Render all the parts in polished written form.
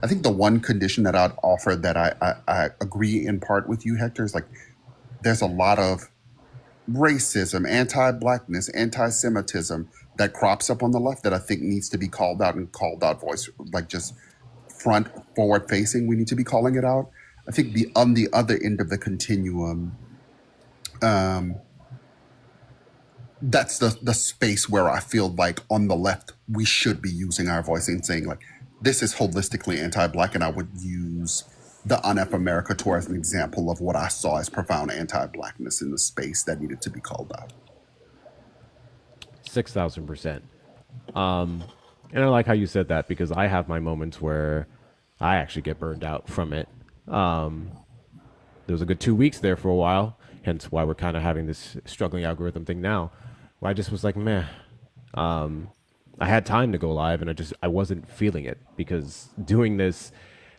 I think the one condition that I'd offer that I agree in part with you, Hector, is like there's a lot of racism, anti-blackness, anti-Semitism that crops up on the left that I think needs to be called out and called out voice, like just front forward facing. We need to be calling it out. I think the on the other end of the continuum, um, that's the space where I feel like on the left we should be using our voice and saying like this is holistically anti-black, and I would use the UNF America tour as an example of what I saw as profound anti-blackness in the space that needed to be called out. 6,000%. And I like how you said that because I have my moments where I actually get burned out from it. There was a good 2 weeks there for a while, hence why we're kind of having this struggling algorithm thing now, where I just was like, meh. I had time to go live, and I wasn't feeling it because doing this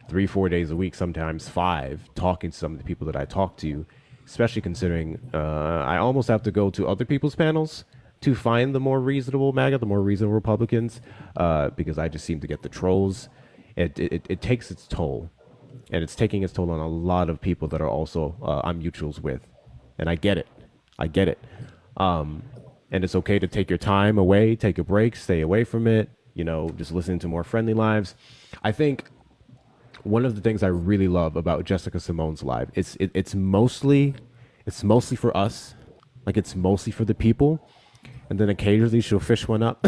3 4 days a week, sometimes five, talking to some of the people that I talk to, especially considering I almost have to go to other people's panels to find the more reasonable MAGA, the more reasonable Republicans, because I just seem to get the trolls. It takes its toll, and it's taking its toll on a lot of people that are also I'm mutuals with, and I get it. I get it. And it's okay to take your time away, take a break, stay away from it. Just listen to more friendly lives. I think one of the things I really love about Jessica Simone's live, it's mostly for us, like it's mostly for the people, and then occasionally she'll fish one up.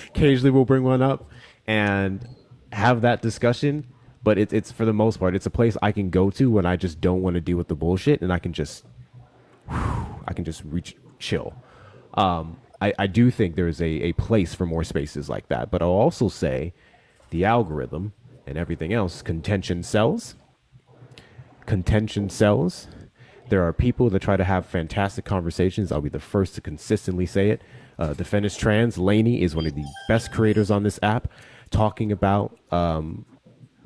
Occasionally we'll bring one up and have that discussion. But it's for the most part, it's a place I can go to when I just don't want to deal with the bullshit, and I can just reach chill. I do think there is a place for more spaces like that, but I'll also say the algorithm and everything else, contention sells. Contention sells. There are people that try to have fantastic conversations. I'll be the first to consistently say it. Defend is Trans. Lainey is one of the best creators on this app, talking about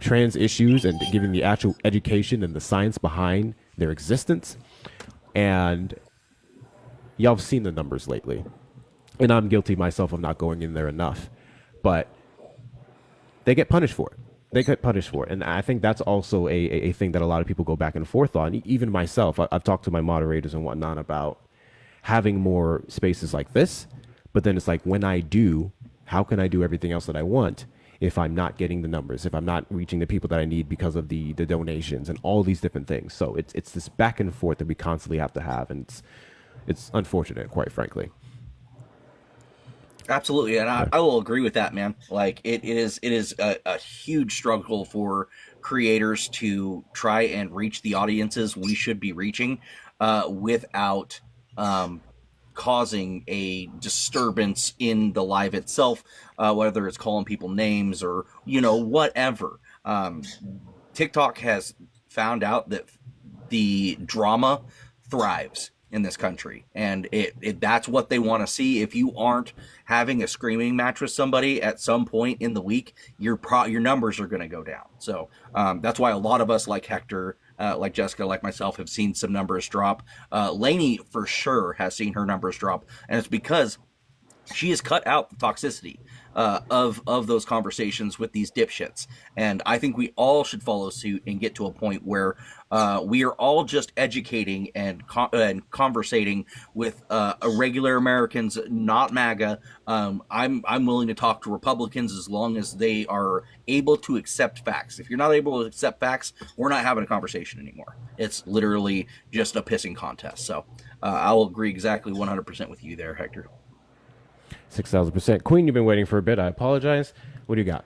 trans issues and giving the actual education and the science behind their existence. And y'all have seen the numbers lately. And I'm guilty myself of not going in there enough. But they get punished for it. They get punished for it. And I think that's also a thing that a lot of people go back and forth on. Even myself, I've talked to my moderators and whatnot about having more spaces like this. But then it's like, when I do, how can I do everything else that I want if I'm not getting the numbers, if I'm not reaching the people that I need because of the donations and all these different things? So it's this back and forth that we constantly have to have. And it's unfortunate, quite frankly. Absolutely, and I will agree with that, man. Like it is a huge struggle for creators to try and reach the audiences we should be reaching, without causing a disturbance in the live itself, whether it's calling people names or whatever. TikTok has found out that the drama thrives in this country, and that's what they want to see. If you aren't having a screaming match with somebody at some point in the week, your numbers are going to go down. So that's why a lot of us, like Hector, like Jessica, like myself, have seen some numbers drop. Lainey for sure has seen her numbers drop, and it's because she has cut out the toxicity of those conversations with these dipshits. And I think we all should follow suit and get to a point where we are all just educating and conversating with regular Americans, not MAGA. I'm willing to talk to Republicans as long as they are able to accept facts. If you're not able to accept facts, we're not having a conversation anymore. It's literally just a pissing contest. So I'll agree exactly 100% with you there, Hector. 6,000%. Queen, you've been waiting for a bit. I apologize. What do you got?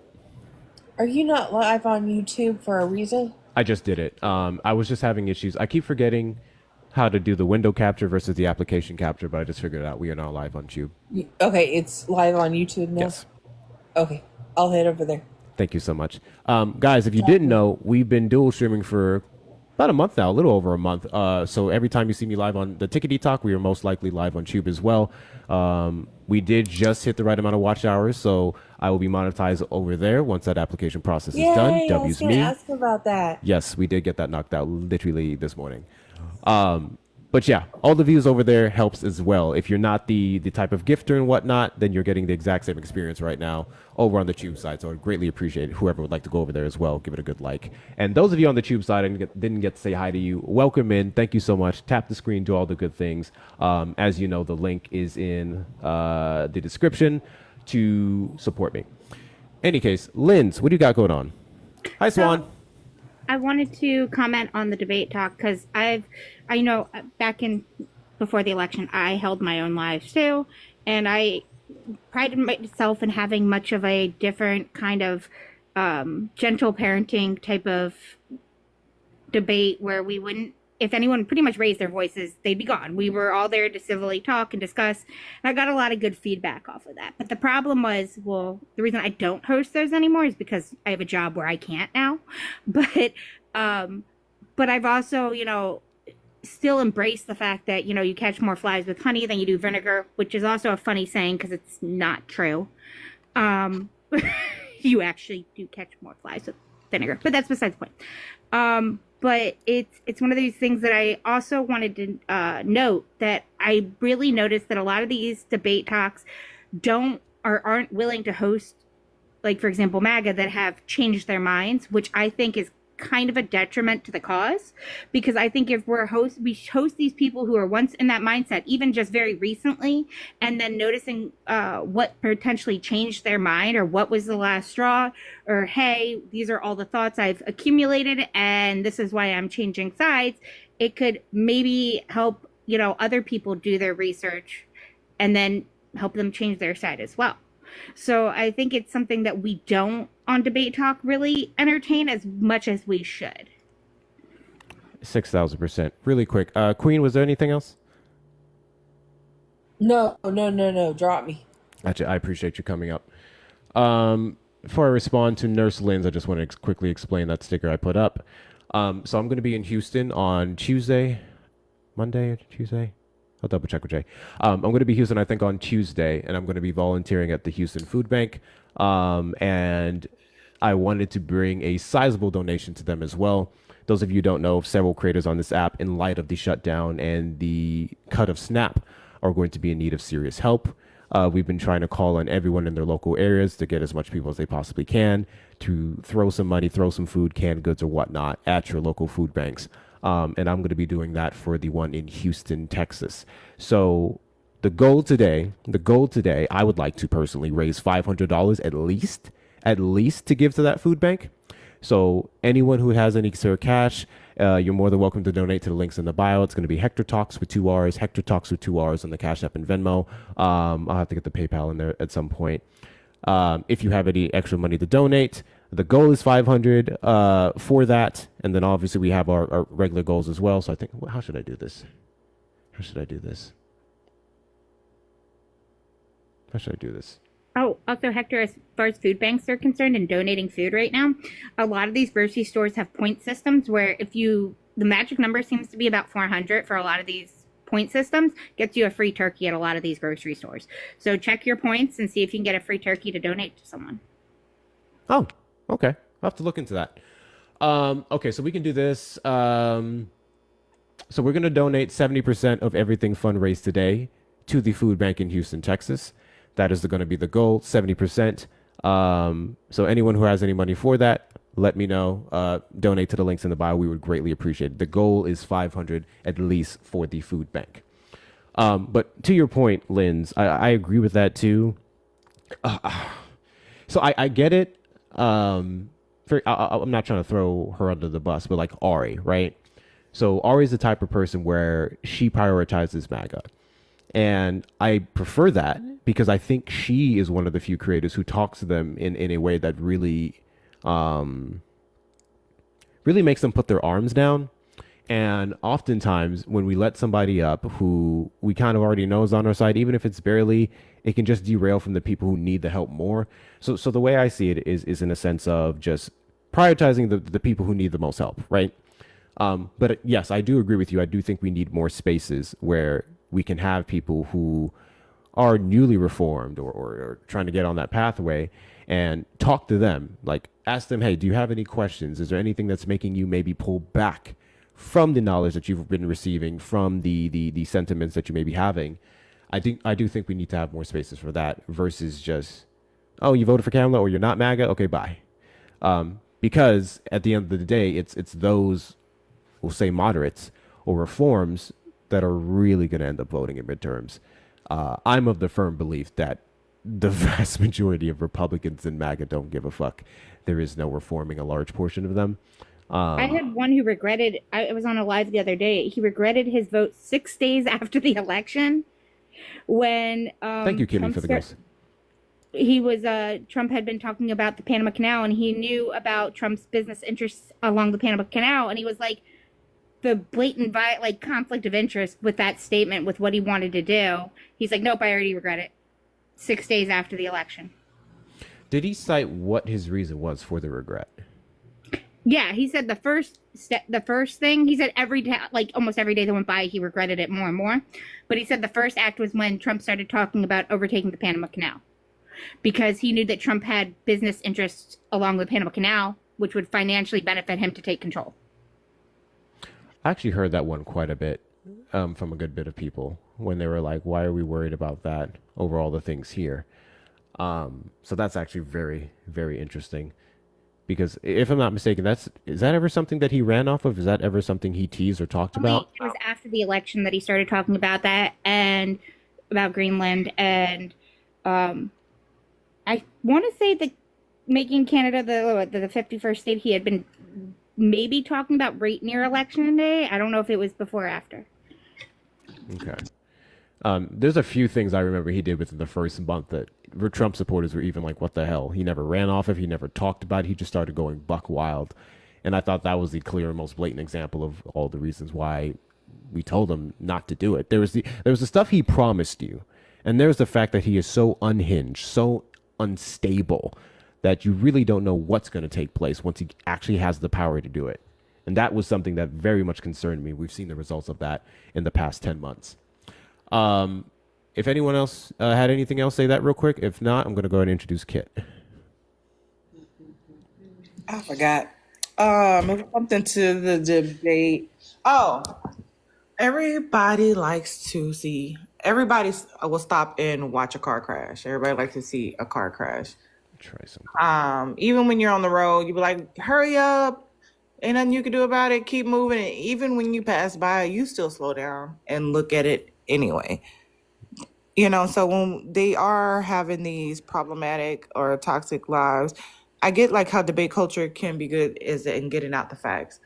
Are you not live on YouTube for a reason? I just did it. I was just having issues. I keep forgetting how to do the window capture versus the application capture, but I just figured out we are now live on Tube. Okay, it's live on YouTube now? Yes. Okay, I'll head over there. Thank you so much. Guys, if you didn't know, we've been dual streaming for about a month now, a little over a month. So every time you see me live on the Tickety Talk, we are most likely live on Tube as well. We did just hit the right amount of watch hours, so I will be monetized over there once that application process is done. I was going to ask about that. Yes, we did get that knocked out literally this morning. But yeah, all the views over there helps as well. If you're not the type of gifter and whatnot, then you're getting the exact same experience right now over on the Tube side. So I'd greatly appreciate it. Whoever would like to go over there as well, give it a good like. And those of you on the Tube side and didn't get to say hi to you, welcome in. Thank you so much. Tap the screen, do all the good things. As you know, the link is in the description to support me. Any case, Linz, what do you got going on? Hi, Swan. I wanted to comment on the debate talk because I know back in before the election, I held my own lives too, and I prided myself in having much of a different kind of gentle parenting type of debate where we wouldn't, if anyone pretty much raised their voices, they'd be gone. We were all there to civilly talk and discuss, and I got a lot of good feedback off of that. But the problem was, well, the reason I don't host those anymore is because I have a job where I can't now. But I've also, still embraced the fact that, you catch more flies with honey than you do vinegar, which is also a funny saying because it's not true. You actually do catch more flies with vinegar, but that's besides the point. But it's one of these things that I also wanted to note that I really noticed that a lot of these debate talks aren't willing to host, like, for example, MAGA, that have changed their minds, which I think is kind of a detriment to the cause, because I think if we host these people who are once in that mindset, even just very recently, and then noticing what potentially changed their mind, or what was the last straw, or hey, these are all the thoughts I've accumulated and this is why I'm changing sides, it could maybe help other people do their research and then help them change their side as well. So I think it's something that we don't on Debate Talk really entertain as much as we should. 6,000%. Really quick. Queen, was there anything else? No. Drop me. Gotcha. I appreciate you coming up. Before I respond to Nurse Linz, I just want to quickly explain that sticker I put up. So I'm going to be in Houston on Monday or Tuesday? I'll double check with Jay. I'm going to be in Houston, I think, on Tuesday, and I'm going to be volunteering at the Houston Food Bank. And I wanted to bring a sizable donation to them as well. Those of you who don't know, several creators on this app, in light of the shutdown and the cut of Snap, are going to be in need of serious help. We've been trying to call on everyone in their local areas to get as much people as they possibly can to throw some money, throw some food, canned goods, or whatnot at your local food banks. And I'm going to be doing that for the one in Houston, Texas. So the goal today, I would like to personally raise $500 at least to give to that food bank. So anyone who has any spare cash, you're more than welcome to donate to the links in the bio. It's going to be Hector Talks with 2 R's, Hector Talks with 2 R's on the Cash App and Venmo. I'll have to get the PayPal in there at some point. If you have any extra money to donate, the goal is 500 for that. And then obviously we have our regular goals as well. So I think, how should I do this? Oh, also, Hector, as far as food banks are concerned and donating food right now, a lot of these grocery stores have point systems where the magic number seems to be about 400 for a lot of these point systems, gets you a free turkey at a lot of these grocery stores. So check your points and see if you can get a free turkey to donate to someone. Oh, okay. I'll have to look into that. Okay, so we can do this. So we're going to donate 70% of everything fundraised today to the food bank in Houston, Texas. That is going to be the goal, 70%. So anyone who has any money for that, let me know. Donate to the links in the bio. We would greatly appreciate it. The goal is 500 at least for the food bank. But to your point, Linz, I agree with that too. So I get it. I'm not trying to throw her under the bus, but like Ari, right? So Ari is the type of person where she prioritizes MAGA. And I prefer that because I think she is one of the few creators who talks to them in a way that really makes them put their arms down. And oftentimes when we let somebody up who we kind of already know is on our side, even if it's barely, it can just derail from the people who need the help more. So the way I see it is in a sense of just prioritizing the people who need the most help, right? But yes, I do agree with you. I do think we need more spaces where we can have people who are newly reformed or trying to get on that pathway and talk to them, like ask them, hey, do you have any questions? Is there anything that's making you maybe pull back from the knowledge that you've been receiving, from the sentiments that you may be having, I do think we need to have more spaces for that versus just, oh, you voted for Kamala or you're not MAGA, okay, bye. Because at the end of the day, it's those, we'll say moderates or reforms that are really going to end up voting in midterms. I'm of the firm belief that the vast majority of Republicans in MAGA don't give a fuck. There is no reforming a large portion of them. I had one who regretted. I was on a live the other day. He regretted his vote 6 days after the election, when Thank you, Kimmy, Trump for the start- ghost. he was Trump had been talking about the Panama Canal, and he knew about Trump's business interests along the Panama Canal, and he was like, the blatant like conflict of interest with that statement with what he wanted to do. He's like, nope, I already regret it. 6 days after the election. Did he cite what his reason was for the regret? Yeah, he said the first thing, he said like almost every day that went by, he regretted it more and more. But he said the first act was when Trump started talking about overtaking the Panama Canal, because he knew that Trump had business interests along the Panama Canal, which would financially benefit him to take control. I actually heard that one quite a bit from a good bit of people when they were like, why are we worried about that over all the things here? So that's actually very, very interesting. Because if I'm not mistaken, is that ever something that he ran off of? Is that ever something he teased or talked about? It was after the election that he started talking about that and about Greenland. And I want to say that making Canada the 51st state, he had been maybe talking about right near election day. I don't know if it was before or after. Okay. There's a few things I remember he did within the first month that Trump supporters were even like, what the hell? He never ran off of, he never talked about it. He just started going buck wild. And I thought that was the clear, most blatant example of all the reasons why we told him not to do it. There was the stuff he promised you. And there's the fact that he is so unhinged, so unstable, that you really don't know what's going to take place once he actually has the power to do it. And that was something that very much concerned me. We've seen the results of that in the past 10 months. If anyone else had anything else, say that real quick. If not, I'm going to go ahead and introduce Kit. I forgot. It was something to the debate. Oh, everybody likes to see. Everybody will stop and watch a car crash. Everybody likes to see a car crash. Try something. Even when you're on the road, you be like, "Hurry up! Ain't nothing you can do about it. Keep moving." And even when you pass by, you still slow down and look at it anyway. So when they are having these problematic or toxic lives, I get like how debate culture can be good is in getting out the facts.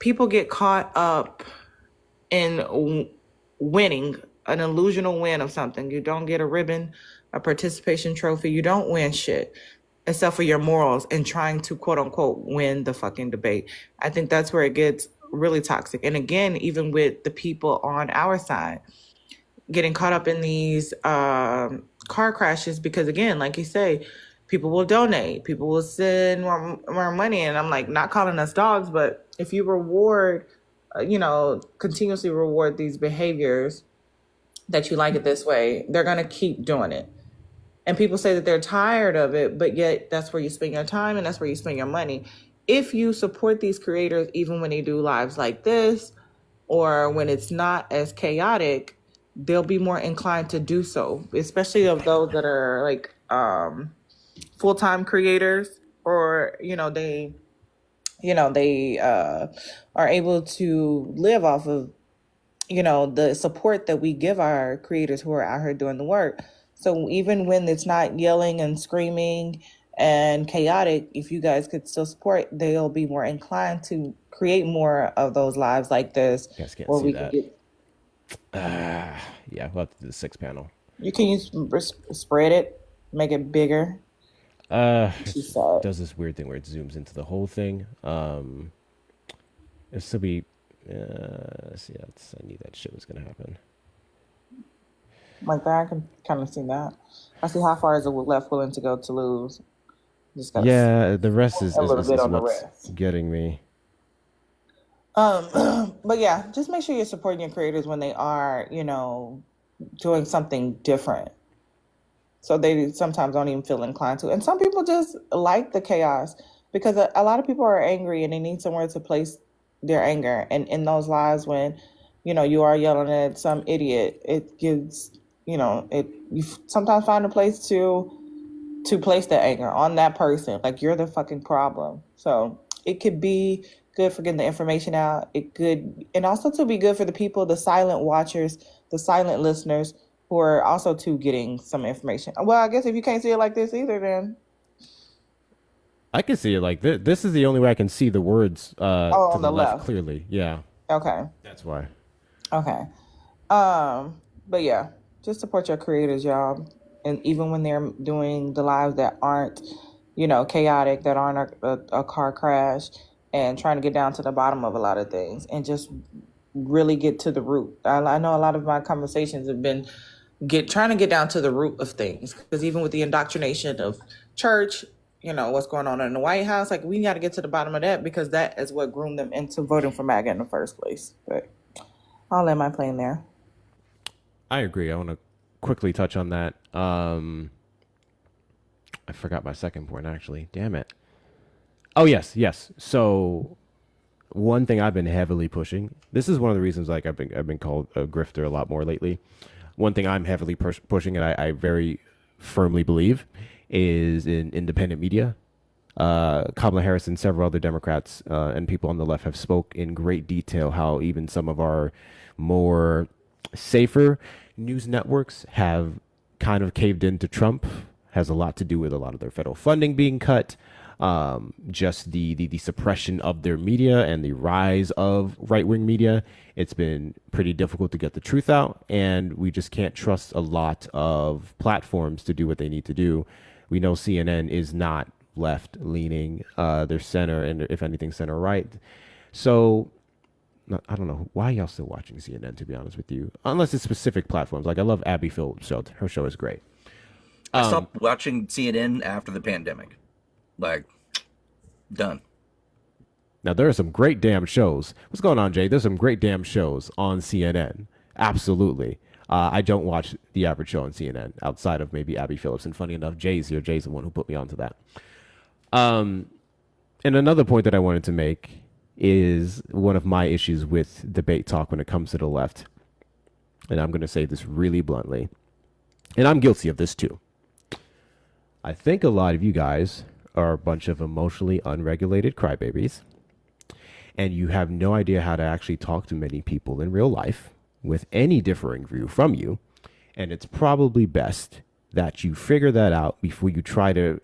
People get caught up in winning, an illusional win of something. You don't get a ribbon, a participation trophy. You don't win shit except for your morals and trying to quote unquote win the fucking debate. I think that's where it gets really toxic. And again, even with the people on our side, getting caught up in these car crashes, because again, like you say, people will donate, people will send more money. And I'm like, not calling us dogs, but if you reward, continuously reward these behaviors that you like it this way, they're going to keep doing it. And people say that they're tired of it, but yet that's where you spend your time and that's where you spend your money. If you support these creators, even when they do lives like this, or when it's not as chaotic, they'll be more inclined to do so, especially of those that are like full-time creators, or they are able to live off of the support that we give our creators who are out here doing the work. So even when it's not yelling and screaming and chaotic, if you guys could still support, they'll be more inclined to create more of those lives like this. You guys can't where see we that. can get. Yeah, we'll have to do the 6 panel. You can spread it, make it bigger. It does this weird thing where it zooms into the whole thing. It'll still be. See, I knew that shit was gonna happen. Like that, I can kind of see that. I see how far is it left willing to go to lose. Just gotta Yeah, the rest is a little bit on the what's rest. getting me. But yeah, just make sure you're supporting your creators when they are, doing something different. So they sometimes don't even feel inclined to. And some people just like the chaos because a lot of people are angry and they need somewhere to place their anger. And in those lives, when you are yelling at some idiot, it gives you sometimes find a place to place that anger on that person, like you're the fucking problem. So it could be good for getting the information out. It could, and also to be good for the people, the silent watchers, the silent listeners, who are also too getting some information. Well, I guess if you can't see it like this either, then I can see it like this. This is the only way I can see the words to on the the left left. clearly. Yeah, Okay. that's why. Okay. But yeah, just support your creators, y'all. And even when they're doing the lives that aren't, chaotic, that aren't a car crash, and trying to get down to the bottom of a lot of things, and just really get to the root. I know a lot of my conversations have been trying to get down to the root of things, because even with the indoctrination of church, what's going on in the White House, like we got to get to the bottom of that, because that is what groomed them into voting for MAGA in the first place. But I'll land my plane there. I agree. I want to quickly touch on that. I forgot my second point, actually. Damn it. Oh, yes. So one thing I've been heavily pushing, this is one of the reasons like I've been called a grifter a lot more lately. One thing I'm heavily pushing, and I very firmly believe, is in independent media. Kamala Harris and several other Democrats and people on the left have spoke in great detail how even some of our more safer news networks have kind of caved into Trump. Has a lot to do with a lot of their federal funding being cut, just the suppression of their media and the rise of right-wing media. It's been pretty difficult to get the truth out, and we just can't trust a lot of platforms to do what they need to do. We know CNN is not left-leaning. They're center, and if anything, center-right. So I don't know why y'all still watching CNN, to be honest with you, unless it's specific platforms. Like I love Abby Phillips' show. Her show is great. I stopped watching CNN after the pandemic. Like, done. Now, there are some great damn shows. What's going on, Jay? There's some great damn shows on CNN. Absolutely. I don't watch the average show on CNN outside of maybe Abby Phillips. And funny enough, Jay's here. Jay's the one who put me onto that. And another point that I wanted to make is one of my issues with debate talk when it comes to the left. And I'm going to say this really bluntly. And I'm guilty of this too. I think a lot of you guys are a bunch of emotionally unregulated crybabies, and you have no idea how to actually talk to many people in real life with any differing view from you. And it's probably best that you figure that out before you try to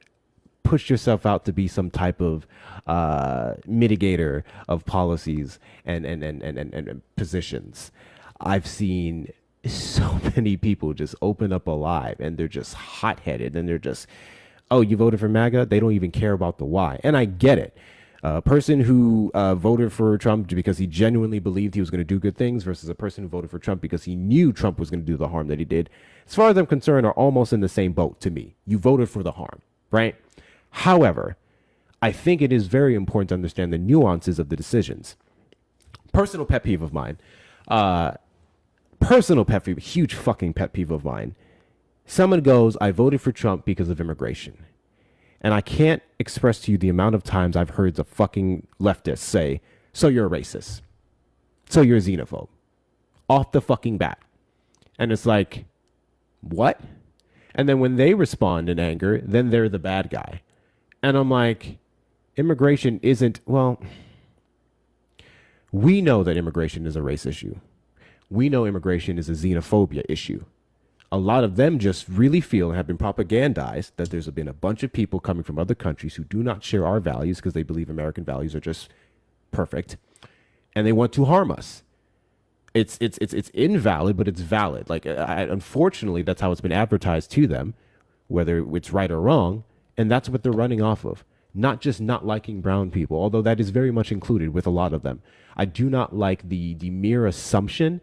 push yourself out to be some type of mitigator of policies and positions. I've seen so many people just open up alive, and they're just hot-headed, and they're just, oh, you voted for MAGA? They don't even care about the why. And I get it. A person who voted for Trump because he genuinely believed he was going to do good things versus a person who voted for Trump because he knew Trump was going to do the harm that he did, as far as I'm concerned, are almost in the same boat to me. You voted for the harm, right? However, I think it is very important to understand the nuances of the decisions. Personal pet peeve of mine. Huge fucking pet peeve of mine. Someone goes, I voted for Trump because of immigration. And I can't express to you the amount of times I've heard the fucking leftists say, so you're a racist. So you're a xenophobe. Off the fucking bat. And it's like, what? And then when they respond in anger, then they're the bad guy. And I'm like, immigration isn't, well, we know that immigration is a race issue. We know immigration is a xenophobia issue. A lot of them just really feel and have been propagandized that there's been a bunch of people coming from other countries who do not share our values because they believe American values are just perfect, and they want to harm us. It's invalid, but it's valid. Like, unfortunately, that's how it's been advertised to them, whether it's right or wrong, and that's what they're running off of. Not just not liking brown people, although that is very much included with a lot of them. I do not like the mere assumption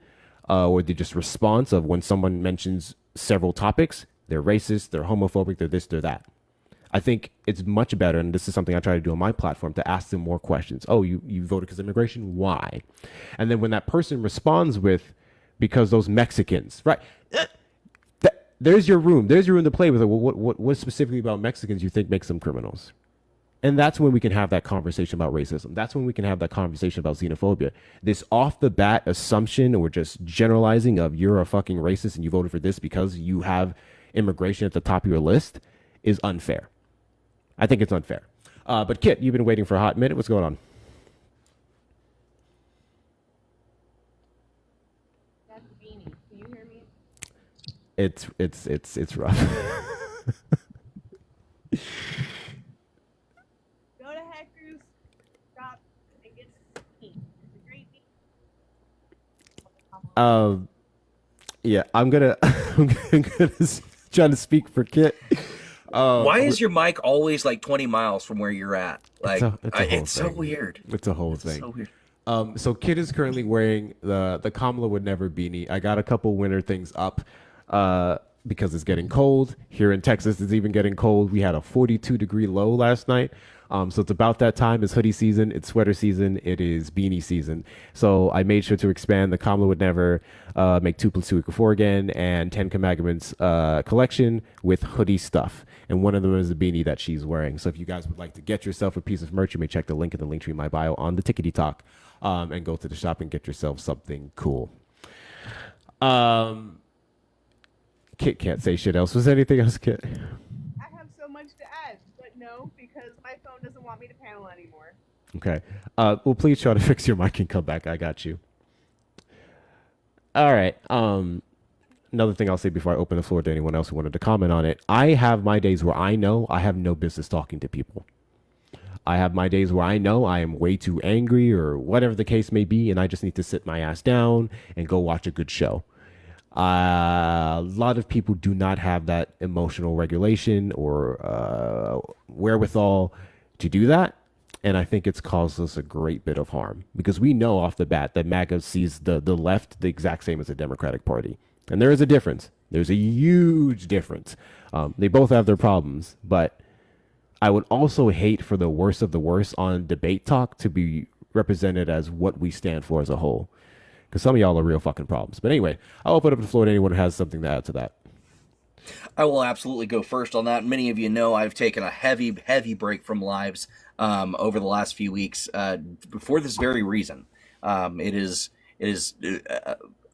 or the just response of when someone mentions several topics, they're racist, they're homophobic, they're this, they're that. I think it's much better, and this is something I try to do on my platform, to ask them more questions. Oh, you voted because of immigration? Why? And then when that person responds with, because those Mexicans, right? There's your room. There's your room to play with. What specifically about Mexicans you think makes them criminals? And that's when we can have that conversation about racism. That's when we can have that conversation about xenophobia. This off the bat assumption or just generalizing of you're a fucking racist and you voted for this because you have immigration at the top of your list is unfair. I think it's unfair. But Kit, you've been waiting for a hot minute. What's going on? That's Beanie. Can you hear me? It's rough. Go to Hector's shop and get Beanie. It's a great Beanie. Yeah, I'm gonna try to speak for Kit. Why is your mic always like 20 miles from where you're at? Like, it's a whole it's so thing. weird. It's a whole thing. So weird. So Kit is currently wearing the Kamala Would Never beanie. I got a couple winter things up because it's getting cold. Here in Texas, it's even getting cold. We had a 42-degree low last night. So it's about that time. It's hoodie season. It's sweater season. It is beanie season. So I made sure to expand the Kamala Would Never make 2 plus 2 equal 4 again and 10 Commandments collection with hoodie stuff. And one of them is a beanie that she's wearing. So if you guys would like to get yourself a piece of merch, you may check the link in the link tree in my bio on the Tickety Talk and go to the shop and get yourself something cool. Kit can't say shit else. Was there anything else, Kit? I have so much to add, but no, because my phone doesn't want me to panel anymore. Okay. Well, please try to fix your mic and come back. I got you. All right. Another thing I'll say before I open the floor to anyone else who wanted to comment on it. I have my days where I know I have no business talking to people. I have my days where I know I am way too angry or whatever the case may be, and I just need to sit my ass down and go watch a good show. A lot of people do not have that emotional regulation or wherewithal to do that. And I think it's caused us a great bit of harm because we know off the bat that MAGA sees the left the exact same as the Democratic Party. And there is a difference. There's a huge difference. They both have their problems, but I would also hate for the worst of the worst on debate talk to be represented as what we stand for as a whole. Because some of y'all are real fucking problems. But anyway, I'll open up the floor to anyone who has something to add to that. I will absolutely go first on that. Many of you know I've taken a heavy break from lives over the last few weeks for this very reason.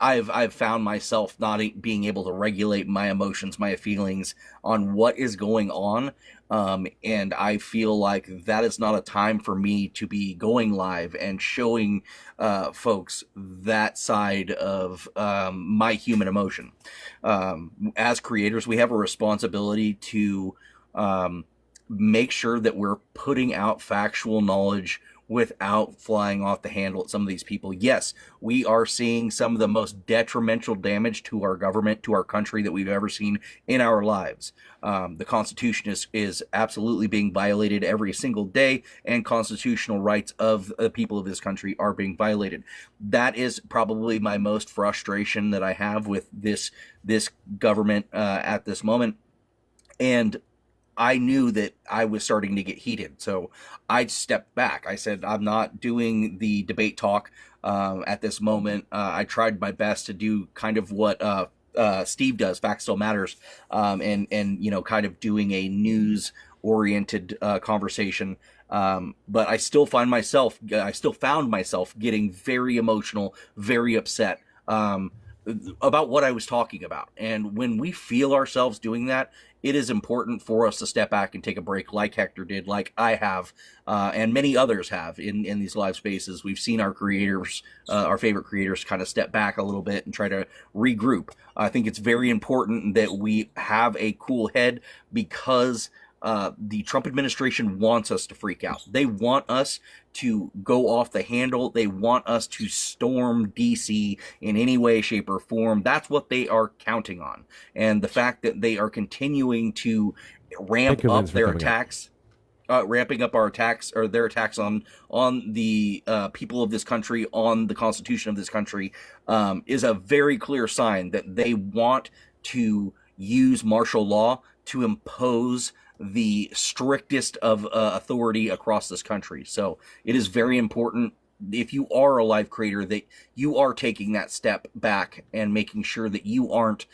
I've found myself not being able to regulate my emotions, my feelings on what is going on. And I feel like that is not a time for me to be going live and showing folks that side of my human emotion. As creators, we have a responsibility to make sure that we're putting out factual knowledge without flying off the handle at some of these people. Yes, we are seeing some of the most detrimental damage to our government, to our country that we've ever seen in our lives. The Constitution is absolutely being violated every single day, and constitutional rights of the people of this country are being violated. That is probably my most frustration that I have with this government at this moment. And I knew that I was starting to get heated, so I stepped back. I said, I'm not doing the debate talk at this moment. I tried my best to do kind of what Steve does, Fact Still Matters, and kind of doing a news-oriented conversation. But I still found myself getting very emotional, very upset about what I was talking about. And when we feel ourselves doing that, it is important for us to step back and take a break, like Hector did, like I have, and many others have in these live spaces. We've seen our creators, our favorite creators, kind of step back a little bit and try to regroup. I think it's very important that we have a cool head because the Trump administration wants us to freak out. They want us to go off the handle. They want us to storm DC in any way, shape, or form. That's what they are counting on. And the fact that they are continuing to ramp up their attacks, ramping up our attacks or their attacks on the people of this country, on the Constitution of this country, is a very clear sign that they want to use martial law to impose the strictest of authority across this country. So it is very important, if you are a live creator, that you are taking that step back and making sure that you aren't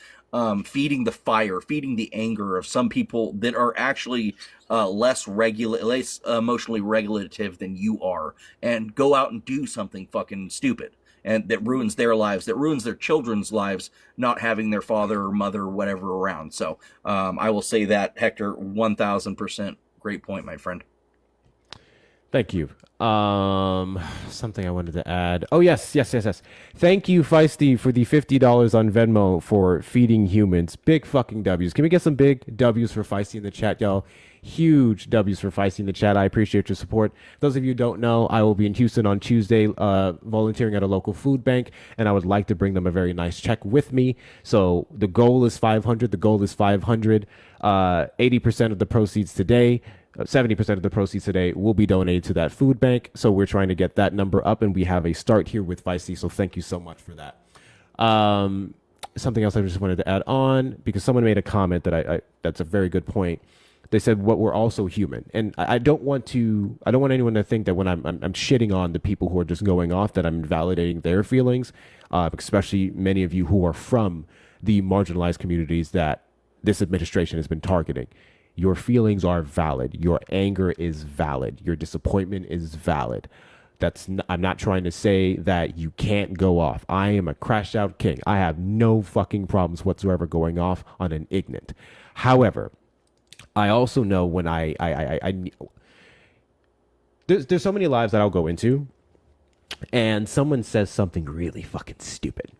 feeding the fire, feeding the anger of some people that are actually less emotionally regulative than you are, and go out and do something fucking stupid and that ruins their lives, that ruins their children's lives, not having their father or mother or whatever around. So I will say that, Hector, 1000% great point, my friend. Thank you. Something I wanted to add. Oh, yes. Thank you, Feisty, for the $50 on Venmo for feeding humans. Big fucking W's. Can we get some big W's for Feisty in the chat, y'all? Huge W's for Feisty in the chat. I appreciate your support. Those of you who don't know, I will be in Houston on Tuesday volunteering at a local food bank, and I would like to bring them a very nice check with me. So the goal is 500. The goal is 500. 80% of the proceeds today, 70% of the proceeds today will be donated to that food bank. So we're trying to get that number up, and we have a start here with Feisty. So thank you so much for that. Something else I just wanted to add on, because someone made a comment that I that's a very good point. They said, "What we're also human," and I don't want anyone to think that when I'm shitting on the people who are just going off, that I'm invalidating their feelings, especially many of you who are from the marginalized communities that this administration has been targeting. Your feelings are valid. Your anger is valid. Your disappointment is valid. I'm not trying to say that you can't go off. I am a crashed out king. I have no fucking problems whatsoever going off on an ignorant. However, I also know when there's so many lives that I'll go into, and someone says something really fucking stupid,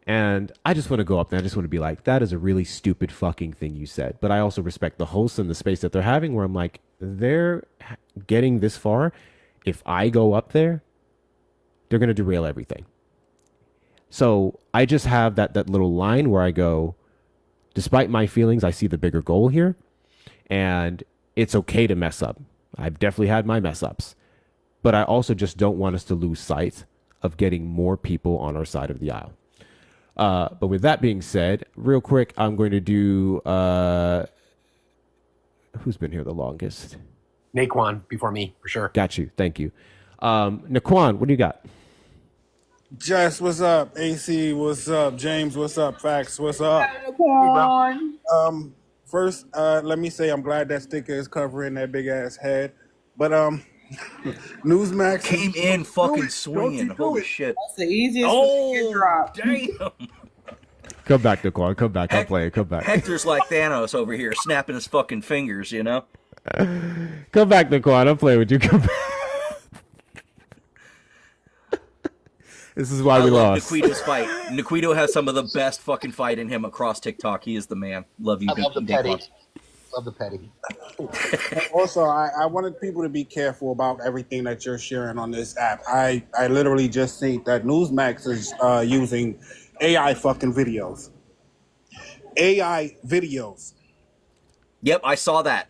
and I just want to go up there. I just want to be like, that is a really stupid fucking thing you said. But I also respect the hosts and the space that they're having, where I'm like, they're getting this far. If I go up there, they're going to derail everything. So I just have that little line where I go, despite my feelings, I see the bigger goal here, and it's okay to mess up. I've definitely had my mess ups, but I also just don't want us to lose sight of getting more people on our side of the aisle. But with that being said, real quick, I'm going to do, who's been here the longest? Naquan before me, for sure. Got you. Thank you. Naquan, what do you got? Jess, what's up? AC, what's up? James, what's up? Fax, what's up? First, let me say I'm glad that sticker is covering that big ass head. But Newsmax Came in fucking swinging. Holy shit. That's the easiest to drop. Damn. Come back, Naquan. Come back. I'll play it. Come back. Hector's like Thanos over here, snapping his fucking fingers, you know? Come back, Naquan. I'll play with you. Come back. This is why we lost. Nikito's fight. Nikito has some of the best fucking fight in him across TikTok. He is the man. Love you. I love the petty. Love the petty. Also, I wanted people to be careful about everything that you're sharing on this app. I literally just think that Newsmax is using AI fucking videos. AI videos. Yep, I saw that,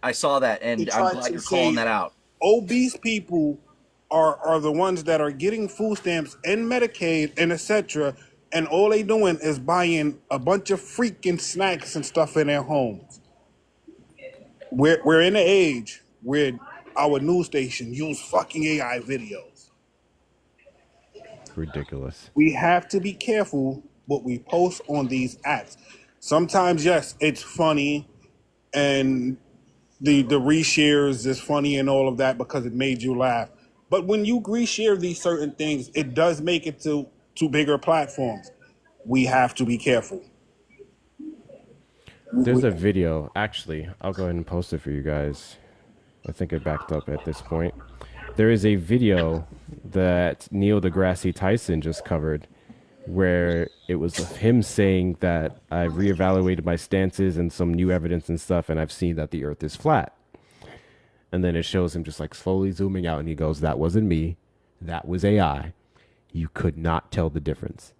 and I'm glad you're calling that out. Obese people are the ones that are getting food stamps and Medicaid and etc. And all they doing is buying a bunch of freaking snacks and stuff in their homes. We're in an age where our news station use fucking AI videos. Ridiculous. We have to be careful what we post on these apps. Sometimes, yes, it's funny, and the reshares is funny and all of that because it made you laugh. But when you reshare these certain things, it does make it to bigger platforms. We have to be careful. There's a video. Actually, I'll go ahead and post it for you guys. I think it backed up at this point. There is a video that Neil deGrasse Tyson just covered where it was him saying that I've reevaluated my stances and some new evidence and stuff, and I've seen that the earth is flat. And then it shows him just like slowly zooming out, and he goes, that wasn't me. That was AI. You could not tell the difference.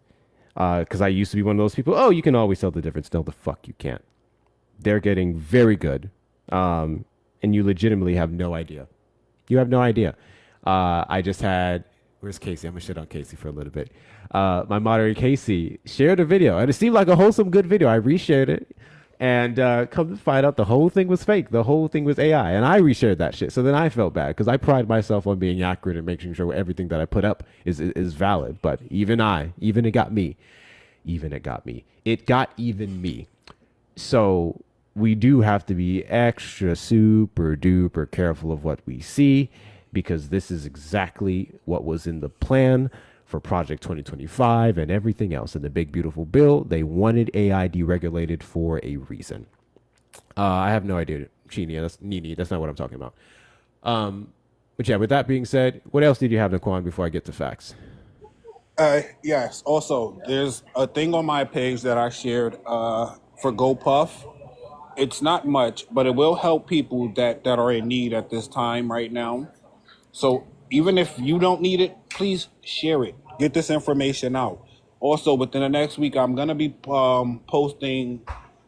Because I used to be one of those people, oh, you can always tell the difference. No, the fuck you can't. They're getting very good. And you legitimately have no idea. You have no idea. I just had, where's Casey? I'm going to shit on Casey for a little bit. My moderator, Casey, shared a video, and it seemed like a wholesome, good video. I reshared it, and come to find out the whole thing was fake. The whole thing was AI, and I reshared that shit. So then I felt bad because I pride myself on being accurate and making sure everything that I put up is valid. But even it got me. even it got me. It got even me. So we do have to be extra super duper careful of what we see, because this is exactly what was in the plan for Project 2025 and everything else in the big beautiful bill. They wanted AI deregulated for a reason. I have no idea, Chini. That's Nini. That's not what I'm talking about. But yeah, with that being said, what else did you have, Naquan, before I get to facts? Yes. Also, there's a thing on my page that I shared for GoPuff. It's not much, but it will help people that are in need at this time right now. So even if you don't need it, please share it. Get this information out. Also, within the next week, I'm gonna be posting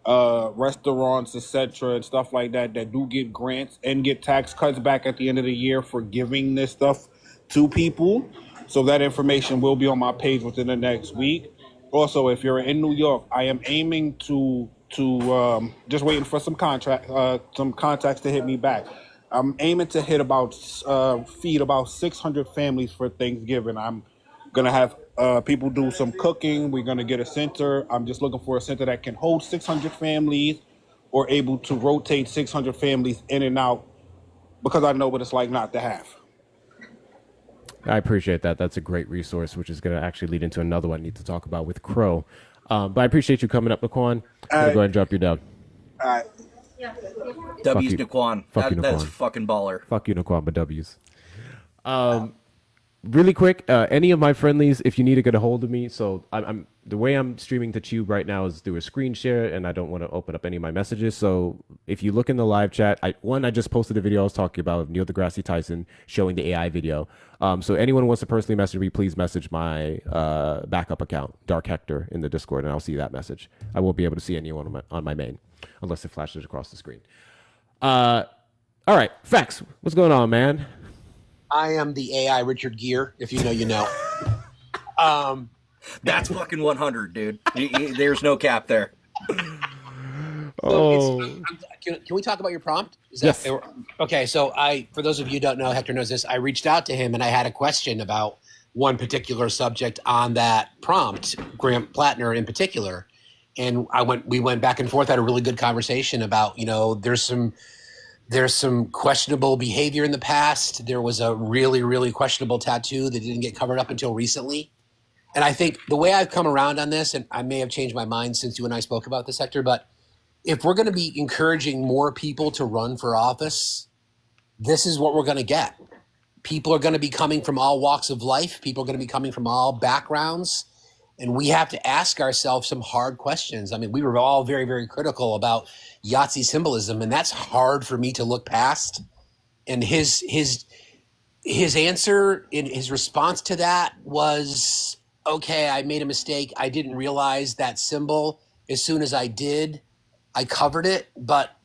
restaurants, etc., and stuff like that do get grants and get tax cuts back at the end of the year for giving this stuff to people. So that information will be on my page within the next week. Also, if you're in New York, I am aiming to just waiting for some contacts to hit me back. I'm aiming to hit feed about 600 families for Thanksgiving. I'm gonna have people do some cooking. We're gonna get a center. I'm just looking for a center that can hold 600 families, or able to rotate 600 families in and out, because I know what it's like not to have. I appreciate that. That's a great resource, which is going to actually lead into another one I need to talk about with Crow. But I appreciate you coming up, Naquan. Go ahead and drop you down. W's you. Naquan. Fuck you, That's Naquan. fucking baller. Fuck you, Naquan, but W's. Really quick, any of my friendlies, if you need to get a hold of me, so I'm the way I'm streaming to Tube right now is through a screen share, and I don't want to open up any of my messages. So if you look in the live chat, I just posted a video I was talking about Neil deGrasse Tyson showing the AI video. So anyone who wants to personally message me, please message my backup account, Dark Hector, in the Discord, and I'll see that message. I won't be able to see anyone on my main unless it flashes across the screen. All right, Facts. What's going on, man? I am the AI Richard Gere. If you know, you know. That's fucking 100, dude. There's no cap there. Oh, Can we talk about your prompt? Yes. Okay, so for those of you who don't know, Hector knows this. I reached out to him and I had a question about one particular subject on that prompt, Grant Plattner in particular, and we went back and forth, had a really good conversation about, there's some questionable behavior in the past. There was a really, really questionable tattoo that didn't get covered up until recently. And I think the way I've come around on this, and I may have changed my mind since you and I spoke about this, Hector, but if we're going to be encouraging more people to run for office, this is what we're going to get. People are going to be coming from all walks of life. People are going to be coming from all backgrounds. And we have to ask ourselves some hard questions. I mean, we were all very, very critical about Yahtzee symbolism, and that's hard for me to look past. And his answer, in his response to that was, okay, I made a mistake. I didn't realize that symbol. As soon as I did, I covered it, but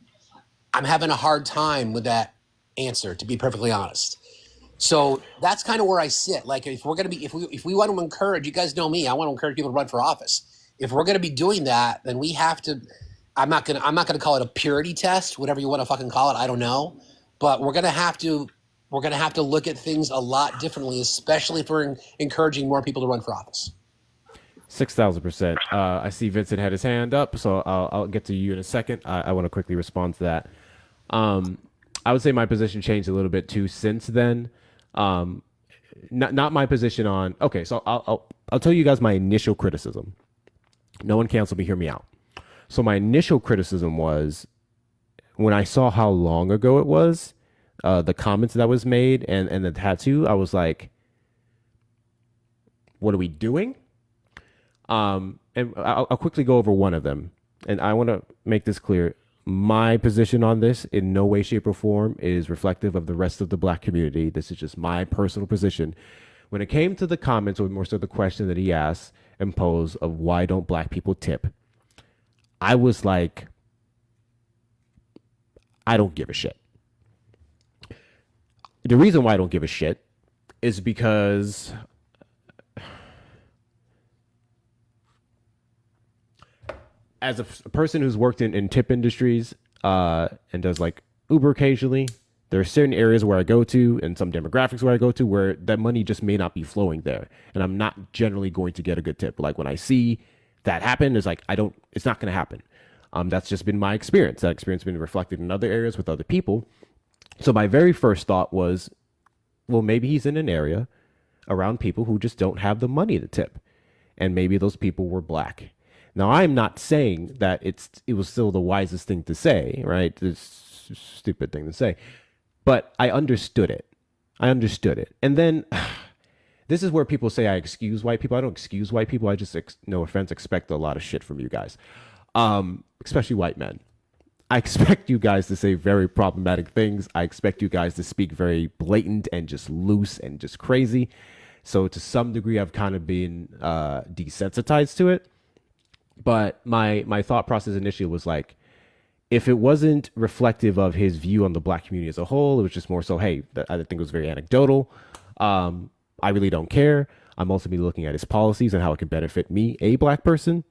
I'm having a hard time with that answer, to be perfectly honest. So that's kind of where I sit. Like, if we're going to be, if we want to encourage, you guys know me, I want to encourage people to run for office. If we're going to be doing that, then we have to, I'm not going to call it a purity test, whatever you want to fucking call it. I don't know, but we're going to have to look at things a lot differently, especially if we're encouraging more people to run for office. 6,000%. I see Vincent had his hand up, so I'll get to you in a second. I want to quickly respond to that. I would say my position changed a little bit too since then. Not my position on. Okay, so I'll tell you guys my initial criticism. No one cancel me. Hear me out. So my initial criticism was when I saw how long ago it was, the comments that was made and the tattoo. I was like, "What are we doing?" And I'll quickly go over one of them, and I want to make this clear. My position on this in no way, shape, or form is reflective of the rest of the Black community. This is just my personal position. When it came to the comments, or more so the question that he asked and posed of why don't Black people tip, I was like, I don't give a shit. The reason why I don't give a shit is because as a person who's worked in tip industries and does like Uber occasionally, there are certain areas where I go to and some demographics where I go to where that money just may not be flowing there. And I'm not generally going to get a good tip. Like when I see that happen? It's like, it's not going to happen. That's just been my experience. That experience has been reflected in other areas with other people. So my very first thought was, well, maybe he's in an area around people who just don't have the money to tip. And maybe those people were black. Now, I'm not saying that it was still the wisest thing to say, right? It's a stupid thing to say. But I understood it. And then this is where people say I excuse white people. I don't excuse white people. I just, no offense, expect a lot of shit from you guys, especially white men. I expect you guys to say very problematic things. I expect you guys to speak very blatant and just loose and just crazy. So to some degree, I've kind of been desensitized to it. But my thought process initially was like, if it wasn't reflective of his view on the black community as a whole, it was just more so, hey, I think it was very anecdotal. I really don't care. I'm ultimately looking at his policies and how it could benefit me, a black person.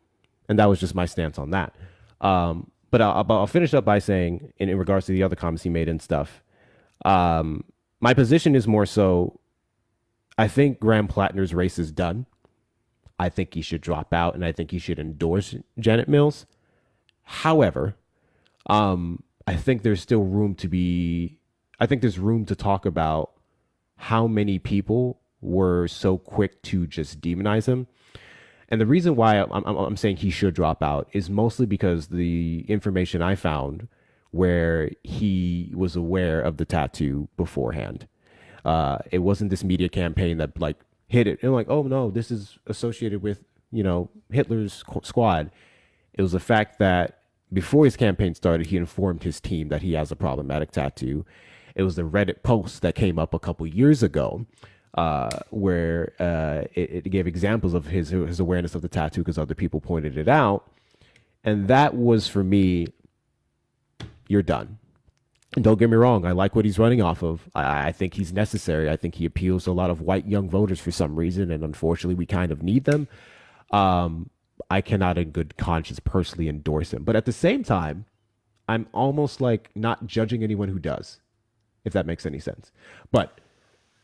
And that was just my stance on that. But I'll finish up by saying, in regards to the other comments he made and stuff, my position is more so, I think Graham Plattner's race is done. I think he should drop out, and I think he should endorse Janet Mills. However, I think there's still room there's room to talk about how many people were so quick to just demonize him. And the reason why I'm saying he should drop out is mostly because the information I found where he was aware of the tattoo beforehand. It wasn't this media campaign that like hit it and like, oh no, this is associated with, Hitler's squad. It was the fact that before his campaign started, he informed his team that he has a problematic tattoo. It was the Reddit post that came up a couple years ago where it gave examples of his awareness of the tattoo because other people pointed it out. And that was, for me, you're done. And don't get me wrong, I like what he's running off of. I think he's necessary. I think he appeals to a lot of white young voters for some reason, and unfortunately, we kind of need them. I cannot in good conscience personally endorse him. But at the same time, I'm almost like not judging anyone who does, if that makes any sense. But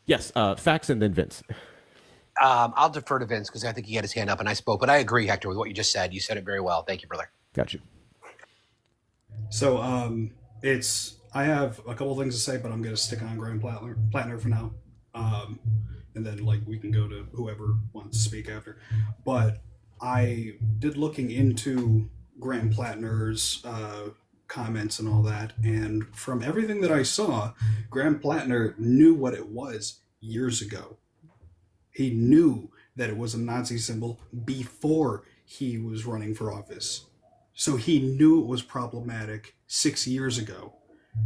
yes, facts and then Vince. I'll defer to Vince because I think he had his hand up and I spoke. But I agree, Hector, with what you just said. You said it very well. Thank you, brother. Got you. So I have a couple things to say, but I'm going to stick on Graham Plattner for now. And then we can go to whoever wants to speak after. But I did looking into Graham Plattner's comments and all that. And from everything that I saw, Graham Plattner knew what it was years ago. He knew that it was a Nazi symbol before he was running for office. So he knew it was problematic 6 years ago.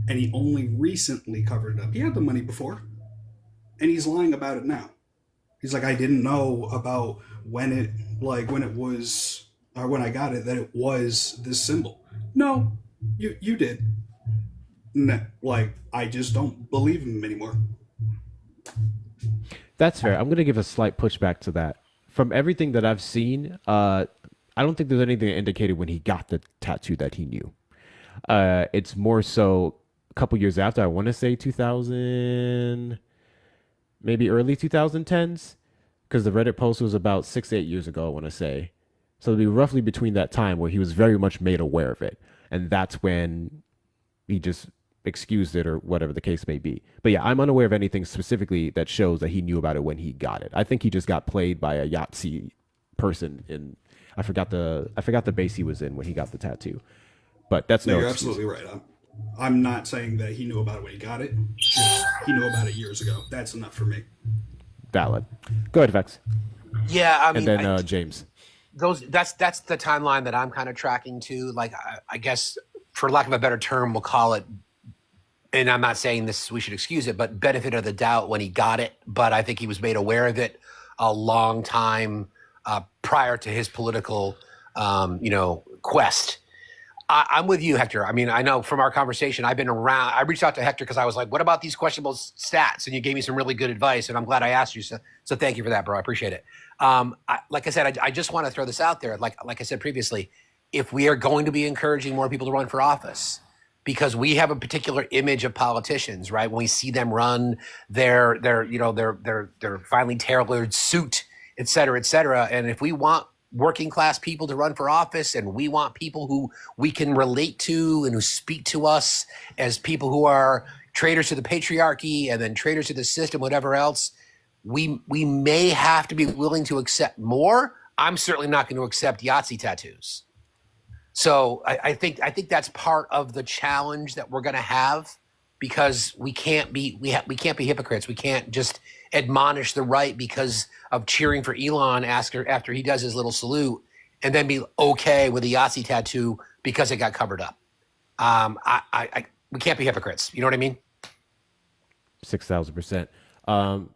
And he only recently covered it up. He had the money before. And he's lying about it now. He's like, I didn't know about when it was, or when I got it, that it was this symbol. No, you did. No, I just don't believe him anymore. That's fair. I'm going to give a slight pushback to that. From everything that I've seen, I don't think there's anything that indicated when he got the tattoo that he knew. It's more so a couple years after, I want to say 2000, maybe early 2010s, because the Reddit post was about 6 to 8 years ago, I want to say. So it'll be roughly between that time where he was very much made aware of it. And that's when he just excused it or whatever the case may be. But yeah, I'm unaware of anything specifically that shows that he knew about it when he got it. I think he just got played by a Yahtzee person in, I forgot the base he was in when he got the tattoo. But that's no, no you're excuse. absolutely right. I'm not saying that he knew about it when he got it. Just he knew about it years ago. That's enough for me. Valid. Go ahead, Vex. Yeah, I mean, and then James. That's the timeline that I'm kind of tracking to. I guess, for lack of a better term, we'll call it. And I'm not saying this, we should excuse it, but benefit of the doubt when he got it. But I think he was made aware of it a long time prior to his political, quest. I'm with you, Hector. I mean, I know from our conversation, I've been around. I reached out to Hector because I was like, what about these questionable stats? And you gave me some really good advice, and I'm glad I asked you. So thank you for that, bro. I appreciate it. Like I said, I just want to throw this out there. Like I said previously, if we are going to be encouraging more people to run for office, because we have a particular image of politicians, right? When we see them run their finely tailored suit, et cetera, et cetera. And if we want working class people to run for office, and we want people who we can relate to and who speak to us as people who are traitors to the patriarchy and then traitors to the system, whatever else. We may have to be willing to accept more. I'm certainly not going to accept Yahtzee tattoos. So I think that's part of the challenge that we're going to have, because we can't be hypocrites. We can't just admonish the right because of cheering for Elon after he does his little salute, and then be okay with a Yahtzee tattoo because it got covered up. We can't be hypocrites. You know what I mean? 6,000%.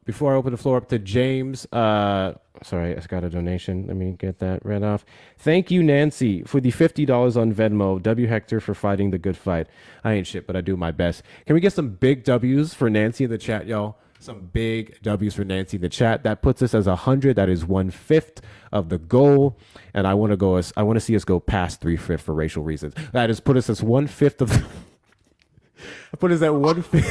Before I open the floor up to James, sorry, I got a donation. Let me get that read off. Thank you, Nancy, for the $50 on Venmo. W. Hector for fighting the good fight. I ain't shit, but I do my best. Can we get some big W's for Nancy in the chat, y'all? Some big W's for Nancy in the chat. That puts us as 100. That is 1/5 of the goal, and I want to see us go past 3/5 for racial reasons. That is put us as 1/5 of. Put us at 1/5.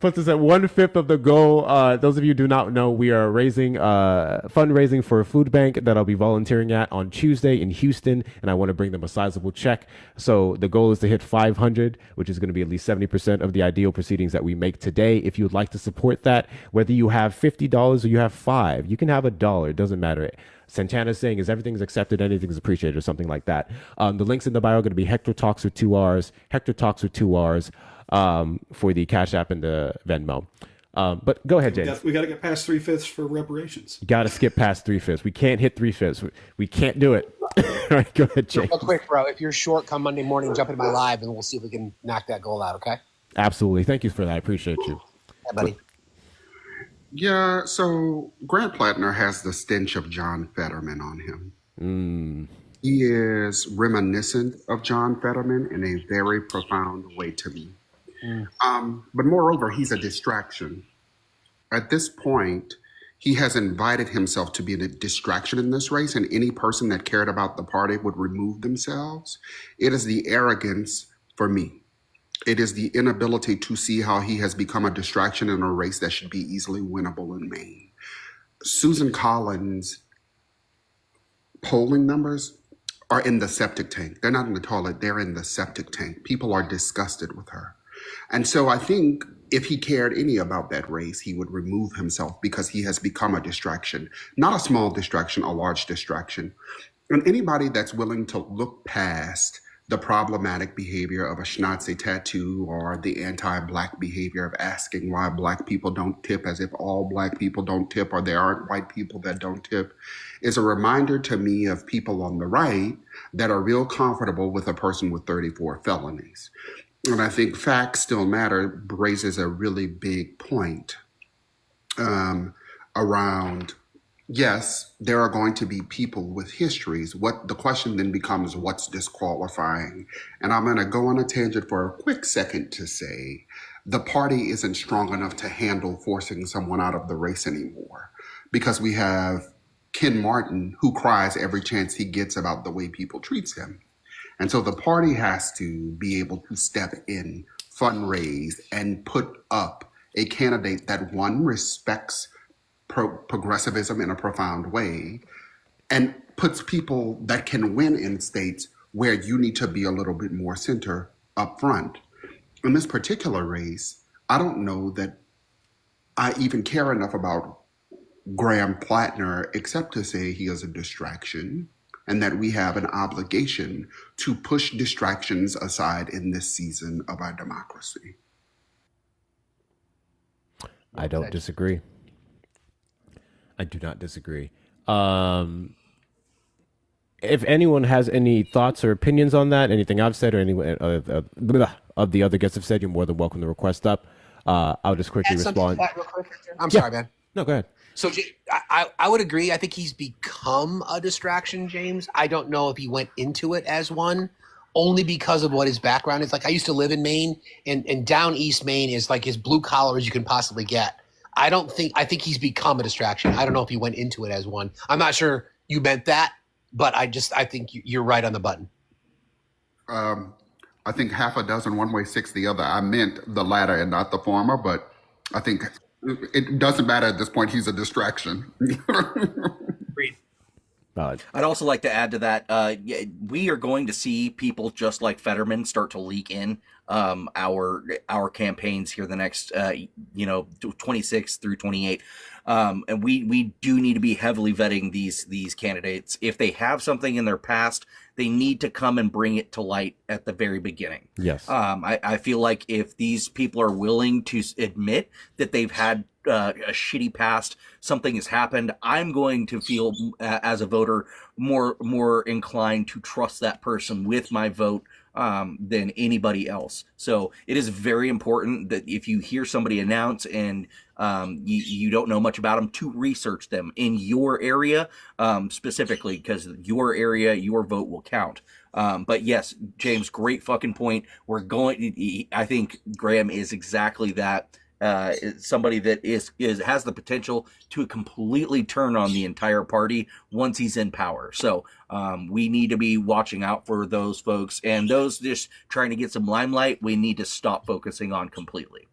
Puts us at 1/5 of the goal. Those of you who do not know, we are raising fundraising for a food bank that I'll be volunteering at on Tuesday in Houston, and I want to bring them a sizable check. So the goal is to hit 500, which is going to be at least 70% of the ideal proceedings that we make today. If you would like to support that, whether you have $50 or you have $5, you can have $1. It doesn't matter. Santana's saying is everything's accepted, anything's appreciated, or something like that. The links in the bio are going to be Hector Talks with 2 R's, Hector Talks with 2 R's. For the Cash App and the Venmo. But go ahead, James. We got to get past 3/5 for reparations. You got to skip past 3/5. We can't hit 3/5. We can't do it. All right, go ahead, James. Real quick, bro. If you're short, come Monday morning, jump into my live, and we'll see if we can knock that goal out, okay? Absolutely. Thank you for that. I appreciate you. Yeah, buddy. Yeah, so Grant Plattner has the stench of John Fetterman on him. He is reminiscent of John Fetterman in a very profound way to me. But moreover, he's a distraction. At this point, he has invited himself to be a distraction in this race, and any person that cared about the party would remove themselves. It is the arrogance for me. It is the inability to see how he has become a distraction in a race that should be easily winnable in Maine. Susan Collins' polling numbers are in the septic tank. They're not in the toilet, they're in the septic tank. People are disgusted with her. And so I think if he cared any about that race, he would remove himself because he has become a distraction, not a small distraction, a large distraction. And anybody that's willing to look past the problematic behavior of a Schnazi tattoo or the anti-Black behavior of asking why Black people don't tip as if all Black people don't tip or there aren't white people that don't tip is a reminder to me of people on the right that are real comfortable with a person with 34 felonies. And I think facts still matter raises a really big point around, yes, there are going to be people with histories. What the question then becomes, what's disqualifying? And I'm going to go on a tangent for a quick second to say the party isn't strong enough to handle forcing someone out of the race anymore, because we have Ken Martin who cries every chance he gets about the way people treats him. And so the party has to be able to step in, fundraise, and put up a candidate that, one, respects progressivism in a profound way and puts people that can win in states where you need to be a little bit more center up front. In this particular race, I don't know that I even care enough about Graham Plattner except to say he is a distraction, and that we have an obligation to push distractions aside in this season of our democracy. I don't disagree. I do not disagree. If anyone has any thoughts or opinions on that, anything I've said or any of the other guests have said, you're more than welcome to request up. I'll just quickly respond. I'm sorry, man. No, go ahead. So I would agree. I think he's become a distraction, James. I don't know if he went into it as one, only because of what his background is. Like, I used to live in Maine, and down East Maine is like as blue collar as you can possibly get. I think he's become a distraction. I don't know if he went into it as one. I'm not sure you meant that, but I think you're right on the button. I think half a dozen one way, six the other. I meant the latter and not the former, but I think It doesn't matter at this point. He's a distraction. Agreed. I'd also like to add to that, we are going to see people just like Fetterman start to leak in our campaigns here the next 26 through 28, and we do need to be heavily vetting these candidates. If they have something in their past, they need to come and bring it to light at the very beginning. Yes. I feel like if these people are willing to admit that they've had a shitty past, something has happened, I'm going to feel as a voter more inclined to trust that person with my vote than anybody else. So it is very important that if you hear somebody announce and you don't know much about them, to research them in your area specifically, because your area, your vote will count. But yes, James, great fucking point. I think Graham is exactly that. Somebody that has the potential to completely turn on the entire party once he's in power. So we need to be watching out for those folks, and those just trying to get some limelight, we need to stop focusing on completely.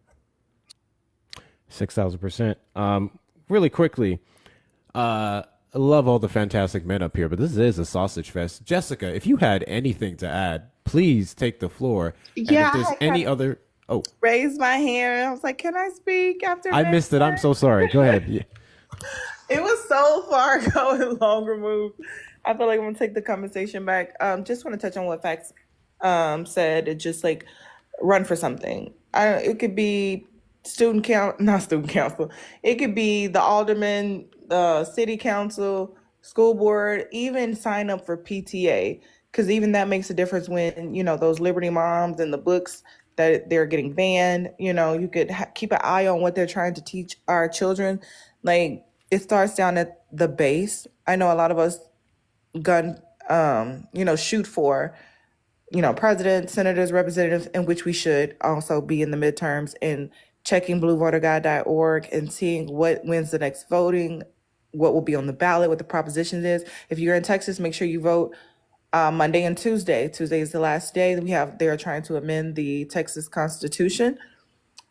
6,000%. Really quickly, I love all the fantastic men up here, but this is a sausage fest. Jessica, if you had anything to add, please take the floor. And Yeah, if there's I any had- other... Oh, Raised my hand. I was like, "Can I speak?" After I missed it. I'm so sorry. Go ahead. Yeah. It was so far going, long removed. I feel like I'm gonna take the conversation back. Just want to touch on what Fax said. It just like run for something. It could be not student council. It could be the alderman, the city council, school board. Even sign up for PTA, because even that makes a difference when those Liberty Moms and the books that they're getting banned. You could keep an eye on what they're trying to teach our children. Like, it starts down at the base. I know a lot of us shoot for, presidents, senators, representatives, in which we should also be in the midterms, and checking bluevoterguide.org and seeing what wins the next voting, what will be on the ballot, what the proposition is. If you're in Texas, make sure you vote Monday and Tuesday. Tuesday is the last day. They are trying to amend the Texas Constitution,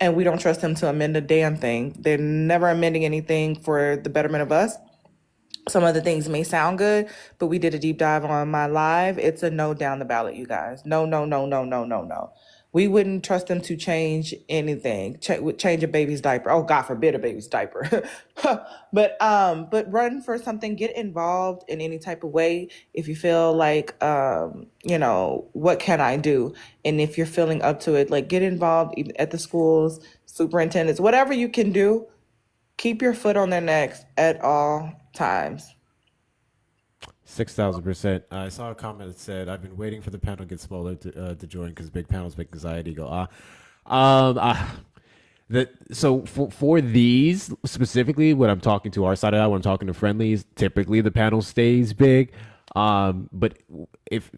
and we don't trust them to amend a damn thing. They're never amending anything for the betterment of us. Some of the things may sound good, but we did a deep dive on my live. It's a no down the ballot, you guys. No, no, no, no, no, no, no. We wouldn't trust them to change anything. Change a baby's diaper. Oh, God forbid a baby's diaper. But run for something. Get involved in any type of way. If you feel like, what can I do? And if you're feeling up to it, like, get involved even at the schools, superintendents, whatever you can do. Keep your foot on their necks at all times. 6,000%. I saw a comment that said, "I've been waiting for the panel to get smaller to join because big panels make anxiety go So for these specifically, when I'm talking to our side of that, when I'm talking to friendlies, typically the panel stays big. But if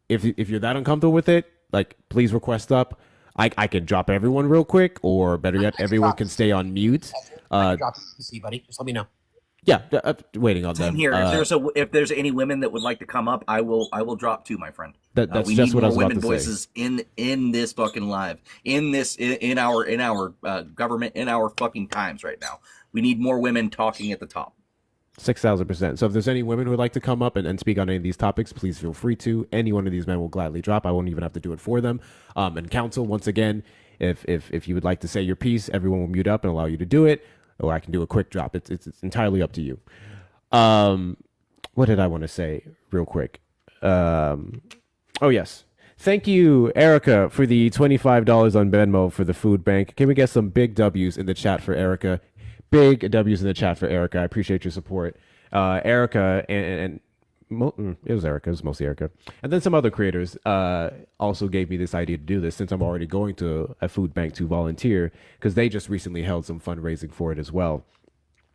you're that uncomfortable with it, like, please request up. I can drop everyone real quick, or better yet, everyone can stay on mute. Drop the C, buddy. Just let me know. Yeah, waiting on them. Here, if there's any women that would like to come up, I will drop too, my friend. That's we just need what I more was about women to voices in this fucking live, in our government, in our fucking times right now. We need more women talking at the top. 6,000%. So if there's any women who would like to come up and speak on any of these topics, please feel free to. Any one of these men will gladly drop. I won't even have to do it for them. And counsel, once again, if you would like to say your piece, everyone will mute up and allow you to do it, or I can do a quick drop. It's entirely up to you. What did I want to say real quick? Oh, yes. Thank you, Erica, for the $25 on Venmo for the food bank. Can we get some big W's in the chat for Erica? Big W's in the chat for Erica. I appreciate your support. Erica and it was Erica. It was mostly Erica. And then some other creators also gave me this idea to do this, since I'm already going to a food bank to volunteer, because they just recently held some fundraising for it as well.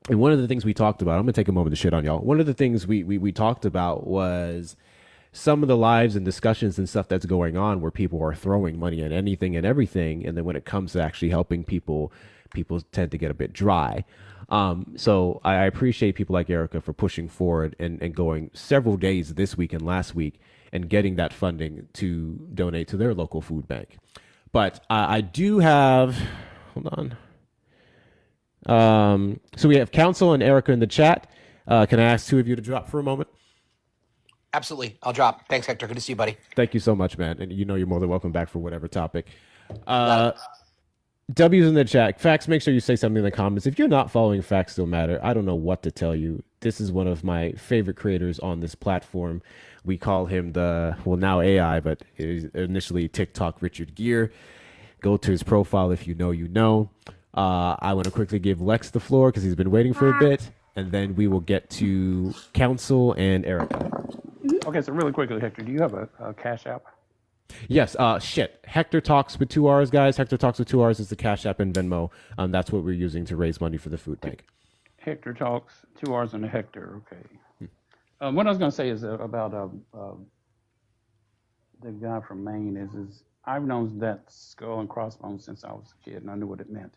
And one of the things we talked about, I'm going to take a moment to shit on y'all. One of the things we talked about was some of the lives and discussions and stuff that's going on where people are throwing money at anything and everything. And then when it comes to actually helping people tend to get a bit dry. So I appreciate people like Erica for pushing forward and going several days this week and last week and getting that funding to donate to their local food bank. But I do have, hold on. So we have Council and Erica in the chat. Can I ask two of you to drop for a moment? Absolutely. I'll drop. Thanks, Hector. Good to see you, buddy. Thank you so much, man. And you know you're more than welcome back for whatever topic. Got W's in the chat. Facts, make sure you say something in the comments. If you're not following Facts Still Matter, I don't know what to tell you. This is one of my favorite creators on this platform. We call him now AI, but it was initially TikTok Richard Gere. Go to his profile if you know, you know. I want to quickly give Lex the floor because he's been waiting for a bit. And then we will get to Council and Erica. Okay, so really quickly, Hector, do you have a Cash App? Yes, Hector Talks with 2 R's, guys. Hector Talks with 2 R's is the Cash App and Venmo. That's what we're using to raise money for the food bank. Hector Talks, 2 R's and a Hector, okay. What I was going to say is about the guy from Maine is I've known that skull and crossbones since I was a kid, and I knew what it meant.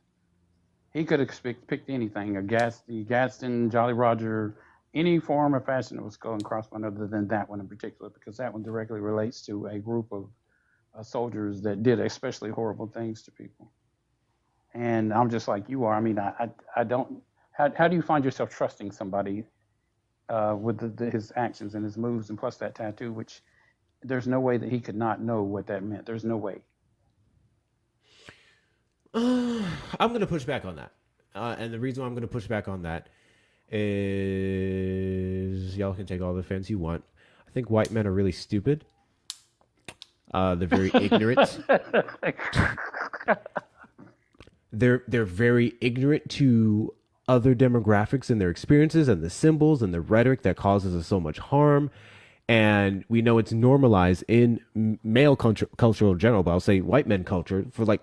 He could have picked anything, Gadsden, Jolly Roger, any form or fashion of a skull and crossbone other than that one in particular, because that one directly relates to a group of soldiers that did especially horrible things to people. And I'm just like you are. I mean, I don't. How do you find yourself trusting somebody with his actions and his moves, and plus that tattoo, which there's no way that he could not know what that meant. There's no way. I'm going to push back on that. And the reason why I'm going to push back on that is y'all can take all the offense you want. I think white men are really stupid. They're very ignorant. They're very ignorant to other demographics and their experiences and the symbols and the rhetoric that causes us so much harm. And we know it's normalized in male culture in general, but I'll say white men culture for like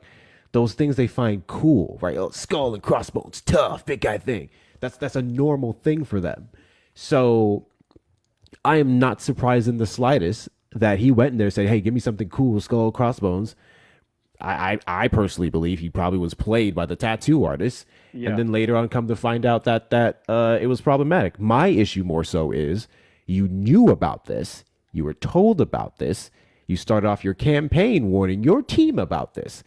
those things they find cool, right? Oh, skull and crossbones, tough, big guy thing. That's a normal thing for them. So I am not surprised in the slightest that he went in there and said, hey, give me something cool, skull, crossbones. I personally believe he probably was played by the tattoo artist. Yeah. And then later on come to find out that it was problematic. My issue more so is you knew about this. You were told about this. You started off your campaign warning your team about this.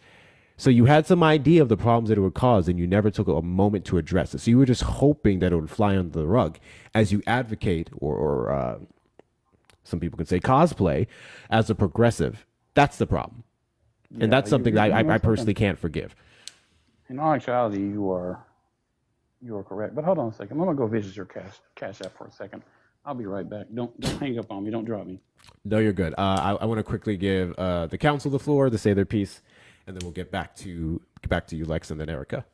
So you had some idea of the problems that it would cause, and you never took a moment to address it. So you were just hoping that it would fly under the rug as you advocate, or some people can say cosplay, as a progressive. That's the problem. And that's something that I personally can't forgive. In all actuality, you are correct. But hold on a second. I'm gonna go visit your cash app for a second. I'll be right back. Don't hang up on me. Don't drop me. No, you're good. I want to quickly give the council the floor to say their piece, and then we'll get back to you, Lex, and then Erica.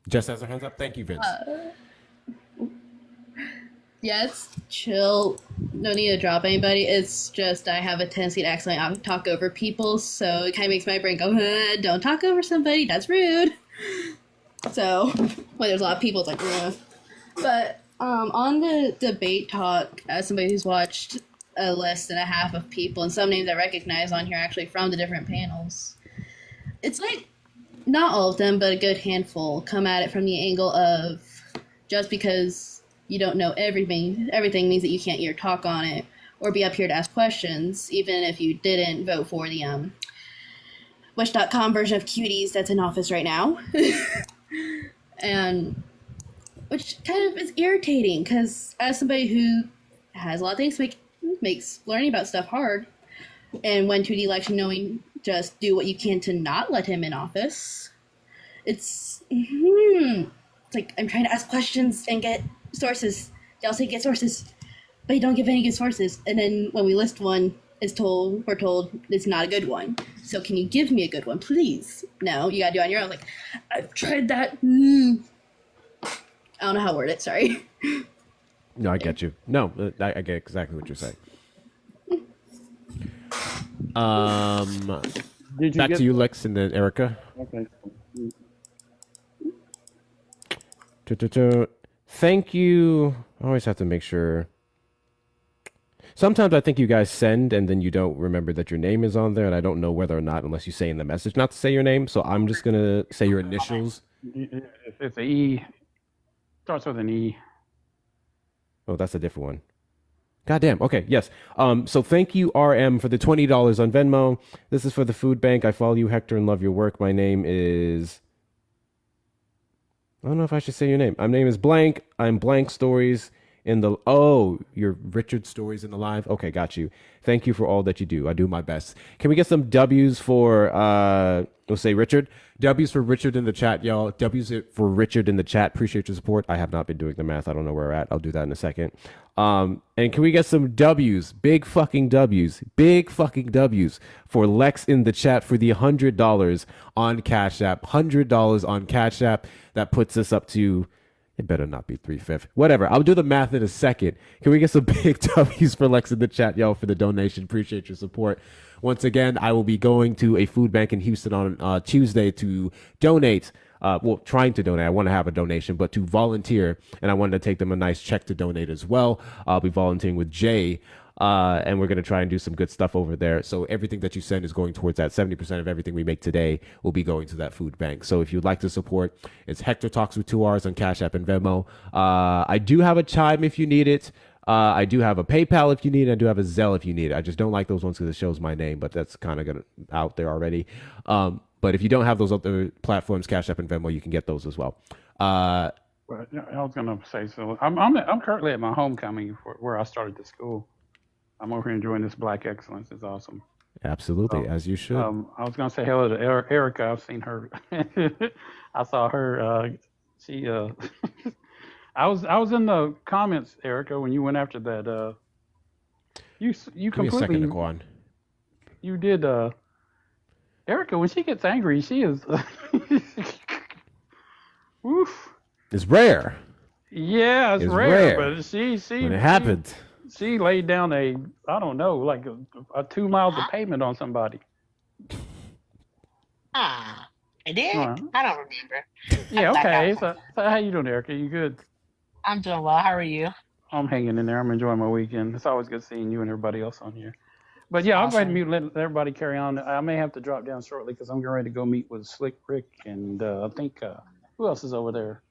Jess has her hands up. Thank you, Vince. Yes, chill. No need to drop anybody. It's just I have a tendency to accidentally talk over people, so it kind of makes my brain go, don't talk over somebody, that's rude. So, when there's a lot of people, it's like, ugh. But, on the debate talk, as somebody who's watched less than a half of people, and some names I recognize on here actually from the different panels, it's like, not all of them, but a good handful come at it from the angle of just because you don't know everything means that you can't either talk on it or be up here to ask questions, even if you didn't vote for the Wish.com version of Cuties that's in office right now. And which kind of is irritating, because as somebody who has a lot of things makes learning about stuff hard, and went to the election knowing just do what you can to not let him in office, it's like I'm trying to ask questions and get sources. Y'all say get sources, but you don't give any good sources. And then when we list one, we're told it's not a good one. So can you give me a good one, please? No, you gotta do it on your own. Like, I've tried that. I don't know how to word it. Sorry. No, I get you. No, I get exactly what you're saying. Back to you, Lex, and then Erica. Okay. Thank you. I always have to make sure. Sometimes I think you guys send and then you don't remember that your name is on there, and I don't know whether or not unless you say in the message not to say your name. So I'm just gonna say your initials. It's a E. Starts with an E. Oh, that's a different one. Goddamn. Okay. Yes. So thank you, RM, for the $20 on Venmo. This is for the food bank. I follow you, Hector, and love your work. My name is I don't know if I should say your name. My name is Blank. I'm Blank Stories in the. Oh, you're Richard Stories in the live. Okay, got you. Thank you for all that you do. I do my best. Can we get some W's for we'll say Richard? W's for Richard in the chat, y'all. W's for Richard in the chat. Appreciate your support. I have not been doing the math. I don't know where we're at. I'll do that in a second. And can we get some W's? Big fucking W's. Big fucking W's for Lex in the chat for the $100 on Cash App. $100 on Cash App. That puts us up to, it better not be 3/5. Whatever. I'll do the math in a second. Can we get some big W's for Lex in the chat, y'all, for the donation? Appreciate your support. Once again, I will be going to a food bank in Houston on Tuesday to donate. Trying to donate. I want to have a donation, but to volunteer, and I wanted to take them a nice check to donate as well. I'll be volunteering with Jay, and we're going to try and do some good stuff over there. So everything that you send is going towards that. 70% of everything we make today will be going to that food bank. So if you'd like to support, it's Hector Talks with 2 R's on Cash App and Venmo. I do have a Chime if you need it. I do have a PayPal if you need it. I do have a Zelle if you need it. I just don't like those ones because it shows my name, but that's kind of out there already. But if you don't have those other platforms, Cash App and Venmo, you can get those as well. Well, I was gonna say, so I'm currently at my homecoming for where I started the school. I'm over here enjoying this Black excellence. It's awesome. Absolutely, as you should. I was gonna say hello to Erica. I've seen her. I saw her. She. I was in the comments, Erica, when you went after that. You Give me a completely. second to go on. You did. Erica, when she gets angry, she is. Oof. It's rare. Yeah, it's rare, but she when it happened. She laid down I don't know, like a 2 miles of pavement on somebody. I did? Alright. I don't remember. Yeah, I okay. So how you doing, Erica? You good? I'm doing well. How are you? I'm hanging in there. I'm enjoying my weekend. It's always good seeing you and everybody else on here. But yeah, I'll go ahead and mute, let everybody carry on. I may have to drop down shortly because I'm getting ready to go meet with Slick Rick and I think who else is over there?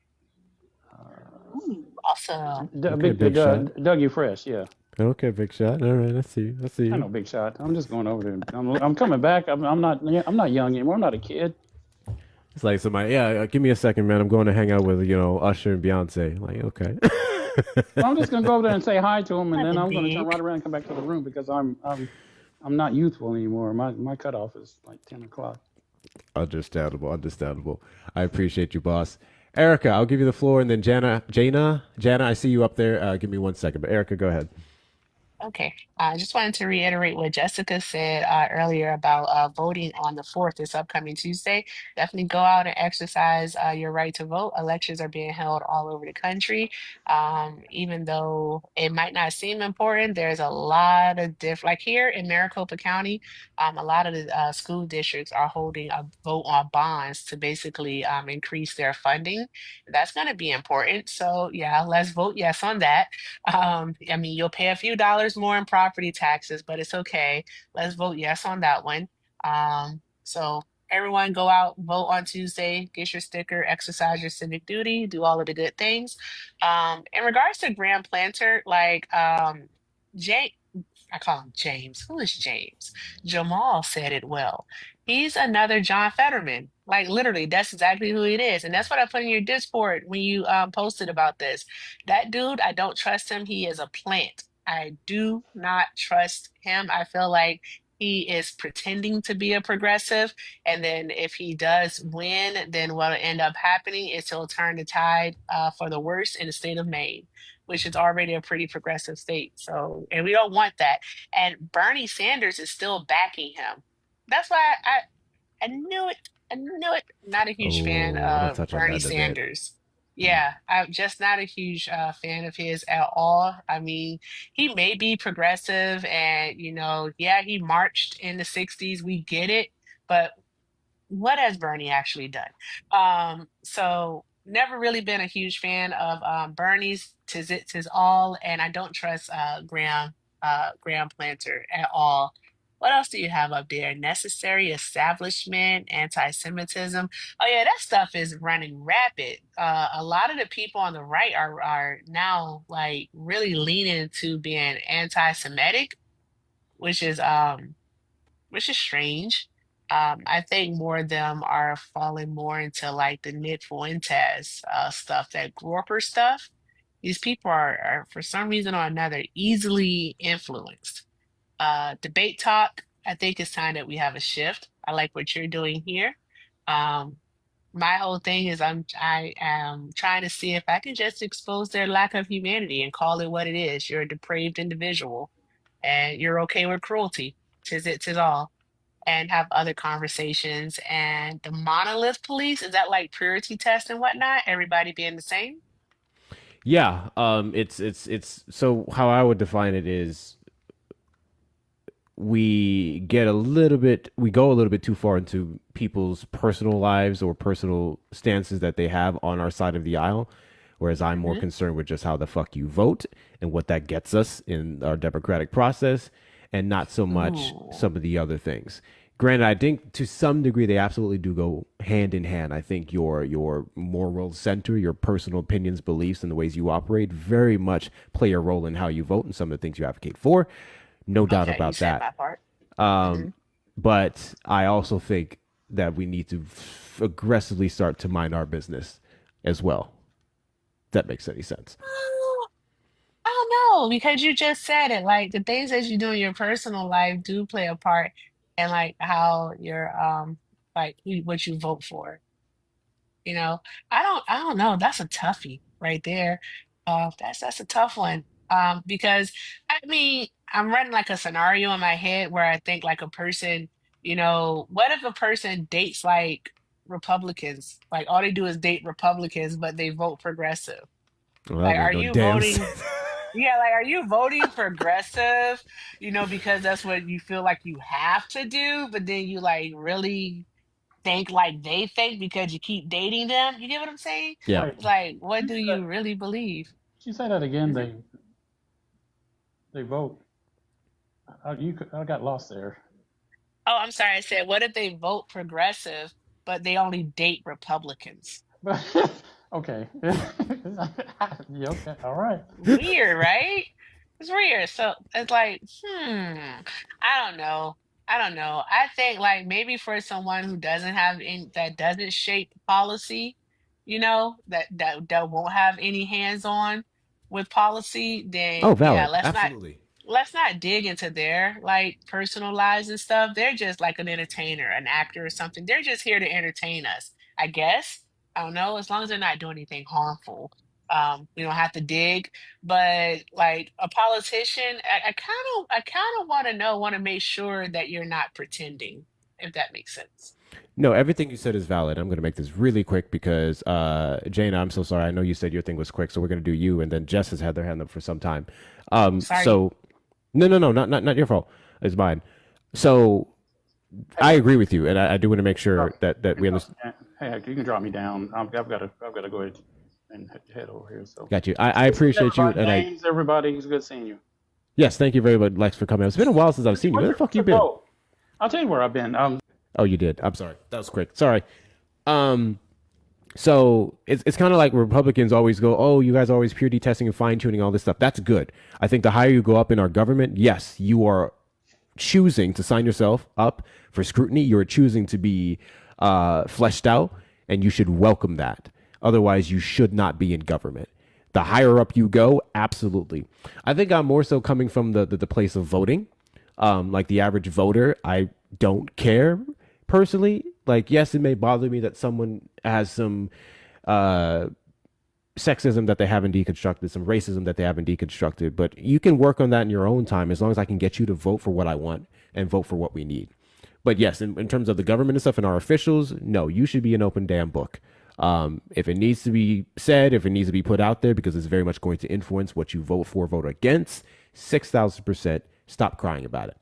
Awesome. Big Shot. Dougie Fresh, yeah. Okay, Big Shot. All right, I see you. I know Big Shot. I'm just going over there. I'm coming back. I'm not young anymore. I'm not a kid. It's like somebody, give me a second, man. I'm going to hang out with Usher and Beyonce. Like, okay. Well, I'm just gonna go over there and say hi to him, and then I'm gonna turn right around and come back to the room because I'm not youthful anymore. My cutoff is like 10 o'clock. Understandable. I appreciate you, boss. Erica, I'll give you the floor, and then Jana, I see you up there. Give me 1 second, but Erica, go ahead. Okay. I just wanted to reiterate what Jessica said earlier about voting on the 4th, this upcoming Tuesday. Definitely go out and exercise your right to vote. Elections are being held all over the country. Even though it might not seem important, there's a lot of like here in Maricopa County, a lot of the school districts are holding a vote on bonds to basically increase their funding. That's going to be important. So yeah, let's vote yes on that. I mean, you'll pay a few dollars more in property taxes, but it's okay. Let's vote yes on that one. So everyone go out, vote on Tuesday, get your sticker, exercise your civic duty, do all of the good things. In regards to Graham Planter, like Jay, I call him James. Who is James? Jamal said it well. He's another John Fetterman. Like literally, that's exactly who it is. And that's what I put in your Discord when you posted about this. That dude, I don't trust him. He is a plant. I do not trust him. I feel like he is pretending to be a progressive. And then if he does win, then what'll end up happening is he'll turn the tide for the worse in the state of Maine, which is already a pretty progressive state. So, and we don't want that. And Bernie Sanders is still backing him. That's why I knew it. I knew it. Not a huge fan of Bernie Sanders. Yeah, I'm just not a huge fan of his at all. I mean, he may be progressive and, yeah, he marched in the 60s. We get it. But what has Bernie actually done? So never really been a huge fan of Bernie's. Tis it, tis all. And I don't trust Graham Planter at all. What else do you have up there? Necessary establishment, anti-Semitism. Oh yeah, that stuff is running rapid. A lot of the people on the right are now like really leaning into being anti-Semitic, which is strange. I think more of them are falling more into like the Nick Fuentes stuff, that Groper stuff. These people are for some reason or another easily influenced. Debate talk, I think it's time that we have a shift. I like what you're doing here. Um, my whole thing is I am trying to see if I can just expose their lack of humanity and call it what it is. You're a depraved individual and you're okay with cruelty. Tis it, tis all. And have other conversations. And the monolith police, is that like purity test and whatnot? Everybody being the same? Yeah, it's so how I would define it is we go a little bit too far into people's personal lives or personal stances that they have on our side of the aisle, whereas I'm more Hmm. concerned with just how the fuck you vote and what that gets us in our democratic process, and not so much Ooh. some of the other things. Granted, I think to some degree they absolutely do go hand in hand. I think your moral center, your personal opinions, beliefs, and the ways you operate very much play a role in how you vote and some of the things you advocate for. No doubt Okay, you about said that. my part. Hmm. Um, but I also think that we need to aggressively start to mind our business as well. If that makes any sense. I don't know, because you just said it. Like the things that you do in your personal life do play a part in like how you're like what you vote for. You know, I don't know. That's a toughie right there. That's a tough one. Because I mean, I'm running like a scenario in my head where I think like a person, what if a person dates like Republicans? Like all they do is date Republicans, but they vote progressive. Well, that Like, make are no you damn voting? sense. Yeah, like, are you voting progressive, because that's what you feel like you have to do, but then you like really think like they think because you keep dating them. You get what I'm saying? Yeah. Wait, It's like, what she do said, you really believe? she said that again. Mhm. They vote. I got lost there. Oh, I'm sorry. I said, what if they vote progressive, but they only date Republicans? But okay. Yeah, okay. All right. Weird, right? It's weird. So it's like, I don't know. I don't know. I think like maybe for someone who doesn't have any that doesn't shape policy, that won't have any hands on with policy, then Oh, yeah, valid. Absolutely. let's not dig into their like personal lives and stuff. They're just like an entertainer, an actor or something. They're just here to entertain us, I guess. I don't know, as long as they're not doing anything harmful. We don't have to dig, but like a politician, I kind of want to make sure that you're not pretending, if that makes sense. No, everything you said is valid. I'm going to make this really quick because Jana, I'm so sorry. I know you said your thing was quick, so we're going to do you, and then Jess has had their hand up for some time. Sorry. So no, not your fault. It's mine. So I agree with you, and I do want to make sure that we understand. Hey, you can drop me down. I've got to go ahead and head over here. So Got you. I appreciate you, everybody, and I James, everybody, it's good seeing you. yes, thank you very much, Lex, for coming. It's been a while since I've seen you. Where the fuck you been? Oh, I'll tell you where I've been. Oh, you did. I'm sorry. That was quick. Sorry. So it's kind of like Republicans always go, oh, you guys are always purity testing and fine tuning all this stuff. That's good. I think the higher you go up in our government, yes, you are choosing to sign yourself up for scrutiny. You're choosing to be fleshed out, and you should welcome that. Otherwise, you should not be in government. The higher up you go, absolutely. I think I'm more so coming from the place of voting. Like the average voter, I don't care personally. Like, yes, it may bother me that someone has some sexism that they haven't deconstructed, some racism that they haven't deconstructed, but you can work on that in your own time as long as I can get you to vote for what I want and vote for what we need. But yes, in terms of the government and stuff and our officials, no, you should be an open damn book. If it needs to be said, if it needs to be put out there, because it's very much going to influence what you vote for, vote against, 6,000%, stop crying about it.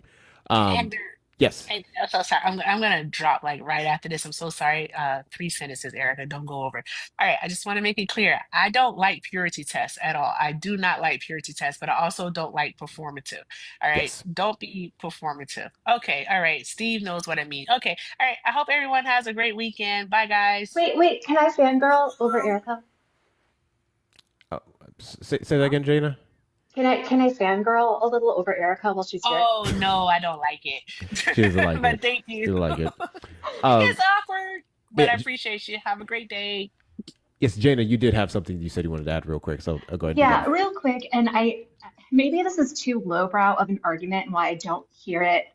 Hector, Yes. I'm so sorry. I'm gonna drop like right after this. I'm so sorry. 3 sentences, Erica. Don't go over. All right. I just want to make it clear. I don't like purity tests at all. I do not like purity tests, but I also don't like performative. All right. Yes. Don't be performative. Okay. All right. Steve knows what I mean. Okay. All right. I hope everyone has a great weekend. Bye, guys. Wait, can I fangirl over Erica? Say that again, Jana. Can I fangirl a little over Erica while she's here? Oh no, I don't like it. She doesn't like But it. thank She you. doesn't like it. Um, It's awkward, but yeah, I appreciate you. Have a great day. yes, Jana, you did have something you said you wanted to add real quick, so go ahead and do Yeah, that. real quick, and I maybe this is too lowbrow of an argument and why I don't hear it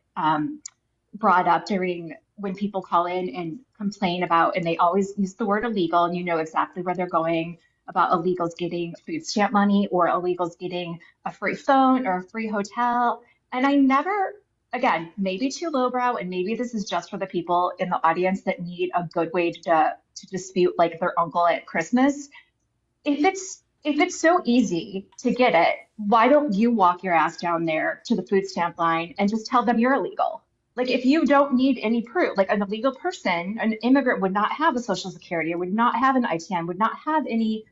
brought up during when people call in and complain about, and they always use the word illegal, and you know exactly where they're going about illegals getting food stamp money or illegals getting a free phone or a free hotel. And I never, again, maybe too lowbrow, and maybe this is just for the people in the audience that need a good way to dispute like their uncle at Christmas. If it's so easy to get it, why don't you walk your ass down there to the food stamp line and just tell them you're illegal? Like if you don't need any proof, like an illegal person, an immigrant would not have a social security or would not have an ITN, would not have any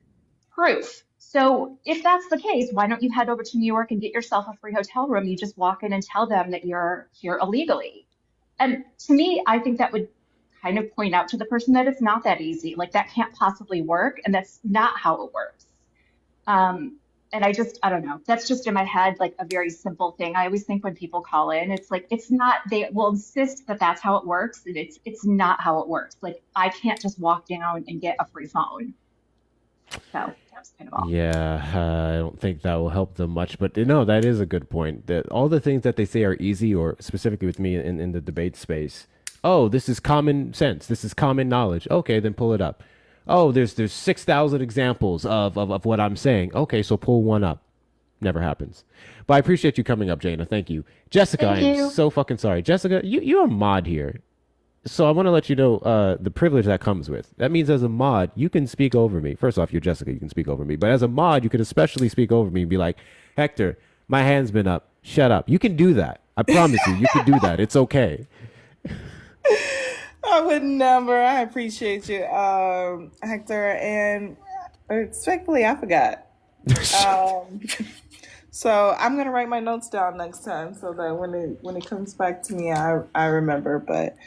proof. So if that's the case, why don't you head over to New York and get yourself a free hotel room? You just walk in and tell them that you're here illegally. And to me, I think that would kind of point out to the person that it's not that easy. Like that can't possibly work, and that's not how it works. And I don't know. That's just in my head, like a very simple thing. I always think when people call in, it's like, it's not, they will insist that that's how it works. And it's not how it works. Like I can't just walk down and get a free phone. So that's kind of all. Yeah, I don't think that will help them much, but no, that is a good point. That all the things that they say are easy, or specifically with me in the debate space. Oh, this is common sense. This is common knowledge. Okay, then pull it up. Oh, there's 6,000 examples of what I'm saying. Okay, so pull one up. Never happens. But I appreciate you coming up, Jana. Thank you. Jessica, Thank I'm you. so fucking sorry. Jessica, you're a mod here. So I want to let you know the privilege that comes with. That means as a mod, you can speak over me. First off, you're Jessica, you can speak over me. But as a mod, you can especially speak over me and be like, Hector, my hand's been up. Shut up. You can do that. I promise you, you can do that. It's okay. I would never. I appreciate you, Hector, and respectfully, I forgot. Um, so I'm gonna write my notes down next time so that when it comes back to me, I remember. But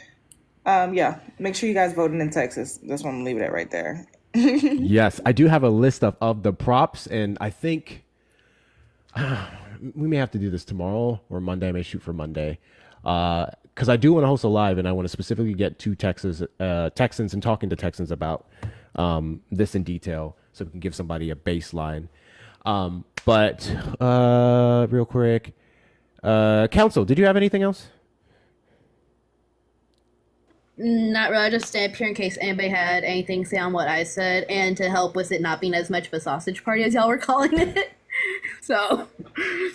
yeah, make sure you guys voted in Texas. That's why I'm gonna leave it at right there. Yes, I do have a list of the props, and I think we may have to do this tomorrow or Monday. I may shoot for Monday. Because I do want to host a live, and I want to specifically get to Texans and talking to Texans about this in detail, so we can give somebody a baseline. But real quick, Council, did you have anything else? Not really. I just stand up here in case anybody had anything to say on what I said, and to help with it not being as much of a sausage party as y'all were calling it. So,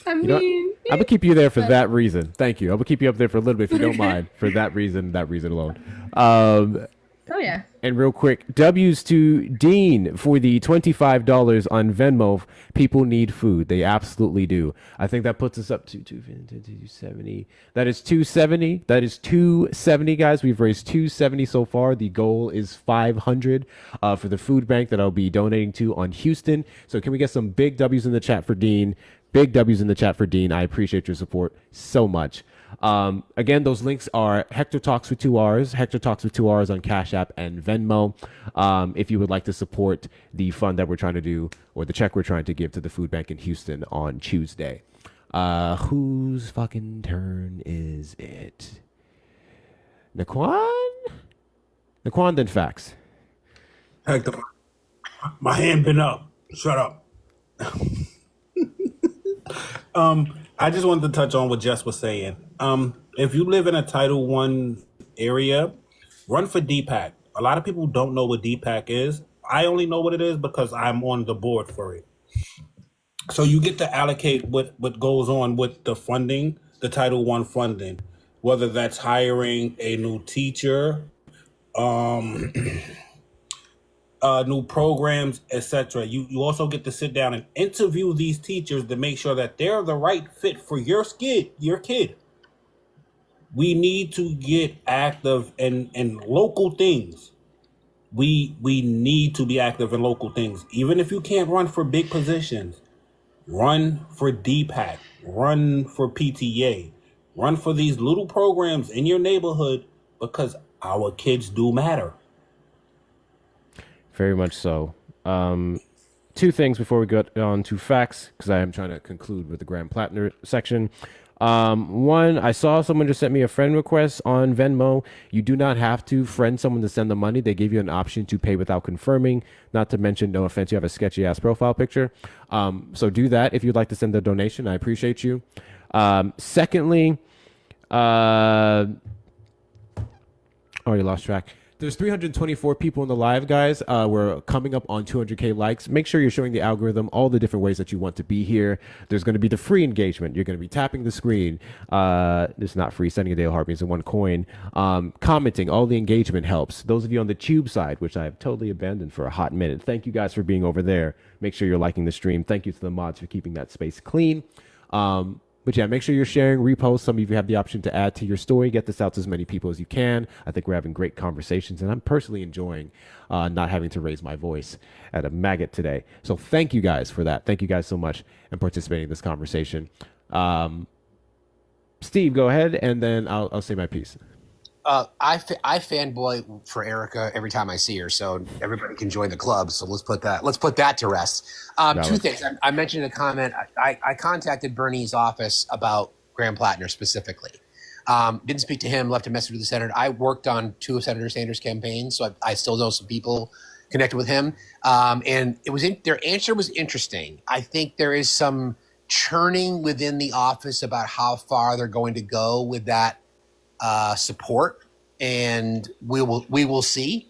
I You know what? mean, I'm gonna keep you there for that reason. Thank you. I'm gonna keep you up there for a little bit if you don't mind. For that reason alone. oh yeah. And real quick, W's to Dean for the $25 on Venmo. People need food. They absolutely do. I think that puts us up to 270. That is 270. That is 270, guys. We've raised 270 so far. The goal is 500 for the food bank that I'll be donating to on Houston. So can we get some big W's in the chat for Dean? Big W's in the chat for Dean. I appreciate your support so much. Again, those links are Hector Talks with 2 R's, Hector Talks with 2 R's on Cash App and Venmo. If you would like to support the fund that we're trying to do, or the check we're trying to give to the food bank in Houston on Tuesday. Whose fucking turn is it? Naquan? Naquan, then Facts. Hector, my hand been up. Shut up. I just wanted to touch on what Jess was saying. If you live in a Title I area, run for DPAC. A lot of people don't know what DPAC is. I only know what it is because I'm on the board for it. So you get to allocate what goes on with the funding, the Title I funding, whether that's hiring a new teacher, new programs, etc. You also get to sit down and interview these teachers to make sure that they're the right fit for your kid. We need to get active in local things. We need to be active in local things. Even if you can't run for big positions, run for DPAC, run for PTA, run for these little programs in your neighborhood, because our kids do matter. Very much so. two things before we get on to facts, because I am trying to conclude with the Graham Plattner section. One, I saw someone just sent me a friend request on Venmo. You do not have to friend someone to send the money. They give you an option to pay without confirming. Not to mention, no offense, you have a sketchy ass profile picture. So do that if you'd like to send a donation. I appreciate you. Secondly, already lost track. There's 324 people in the live, guys. We're coming up on 200K likes. Make sure you're showing the algorithm all the different ways that you want to be here. There's going to be the free engagement. You're going to be tapping the screen. It's not free. Sending a Dale Harvey is a $1. Commenting. All the engagement helps. Those of you on the tube side, which I have totally abandoned for a hot minute, thank you guys for being over there. Make sure you're liking the stream. Thank you to the mods for keeping that space clean. But yeah, make sure you're sharing, repost. Some of you have the option to add to your story. Get this out to as many people as you can. I think we're having great conversations, and I'm personally enjoying not having to raise my voice at a maggot today. So thank you guys for that. Thank you guys so much and participating in this conversation. Steve, go ahead, and then I'll say my piece. I fanboy for Erica every time I see her, so everybody can join the club. So let's put that to rest. Two things. I mentioned in a comment. I contacted Bernie's office about Graham Plattner specifically. Didn't speak to him. Left a message with the senator. I worked on 2 of Senator Sanders' campaigns, so I still know some people connected with him. And it was their answer was interesting. I think there is some churning within the office about how far they're going to go with that support, and we will see.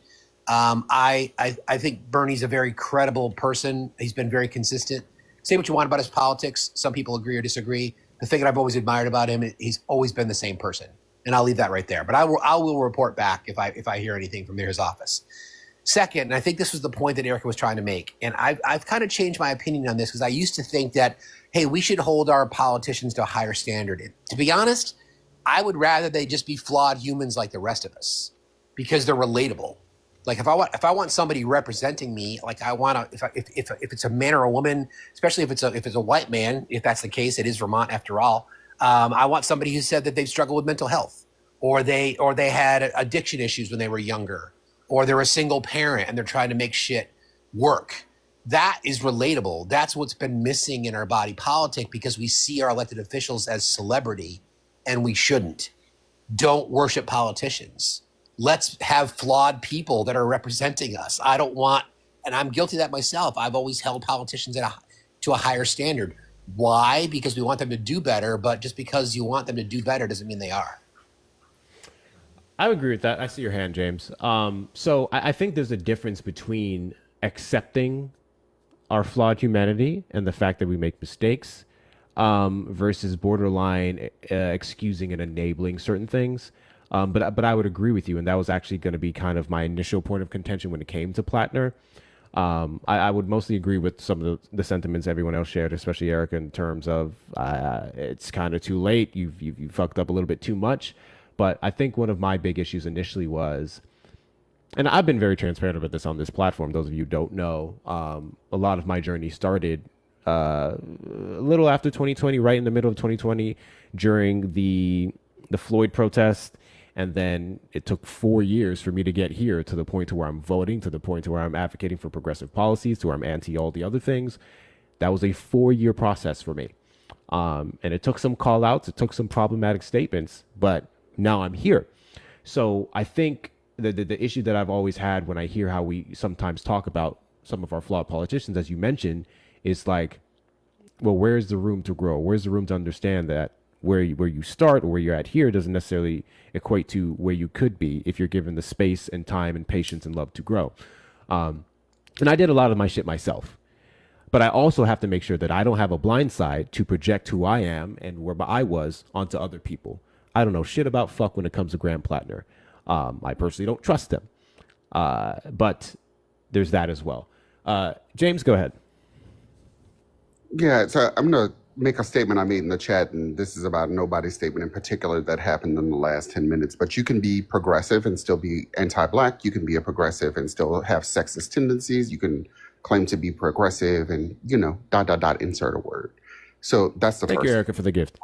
I think Bernie's a very credible person. He's been very consistent. Say what you want about his politics. Some people agree or disagree. The thing that I've always admired about him, he's always been the same person, and I'll leave that right there. But I will report back if I hear anything from his office. Second, and I think this was the point that Erica was trying to make, and I've kind of changed my opinion on this, because I used to think that, hey, we should hold our politicians to a higher standard. To be honest, I would rather they just be flawed humans like the rest of us, because they're relatable. Like if I want somebody representing me, like I want to, if it's a man or a woman, especially if it's a white man, if that's the case, it is Vermont after all. I want somebody who said that they've struggled with mental health, or they had addiction issues when they were younger, or they're a single parent and they're trying to make shit work. That is relatable. That's what's been missing in our body politic, because we see our elected officials as celebrity. And we shouldn't. Don't worship politicians. Let's have flawed people that are representing us. I don't want, and I'm guilty of that myself. I've always held politicians to a higher standard. Why? Because we want them to do better, but just because you want them to do better doesn't mean they are. I would agree with that. I see your hand, James. So I think there's a difference between accepting our flawed humanity and the fact that we make mistakes, versus borderline excusing and enabling certain things. But I would agree with you, and that was actually going to be kind of my initial point of contention when it came to Plattner. I would mostly agree with some of the sentiments everyone else shared, especially Erica, in terms of it's kind of too late. You fucked up a little bit too much. But I think one of my big issues initially was, and I've been very transparent about this on this platform. Those of you who don't know, a lot of my journey started a little after 2020, right in the middle of 2020, during the Floyd protest. And then it took 4 years for me to get here, to the point to where I'm voting, to the point to where I'm advocating for progressive policies, to where I'm anti all the other things. That was a 4-year process for me. And it took some call outs, it took some problematic statements, but now I'm here. So I think the issue that I've always had when I hear how we sometimes talk about some of our flawed politicians, as you mentioned, is like, well, where's the room to grow? Where's the room to understand that where you start or where you're at here doesn't necessarily equate to where you could be if you're given the space and time and patience and love to grow. And I did a lot of my shit myself, but I also have to make sure that I don't have a blind side to project who I am and where I was onto other people. I don't know shit about fuck when it comes to Graham Plattner. I personally don't trust them, but there's that as well. James, go ahead. Yeah, so I'm going to make a statement I made in the chat, and this is about nobody's statement in particular that happened in the last 10 minutes. But you can be progressive and still be anti-Black. You can be a progressive and still have sexist tendencies. You can claim to be progressive and, insert a word. So that's the first. Thank you, Erica, for the gift.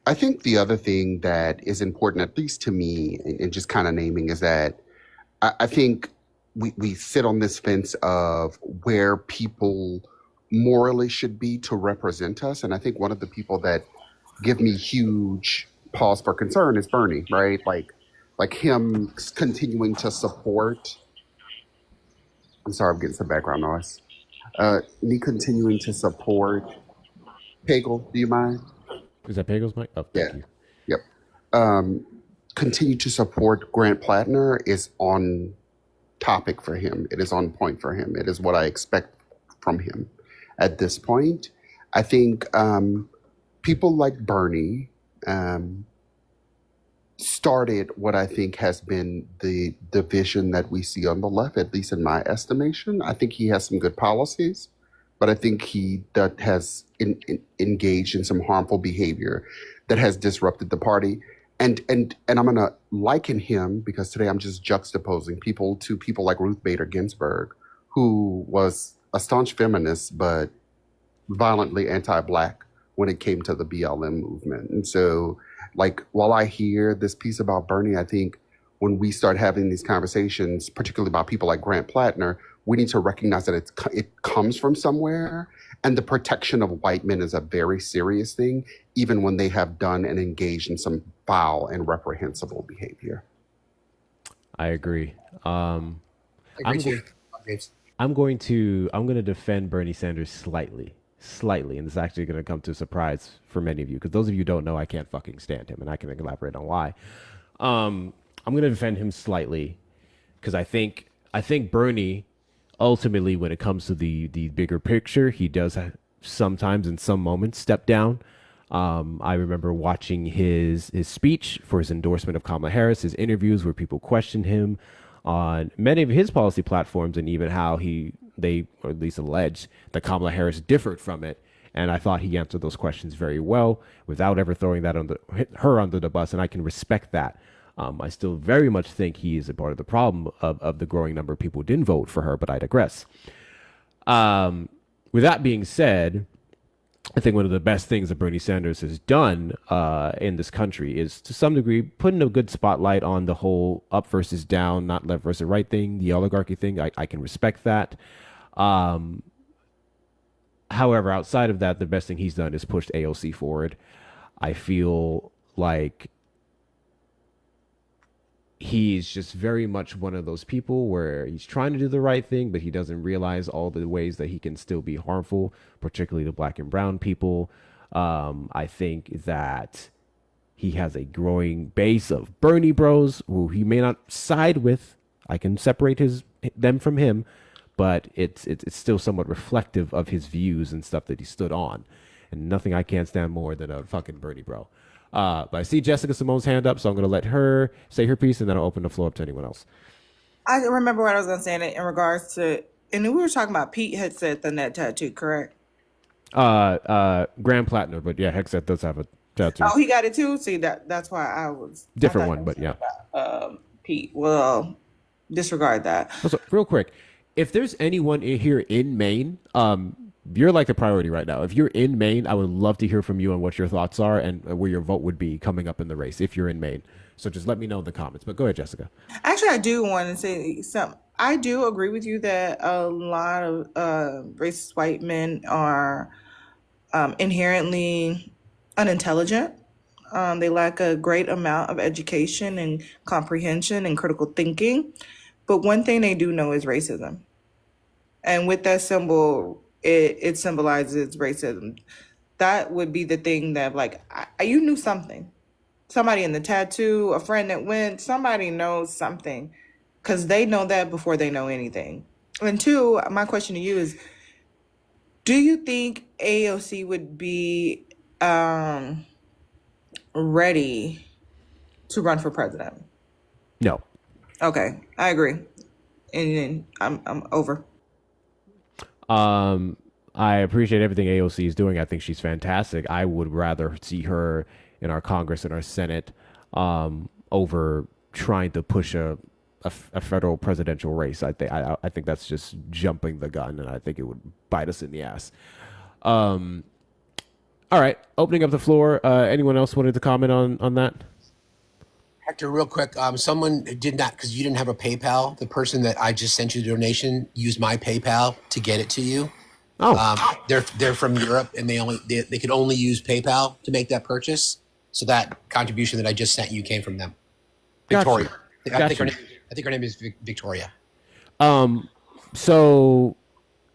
I think the other thing that is important, at least to me, and just kind of naming, is that I think we sit on this fence of where people morally should be to represent us. And I think one of the people that give me huge pause for concern is Bernie, right? Like him continuing to support. I'm sorry, I'm getting some background noise. Me continuing to support Pagel. Do you mind? Is that Pagel's mic? Oh, Yeah. thank you. Yep. Continue to support Grant Plattner is on topic for him. It is on point for him. It is what I expect from him at this point. I think people like Bernie started what I think has been the division that we see on the left, at least in my estimation. I think he has some good policies, but I think he has engaged in some harmful behavior that has disrupted the party. And I'm going to liken him, because today I'm just juxtaposing people to people like Ruth Bader Ginsburg, who was a staunch feminist, but violently anti-Black when it came to the BLM movement. And so, like, while I hear this piece about Bernie, I think when we start having these conversations, particularly about people like Grant Plattner, we need to recognize that it comes from somewhere. And the protection of white men is a very serious thing, even when they have done and engaged in some foul and reprehensible behavior. I agree. I agree too. James. I'm going to defend Bernie Sanders slightly, and it's actually going to come to a surprise for many of you, because those of you who don't know, I can't fucking stand him, and I can elaborate on why. I'm going to defend him slightly, because I think Bernie, ultimately, when it comes to the bigger picture, he does sometimes, in some moments, step down. I remember watching his speech for his endorsement of Kamala Harris, his interviews where people questioned him on many of his policy platforms, and even how they or at least allege that Kamala Harris differed from it. And I thought he answered those questions very well without ever throwing her under the bus, and I can respect that. I still very much think he is a part of the problem of the growing number of people who didn't vote for her, but I digress. With that being said, I think one of the best things that Bernie Sanders has done in this country is, to some degree, putting a good spotlight on the whole up versus down, not left versus right thing, the oligarchy thing. I can respect that. However, outside of that, the best thing he's done is pushed AOC forward. I feel like he's just very much one of those people where he's trying to do the right thing, but he doesn't realize all the ways that he can still be harmful, particularly to Black and brown people. I think that he has a growing base of Bernie bros who he may not side with. I can separate them from him, but it's still somewhat reflective of his views and stuff that he stood on. And nothing I can't stand more than a fucking Bernie bro. But I see Jessica Simone's hand up, so I'm going to let her say her piece, and then I'll open the floor up to anyone else. I remember what I was going to say in regards to, and we were talking about Pete had said the net tattoo, correct? Graham Plattner, but yeah, Hexet does have a tattoo. Oh, he got it too? See, that's why I was... Different one, but yeah. Pete, well, disregard that. Also, real quick, if there's anyone here in Maine, you're like the priority right now. If you're in Maine, I would love to hear from you on what your thoughts are and where your vote would be coming up in the race if you're in Maine. So just let me know in the comments. But go ahead, Jessica. Actually, I do want to say something. I do agree with you that a lot of racist white men are inherently unintelligent. They lack a great amount of education and comprehension and critical thinking. But one thing they do know is racism. And with that symbol, it symbolizes racism. That would be the thing that, like, you knew something. Somebody in the tattoo, a friend that went, somebody knows something, because they know that before they know anything. And two, my question to you is, do you think AOC would be ready to run for president? No. Okay, I agree. And I'm over. I appreciate everything AOC is doing. I think she's fantastic. I would rather see her in our Congress and our Senate over trying to push a federal presidential race. I think that's just jumping the gun, and I think it would bite us in the ass. All right, opening up the floor. Anyone else wanted to comment on that? Hector, real quick, someone did not, because you didn't have a PayPal. The person that I just sent you the donation used my PayPal to get it to you. Oh, They're from Europe, and they could only use PayPal to make that purchase. So that contribution that I just sent you came from them. Victoria. Gotcha. I think her name is Victoria. So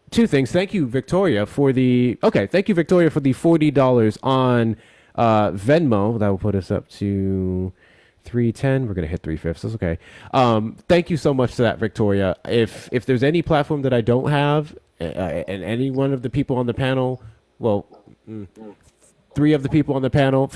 two things. Thank you, Victoria, for the $40 on Venmo. That will put us up to 310. We're gonna hit 3/5. That's okay. Thank you so much for that, Victoria. If there's any platform that I don't have, and any one of the people on the panel, well, three of the people on the panel,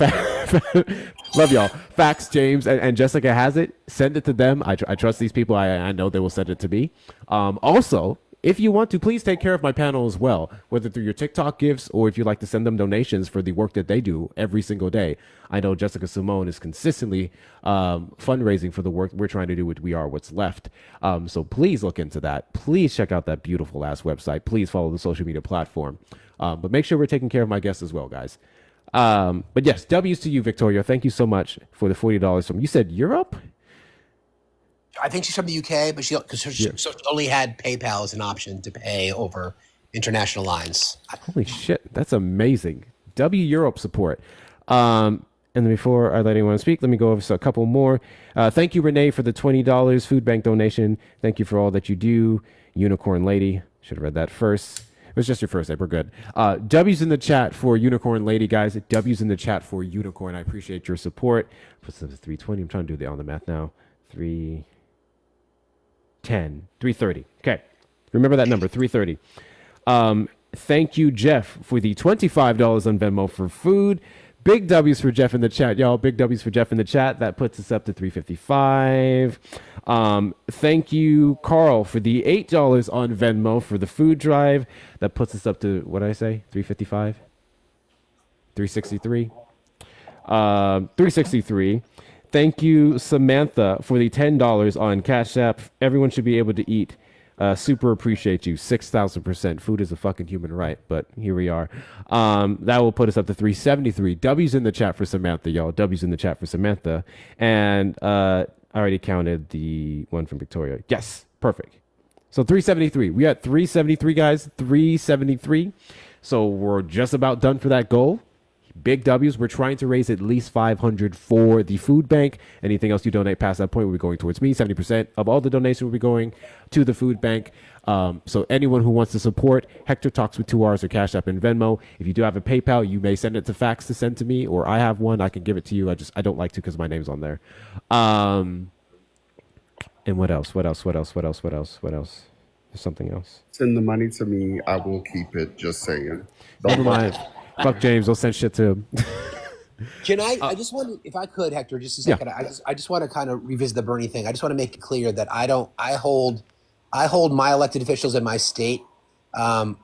love y'all. Fax, James, and Jessica has it. Send it to them. I trust these people. I know they will send it to me. Also, if you want to, please take care of my panel as well, whether through your TikTok gifts or if you'd like to send them donations for the work that they do every single day. I know Jessica Simone is consistently fundraising for the work we're trying to do with We Are What's Left. So please look into that. Please check out that beautiful ass website. Please follow the social media platform. But make sure we're taking care of my guests as well, guys. But yes, W's to you, Victoria. Thank you so much for the $40 from, you said Europe? I think she's from the UK, but she only had PayPal as an option to pay over international lines. Holy shit, that's amazing. W Europe support. And then before I let anyone speak, let me go over a couple more. Thank you, Renee, for the $20 food bank donation. Thank you for all that you do. Unicorn Lady. Should have read that first. It was just your first name. We're good. W's in the chat for Unicorn Lady, guys. W's in the chat for Unicorn. I appreciate your support. What's the 320? I'm trying to do the math now. 330. Okay. Remember that number, 330. Thank you, Jeff, for the $25 on Venmo for food. Big W's for Jeff in the chat, y'all. Big W's for Jeff in the chat. That puts us up to 355. Thank you, Carl, for the $8 on Venmo for the food drive. That puts us up to, what did I say? 355? 363? 363. Thank you, Samantha, for the $10 on Cash App. Everyone should be able to eat. Super appreciate you. 6,000%. Food is a fucking human right, but here we are. That will put us up to 373. W's in the chat for Samantha, y'all. W's in the chat for Samantha. And I already counted the one from Victoria. Yes, perfect. So 373. We at 373, guys. 373. So we're just about done for that goal. Big W's. We're trying to raise at least 500 for the food bank. Anything else you donate past that point will be going towards me. 70% of all the donation will be going to the food bank. So anyone who wants to support Hector Talks with 2 R's or Cash App and Venmo, if you do have a PayPal, you may send it to fax to send to me, or I have one. I can give it to you. I don't like to because my name's on there. And what else? There's something else. Send the money to me. I will keep it. Just saying. Never mind. Fuck James. Don't send shit to him. Can I just want, if I could, Hector, just a second. Yeah. I just want to kind of revisit the Bernie thing. I just want to make it clear that I hold my elected officials in my state. I'm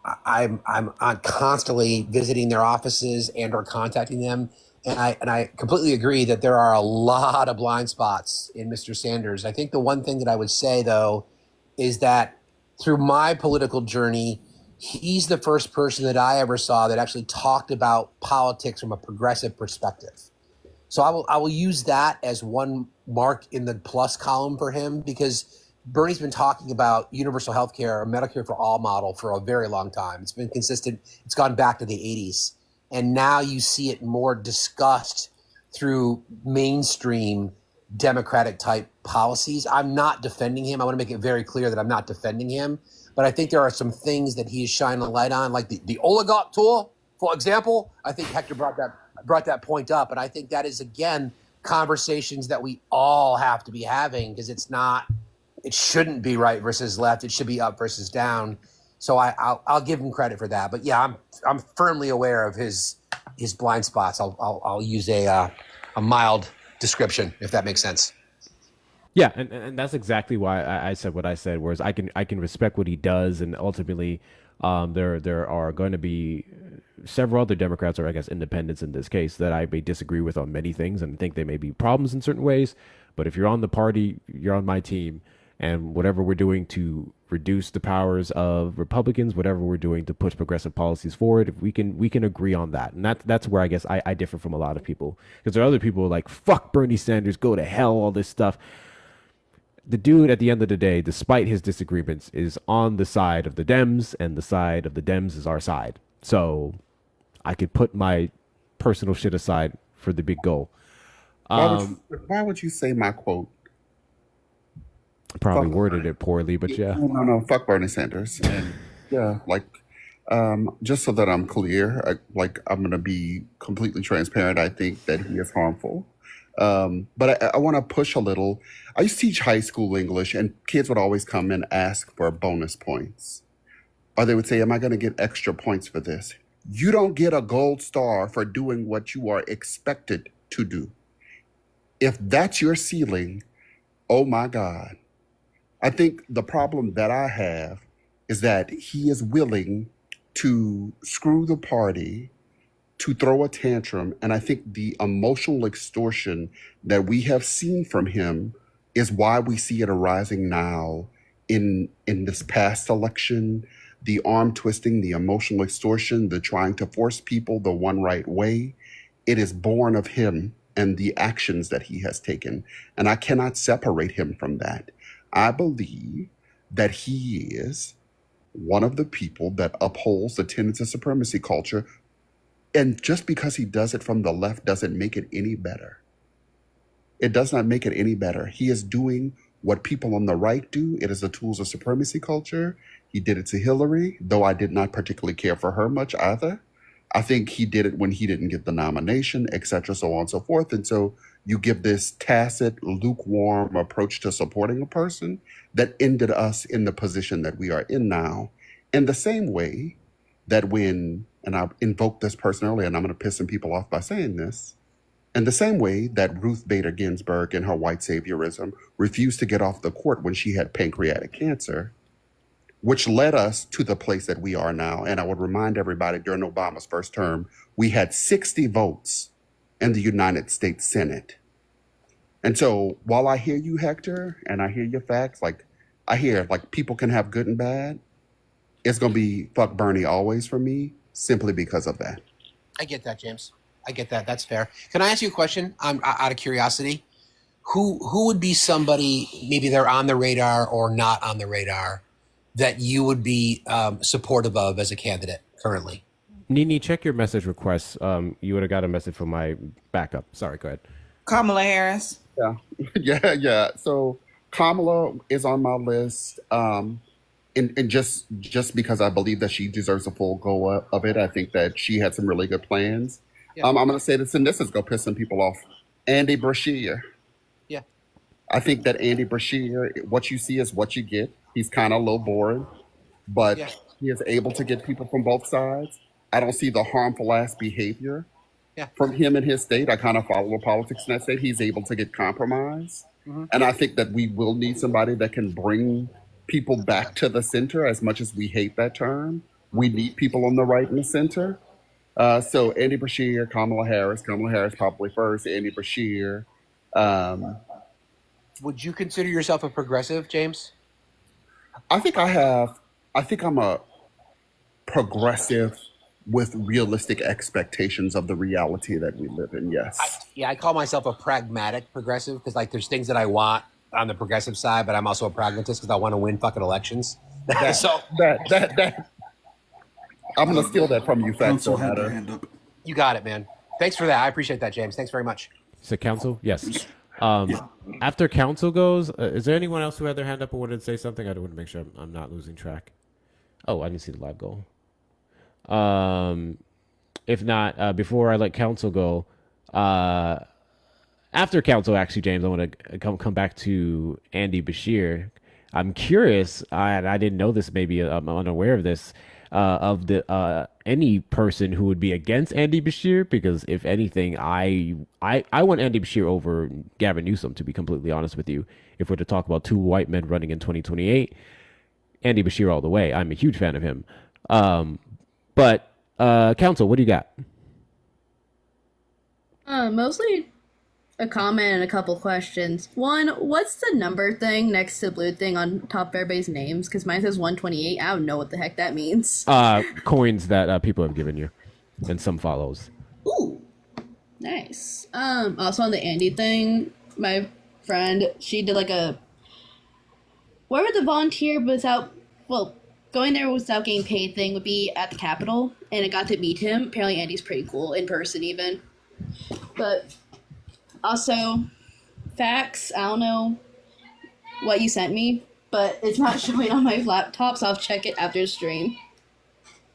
constantly visiting their offices and or contacting them. And I completely agree that there are a lot of blind spots in Mr. Sanders. I think the one thing that I would say, though, is that through my political journey, he's the first person that I ever saw that actually talked about politics from a progressive perspective. So I will use that as one mark in the plus column for him, because Bernie's been talking about universal health care, or Medicare for all model, for a very long time. It's been consistent. It's gone back to the 80s. And now you see it more discussed through mainstream Democratic type policies. I'm not defending him. I want to make it very clear that I'm not defending him. But I think there are some things that he is shining a light on, like the oligarch tool, for example. I think Hector brought that point up. And I think that is, again, conversations that we all have to be having, because it shouldn't be right versus left. It should be up versus down. So I'll give him credit for that. But yeah, I'm firmly aware of his blind spots. I'll use a mild description, if that makes sense. Yeah, and that's exactly why I said what I said. Whereas I can respect what he does, and ultimately, there are going to be several other Democrats, or I guess independents in this case, that I may disagree with on many things and think they may be problems in certain ways. But if you're on the party, you're on my team, And whatever we're doing to reduce the powers of Republicans, whatever we're doing to push progressive policies forward, if we can agree on that. And that's where I guess I differ from a lot of people, because there are other people who are like, fuck Bernie Sanders, go to hell, all this stuff. The dude, at the end of the day, despite his disagreements, is on the side of the Dems, and the side of the Dems is our side. So I could put my personal shit aside for the big goal. Why would you say my quote? Probably Fuck worded it poorly, but yeah. No, fuck Bernie Sanders. And yeah, like, just so that I'm clear, I'm going to be completely transparent. I think that he is harmful. But I want to push a little. I used to teach high school English, and kids would always come and ask for bonus points. Or they would say, am I going to get extra points for this? You don't get a gold star for doing what you are expected to do. If that's your ceiling, oh my God. I think the problem that I have is that he is willing to screw the party, to throw a tantrum. And I think the emotional extortion that we have seen from him is why we see it arising now in this past election, the arm twisting, the emotional extortion, the trying to force people the one right way. It is born of him and the actions that he has taken. And I cannot separate him from that. I believe that he is one of the people that upholds the tenets of supremacy culture. And just because he does it from the left doesn't make it any better. It does not make it any better. He is doing what people on the right do. It is the tools of supremacy culture. He did it to Hillary, though I did not particularly care for her much either. I think he did it when he didn't get the nomination, et cetera, so on and so forth. And so you give this tacit, lukewarm approach to supporting a person that ended us in the position that we are in now. In the same way that when, and I invoked this person earlier, and I'm going to piss some people off by saying this, in the same way that Ruth Bader Ginsburg in her white saviorism refused to get off the court when she had pancreatic cancer, which led us to the place that we are now. And I would remind everybody, during Obama's first term, we had 60 votes in the United States Senate. And so while I hear you, Hector, and I hear your facts, I hear people can have good and bad, it's going to be fuck Bernie always for me, simply because of that. I get that, James. I get that. That's fair. Can I ask you a question? I'm out of curiosity. Who would be somebody, maybe they're on the radar or not on the radar, that you would be supportive of as a candidate currently? Nini, check your message requests. You would have got a message from my backup. Sorry, go ahead. Kamala Harris. Yeah. Yeah. So Kamala is on my list. And just because I believe that she deserves a full go of it. I think that she had some really good plans. Yeah. I'm going to say this, and this is going to piss some people off. Andy Brashear. Yeah. I think that Andy Brashear, what you see is what you get. He's kind of low boring, but Yeah. he is able to get people from both sides. I don't see the harmful ass behavior Yeah. from him in his state. I kind of follow the politics in that state. He's able to get compromise. Mhm. And I think that we will need somebody that can bring people back to the center, as much as we hate that term. We need people on the right in the center. So Andy Brashear, Kamala Harris probably first, Andy Brashear. Would you consider yourself a progressive, James? I think I'm a progressive with realistic expectations of the reality that we live in. Yes. I call myself a pragmatic progressive because there's things that I want on the progressive side, but I'm also a pragmatist because I want to win fucking elections. That I'm gonna steal that from you, Council Fatso had their Hatter. hand up. You got it, man. Thanks for that. I appreciate that, James. Thanks very much. So council, yes. After council goes, is there anyone else who had their hand up or wanted to say something? I want to make sure I'm not losing track. Oh, I didn't see the live goal. If not, before I let council go, after council, actually, James, I want to come back to Andy Bashir. I'm curious, I didn't know this, maybe I'm unaware of this, of the any person who would be against Andy Bashir, because if anything, I want Andy Bashir over Gavin Newsom, to be completely honest with you. If we're to talk about two white men running in 2028, Andy Bashir all the way. I'm a huge fan of him. But council, what do you got? Mostly a comment and a couple questions. One, what's the number thing next to the blue thing on top of everybody's names? Because mine says 128. I don't know what the heck that means. Coins that people have given you, and some follows. Ooh, nice. Also on the Andy thing, my friend, she did like a where would the volunteer without going there without getting paid thing would be at the Capitol, and I got to meet him. Apparently Andy's pretty cool in person even. But also facts, I don't know what you sent me, but it's not showing on my laptop, so I'll check it after the stream.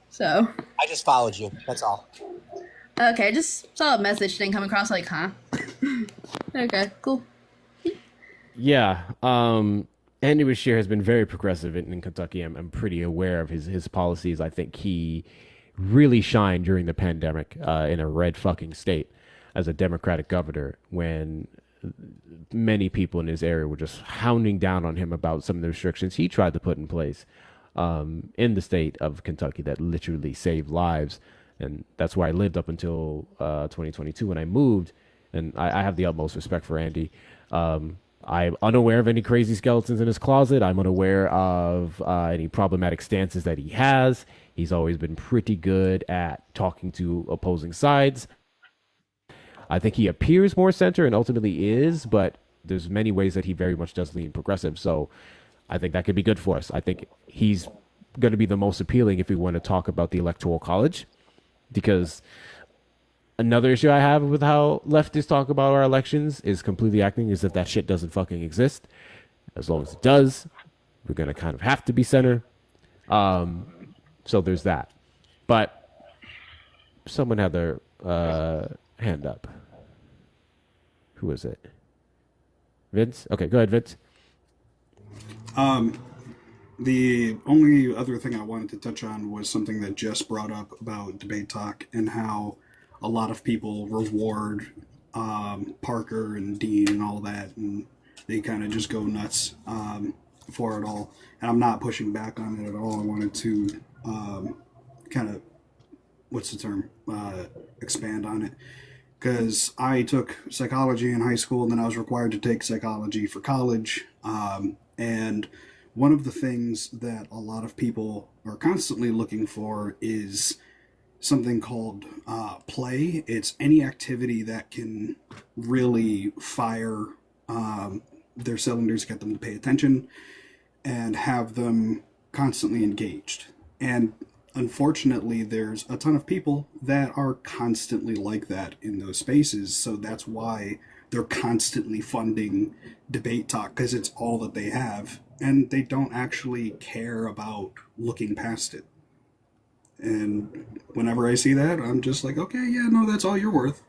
So I just followed you. That's all. okay, I just saw a message thing come across like, huh? Okay, cool. Yeah. Andy Beshear has been very progressive in Kentucky. I'm pretty aware of his policies. I think he really shined during the pandemic in a red fucking state as a Democratic governor when many people in his area were just hounding down on him about some of the restrictions he tried to put in place in the state of Kentucky that literally saved lives. And that's where I lived up until 2022 when I moved. And I have the utmost respect for Andy. I'm unaware of any crazy skeletons in his closet. I'm unaware of any problematic stances that he has. He's always been pretty good at talking to opposing sides. I think he appears more center and ultimately is, but there's many ways that he very much does lean progressive. So I think that could be good for us. I think he's going to be the most appealing if we want to talk about the Electoral College, because another issue I have with how leftists talk about our elections is completely acting as if that shit doesn't fucking exist. As long as it does, we're going to kind of have to be center. So there's that. But someone had their hand up. Who is it? Vince? Okay, go ahead, Vince. The only other thing I wanted to touch on was something that Jess brought up about Debate Talk and how a lot of people reward Parker and Dean and all that, and they kind of just go nuts for it all. And I'm not pushing back on it at all. I wanted to kind of, what's the term, expand on it. Because I took psychology in high school, and then I was required to take psychology for college. And one of the things that a lot of people are constantly looking for is something called play. It's any activity that can really fire their cylinders, get them to pay attention, and have them constantly engaged. And unfortunately, there's a ton of people that are constantly like that in those spaces. So that's why they're constantly funding Debate Talk, because it's all that they have. And they don't actually care about looking past it. And whenever I see that, I'm just like, okay, yeah, no, that's all you're worth.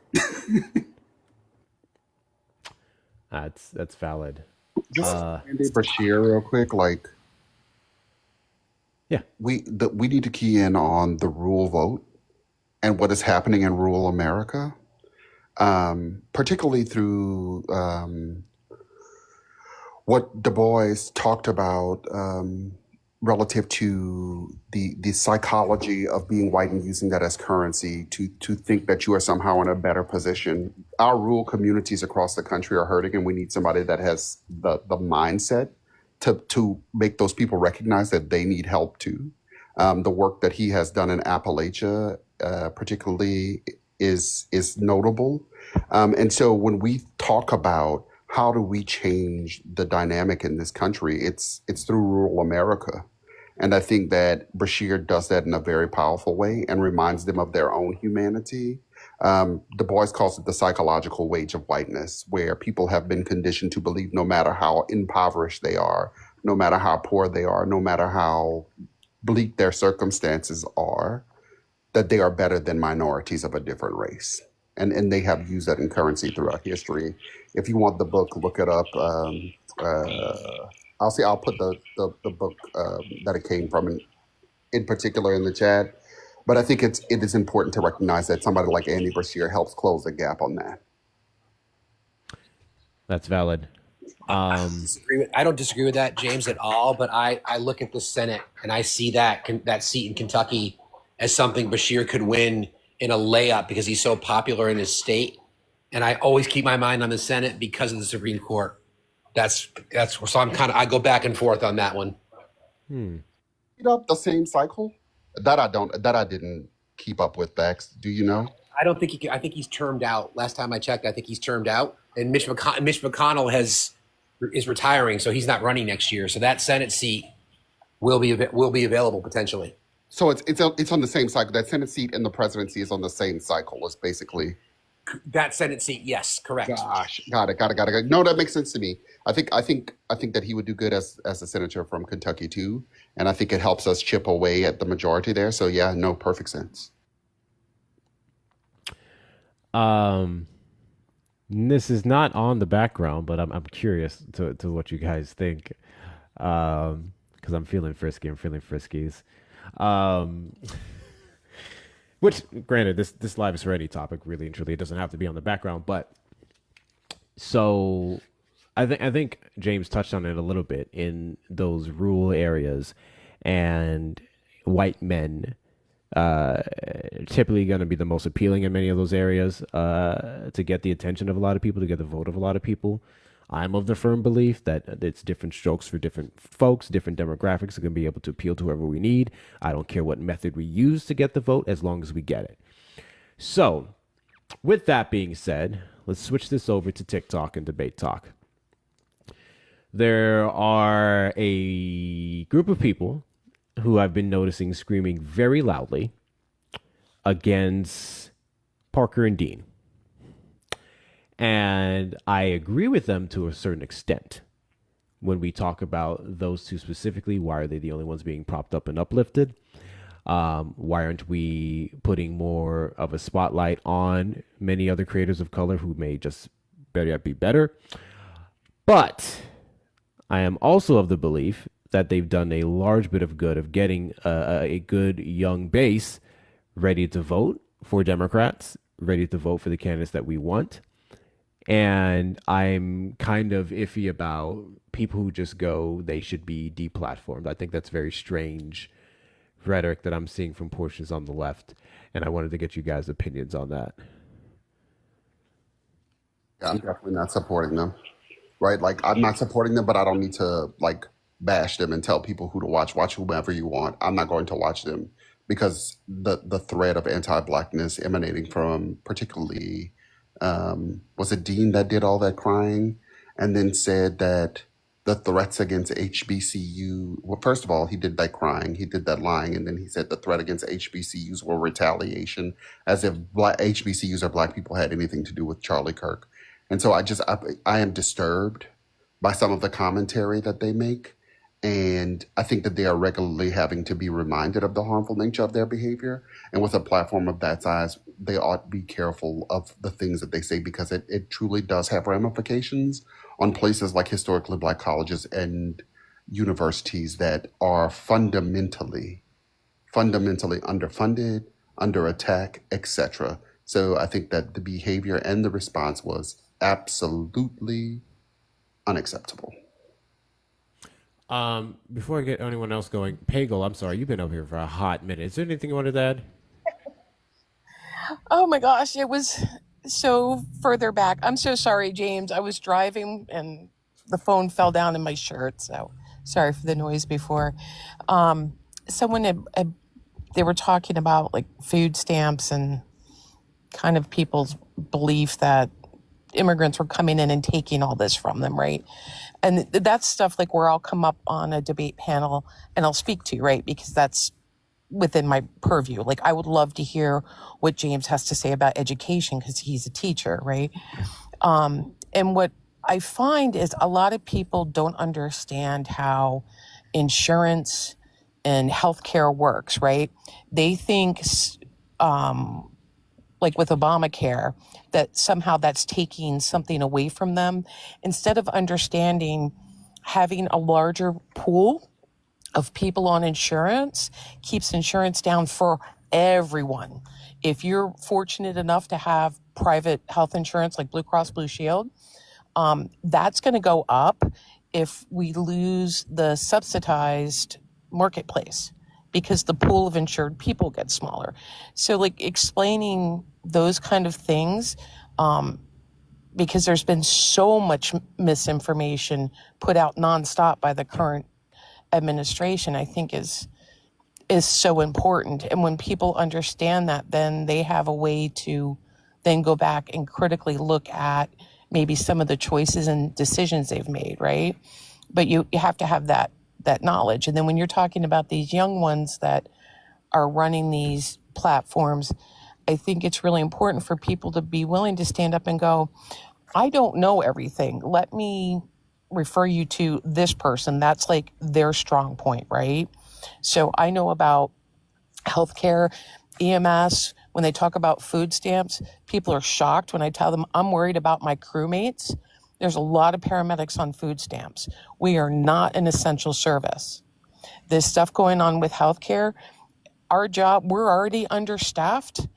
That's valid. Just Andy Beshear real quick, like, yeah, we need to key in on the rural vote and what is happening in rural America, particularly through what Du Bois talked about relative to the psychology of being white and using that as currency to think that you are somehow in a better position. Our rural communities across the country are hurting, and we need somebody that has the mindset to make those people recognize that they need help too. The work that he has done in Appalachia, particularly, is notable. And so when we talk about how do we change the dynamic in this country, it's through rural America. And I think that Beshear does that in a very powerful way and reminds them of their own humanity. Du Bois calls it the psychological wage of whiteness, where people have been conditioned to believe no matter how impoverished they are, no matter how poor they are, no matter how bleak their circumstances are, that they are better than minorities of a different race. And they have used that in currency throughout history. If you want the book, look it up. I'll put the book that it came from in particular in the chat. But I think it is important to recognize that somebody like Andy Beshear helps close the gap on that. That's valid. I don't disagree with that, James, at all. But I look at the Senate and I see that seat in Kentucky as something Beshear could win in a layup because he's so popular in his state. and I always keep my mind on the Senate because of the Supreme Court. That's so I go back and forth on that one. Keep up the same cycle? That I didn't keep up with, Bex. Do you know? I don't think I think he's termed out. Last time I checked, I think he's termed out. And Mitch McConnell is retiring, so he's not running next year. So that Senate seat will be available potentially. So it's on the same cycle. That Senate seat and the presidency is on the same cycle. It's basically That Senate seat, yes, correct. gosh, got it. No, that makes sense to me. I think that he would do good as a senator from Kentucky too, and I think it helps us chip away at the majority there. So yeah, no, perfect sense. This is not on the background, but I'm curious to what you guys think, because I'm feeling frisky. I'm feeling friskies. Which, granted, this live is for any topic, really and truly. It doesn't have to be on the background, but so I think James touched on it a little bit in those rural areas, and white men typically going to be the most appealing in many of those areas to get the attention of a lot of people, to get the vote of a lot of people. I'm of the firm belief that it's different strokes for different folks, different demographics are going to be able to appeal to whoever we need. I don't care what method we use to get the vote as long as we get it. So with that being said, let's switch this over to TikTok and debate talk. There are a group of people who I've been noticing screaming very loudly against Parker and Dean. And I agree with them to a certain extent. When we talk about those two specifically, why are they the only ones being propped up and uplifted? Why aren't we putting more of a spotlight on many other creators of color who may just be better? But I am also of the belief that they've done a large bit of good of getting a good young base ready to vote for Democrats, ready to vote for the candidates that we want. And I'm kind of iffy about people who just go, they should be deplatformed. I think that's very strange rhetoric that I'm seeing from portions on the left. And I wanted to get you guys' opinions on that. Yeah, I'm definitely not supporting them. Right? Like, I'm not supporting them, but I don't need to like bash them and tell people who to watch. Watch whomever you want. I'm not going to watch them because the threat of anti-blackness emanating from particularly was it Dean that did all that crying and then said that the threats against HBCU, well, first of all, he did that crying, he did that lying, and then he said the threat against HBCUs were retaliation, as if HBCUs or black people had anything to do with Charlie Kirk. And so I am disturbed by some of the commentary that they make. And I think that they are regularly having to be reminded of the harmful nature of their behavior. And with a platform of that size, they ought to be careful of the things that they say because it truly does have ramifications on places like historically black colleges and universities that are fundamentally underfunded, under attack, etc. So I think that the behavior and the response was absolutely unacceptable. Before I get anyone else going, Pagel, I'm sorry, you've been up here for a hot minute. Is there anything you wanted to add? Oh my gosh, it was so further back. I'm so sorry, James. I was driving and the phone fell down in my shirt. So sorry for the noise before. Someone they were talking about like food stamps and kind of people's belief that immigrants were coming in and taking all this from them, right? And that's stuff like where I'll come up on a debate panel and I'll speak to, right? Because that's within my purview. Like I would love to hear what James has to say about education because he's a teacher, right? And what I find is a lot of people don't understand how insurance and healthcare works, right? They think, like with Obamacare, that somehow that's taking something away from them, instead of understanding having a larger pool of people on insurance keeps insurance down for everyone. If you're fortunate enough to have private health insurance like Blue Cross Blue Shield, that's going to go up if we lose the subsidized marketplace because the pool of insured people gets smaller. So like explaining those kind of things because there's been so much misinformation put out nonstop by the current administration, I think is so important. And when people understand that, then they have a way to then go back and critically look at maybe some of the choices and decisions they've made, right? But you have to have that knowledge. And then when you're talking about these young ones that are running these platforms, I think it's really important for people to be willing to stand up and go, I don't know everything. Let me refer you to this person. That's like their strong point, right? So I know about healthcare, EMS. When they talk about food stamps, people are shocked when I tell them I'm worried about my crewmates. There's a lot of paramedics on food stamps. We are not an essential service. This stuff going on with healthcare, our job, we're already understaffed.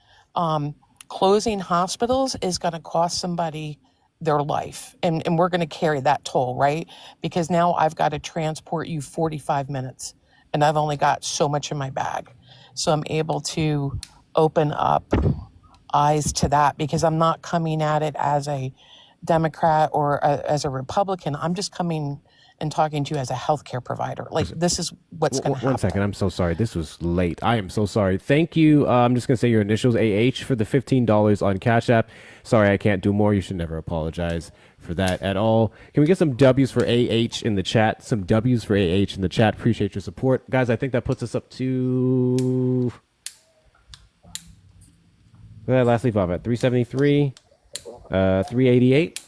Closing hospitals is going to cost somebody their life, and we're going to carry that toll, right? Because now I've got to transport you 45 minutes, and I've only got so much in my bag. So I'm able to open up eyes to that, because I'm not coming at it as a Democrat or as a Republican. I'm just coming and talking to you as a healthcare provider. Like, this is what's going to happen. 1 second. I'm so sorry. This was late. I am so sorry. Thank you. I'm just going to say your initials, AH, for the $15 on Cash App. Sorry, I can't do more. You should never apologize for that at all. Can we get some W's for AH in the chat? Some W's for AH in the chat. Appreciate your support. Guys, I think that puts us up to... last leave off at 373, 388.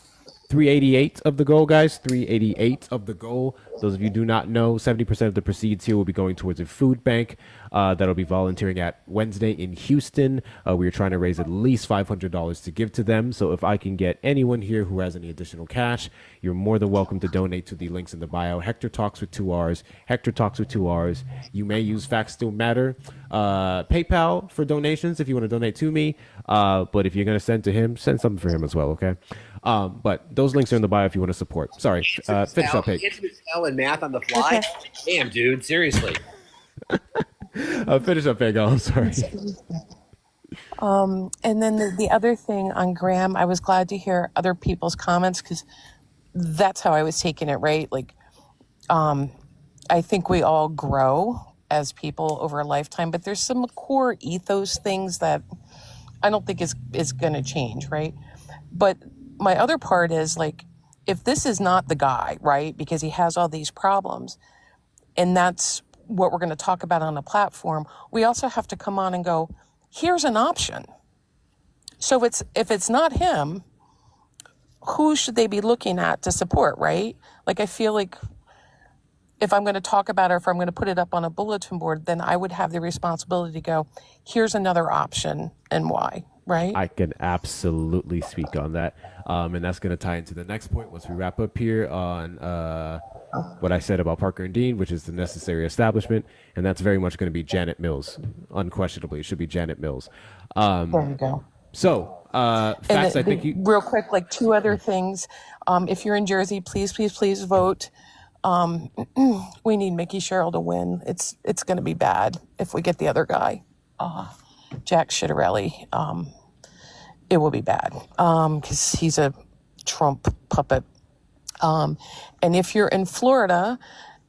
388 of the goal, guys. 388 of the goal. Those of you who do not know, 70% of the proceeds here will be going towards a food bank that'll be volunteering at Wednesday in Houston. We are trying to raise at least $500 to give to them. So if I can get anyone here who has any additional cash, you're more than welcome to donate to the links in the bio. Hector Talks with 2 R's. Hector Talks with 2 R's. You may use Facts Still Matter. PayPal for donations if you want to donate to me. But if you're going to send to him, send something for him as well, okay? But those links are in the bio if you want to support. Sorry, finish up, Peg. Spell and math on the fly? Damn, dude, seriously. Finish up, Peg. I'm sorry. And then the other thing on Graham, I was glad to hear other people's comments, because that's how I was taking it, right? Like, I think we all grow as people over a lifetime, but there's some core ethos things that I don't think is going to change, right? But my other part is, like, if this is not the guy, right, because he has all these problems, and that's what we're going to talk about on the platform, we also have to come on and go, here's an option. So if it's not him, who should they be looking at to support, right? Like, I feel like if I'm going to talk about it, or if I'm going to put it up on a bulletin board, then I would have the responsibility to go, here's another option and why, right? I can absolutely speak on that. And that's going to tie into the next point once we wrap up here on what I said about Parker and Dean, which is the necessary establishment. And that's very much going to be Janet Mills. Unquestionably, it should be Janet Mills. There you go. So, Facts, I think you... Real quick, like, 2 other things. If you're in Jersey, please, please, please vote. We need Mickey Sherrill to win. It's going to be bad if we get the other guy, Jack Schiaparelli. It will be bad because he's a Trump puppet. And if you're in Florida,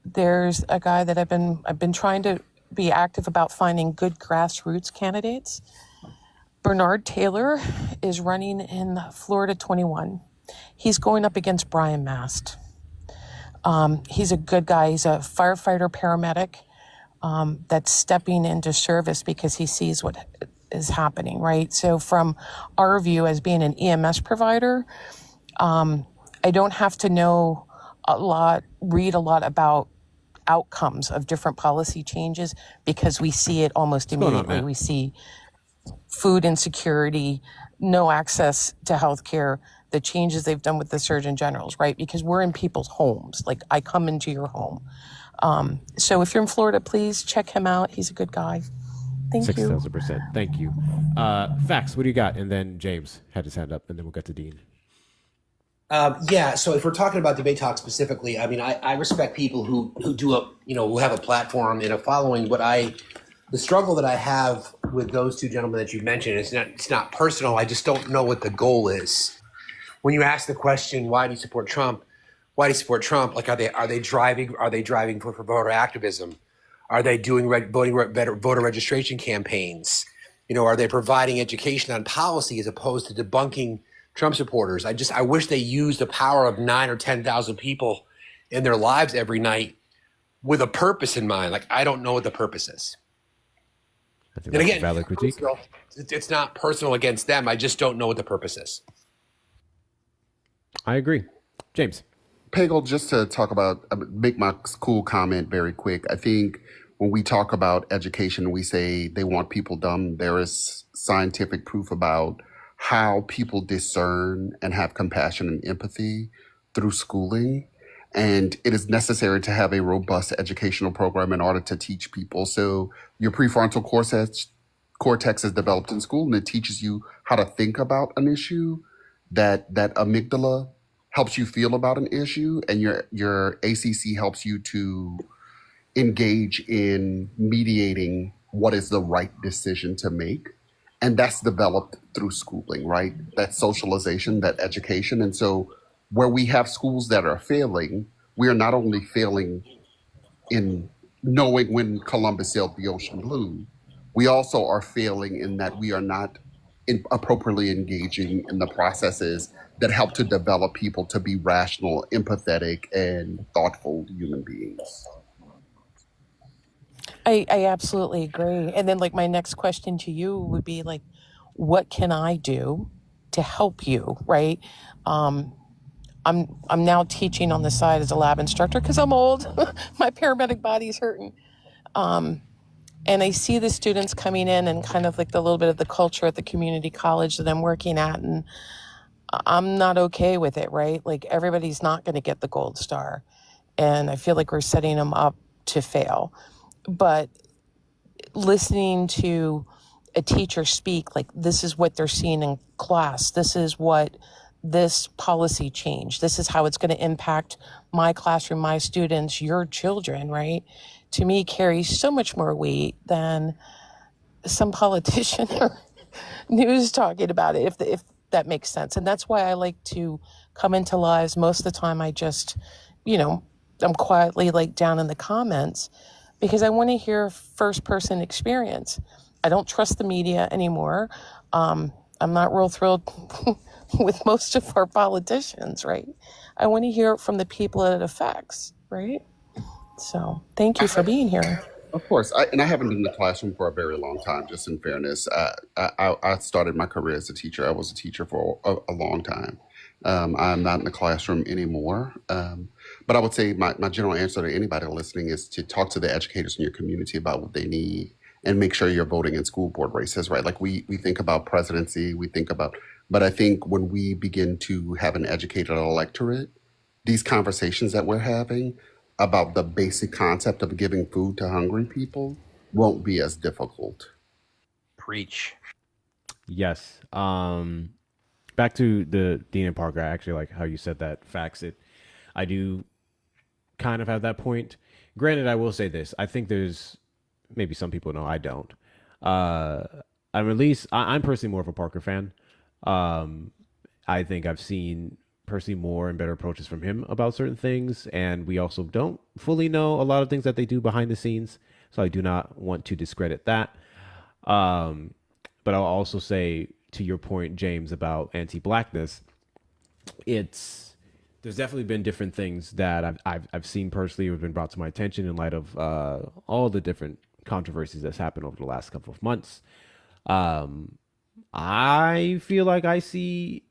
there's a guy that I've been trying to be active about finding good grassroots candidates. Bernard Taylor is running in Florida 21. He's going up against Brian Mast. He's a good guy. He's a firefighter paramedic that's stepping into service because he sees what is happening, right? So from our view as being an EMS provider, I don't have to know read a lot about outcomes of different policy changes because we see it almost immediately. We see food insecurity, no access to healthcare, the changes they've done with the Surgeon Generals, right? Because we're in people's homes. Like, I come into your home. So if you're in Florida, please check him out. He's a good guy. Thank you. 6,000%. Thank you. Facts, what do you got? And then James had his hand up, and then we'll get to Dean. Yeah. So if we're talking about Debate Talk specifically, I mean, I respect people who who have a platform and a following. The struggle that I have with those 2 gentlemen that you mentioned, it's not personal. I just don't know what the goal is. when you ask the question, why do you support Trump? Why do you support Trump? Like, are they driving for voter activism? Are they doing voter registration campaigns? Are they providing education on policy as opposed to debunking Trump supporters? I wish they used the power of 9 or 10,000 people in their lives every night with a purpose in mind. Like, I don't know what the purpose is. I think And that's a again, valid critique. it's not personal against them. I just don't know what the purpose is. I agree. James. Pagel, just to talk about, make my cool comment very quick. I think when we talk about education, we say they want people dumb. There is scientific proof about how people discern and have compassion and empathy through schooling. And it is necessary to have a robust educational program in order to teach people. So your prefrontal cortex is developed in school, and it teaches you how to think about an issue. That amygdala helps you feel about an issue, and your ACC helps you to engage in mediating what is the right decision to make. And that's developed through schooling, right? That socialization, that education. And so where we have schools that are failing, we are not only failing in knowing when Columbus sailed the ocean blue, we also are failing in that we are not appropriately engaging in the processes that help to develop people to be rational, empathetic, and thoughtful human beings. I absolutely agree. And then like my next question to you would be like, what can I do to help you, right? I'm now teaching on the side as a lab instructor because I'm old. My paramedic body's hurting. And I see the students coming in and kind of like the little bit of the culture at the community college that I'm working at, and I'm not okay with it, right? Like everybody's not going to get the gold star. And I feel like we're setting them up to fail. But listening to a teacher speak, like this is what they're seeing in class, this is what this policy change, this is how it's going to impact my classroom, my students, your children, right? To me, carries so much more weight than some politician or news talking about it, if that makes sense. And that's why I like to come into lives. Most of the time I just, I'm quietly like down in the comments because I want to hear first person experience. I don't trust the media anymore. I'm not real thrilled with most of our politicians, right? I want to hear it from the people that it affects, right? So thank you for being here. Of course. I haven't been in the classroom for a very long time, just in fairness. I started my career as a teacher. I was a teacher for a long time. I'm not in the classroom anymore. But I would say my general answer to anybody listening is to talk to the educators in your community about what they need and make sure you're voting in school board races, right? Like we think about presidency, but I think when we begin to have an educated electorate, these conversations that we're having about the basic concept of giving food to hungry people won't be as difficult. Preach. Yes. Back to the Dean and Parker. I actually like how you said that. Facts. I do kind of have that point. Granted, I will say this. I think there's maybe some people know I don't. I'm personally more of a Parker fan. I think I've seen personally more and better approaches from him about certain things, and we also don't fully know a lot of things that they do behind the scenes, so I do not want to discredit that. But I'll also say, to your point, James, about anti-blackness, there's definitely been different things that I've seen personally have been brought to my attention in light of all the different controversies that's happened over the last couple of months. I feel like I see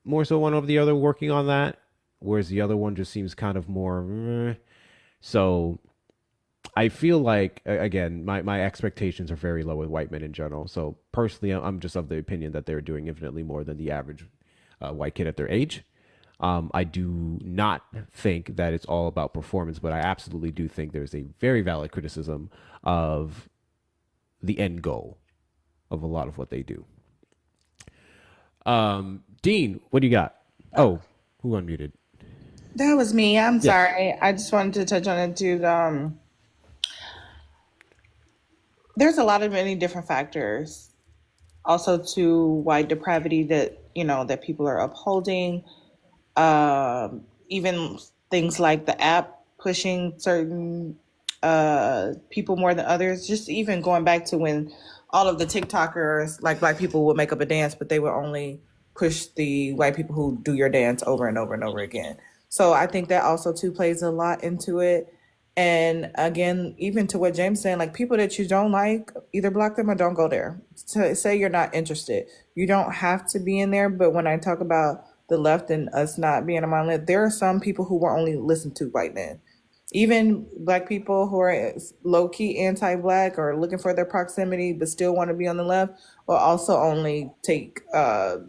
more so one over the other working on that, whereas the other one just seems kind of more. So I feel like, again, my expectations are very low with white men in general. So personally, I'm just of the opinion that they're doing infinitely more than the average white kid at their age. I do not think that it's all about performance, but I absolutely do think there's a very valid criticism of the end goal of a lot of what they do. Dean, what do you got? Oh, who unmuted? That was me. I'm Yes. sorry. I just wanted to touch on it too. There's a lot of many different factors also to white depravity that that people are upholding. Even things like the app pushing certain people more than others. Just even going back to when all of the TikTokers, like black people, would make up a dance, but they would only push the white people who do your dance over and over and over again. So I think that also too plays a lot into it. And again, even to what James saying, like people that you don't like, either block them or don't go there. Say you're not interested. You don't have to be in there. But when I talk about the left and us not being a monolith, there are some people who will only listen to white men. Even black people who are low-key anti-black or looking for their proximity but still want to be on the left will also only take a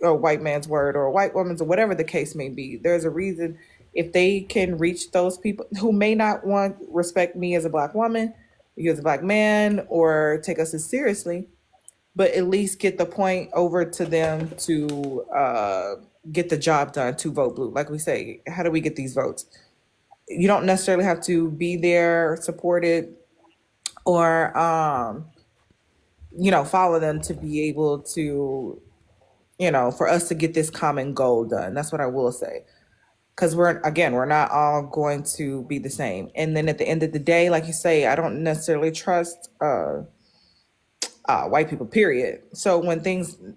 white man's word or a white woman's or whatever the case may be. There's a reason. If they can reach those people who may not respect me as a black woman, you as a black man, or take us as seriously, but at least get the point over to them to get the job done, to vote blue. Like we say, how do we get these votes? You don't necessarily have to be there, support it, or follow them to be able to, for us to get this common goal done. That's what I will say. Because we're not all going to be the same. And then at the end of the day, like you say, I don't necessarily trust white people, period. So when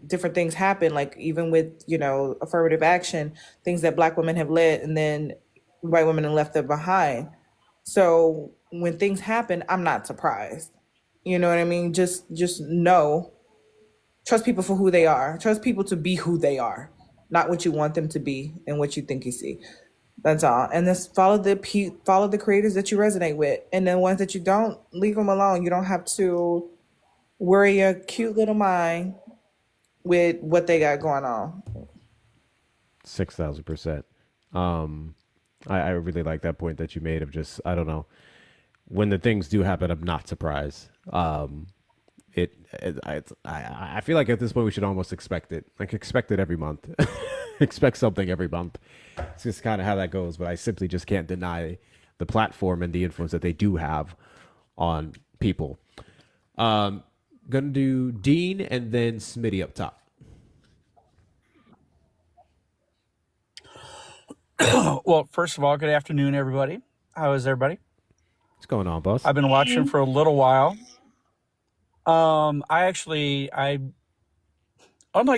different things happen, like even with, affirmative action, things that black women have led and then white women have left them behind. So when things happen, I'm not surprised. You know what I mean? Just know, trust people for who they are. Trust people to be who they are, not what you want them to be and what you think you see. That's all. And just follow the creators that you resonate with, and the ones that you don't, leave them alone. You don't have to worry your cute little mind with what they got going on. 6,000%. I really like that point that you made of just, I don't know, when the things do happen, I'm not surprised. I feel like at this point we should almost expect it. Like expect it every month. Expect something every month. It's just kind of how that goes. But I simply just can't deny the platform and the influence that they do have on people. Gonna do Dean and then Smitty up top. Well, first of all, good afternoon, everybody. How is everybody? What's going on, boss? I've been watching for a little while. Unlike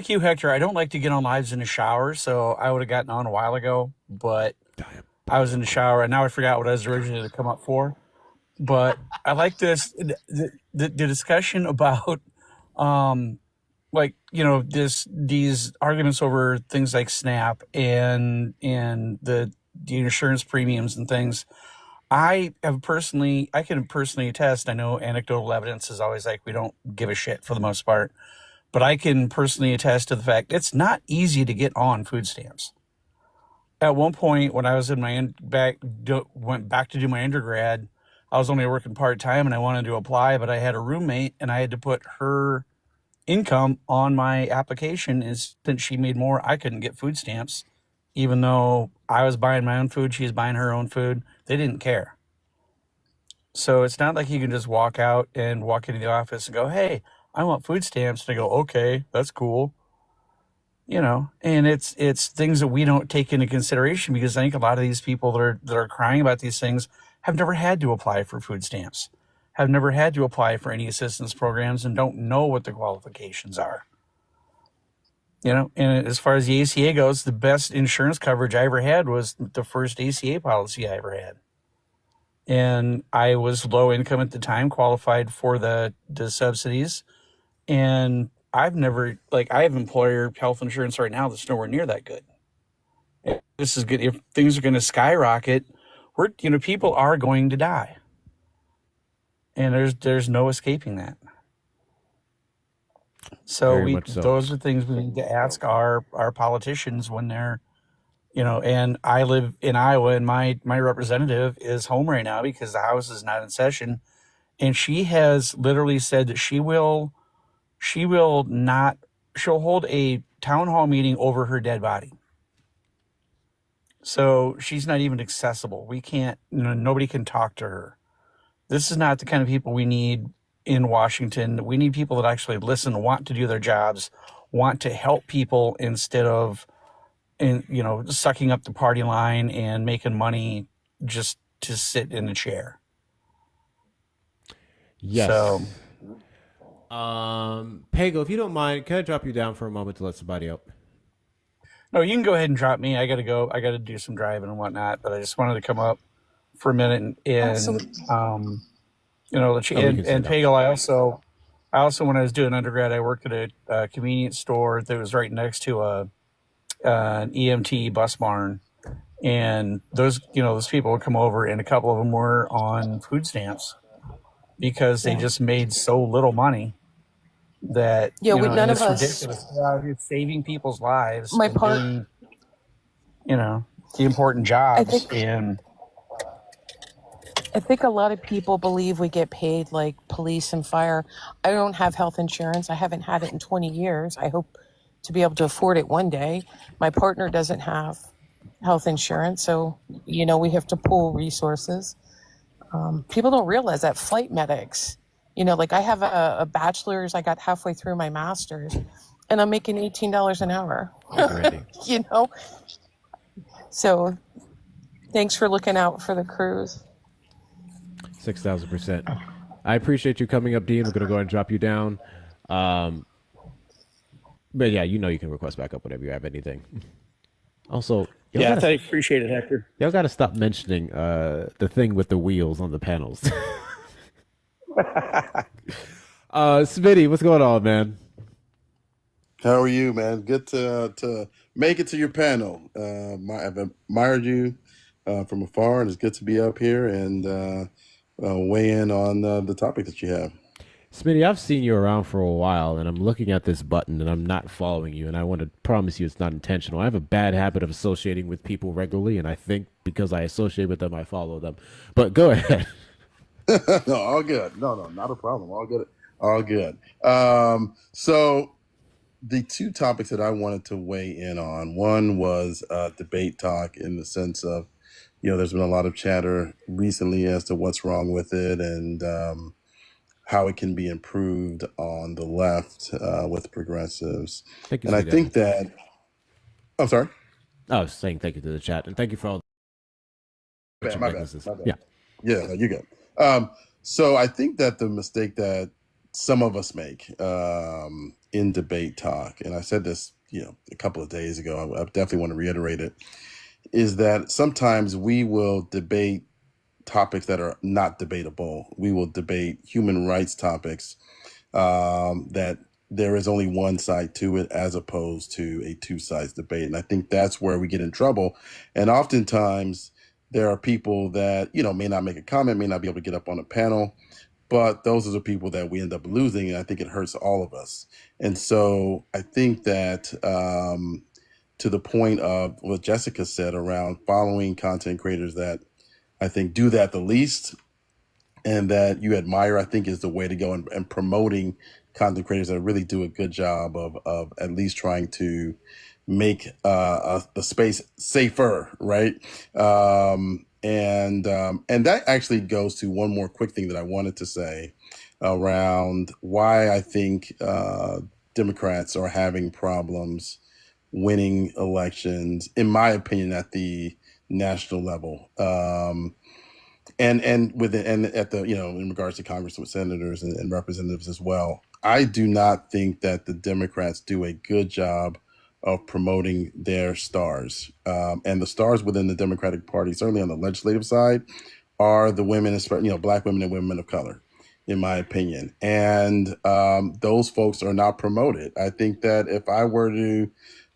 you, Hector, I don't like to get on lives in the shower, so I would have gotten on a while ago, but I was in the shower, and now I forgot what I was originally to come up for. But I like this, the discussion about, these arguments over things like SNAP and the insurance premiums and things. I can personally attest. I know anecdotal evidence is always like we don't give a shit for the most part, but I can personally attest to the fact it's not easy to get on food stamps. At one point, when I was in went back to do my undergrad, I was only working part-time and I wanted to apply, but I had a roommate and I had to put her income on my application. And since she made more, I couldn't get food stamps, even though I was buying my own food, she was buying her own food. They didn't care. So it's not like you can just walk out and walk into the office and go, "Hey, I want food stamps." And they go, "Okay, that's cool." And it's things that we don't take into consideration, because I think a lot of these people that are crying about these things have never had to apply for food stamps, have never had to apply for any assistance programs, and don't know what the qualifications are. And as far as the ACA goes, the best insurance coverage I ever had was the first ACA policy I ever had. And I was low income at the time, qualified for the subsidies. And I have employer health insurance right now that's nowhere near that good. This is good. If things are going to skyrocket, people are going to die. And there's no escaping that. So those are things we need to ask our politicians when they're, and I live in Iowa, and my representative is home right now because the House is not in session. And she has literally said that she'll hold a town hall meeting over her dead body. So she's not even accessible. We can't, nobody can talk to her. This is not the kind of people we need in Washington. We need people that actually listen, want to do their jobs, want to help people instead of, sucking up the party line and making money just to sit in a chair. Yes. So, Pago, if you don't mind, can I drop you down for a moment to let somebody up? no, you can go ahead and drop me. I got to go. I got to do some driving and whatnot, but I just wanted to come up for a minute and Absolutely. and Pago, I also, when I was doing undergrad, I worked at a convenience store that was right next to an EMT bus barn. And those people would come over, and a couple of them were on food stamps because they just made so little money that, Yeah, with none it's of us. ridiculous. It's saving people's lives My and part. doing, the important I jobs. think And I think a lot of people believe we get paid like police and fire. I don't have health insurance. I haven't had it in 20 years. I hope to be able to afford it one day. My partner doesn't have health insurance, so we have to pool resources. People don't realize that flight medics, like I have a bachelor's, I got halfway through my master's, and I'm making $18 an hour. So thanks for looking out for the crews. 6,000%. I appreciate you coming up, Dean. We're gonna go ahead and drop you down. But yeah, you can request back up whenever you have anything. Also, I appreciate it, Hector. y'all gotta stop mentioning the thing with the wheels on the panels. Smitty, what's going on, man? How are you, man? Good to make it to your panel. I've admired you from afar, and it's good to be up here and weigh in on the topic that you have. Smitty, I've seen you around for a while, and I'm looking at this button, and I'm not following you, and I want to promise you it's not intentional. I have a bad habit of associating with people regularly, and I think because I associate with them, I follow them. But go ahead. No, all good. No, not a problem. All good. All good. So the two topics that I wanted to weigh in on, one was debate talk in the sense of, there's been a lot of chatter recently as to what's wrong with it and how it can be improved on the left with progressives. Thank you, And I Smitty. think that, I'm sorry. I was saying thank you to the chat, and thank you for all the My bad. businesses. My bad. Yeah. Yeah, no, you're good. So I think that the mistake that some of us make in debate talk, and I said this, a couple of days ago, I definitely want to reiterate it, is that sometimes we will debate topics that are not debatable. We will debate human rights topics that there is only one side to it as opposed to a two sides debate. And I think that's where we get in trouble. And oftentimes there are people that, may not make a comment, may not be able to get up on a panel, but those are the people that we end up losing. And I think it hurts all of us. And so I think that to the point of what Jessica said around following content creators that I think do that the least and that you admire, I think is the way to go, and promoting content creators that really do a good job of at least trying to make the space safer, right? And that actually goes to one more quick thing that I wanted to say around why I think Democrats are having problems winning elections, in my opinion, at the national level. And at the, in regards to Congress with senators and representatives as well. I do not think that the Democrats do a good job of promoting their stars. And the stars within the Democratic Party, certainly on the legislative side, are the women, Black women and women of color, in my opinion. And those folks are not promoted. I think that if I were to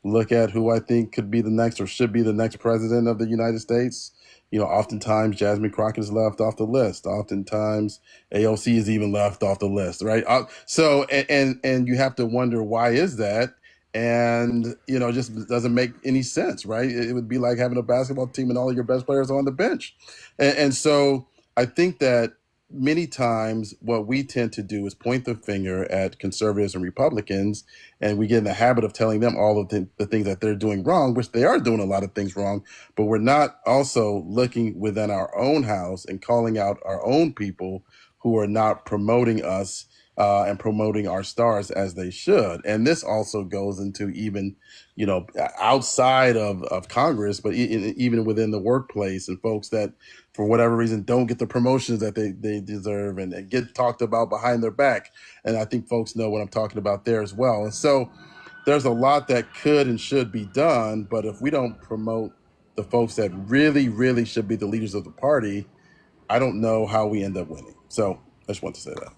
look at who I think could be the next or should be the next president of the United States, oftentimes Jasmine Crockett is left off the list. Oftentimes AOC is even left off the list, right? So, and you have to wonder, why is that? And, just doesn't make any sense, right? It would be like having a basketball team and all of your best players are on the bench. And so I think that many times what we tend to do is point the finger at conservatives and Republicans, and we get in the habit of telling them all of the things that they're doing wrong, which they are doing a lot of things wrong, but we're not also looking within our own house and calling out our own people who are not promoting us and promoting our stars as they should. And this also goes into even, outside of Congress, but even within the workplace, and folks that, for whatever reason, don't get the promotions that they deserve and get talked about behind their back. And I think folks know what I'm talking about there as well. And so there's a lot that could and should be done, but if we don't promote the folks that really, really should be the leaders of the party, I don't know how we end up winning. So I just want to say that.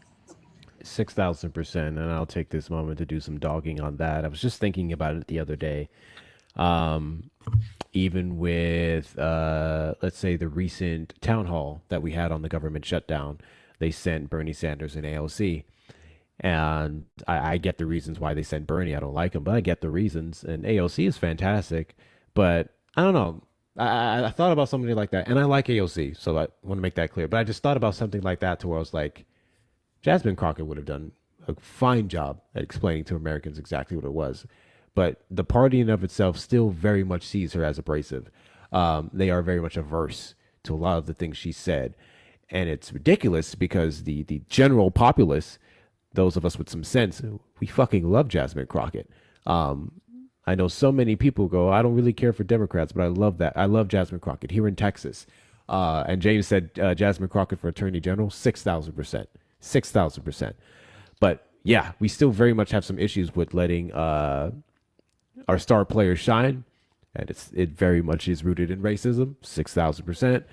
6,000%. And I'll take this moment to do some dogging on that. I was just thinking about it the other day. Even with, let's say, the recent town hall that we had on the government shutdown, they sent Bernie Sanders and AOC. And I get the reasons why they sent Bernie. I don't like him, but I get the reasons. And AOC is fantastic. But I don't know. I thought about somebody like that. And I like AOC, so I want to make that clear. But I just thought about something like that to where I was like, Jasmine Crockett would have done a fine job at explaining to Americans exactly what it was. But the party in of itself still very much sees her as abrasive. They are very much averse to a lot of the things she said. And it's ridiculous because the general populace, those of us with some sense, we fucking love Jasmine Crockett. I know so many people go, I don't really care for Democrats, but I love that. I love Jasmine Crockett here in Texas. And James said Jasmine Crockett for Attorney General, 6,000%. 6,000%. But yeah, we still very much have some issues with letting our star players shine. And it very much is rooted in racism, 6,000%,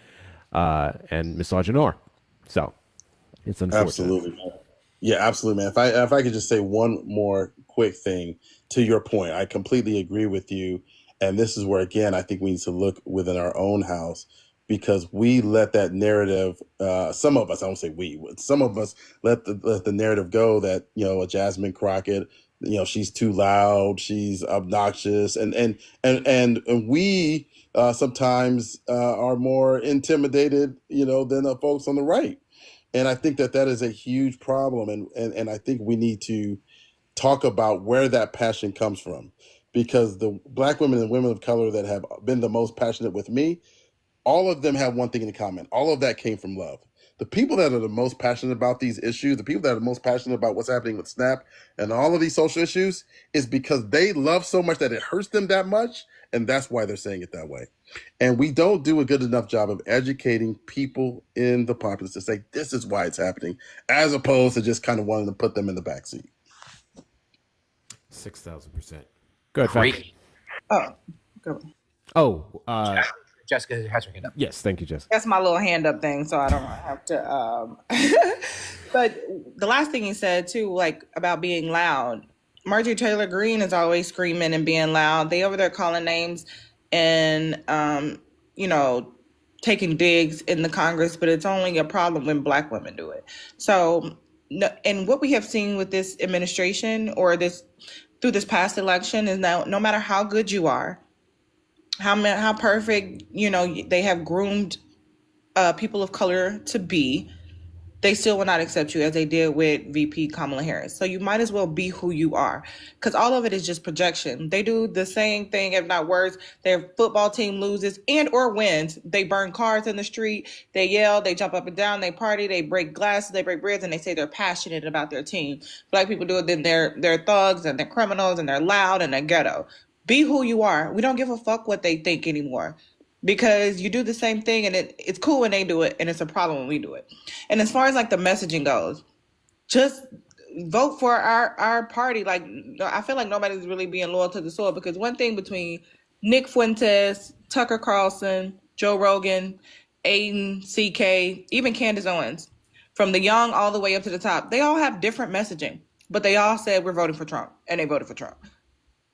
and misogynoir. So it's unfortunate. Absolutely. Yeah, absolutely, man. If I could just say one more quick thing to your point, I completely agree with you. And this is where, again, I think we need to look within our own house, because we let that narrative, some of us, I won't say we, some of us let the narrative go that, a Jasmine Crockett, she's too loud, she's obnoxious. And we sometimes are more intimidated, than the folks on the right. And I think that is a huge problem. And I think we need to talk about where that passion comes from, because the Black women and women of color that have been the most passionate with me, all of them have one thing in common. All of that came from love. The people that are the most passionate about these issues, the people that are the most passionate about what's happening with SNAP and all of these social issues, is because they love so much that it hurts them that much. And that's why they're saying it that way. And we don't do a good enough job of educating people in the populace to say, this is why it's happening, as opposed to just kind of wanting to put them in the backseat. 6,000%. Good. Great. Oh, go. Oh, Jessica has her hand up. Yes, thank you, Jessica. That's my little hand up thing, so I don't have to. But the last thing he said too, like about being loud. Marjorie Taylor Greene is always screaming and being loud. They over there calling names and taking digs in the Congress, but it's only a problem when Black women do it. So, and what we have seen with this administration or through this past election is now, no matter how good you are, how perfect, they have groomed people of color to be, they still will not accept you, as they did with VP Kamala Harris. So you might as well be who you are, because all of it is just projection. They do the same thing, if not worse. Their football team loses and or wins, they burn cars in the street, they yell, they jump up and down, they party, they break glasses, they break breads, and they say they're passionate about their team. Black people do it, then they're thugs and they're criminals and they're loud and they're ghetto. Be who you are. We don't give a fuck what they think anymore, because you do the same thing and it's cool when they do it and it's a problem when we do it. And as far as like the messaging goes, just vote for our party. Like, I feel like nobody's really being loyal to the soil, because one thing between Nick Fuentes, Tucker Carlson, Joe Rogan, Aiden, CK, even Candace Owens, from the young all the way up to the top, they all have different messaging, but they all said we're voting for Trump, and they voted for Trump.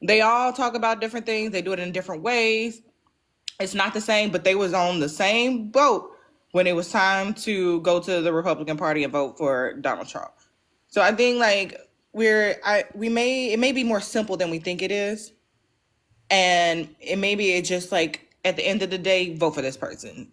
They all talk about different things. They do it in different ways. It's not the same, but they was on the same boat when it was time to go to the Republican Party and vote for Donald Trump. So I think like it may be more simple than we think it is. And it's just like, at the end of the day, vote for this person,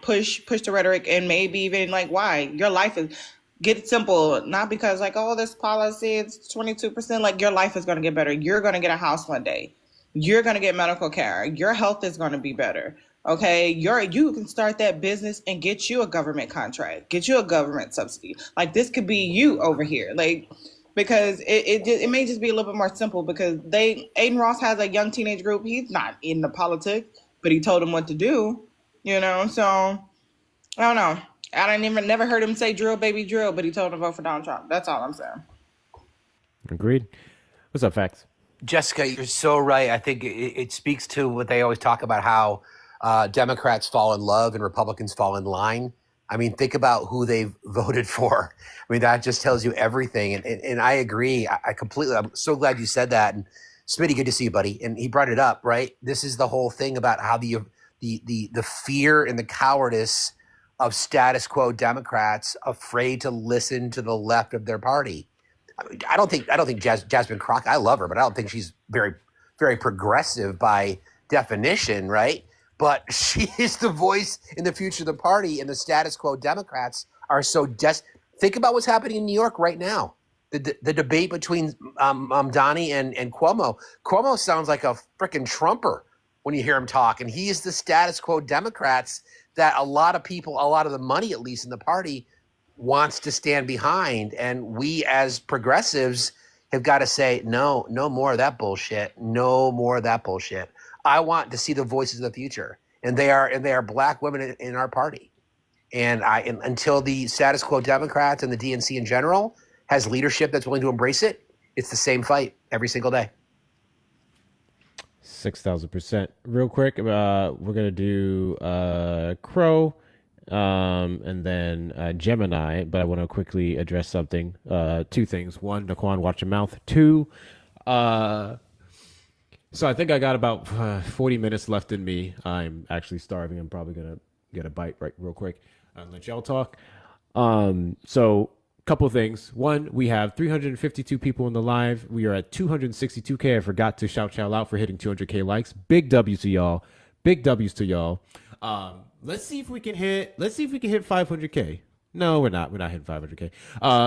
push the rhetoric, and maybe even like why your life is, get it simple, not because like, oh, this policy, it's 22%, like your life is going to get better. You're going to get a house one day. You're going to get medical care. Your health is going to be better. Okay, you can start that business and get you a government contract, get you a government subsidy. Like this could be you over here, like because it may just be a little bit more simple because Aiden Ross has a young teenage group. He's not in the politics, but he told them what to do, you know. So I don't know. I never heard him say drill baby drill, but he told them to vote for Donald Trump. That's all I'm saying. Agreed. What's up, Facts? Jessica, you're so right. I think it speaks to what they always talk about, how Democrats fall in love and Republicans fall in line. I mean, think about who they've voted for. I mean, that just tells you everything. And I agree. I completely, I'm so glad you said that. And Smitty, good to see you, buddy. And he brought it up, right? This is the whole thing about how the fear and the cowardice of status quo Democrats afraid to listen to the left of their party. I don't think Jasmine Crockett, I love her, but I don't think she's very, very progressive by definition, right? But she is the voice in the future of the party, and the status quo Democrats are so think about what's happening in New York right now. The debate between Donnie and Cuomo. Cuomo sounds like a freaking Trumper when you hear him talk, and he is the status quo Democrats that a lot of people, a lot of the money, at least in the party, wants to stand behind. And we as progressives have got to say, no more of that bullshit. No more of that bullshit. I want to see the voices of the future. And they are black women in our party. And until the status quo Democrats and the DNC in general has leadership that's willing to embrace it, it's the same fight every single day. 6,000%. Real quick, we're going to do Crow and then Gemini, but I want to quickly address something. Two things. One, Daquan, watch your mouth. Two, so I think I got about 40 minutes left in me. I'm actually starving. I'm probably going to get a bite real quick and let y'all talk. So couple of things. One, we have 352 people in the live. We are at 262K. I forgot to shout y'all out for hitting 200K likes. Big W's to y'all. Big W's to y'all. Let's see if we can hit 500K. No, we're not hitting 500K.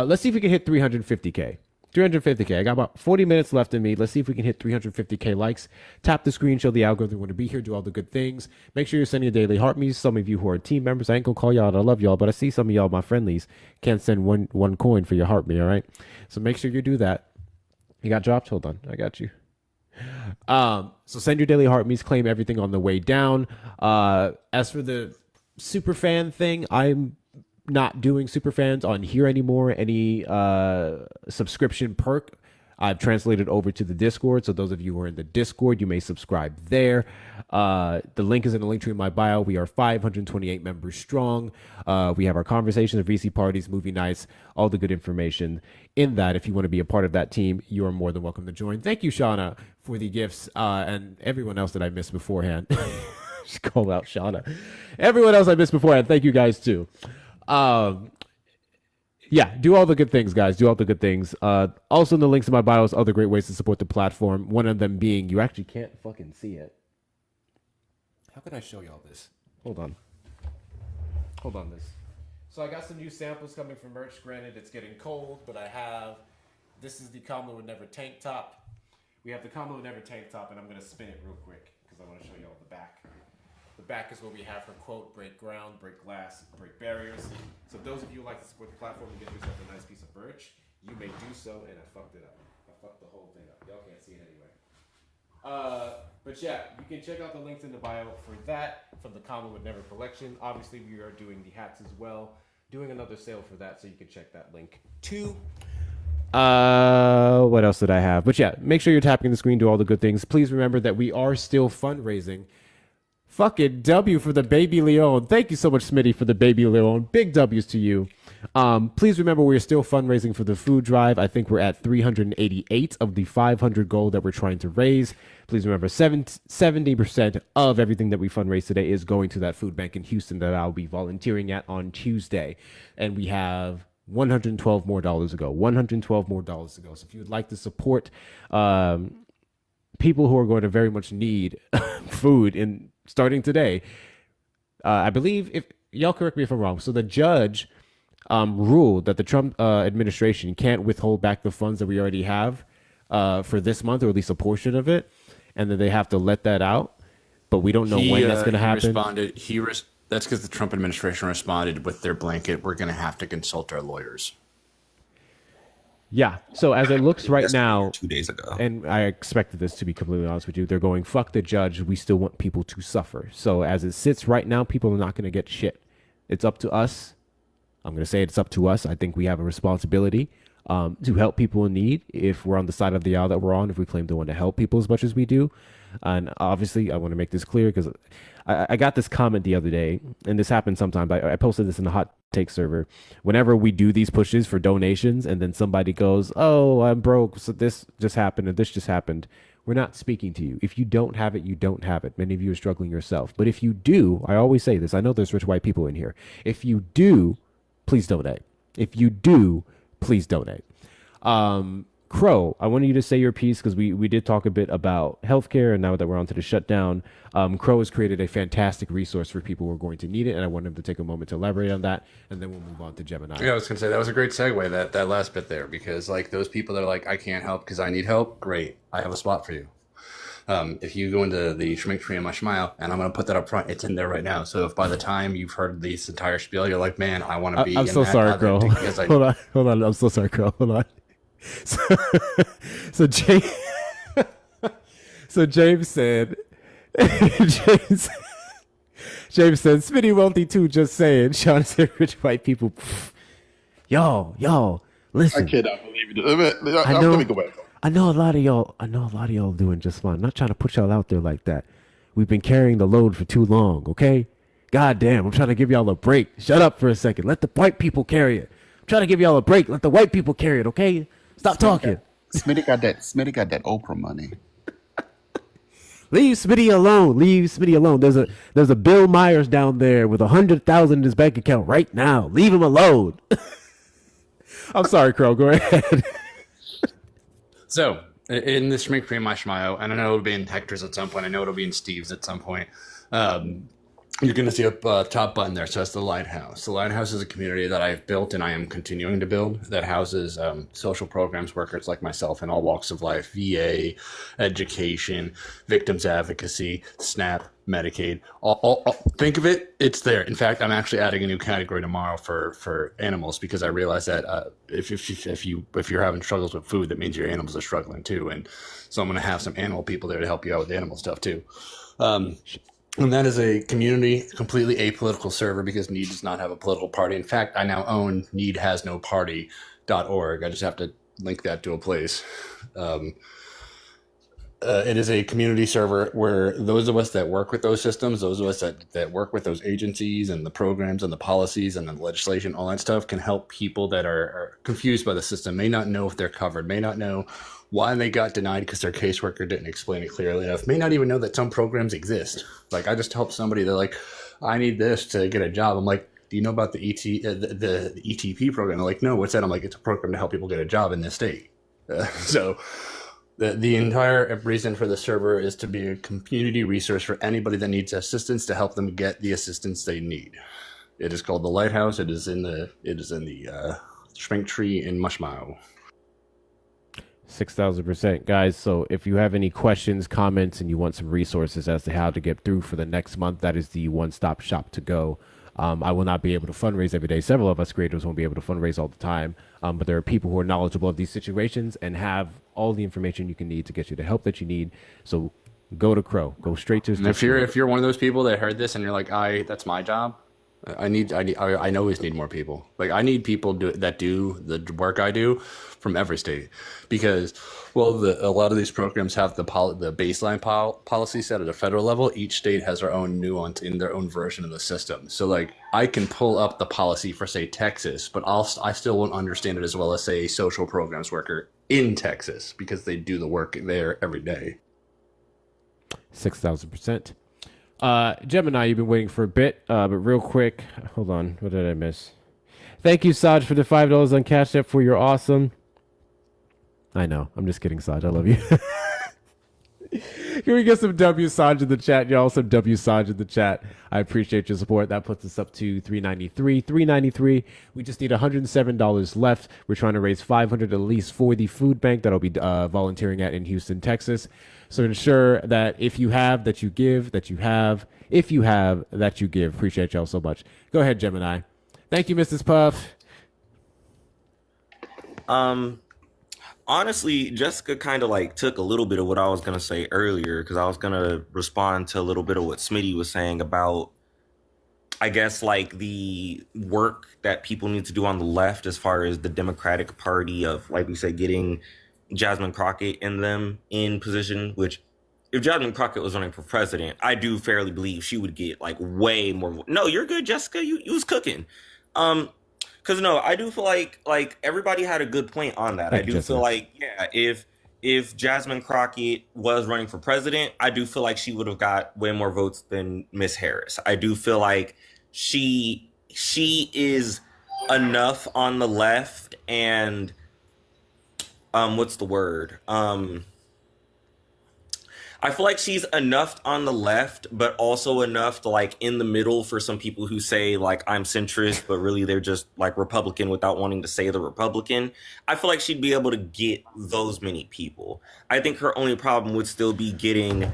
Let's see if we can hit 350K. 350K. I got about 40 minutes left in me. Let's see if we can hit 350K likes. Tap the screen, show the algorithm want to be here, do all the good things. Make sure you're sending your daily heart me's. Some of you who are team members, I ain't gonna call y'all out. I love y'all, but I see some of y'all, my friendlies, can't send one coin for your heart me, all right? So make sure you do that. You got dropped? Hold on. I got you. So send your daily heart me's, claim everything on the way down. As for the super fan thing, I'm not doing super fans on here anymore. Any subscription perk I've translated over to the Discord. So those of you who are in the Discord, you may subscribe there. The link is in the link tree in my bio. We are 528 members strong. We have our conversations, VC parties, movie nights, all the good information in that. If you want to be a part of that team, you are more than welcome to join. Thank you, Shauna, for the gifts, and everyone else that I missed beforehand. Just call out Shauna. Everyone else I missed beforehand, thank you guys too. Yeah, do all the good things, guys. Do all the good things. Also in the links in my bios, other great ways to support the platform. One of them being, you actually can't fucking see it. How can I show y'all this? Hold on this. So I got some new samples coming from merch. Granted, it's getting cold, but this is the Kamala Would Never tank top. We have the Kamala Would Never tank top, and I'm going to spin it real quick because I want to show y'all the back. The back is what we have for quote, break ground, break glass, break barriers. So those of you who like to support the platform and get yourself a nice piece of merch, you may do so, and I fucked it up. I fucked the whole thing up. Y'all can't see it anyway. But yeah, you can check out the links in the bio for that from the Kamala Would Never collection. Obviously, we are doing the hats as well. Doing another sale for that, so you can check that link too. What else did I have? But yeah, make sure you're tapping the screen, do all the good things. Please remember that we are still fundraising. Fucking W for the baby Leon. Thank you so much, Smitty, for the baby Leon. Big W's to you. Please remember we're still fundraising for the food drive. I think we're at 388 of the 500 goal that we're trying to raise. Please remember 70% of everything that we fundraise today is going to that food bank in Houston that I'll be volunteering at on Tuesday. And we have $112 more to go. $112 more to go. So if you would like to support people who are going to very much need food starting today, I believe, if y'all correct me if I'm wrong, so the judge ruled that the Trump administration can't withhold back the funds that we already have for this month, or at least a portion of it, and that they have to let that out. but we don't know when that's going to He happen. responded. That's because the Trump administration responded with their blanket. We're going to have to consult our lawyers. Yeah. So as it looks right Yesterday or now, 2 days ago. and I expected this to be completely honest with you, they're going, fuck the judge. We still want people to suffer. So as it sits right now, people are not going to get shit. It's up to us. I'm going to say it's up to us. I think we have a responsibility to help people in need if we're on the side of the aisle that we're on, if we claim to want to help people as much as we do. And obviously, I want to make this clear because I got this comment the other day, and this happens sometimes. I posted this in the hot take server. Whenever we do these pushes for donations and then somebody goes, oh, I'm broke, so this just happened and this just happened, we're not speaking to you. If you don't have it, you don't have it. Many of you are struggling yourself. But if you do, I always say this, I know there's rich white people in here. If you do, please donate. If you do, please donate. Crow, I wanted you to say your piece because we did talk a bit about healthcare, and now that we're on to the shutdown, Crow has created a fantastic resource for people who are going to need it, and I want him to take a moment to elaborate on that, and then we'll move on to Gemini. Yeah, I was going to say that was a great segue, that last bit there, because like those people that are like, I can't help because I need help, great, I have a spot for you. If you go into the Schmink Tree in my smile, and I'm going to put that up front, it's in there right now. So if by the time you've heard this entire spiel, you're like, man, I want to be I'm in so that sorry, other Crow. because I Hold on. I'm so sorry, Crow. Hold on. So James said, James said, Smitty wealthy too, just saying. Sean said, rich white people. Pff. Y'all, listen. I cannot believe it. I Let me go back. I know a lot of y'all doing just fine. I'm not trying to put y'all out there like that. We've been carrying the load for too long, okay? God damn, I'm trying to give y'all a break. Shut up for a second. Let the white people carry it. I'm trying to give y'all a break. Let the white people carry it, okay? Stop talking. Smitty got that Oprah money. Leave Smitty alone. There's a Bill Myers down there with 100,000 in his bank account right now. Leave him alone. I'm sorry, Crow. Go ahead. So, in the Schmink Tree in my smile, and I know it'll be in Hector's at some point, I know it'll be in Steve's at some point, you're going to see a top button there. So that's the Lighthouse. The Lighthouse is a community that I've built and I am continuing to build that houses social programs workers like myself in all walks of life, VA, education, victims advocacy, SNAP, Medicaid. All, think of it, it's there. In fact, I'm actually adding a new category tomorrow for animals because I realize that if you're having struggles with food, that means your animals are struggling too. And so I'm going to have some animal people there to help you out with the animal stuff too. And that is a community, completely apolitical server because Need does not have a political party. In fact, I now own needhasnoparty.org. I just have to link that to a place. It is a community server where those of us that work with those systems, those of us that work with those agencies and the programs and the policies and the legislation, all that stuff can help people that are confused by the system, may not know if they're covered, may not know why they got denied because their caseworker didn't explain it clearly enough, may not even know that some programs exist. Like I just helped somebody, they're like, I need this to get a job. I'm like, do you know about the ETP program? They're like, no, what's that? I'm like, it's a program to help people get a job in this state. So the entire reason for the server is to be a community resource for anybody that needs assistance to help them get the assistance they need. It is called the Lighthouse. It is in the Schmink Tree in Mushmile. 6,000%, guys. So if you have any questions, comments, and you want some resources as to how to get through for the next month, that is the one-stop shop to go. I will not be able to fundraise every day. Several of us creators won't be able to fundraise all the time, but there are people who are knowledgeable of these situations and have all the information you can need to get you the help that you need. So go to Crow. Go straight to his. And if you're one of those people that heard this and you're like, that's my job. I always need more people. Like I need people that do the work I do from every state, because a lot of these programs have the baseline policy set at a federal level. Each state has their own nuance in their own version of the system. So like I can pull up the policy for say Texas, but I still won't understand it as well as say a social programs worker in Texas because they do the work there every day. 6,000%. Gemini, you've been waiting for a bit, but real quick, hold on, what did I miss? Thank you, Saj, for the $5 on Cash App for your awesome. I know, I'm just kidding, Saj, I love you. Can we get some W Sanj in the chat, y'all? Some W Sanj in the chat. I appreciate your support. That puts us up to $393. $393. We just need $107 left. We're trying to raise $500 at least for the food bank that I'll be volunteering at in Houston, Texas. So ensure that if you have, that you give, that you have. If you have, that you give. Appreciate y'all so much. Go ahead, Gemini. Thank you, Mrs. Puff. Honestly, Jessica kind of like took a little bit of what I was gonna say earlier because I was gonna respond to a little bit of what Smitty was saying about, I guess, like the work that people need to do on the left as far as the Democratic Party of, like we said, getting Jasmine Crockett and them in position. Which, if Jasmine Crockett was running for president, I do fairly believe she would get like way more. No, you're good, Jessica. You was cooking. Because no, I do feel like everybody had a good point on that. I do feel like, yeah, if Jasmine Crockett was running for president, I do feel like she would have got way more votes than Miss Harris. I do feel like she is enough on the left and what's the word? I feel like she's enough on the left, but also enough to like in the middle for some people who say like I'm centrist, but really they're just like Republican without wanting to say the Republican. I feel like she'd be able to get those many people. I think her only problem would still be getting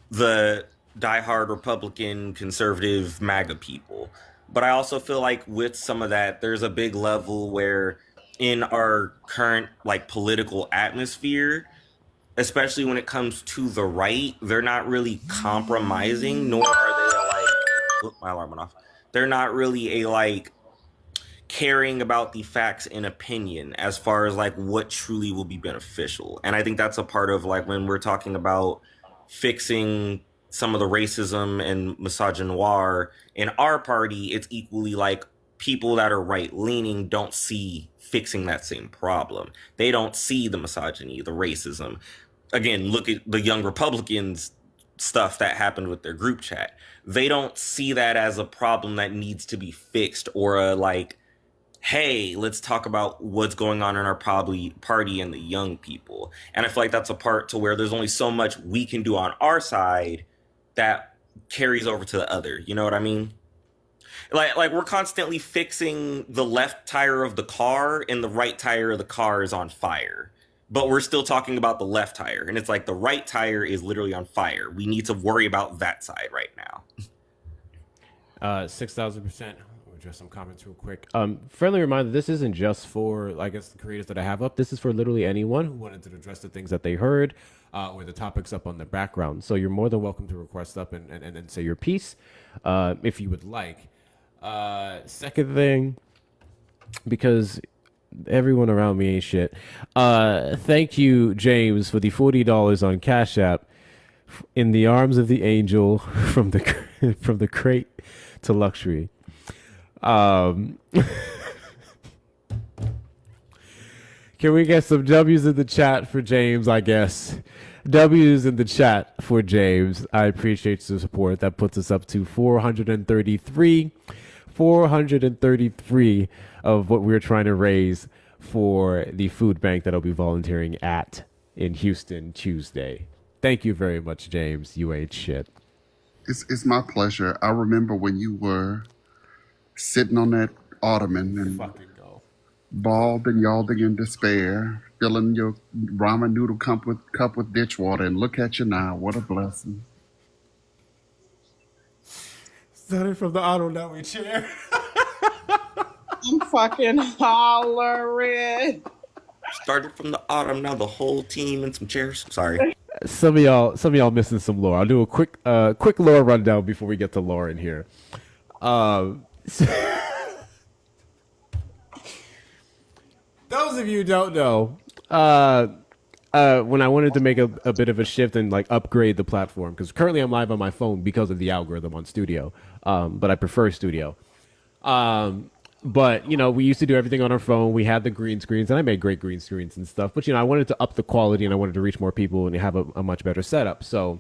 the diehard Republican, conservative MAGA people. But I also feel like with some of that, there's a big level where in our current like political atmosphere, especially when it comes to the right, they're not really compromising, nor are they like, whoop, my alarm went off. They're not really a like caring about the facts and opinion as far as like what truly will be beneficial. And I think that's a part of like when we're talking about fixing some of the racism and misogynoir in our party, it's equally like people that are right leaning don't see fixing that same problem. They don't see the misogyny, the racism. Again, look at the Young Republicans stuff that happened with their group chat. They don't see that as a problem that needs to be fixed or a like, hey, let's talk about what's going on in our party and the young people. And I feel like that's a part to where there's only so much we can do on our side that carries over to the other. You know what I mean? Like we're constantly fixing the left tire of the car and the right tire of the car is on fire. But we're still talking about the left tire. And it's like the right tire is literally on fire. We need to worry about that side right now. 6,000%. We'll address some comments real quick. Friendly reminder, this isn't just for, I guess, the creators that I have up. This is for literally anyone who wanted to address the things that they heard or the topics up on the background. So you're more than welcome to request up and say your piece if you would like. Second thing, because everyone around me ain't shit. Thank you, James, for the $40 on Cash App. In the arms of the angel, from the crate to luxury. Can we get some W's in the chat for James, I guess? W's in the chat for James. I appreciate the support. That puts us up to 433. 433 of what we're trying to raise for the food bank that I'll be volunteering at in Houston Tuesday. Thank you very much, James. You ain't shit. It's my pleasure. I remember when you were sitting on that ottoman and bawled and yawling in despair, filling your ramen noodle cup with ditch water, and look at you now. What a blessing. Started from the auto now we chair. I'm fucking hollering. Started from the autumn, now the whole team and some chairs. Sorry. Some of y'all missing some lore. I'll do a quick lore rundown before we get to lore in here. Those of you who don't know, when I wanted to make a bit of a shift and like upgrade the platform, because currently I'm live on my phone because of the algorithm on Studio, but I prefer Studio. But, we used to do everything on our phone. We had the green screens, and I made great green screens and stuff. But, I wanted to up the quality, and I wanted to reach more people and have a much better setup. So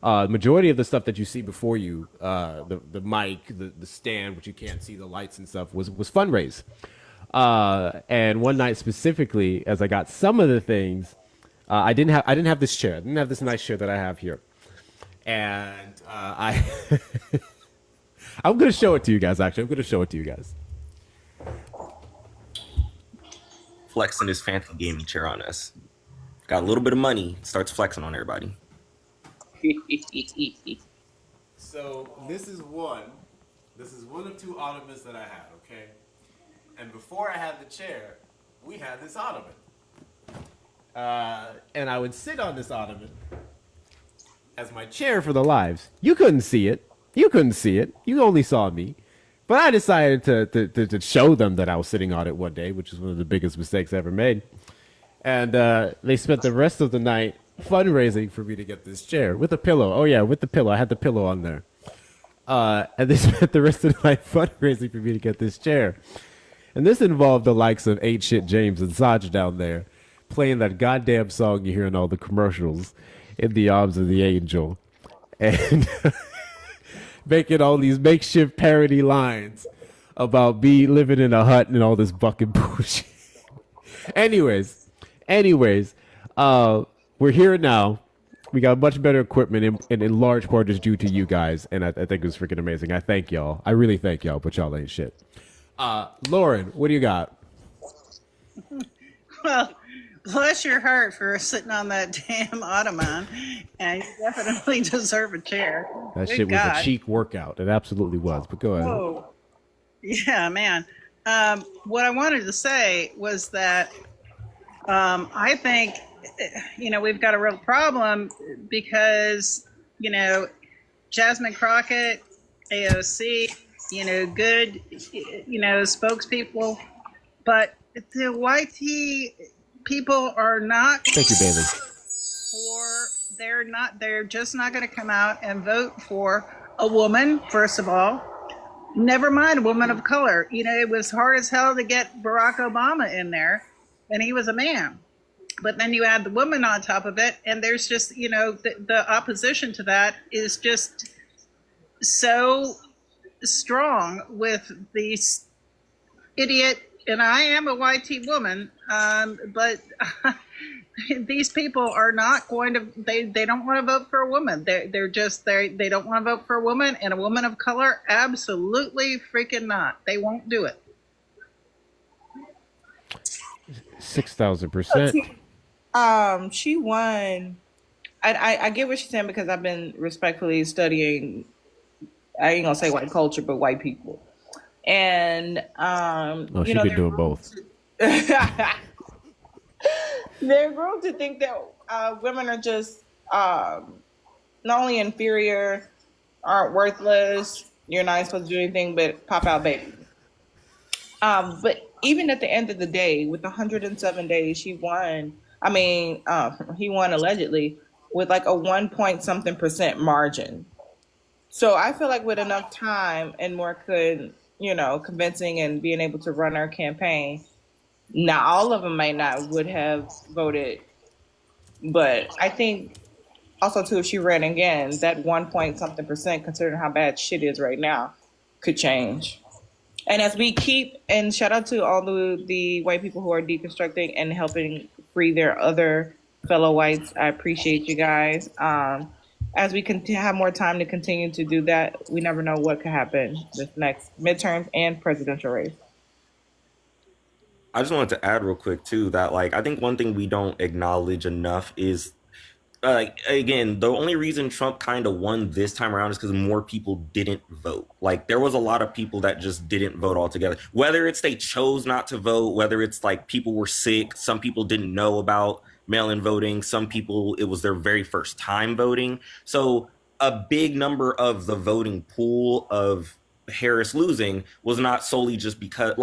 the majority of the stuff that you see before you, the mic, the stand, which you can't see, the lights and stuff, was fundraise. And one night specifically, as I got some of the things, I didn't have this chair. I didn't have this nice chair that I have here. and I'm gonna show it to you guys. Actually, I'm gonna show it to you guys. Flexing his fancy gaming chair on us. Got a little bit of money, starts flexing on everybody. So this is one of two ottomans that I had, okay? And before I had the chair, we had this ottoman. And I would sit on this ottoman as my chair for the lives. You couldn't see it. You only saw me. But I decided to show them that I was sitting on it one day, which is one of the biggest mistakes I ever made. And they spent the rest of the night fundraising for me to get this chair with a pillow. Oh yeah, with the pillow. I had the pillow on there. And they spent the rest of the night fundraising for me to get this chair. And this involved the likes of 8Shit James and Saj down there playing that goddamn song you hear in all the commercials, In the Arms of the Angel. And making all these makeshift parody lines about me living in a hut and all this fucking bullshit. Anyways, we're here now. We got much better equipment, and in large part is due to you guys, and I think it was freaking amazing. I thank y'all. I really thank y'all, but y'all ain't shit. Lauren, what do you got? Well, bless your heart for sitting on that damn ottoman, and you definitely deserve a chair. That Good shit was God. a cheek workout. It absolutely was, but go ahead. Whoa. Yeah, man. What I wanted to say was that I think, we've got a real problem because, Jasmine Crockett, AOC, good, spokespeople, but the YT people are not. Thank you, Bailey. They're just not going to come out and vote for a woman, first of all. Never mind a woman of color. It was hard as hell to get Barack Obama in there, and he was a man. But then you add the woman on top of it, and there's just, the opposition to that is just so strong with these idiot, and I am a YT woman, but these people are not going to, they don't want to vote for a woman. They don't want to vote for a woman, and a woman of color, absolutely freaking not. They won't do it. 6,000%. She won. I get what she's saying because I've been respectfully studying, I ain't gonna say white culture, but white people. And She's been doing both. They're grown to think that women are just not only inferior, aren't worthless, you're not supposed to do anything but pop out baby. But even at the end of the day, with 107 days, she won. He won allegedly with like a 1 point something percent margin. So I feel like with enough time and more convincing and being able to run our campaign, now all of them would have voted, but I think also too, if she ran again, that 1 point something percent, considering how bad shit is right now, could change. And as we keep, and shout out to all the white people who are deconstructing and helping free their other fellow whites. I appreciate you guys. As we have more time to continue to do that, we never know what could happen this next midterms and presidential race. I just wanted to add real quick too that I think one thing we don't acknowledge enough is again, the only reason Trump kind of won this time around is because more people didn't vote. There was a lot of people that just didn't vote altogether. Whether it's they chose not to vote, whether it's people were sick, some people didn't know about mail-in voting, some people it was their very first time voting. So a big number of the voting pool of Harris losing was not solely just because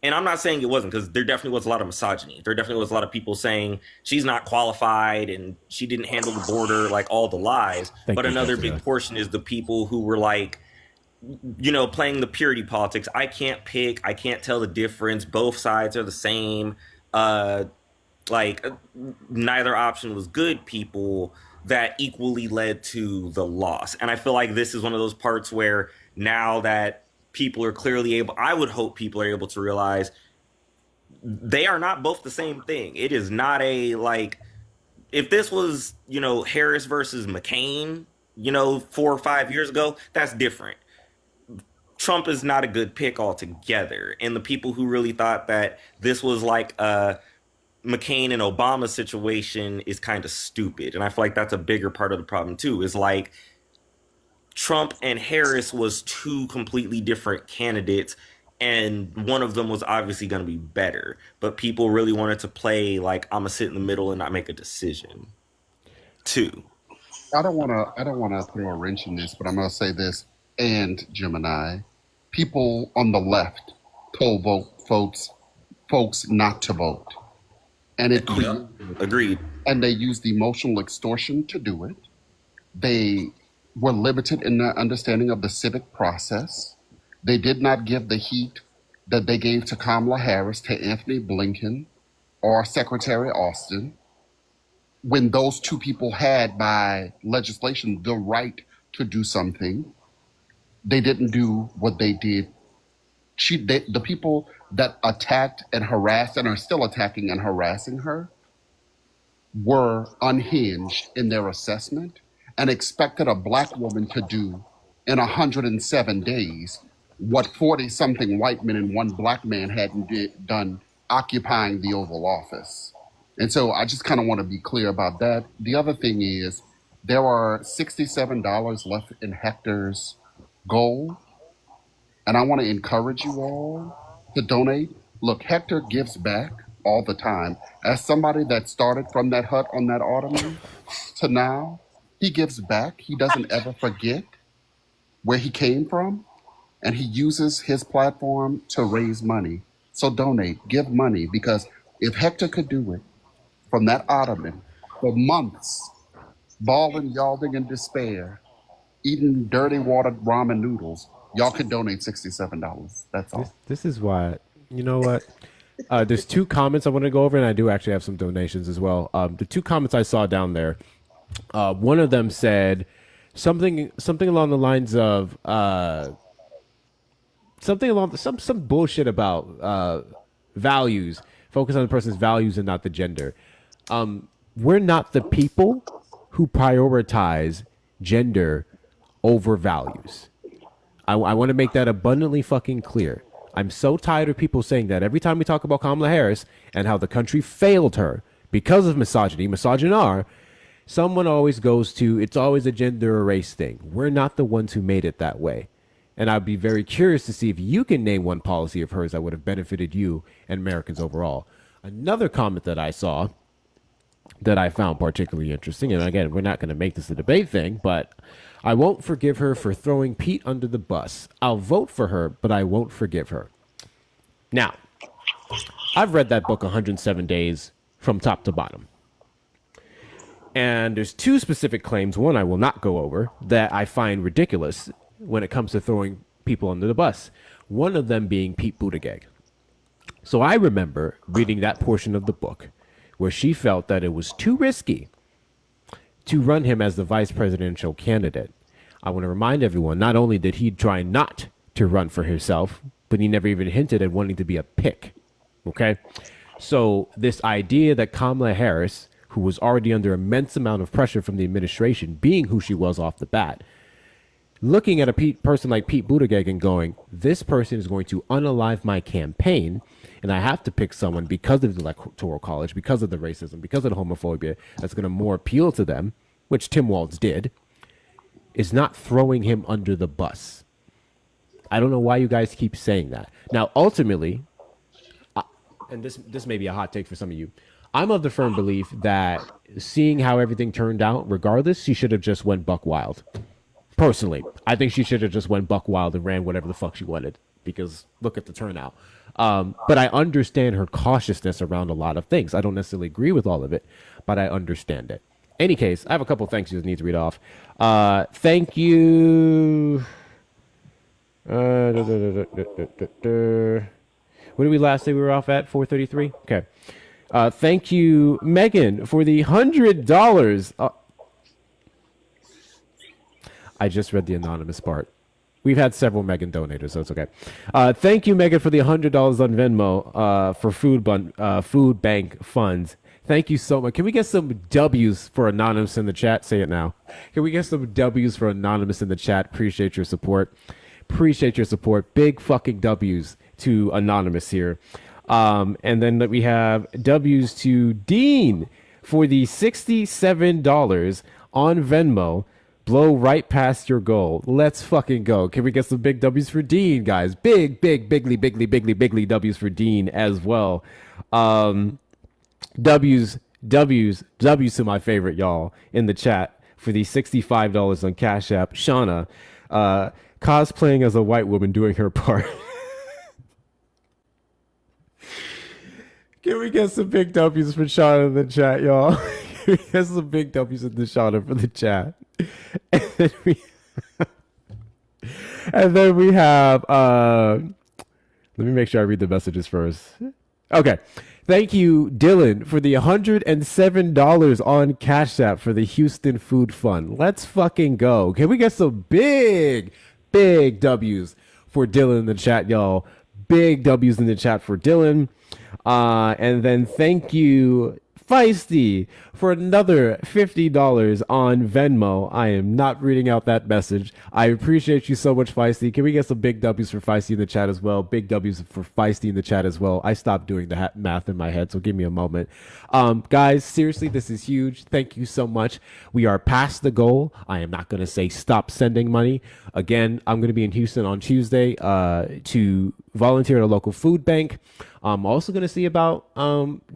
and I'm not saying it wasn't, because there definitely was a lot of misogyny. There definitely was a lot of people saying she's not qualified and she didn't handle the border, all the lies. But another big portion is the people who were playing the purity politics. I can't pick, I can't tell the difference. Both sides are the same. Neither option was good people that equally led to the loss. And I feel like this is one of those parts where now that people are clearly able, I would hope people are able to realize they are not both the same thing. It is not if this was, Harris versus McCain, 4 or 5 years ago, that's different. Trump is not a good pick altogether. And the people who really thought that this was like a McCain and Obama situation is kind of stupid. And I feel like that's a bigger part of the problem too, is like Trump and Harris was two completely different candidates, and one of them was obviously going to be better. But people really wanted to play like I'm gonna sit in the middle and not make a decision. Too. I don't want to throw a wrench in this, but I'm going to say this. And Gemini, people on the left told folks not to vote, and it agreed. And they used emotional extortion to do it. They were limited in their understanding of the civic process. They did not give the heat that they gave to Kamala Harris, to Anthony Blinken, or Secretary Austin, when those two people had, by legislation, the right to do something. They didn't do what they did. The people that attacked and harassed and are still attacking and harassing her were unhinged in their assessment and expected a black woman to do in 107 days what 40-something white men and one black man hadn't done occupying the Oval Office. And so I just kind of want to be clear about that. The other thing is there are $67 left in Hector's goal, and I want to encourage you all to donate. Look, Hector gives back all the time. As somebody that started from that hut on that ottoman to now, he gives back. He doesn't ever forget where he came from, and he uses his platform to raise money. So donate, give money, because if Hector could do it from that ottoman for months, bawling, yawling in despair, eating dirty watered ramen noodles, y'all could donate $67. That's all. This is why, you know what? There's two comments I want to go over, and I do actually have some donations as well. The two comments I saw down there, one of them said something along the lines of some bullshit about values. Focus on the person's values and not the gender. We're not the people who prioritize gender over values. I want to make that abundantly fucking clear. I'm so tired of people saying that every time we talk about Kamala Harris and how the country failed her because of misogyny, misogynar, someone always goes to, it's always a gender or race thing. We're not the ones who made it that way. And I'd be very curious to see if you can name one policy of hers that would have benefited you and Americans overall. Another comment that I saw that I found particularly interesting, and again, we're not going to make this a debate thing, but I won't forgive her for throwing Pete under the bus. I'll vote for her, but I won't forgive her. Now, I've read that book 107 Days from top to bottom. And there's two specific claims, one I will not go over, that I find ridiculous when it comes to throwing people under the bus. One of them being Pete Buttigieg. So I remember reading that portion of the book where she felt that it was too risky to run him as the vice presidential candidate. I want to remind everyone, not only did he try not to run for himself, but he never even hinted at wanting to be a pick. Okay? So this idea that Kamala Harris, who was already under immense amount of pressure from the administration, being who she was off the bat, looking at a person like Pete Buttigieg and going, this person is going to unalive my campaign, and I have to pick someone because of the electoral college, because of the racism, because of the homophobia, that's going to more appeal to them, which Tim Walz did, is not throwing him under the bus. I don't know why you guys keep saying that. Now, ultimately, and this may be a hot take for some of you, I'm of the firm belief that seeing how everything turned out, regardless, she should have just went buck wild. Personally, I think she should have just went buck wild and ran whatever the fuck she wanted, because look at the turnout. But I understand her cautiousness around a lot of things. I don't necessarily agree with all of it, but I understand it. Any case, I have a couple of thank yous I need to read off. Thank you. What did we last say we were off at? 433? Okay. Thank you, Megan, for the $100. I just read the anonymous part. We've had several Megan donators, so it's okay. Thank you, Megan, for the $100 on Venmo for food bank funds. Thank you so much. Can we get some W's for Anonymous in the chat? Say it now. Can we get some W's for Anonymous in the chat? Appreciate your support. Appreciate your support. Big fucking W's to Anonymous here. And then we have W's to Dean for the $67 on Venmo. Blow right past your goal. Let's fucking go. Can we get some big W's for Dean, guys? Bigly W's for Dean as well. W's to my favorite y'all in the chat for the $65 on Cash App. Shauna, cosplaying as a white woman doing her part. Can we get some big W's for Shauna in the chat, y'all? Can we get some big W's in the Shauna for the chat? And then we have let me make sure I read the messages first. Okay. Thank you, Dylan, for the $107 on Cash App for the Houston Food Fund. Let's fucking go. Can we get some big W's for Dylan in the chat, y'all? Big W's in the chat for Dylan. And then thank you, Feisty, for another $50 on Venmo. I am not reading out that message. I appreciate you so much, Feisty. Can we get some big W's for Feisty in the chat as well? Big W's for Feisty in the chat as well. I stopped doing the math in my head, so give me a moment. Guys, seriously, this is huge. Thank you so much. We are past the goal. I am not going to say stop sending money. Again, I'm going to be in Houston on Tuesday to volunteer at a local food bank. I'm also going to see about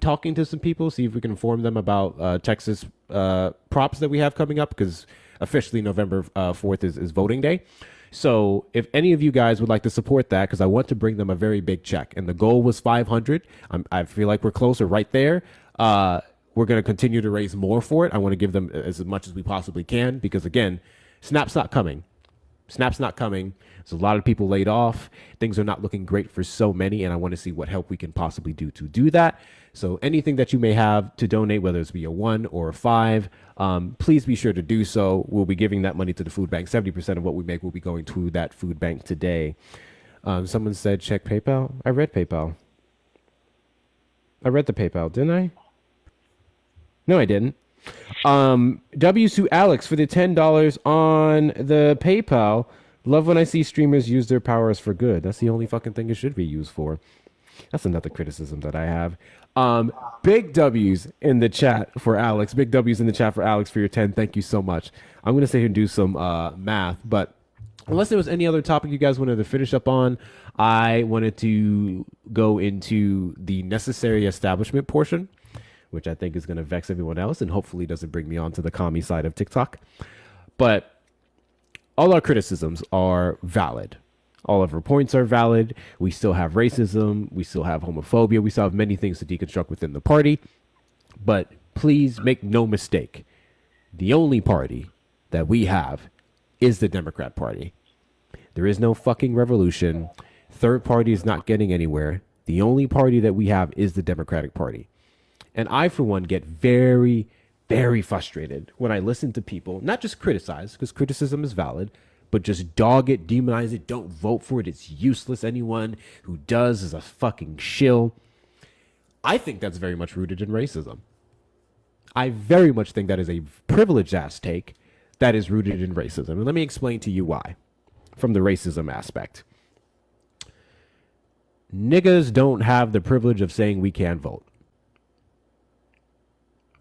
talking to some people, see if we can inform them about Texas props that we have coming up, because officially November 4th is voting day. So if any of you guys would like to support that, because I want to bring them a very big check, and the goal was 500. I feel like we're closer right there. We're going to continue to raise more for it. I want to give them as much as we possibly can, because again, Snap's not coming. Snap's not coming. There's a lot of people laid off. Things are not looking great for so many, and I want to see what help we can possibly do to do that. So anything that you may have to donate, whether it's be a 1 or a 5, please be sure to do so. We'll be giving that money to the food bank. 70% of what we make will be going to that food bank today. Someone said check PayPal. I read PayPal. I read the PayPal, didn't I? No, I didn't. W's to Alex for the $10 on the PayPal. Love when I see streamers use their powers for good. That's the only fucking thing it should be used for. That's another criticism that I have. Big W's in the chat for Alex. Big W's in the chat for Alex for your 10. Thank you so much. I'm going to sit here and do some math, but unless there was any other topic you guys wanted to finish up on, I wanted to go into the necessary establishment portion, which I think is going to vex everyone else and hopefully doesn't bring me on to the commie side of TikTok. But all our criticisms are valid. All of our points are valid. We still have racism. We still have homophobia. We still have many things to deconstruct within the party. But please make no mistake. The only party that we have is the Democrat Party. There is no fucking revolution. Third party is not getting anywhere. The only party that we have is the Democratic Party. And I, for one, get very, very frustrated when I listen to people, not just criticize, because criticism is valid, but just dog it, demonize it, don't vote for it, it's useless. Anyone who does is a fucking shill. I think that's very much rooted in racism. I very much think that is a privileged ass take that is rooted in racism. And let me explain to you why, from the racism aspect. Niggas don't have the privilege of saying we can't vote.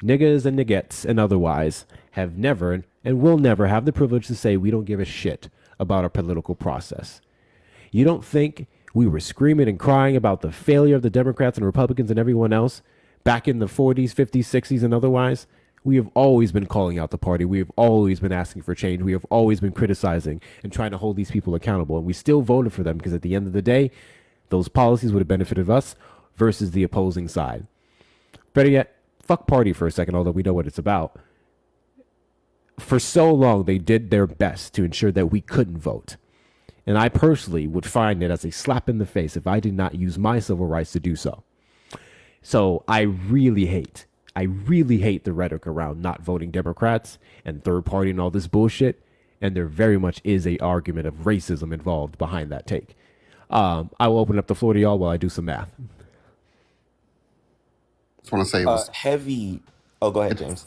Niggas and niggettes and otherwise have never and will never have the privilege to say we don't give a shit about our political process. You don't think we were screaming and crying about the failure of the Democrats and Republicans and everyone else back in the 40s, 50s, 60s and otherwise? We have always been calling out the party. We have always been asking for change. We have always been criticizing and trying to hold these people accountable. And we still voted for them because at the end of the day, those policies would have benefited us versus the opposing side. Better yet, fuck party for a second, although we know what it's about. For so long, they did their best to ensure that we couldn't vote. And I personally would find it as a slap in the face if I did not use my civil rights to do so. So I really hate the rhetoric around not voting Democrats and third party and all this bullshit. And there very much is a argument of racism involved behind that take. I will open up the floor to y'all while I do some math. just want to say it was. Heavy. Oh, go ahead, James.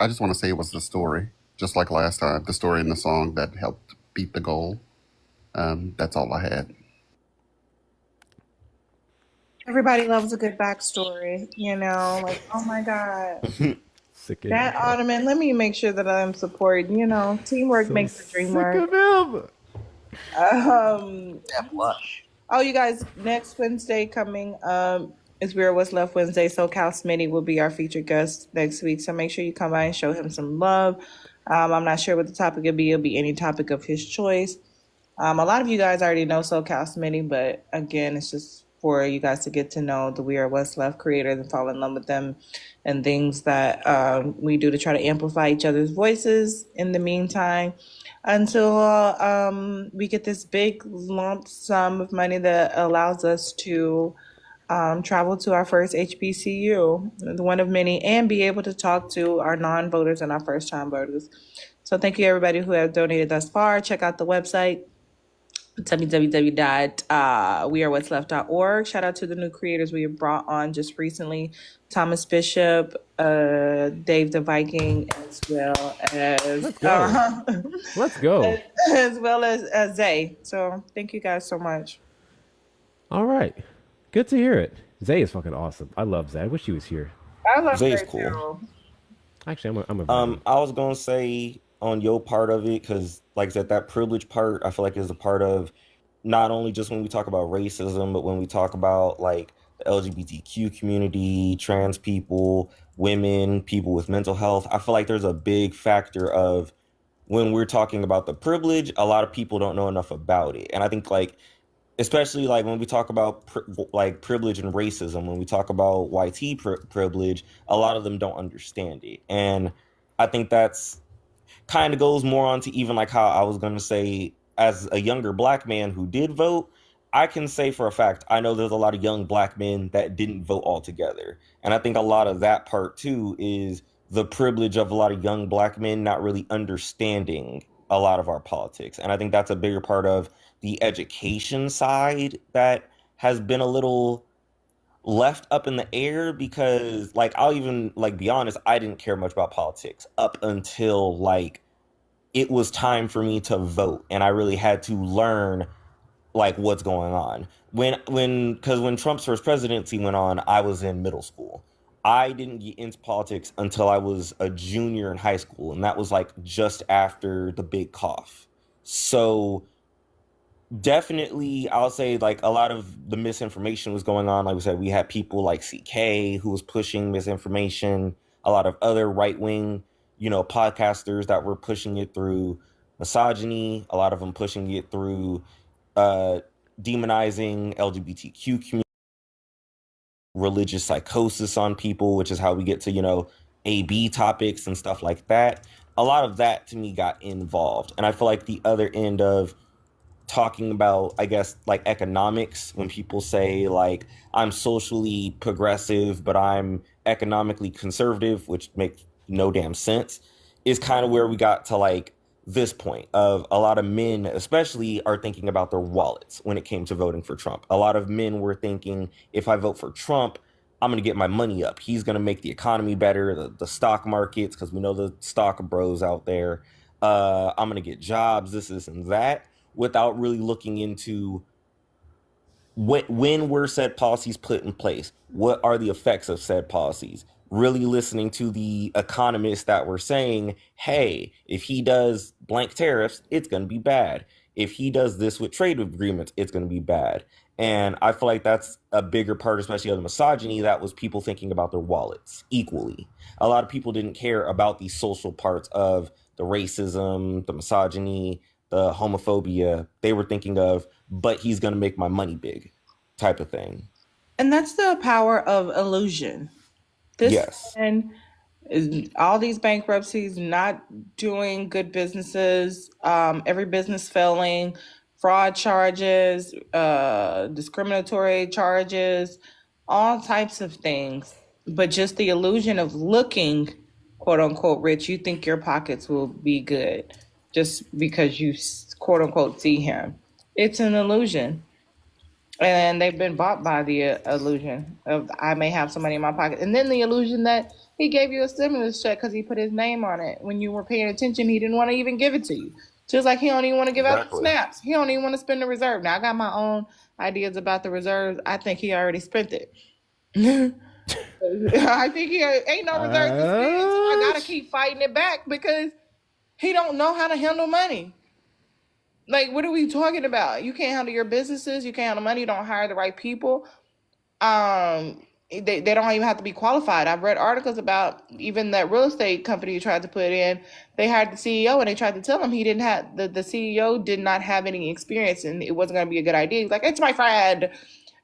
I just want to say it was the story, just like last time. The story in the song that helped beat the goal. That's all I had. Everybody loves a good backstory, you know, like, oh my God. Sick of That him. Ottoman, let me make sure that I'm supported. You know, teamwork So makes the dream sick work. of him. Oh, you guys, next Wednesday coming is We're What's Left Wednesday. So Cal Smitty will be our featured guest next week. So make sure you come by and show him some love. I'm not sure what the topic will be. It'll be any topic of his choice. A lot of you guys already know SoCal Smitty, but again, it's just for you guys to get to know the We Are What's Left creators and fall in love with them and things that we do to try to amplify each other's voices in the meantime until we get this big lump sum of money that allows us to travel to our first HBCU, one of many, and be able to talk to our non-voters and our first-time voters. So thank you, everybody who have donated thus far. Check out the website, www.wearewhatsleft.org. Shout out to the new creators we have brought on just recently, Thomas Bishop, Dave the Viking, as well as Let's go. as well as Zay. So thank you guys so much. All right. Good to hear it. Zay is fucking awesome. I love Zay. I wish he was here. I love Zay's Zay cool. too. Actually, I'm a I was gonna say on your part of it, because like I said, that privilege part, I feel like is a part of not only just when we talk about racism, but when we talk about like the LGBTQ community, trans people, women, people with mental health. I feel like there's a big factor of when we're talking about the privilege, a lot of people don't know enough about it. And I think like, especially like when we talk about like privilege and racism, when we talk about YT privilege, a lot of them don't understand it. And I think that's kind of goes more on to even like how I was going to say, as a younger black man who did vote, I can say for a fact, I know there's a lot of young black men that didn't vote altogether. And I think a lot of that part too is the privilege of a lot of young black men not really understanding a lot of our politics. And I think that's a bigger part of the education side that has been a little left up in the air, because like I'll even like be honest, I didn't care much about politics up until like it was time for me to vote, and I really had to learn like what's going on. Because when Trump's first presidency went on, I was in middle school. I didn't get into politics until I was a junior in high school, and that was like just after the big cough. So definitely, I'll say like a lot of the misinformation was going on. Like we said, we had people like CK who was pushing misinformation, a lot of other right-wing, podcasters that were pushing it through misogyny, a lot of them pushing it through demonizing LGBTQ community, religious psychosis on people, which is how we get to, AB topics and stuff like that. A lot of that to me got involved. And I feel like the other end of talking about, I guess, like economics, when people say like I'm socially progressive but I'm economically conservative, which makes no damn sense, is kind of where we got to like this point of a lot of men especially are thinking about their wallets when it came to voting for Trump. A lot of men were thinking, if I vote for Trump, I'm going to get my money up. He's going to make the economy better, the stock markets, because we know the stock bros out there. I'm going to get jobs, this, and that, without really looking into when were said policies put in place, what are the effects of said policies, really listening to the economists that were saying, hey, if he does blank tariffs, it's going to be bad. If he does this with trade agreements, it's going to be bad. And I feel like that's a bigger part, especially of the misogyny, that was people thinking about their wallets equally. A lot of people didn't care about the social parts of the racism, the misogyny, the homophobia. They were thinking of, but he's going to make my money big type of thing. And that's the power of illusion. Yes. And all these bankruptcies, not doing good businesses, every business failing, fraud charges, discriminatory charges, all types of things. But just the illusion of looking, quote unquote, rich, you think your pockets will be good just because you, quote unquote, see him. It's an illusion. And they've been bought by the illusion of I may have some money in my pocket. And then the illusion that he gave you a stimulus check because he put his name on it. When you were paying attention, he didn't want to even give it to you. Just like he don't even want to give out the Exactly. snaps. He don't even want to spend the reserve. Now, I got my own ideas about the reserves. I think he already spent it. I think he ain't no reserve to spend, so I got to keep fighting it back because he don't know how to handle money. Like, what are we talking about? You can't handle your businesses. You can't handle money. You don't hire the right people. They don't even have to be qualified. I've read articles about even that real estate company you tried to put in. They hired the CEO and they tried to tell him he didn't have the CEO did not have any experience and it wasn't going to be a good idea. He's like, it's my friend.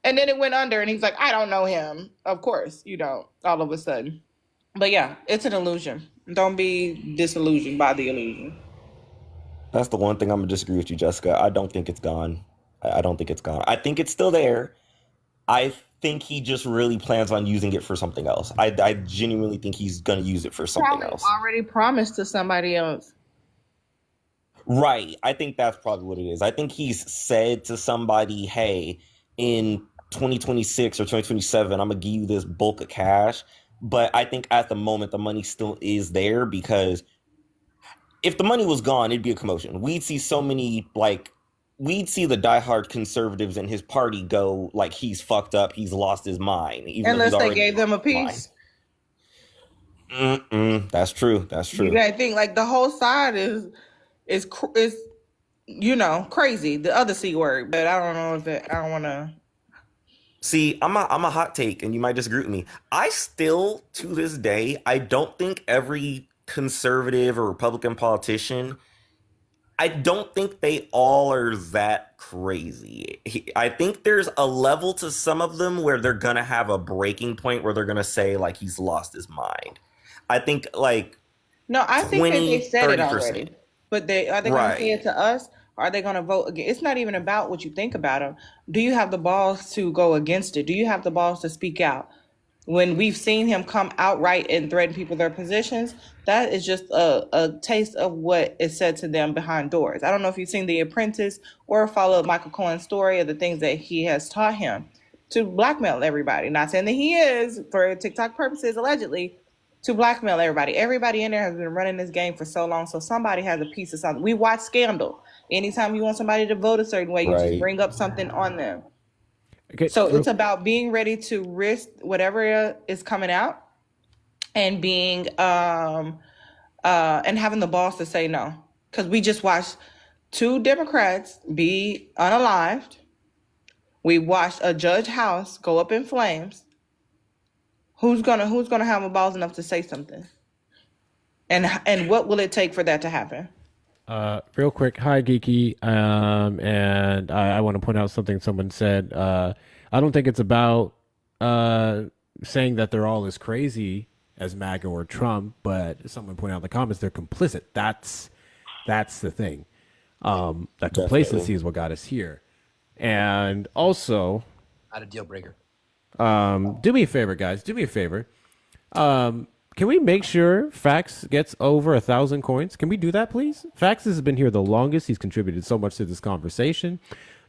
And then it went under and he's like, I don't know him. Of course, you don't all of a sudden. But yeah, it's an illusion. Don't be disillusioned by the illusion. That's the one thing I'm gonna disagree with you, Jessica. I don't think it's gone. I don't think it's gone. I think it's still there. I think he just really plans on using it for something else. I genuinely think he's gonna use it for something Probably else. already promised to somebody else. Right. I think that's probably what it is. I think he's said to somebody, hey, in 2026 or 2027, I'm gonna give you this bulk of cash. But I think at the moment the money still is there because if the money was gone, it'd be a commotion. We'd see so many, we'd see the diehard conservatives in his party go like he's fucked up, he's lost his mind. Unless they gave them a piece. That's true. That's true. You gotta think like the whole side is crazy. The other C word, but I don't know if I don't want to. See, I'm a hot take, and you might disagree with me. I still, to this day, I don't think every conservative or Republican politician, I don't think they all are that crazy. I think there's a level to some of them where they're gonna have a breaking point where they're gonna say like he's lost his mind. I think like No, I think that 20, they said it 30%. already. But are they going to say Right. it to us? Or are they going to vote again? It's not even about what you think about them. Do you have the balls to go against it? Do you have the balls to speak out? When we've seen him come outright and threaten people their positions, that is just a taste of what is said to them behind doors. I don't know if you've seen The Apprentice or followed Michael Cohen's story of the things that he has taught him to blackmail everybody. Not saying that he is, for TikTok purposes, allegedly, to blackmail everybody. Everybody in there has been running this game for so long, so somebody has a piece of something. We watch Scandal. Anytime you want somebody to vote a certain way, you just Right. bring up something on them. Okay, So real- it's about being ready to risk whatever is coming out and being and having the balls to say no. Because we just watched 2 Democrats be unalived. We watched a judge house go up in flames. Who's gonna have the balls enough to say something? And what will it take for that to happen? Real quick, hi Geeky, and I want to point out something someone said. I don't think it's about saying that they're all as crazy as MAGA or Trump, but someone pointed out in the comments they're complicit. That's the thing. That complacency Definitely. is what got us here, and also Not a deal breaker. do me a favor, guys. Do me a favor. Can we make sure Fax gets over 1,000 coins? Can we do that, please? Fax has been here the longest. He's contributed so much to this conversation.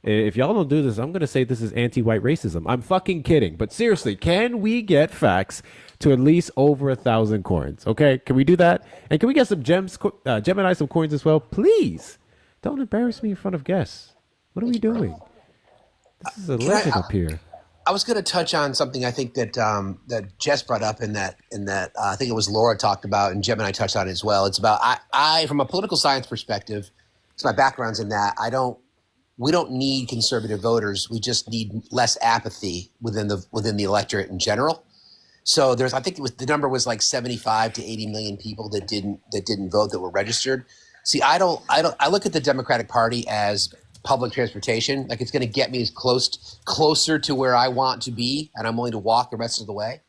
If y'all don't do this, I'm going to say this is anti-white racism. I'm fucking kidding. But seriously, can we get Fax to at least over 1,000 coins? Okay, can we do that? And can we get some Gemini some coins as well? Please. Don't embarrass me in front of guests. What are we doing? This is a Can I- legend up here. I was going to touch on something I think that that Jess brought up in that I think it was Laura talked about and Jim and I touched on it as well. It's about I from a political science perspective, it's my background's in that we don't need conservative voters. We just need less apathy within the electorate in general. So I think the number was like 75 to 80 million people that didn't vote that were registered. See, I look at the Democratic Party as public transportation. Like it's going to get me as closer to where I want to be, and I'm willing to walk the rest of the way.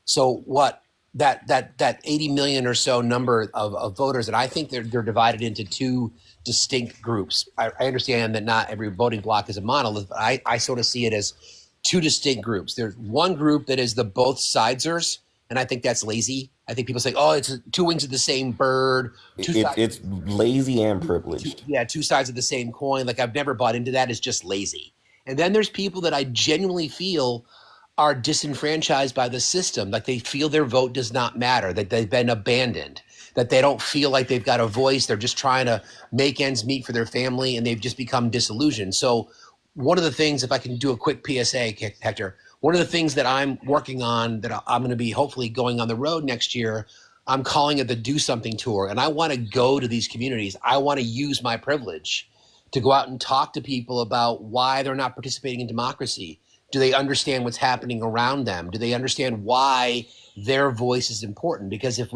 So what that 80 million or so number of voters, and I think they're divided into 2 distinct groups. I understand that not every voting block is a monolith, but I sort of see it as 2 distinct groups. There's one group that is the both sidesers, and I think that's lazy. I think people say, "Oh, it's 2 wings of the same bird." It's lazy and privileged. Yeah, 2 sides of the same coin. Like I've never bought into that. It's just lazy. And then there's people that I genuinely feel are disenfranchised by the system, like they feel their vote does not matter, that they've been abandoned, that they don't feel like they've got a voice. They're just trying to make ends meet for their family, and they've just become disillusioned. So one of the things, if I can do a quick PSA, Hector, one of the things that I'm working on that I'm going to be hopefully going on the road next year, I'm calling it the Do Something Tour. And I want to go to these communities. I want to use my privilege to go out and talk to people about why they're not participating in democracy. Do they understand what's happening around them? Do they understand why their voice is important? Because if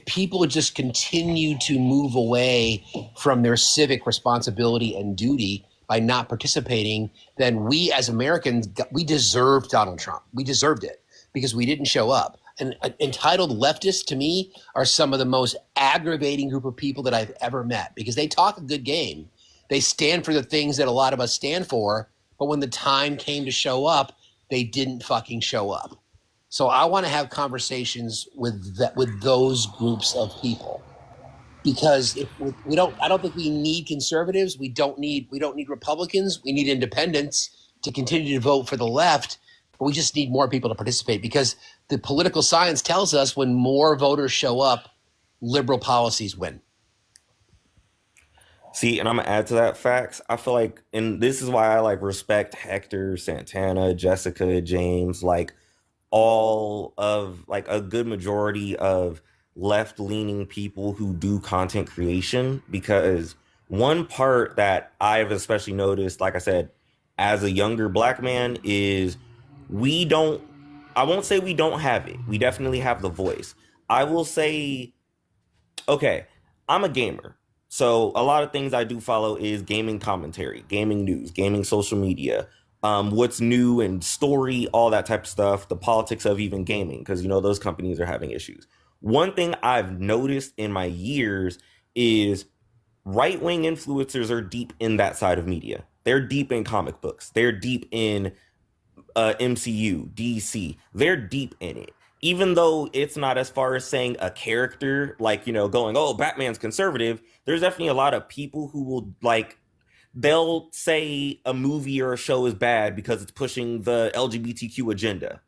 people just continue to move away from their civic responsibility and duty by not participating, then we as Americans, we deserved Donald Trump. We deserved it because we didn't show up. And entitled leftists, to me, are some of the most aggravating group of people that I've ever met because they talk a good game. They stand for the things that a lot of us stand for, but when the time came to show up, they didn't fucking show up. So I want to have conversations with those groups of people, because if I don't think we need conservatives. We don't need Republicans. We need independents to continue to vote for the left. But we just need more people to participate because the political science tells us when more voters show up, liberal policies win. See, and I'm gonna add to that facts. I feel like, and this is why I like respect Hector, Santana, Jessica, James, like all of like a good majority of left-leaning people who do content creation, because one part that I've especially noticed, like I said, as a younger black man, is I won't say we don't have it. We definitely have the voice. I will say, okay, I'm a gamer. So a lot of things I do follow is gaming commentary, gaming news, gaming social media, what's new and story, all that type of stuff, the politics of even gaming, because, you know, those companies are having issues. One thing I've noticed in my years is right-wing influencers are deep in that side of media. They're deep in comic books. They're deep in MCU, DC. They're deep in it. Even though it's not as far as saying a character, like, you know, going, oh, Batman's conservative, there's definitely a lot of people who will, like, they'll say a movie or a show is bad because it's pushing the LGBTQ agenda.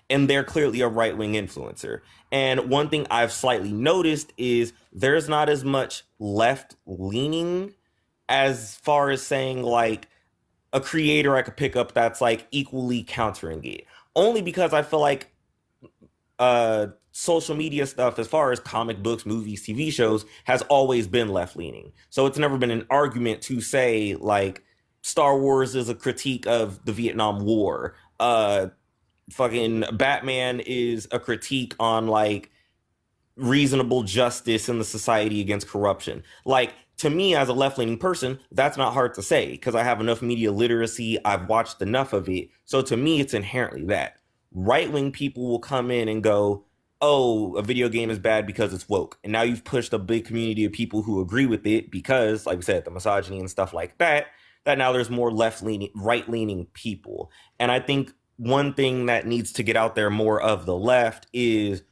And they're clearly a right-wing influencer. And one thing I've slightly noticed is there's not as much left-leaning as far as saying, like, a creator I could pick up that's, like, equally countering it. Only because I feel like social media stuff, as far as comic books, movies, TV shows, has always been left-leaning. So it's never been an argument to say, like, Star Wars is a critique of the Vietnam War. Fucking Batman is a critique on, like, reasonable justice in the society against corruption. Like, to me, as a left-leaning person, that's not hard to say because I have enough media literacy. I've watched enough of it. So to me, it's inherently that. Right-wing people will come in and go, oh, a video game is bad because it's woke. And now you've pushed a big community of people who agree with it because, like we said, the misogyny and stuff like that now there's more left-leaning, right-leaning people. And I think one thing that needs to get out there more of the left is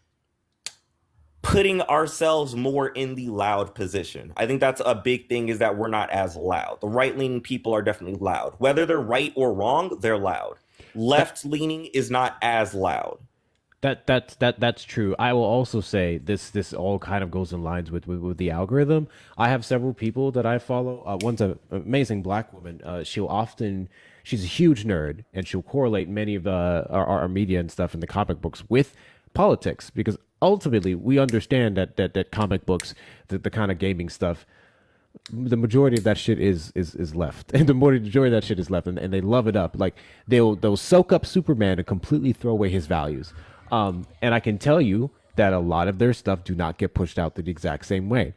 putting ourselves more in the loud position. I think that's a big thing, is that we're not as loud. The right-leaning people are definitely loud. Whether they're right or wrong, they're loud. Left-leaning is not as loud. That's true. I will also say this all kind of goes in lines with the algorithm. I have several people that I follow. One's an amazing black woman. She's a huge nerd, and she'll correlate many of our media and stuff in the comic books with politics, because ultimately we understand that comic books, the kind of gaming stuff, the majority of that shit is left, and the majority of that shit is left, and they love it up. Like they'll soak up Superman and completely throw away his values. And I can tell you that a lot of their stuff do not get pushed out the exact same way,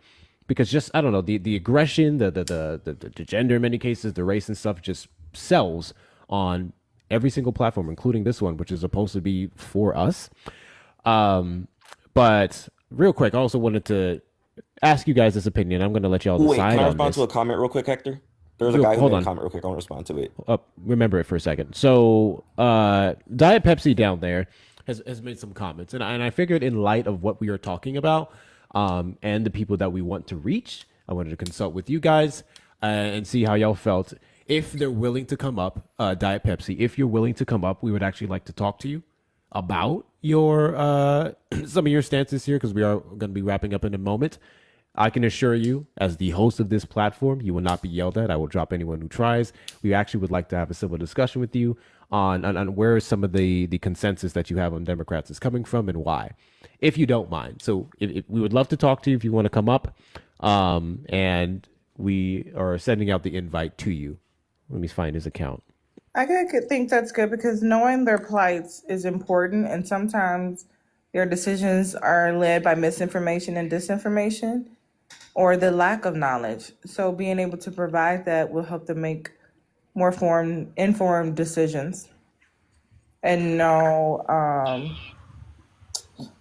because just, I don't know, the aggression, the gender in many cases, the race and stuff just sells on every single platform, including this one, which is supposed to be for us. But real quick, I also wanted to ask you guys this opinion. I'm going to let y'all decide. Wait, can I on respond this. to a comment real quick, Hector? There's a guy who made a comment real quick. I want to respond to it. Remember it for a second. So Diet Pepsi down there has made some comments, and I figured, in light of what we are talking about, and the people that we want to reach, I wanted to consult with you guys and see how y'all felt. if they're willing to come up, Diet Pepsi, if you're willing to come up, we would actually like to talk to you about your some of your stances here, because we are going to be wrapping up in a moment. I can assure you, as the host of this platform, you will not be yelled at. I will drop anyone who tries. We actually would like to have a civil discussion with you on where some of the consensus that you have on Democrats is coming from and why, if you don't mind. So if we would love to talk to you if you want to come up, and we are sending out the invite to you. Let me find his account. I could think that's good because knowing their plights is important, and sometimes their decisions are led by misinformation and disinformation or the lack of knowledge. So being able to provide that will help them make more informed decisions. And know,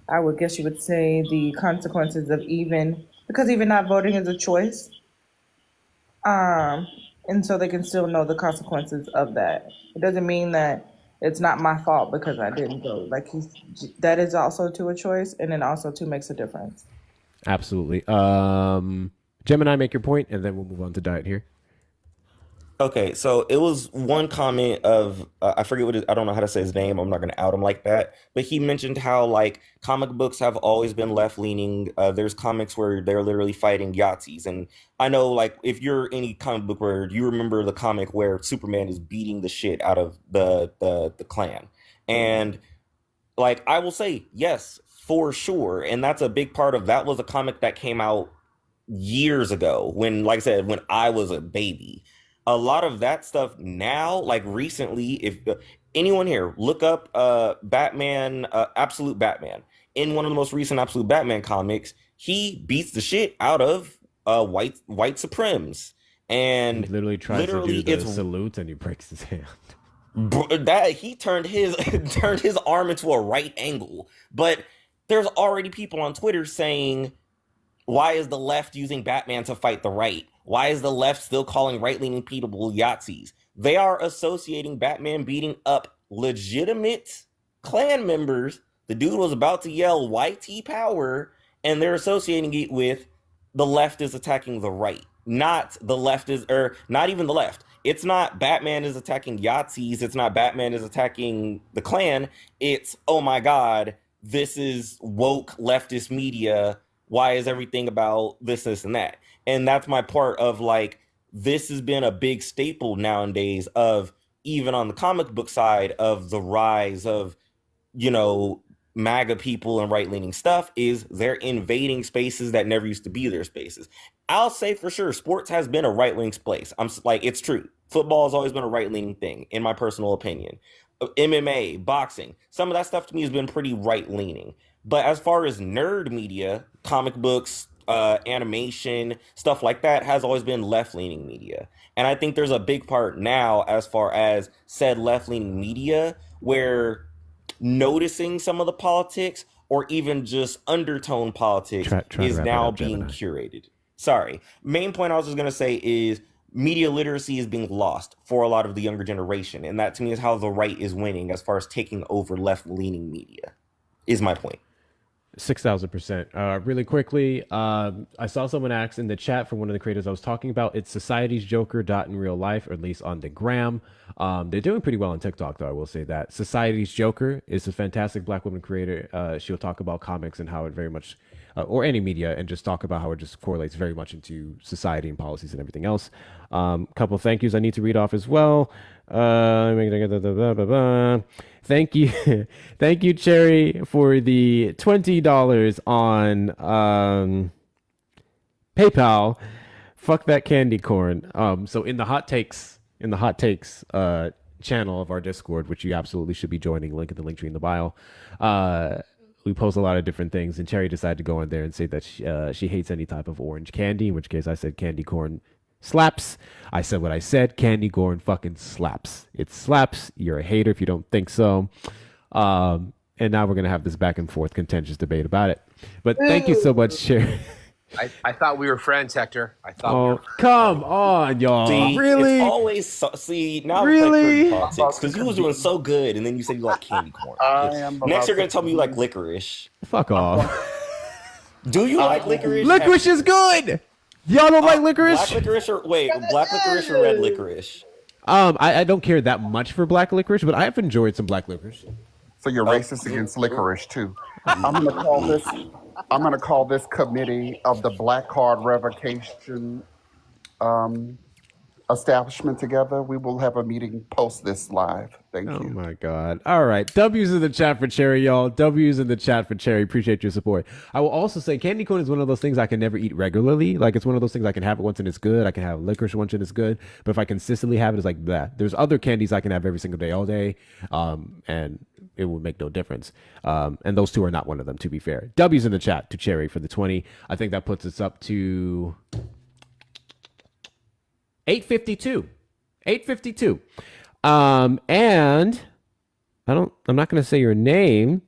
I would guess you would say, the consequences of even not voting is a choice. And so they can still know the consequences of that. It doesn't mean that it's not my fault because I didn't vote. Like that is also to a choice, and it also too makes a difference. Absolutely. Gemini, make your point, and then we'll move on to Diet here. Okay, so it was one comment of I forget I don't know how to say his name. I'm not going to out him like that, but he mentioned how like comic books have always been left leaning. There's comics where they're literally fighting Yahtzees, and I know like if you're any comic book where you remember the comic where Superman is beating the shit out of the Klan, and like I will say yes for sure, and that's a big part of that was a comic that came out years ago when, like I said, when I was a baby. A lot of that stuff now, like recently, if anyone here look up Batman, Absolute Batman, in one of the most recent Absolute Batman comics, he beats the shit out of white supremes, and He literally tries to do the salute, and he breaks his hand. that he turned his turned his arm into a right angle. But there's already people on Twitter saying, why is the left using Batman to fight the right? Why is the left still calling right-leaning people Yahtzees? They are associating Batman beating up legitimate Klan members. The dude was about to yell YT power, and they're associating it with the left is attacking the right. Not the left is, or not even the left. It's not Batman is attacking Yahtzees. It's not Batman is attacking the Klan. It's, oh my God, this is woke leftist media. Why is everything about this, and that? And that's my part of like, this has been a big staple nowadays of even on the comic book side of the rise of, you know, MAGA people and right-leaning stuff is they're invading spaces that never used to be their spaces. I'll say for sure, sports has been a right-wing place. It's true. Football has always been a right-leaning thing, in my personal opinion. MMA, boxing, some of that stuff to me has been pretty right-leaning. But as far as nerd media, comic books, animation, stuff like that has always been left-leaning media. And I think there's a big part now as far as said left-leaning media where noticing some of the politics or even just undertone politics is now being curated. Sorry. Main point I was just going to say is media literacy is being lost for a lot of the younger generation. And that to me is how the right is winning as far as taking over left-leaning media, is my point. 6,000%. Really quickly, I saw someone ask in the chat from one of the creators I was talking about. It's Society's Joker in real life, or at least on the gram. They're doing pretty well on TikTok, though. I will say that Society's Joker is a fantastic Black woman creator. She'll talk about comics and how it very much, or any media, and just talk about how it just correlates very much into society and policies and everything else. Couple of thank yous I need to read off as well. Thank you. Thank you, Cherry, for the $20 on PayPal. Fuck that candy corn. So in the hot takes channel of our Discord, which you absolutely should be joining, link in the link tree in the bio. We post a lot of different things, and Cherry decided to go in there and say that she hates any type of orange candy, in which case I said candy corn slaps. I said what I said. Candy corn fucking slaps. It slaps. You're a hater if you don't think so. And now we're going to have this back and forth contentious debate about it. But thank you so much, Cherry. I thought we were friends, Hector. I thought. Oh, come on, y'all. See, Really? It's always now Really? politics because you was doing so good, and then you said you like candy corn. Next, you're gonna tell me you like licorice. Fuck off. Do you like licorice? Licorice is good. Y'all don't like licorice? Black licorice or red licorice? I don't care that much for black licorice, but I have enjoyed some black licorice. So you're racist against licorice too. I'm gonna call this. I'm gonna call this committee of the Black Card Revocation establishment together. We will have a meeting post this live. Thank Oh you. my God. All right. W's in the chat for Cherry, y'all. W's in the chat for Cherry. Appreciate your support. I will also say candy corn is one of those things I can never eat regularly. Like, it's one of those things I can have it once and it's good. I can have licorice once and it's good. But if I consistently have it, it's like that. There's other candies I can have every single day, all day. And it will make no difference. And those two are not one of them, to be fair. W's in the chat to Cherry for the 20. I think that puts us up to 852. 852. And I'm not going to say your name.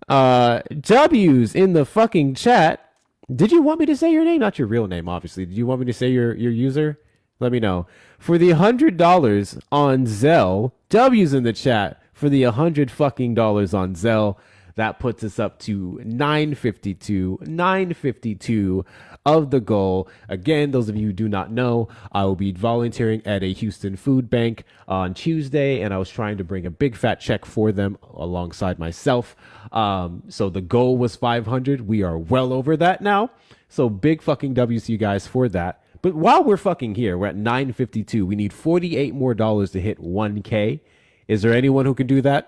W's in the fucking chat. Did you want me to say your name? Not your real name, obviously. Did you want me to say your user? Let me know. For the $100 on Zelle, W's in the chat for the $100 fucking dollars on Zelle. That puts us up to 952 of the goal. Again, those of you who do not know, I will be volunteering at a Houston food bank on Tuesday, and I was trying to bring a big fat check for them alongside myself. So the goal was 500. We are well over that now. So big fucking W's to you guys for that. But while we're fucking here, we're at 952. We need $48 more to hit 1K. Is there anyone who can do that?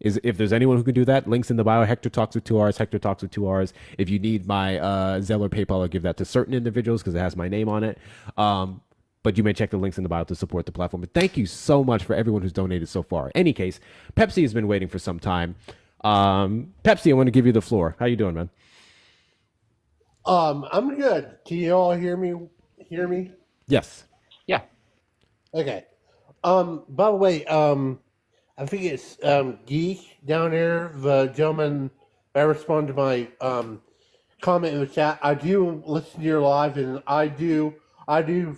If there's anyone who can do that, links in the bio. Hector Talks with 2 R's. Hector Talks with 2 R's. If you need my Zelle or PayPal, I'll give that to certain individuals because it has my name on it. But you may check the links in the bio to support the platform. But thank you so much for everyone who's donated so far. Any case, Pepsi has been waiting for some time. Pepsi, I want to give you the floor. How you doing, man? I'm good. Can you all hear me? Yes. Yeah. Okay. By the way, I think it's Geek down there, the gentleman that responded to my comment in the chat. I do listen to your live, and I do every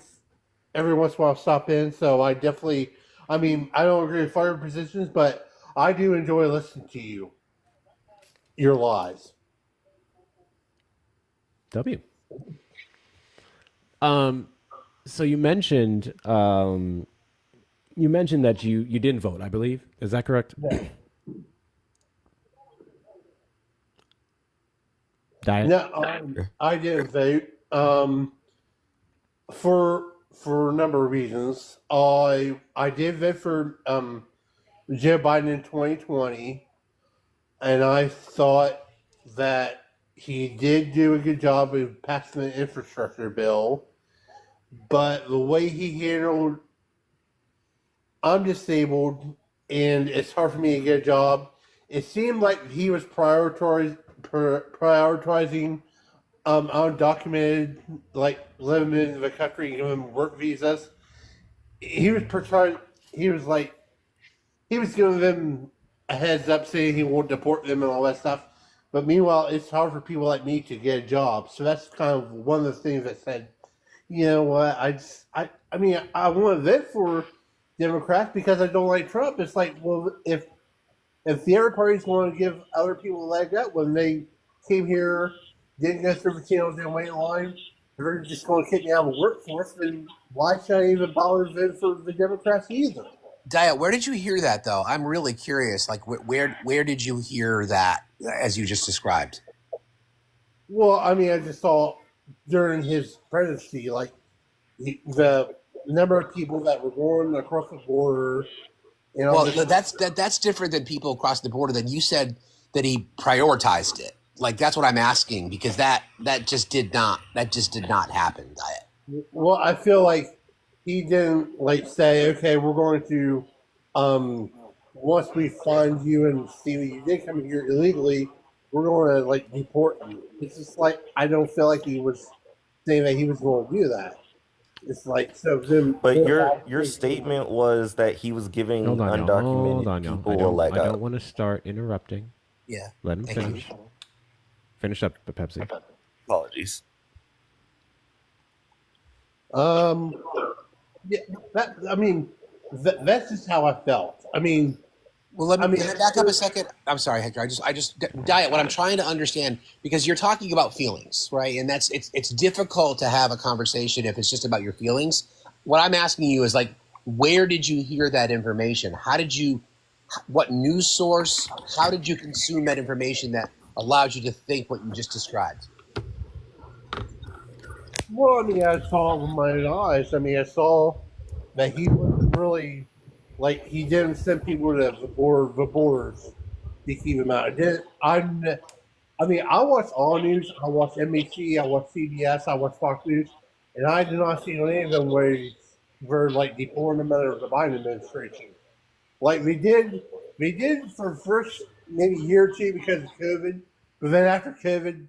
once in a while stop in. So I definitely, I don't agree with fire positions, but I do enjoy listening to your lives. W. So you mentioned that you didn't vote, I believe. Is that correct? Yeah. Diet? No, I didn't vote. For a number of reasons. I did vote for Joe Biden in 2020, and I thought that he did do a good job of passing the infrastructure bill, but the way he handled, I'm disabled, and it's hard for me to get a job. It seemed like he was prioritizing undocumented, like living in the country and giving them work visas. He was giving them a heads up saying he won't deport them and all that stuff. But meanwhile, it's hard for people like me to get a job. So that's kind of one of the things that said, you know what, I want to vote for Democrats because I don't like Trump. It's like, well, if the other parties want to give other people a leg up when they came here, didn't go through the channels and wait in line, they're just going to kick me out of the workforce, then why should I even bother voting for the Democrats either? Diet, where did you hear that though? I'm really curious. Like, where did you hear that as you just described? Well, I just saw during his presidency, like the number of people that were going across the border. You know, Well, that's different than people across the border. Then you said that he prioritized it. Like, that's what I'm asking, because that just did not happen, Diet. well, I feel like he didn't say, okay, we're going to once we find you and see that you did come here illegally, we're going to deport you. It's just I don't feel like he was saying that he was going to do that. It's so then. But your statement was that he was giving Hold on, y'all. undocumented people a leg I up. don't want to start interrupting. Yeah. Let him Thank you. finish. Finish up, Pepsi. Apologies. Yeah, that's just how I felt. Well, let me back up a second. I'm sorry, Hector. I just Diet. What I'm trying to understand, because you're talking about feelings, right? And it's difficult to have a conversation if it's just about your feelings. What I'm asking you is Where did you hear that information? What news source? How did you consume that information that allowed you to think what you just described? Well, I mean, I saw with my own eyes. I mean, I saw that he wasn't really like he didn't send people to the borders to keep him out. I mean, I watch all news. I watch NBC. I watch CBS. I watch Fox News, and I did not see any of them where like deporting them out of the Biden administration. Like we did for the first maybe year or two because of COVID, but then after COVID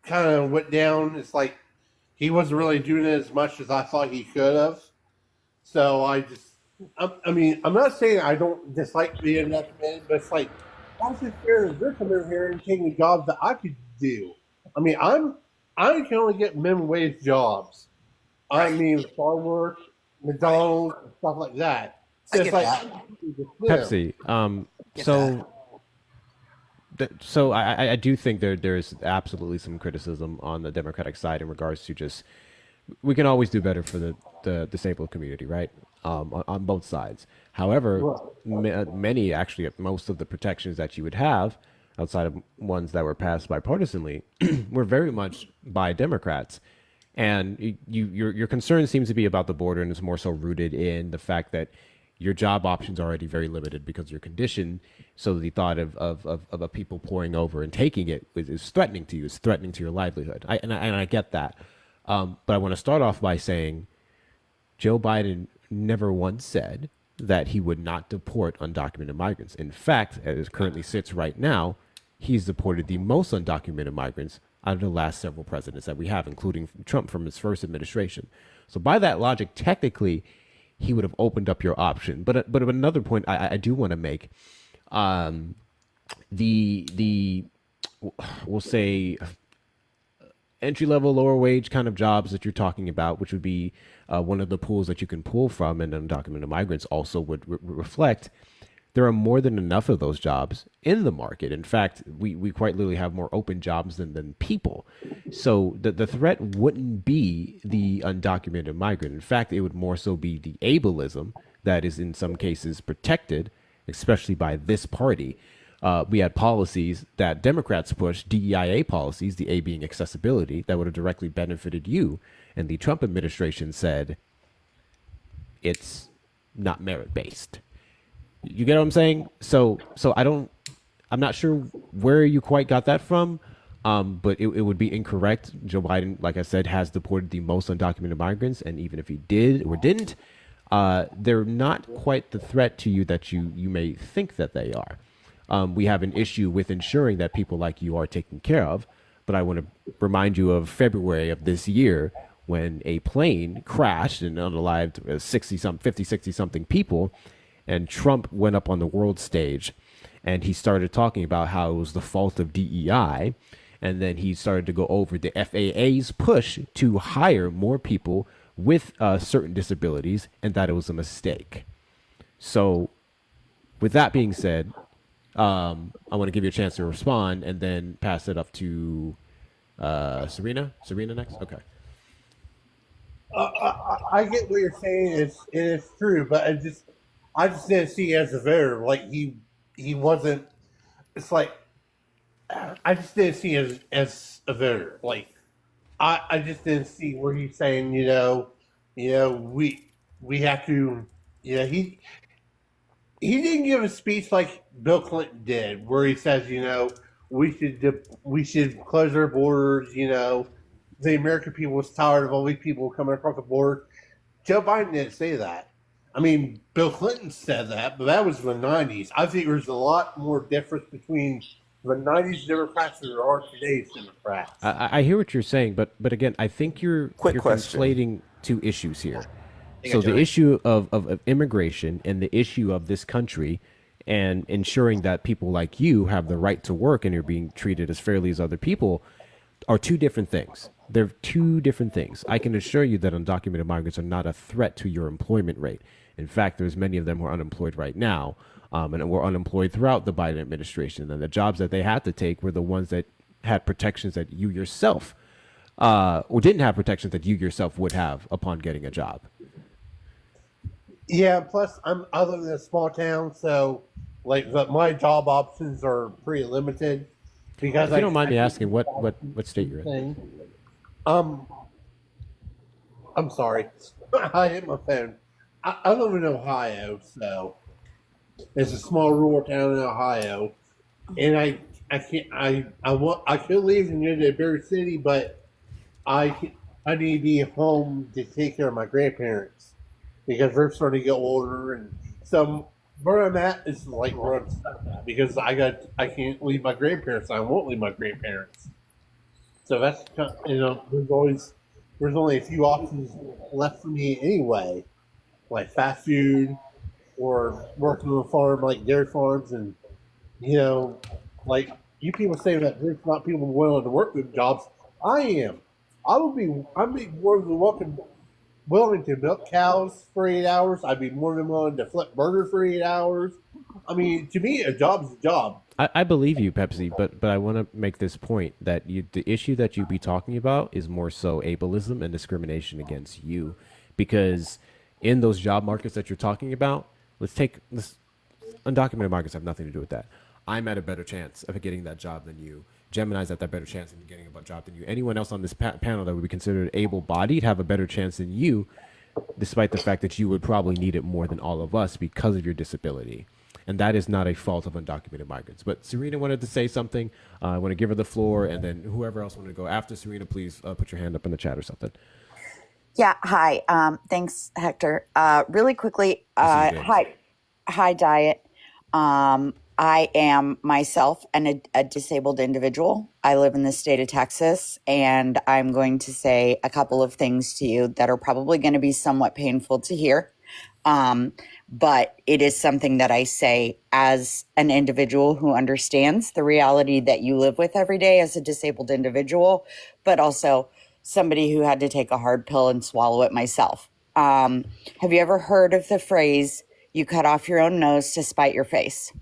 kind of went down, it's like he wasn't really doing it as much as I thought he could have. So I mean, I'm not saying I don't dislike the internet, but it's like, how's it fair that they're coming over here and taking jobs that I could do? I mean, I can only get minimum wage jobs. I mean, farm work, McDonald's, and stuff like that. So it's like Pepsi. So I do think there's absolutely some criticism on the Democratic side in regards to just we can always do better for the disabled community, right? On both sides. However, many actually most of the protections that you would have outside of ones that were passed bipartisanly were very much by Democrats. And your concern seems to be about the border, and it's more so rooted in the fact that your job options are already very limited because of your condition. So the thought of a people pouring over and taking it is threatening to you. It's threatening to your livelihood. I get that. But I want to start off by saying Joe Biden never once said that he would not deport undocumented migrants. In fact, as it currently sits right now, he's deported the most undocumented migrants out of the last several presidents that we have, including Trump from his first administration. So by that logic, technically, he would have opened up your option. But another point I do want to make, we'll say entry level, lower wage kind of jobs that you're talking about, which would be one of the pools that you can pull from, and undocumented migrants also would reflect. There are more than enough of those jobs in the market. In fact, we quite literally have more open jobs than people. So the threat wouldn't be the undocumented migrant. In fact, it would more so be the ableism that is in some cases protected, especially by this party. We had policies that Democrats pushed, DEIA policies, the A being accessibility, that would have directly benefited you. And the Trump administration said it's not merit-based. You get what I'm saying? So I'm not sure where you quite got that from, but it would be incorrect. Joe Biden, like I said, has deported the most undocumented migrants, and even if he did or didn't, they're not quite the threat to you that you may think that they are. We have an issue with ensuring that people like you are taken care of, but I want to remind you of February of this year when a plane crashed and unalived 50, 60-something people, and Trump went up on the world stage and he started talking about how it was the fault of DEI. And then he started to go over the FAA's push to hire more people with certain disabilities and that it was a mistake. So with that being said, I want to give you a chance to respond and then pass it up to Serena. Serena next? Okay. I get what you're saying. It's true, but I just didn't see it as a voter. Like he wasn't. It's like I just didn't see it as a voter. Like I just didn't see where he's saying, we have to, he didn't give a speech like Bill Clinton did, where he says, we should close our borders. The American people was tired of all these people coming across the border. Joe Biden didn't say that. I mean, Bill Clinton said that, but that was in the 90s. I think there's a lot more difference between the 90s Democrats and there are today's Democrats. I hear what you're saying, but again, I think you're conflating two issues here. So the issue of immigration and the issue of this country and ensuring that people like you have the right to work and you're being treated as fairly as other people are two different things. They're two different things. I can assure you that undocumented migrants are not a threat to your employment rate. In fact, there's many of them who are unemployed right now, and were unemployed throughout the Biden administration. And the jobs that they had to take were the ones that had protections that you yourself, or didn't have protections that you yourself would have upon getting a job. Yeah, plus I live in a small town, so like my job options are pretty limited because If you don't mind I me can't asking, what state you're in? thing. Um, I'm sorry, I hit my phone. I live in Ohio, so it's a small rural town in Ohio, and I can't I could live near the bigger city, but I need to be home to take care of my grandparents because they're starting to get older, and so where I'm at is like where I'm stuck at because I can't leave my grandparents. I won't leave my grandparents. So that's there's only a few options left for me anyway, like fast food or working on a farm like dairy farms, and you know, like you people say that there's not people willing to work with jobs. I am. I'd be more than willing to milk cows for 8 hours. I'd be more than willing to flip burgers for 8 hours. I mean, to me, a job's a job. I believe you, Pepsi, but I want to make this point that the issue that you be talking about is more so ableism and discrimination against you, because in those job markets that you're talking about, undocumented markets have nothing to do with that. I'm at a better chance of getting that job than you. Gemini's at that better chance of getting a job than you. Anyone else on this panel that would be considered able-bodied have a better chance than you, despite the fact that you would probably need it more than all of us because of your disability. And that is not a fault of undocumented migrants. But Serena wanted to say something. I want to give her the floor, and then whoever else wanted to go after Serena, please put your hand up in the chat or something. Yeah, hi. Thanks, Hector. Really quickly, hi, Diet. I am myself a disabled individual. I live in the state of Texas, and I'm going to say a couple of things to you that are probably going to be somewhat painful to hear. But it is something that I say as an individual who understands the reality that you live with every day as a disabled individual, but also somebody who had to take a hard pill and swallow it myself. Have you ever heard of the phrase, you cut off your own nose to spite your face?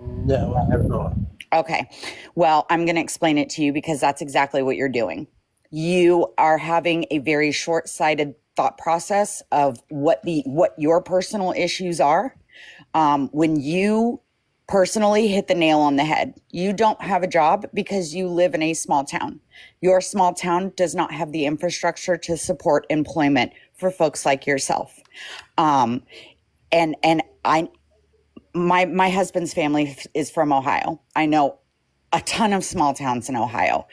No, I have not. Okay. Well, I'm going to explain it to you because that's exactly what you're doing. You are having a very short-sighted thought process of what your personal issues are. When you personally hit the nail on the head, you don't have a job because you live in a small town. Your small town does not have the infrastructure to support employment for folks like yourself. My husband's family is from Ohio. I know a ton of small towns in Ohio.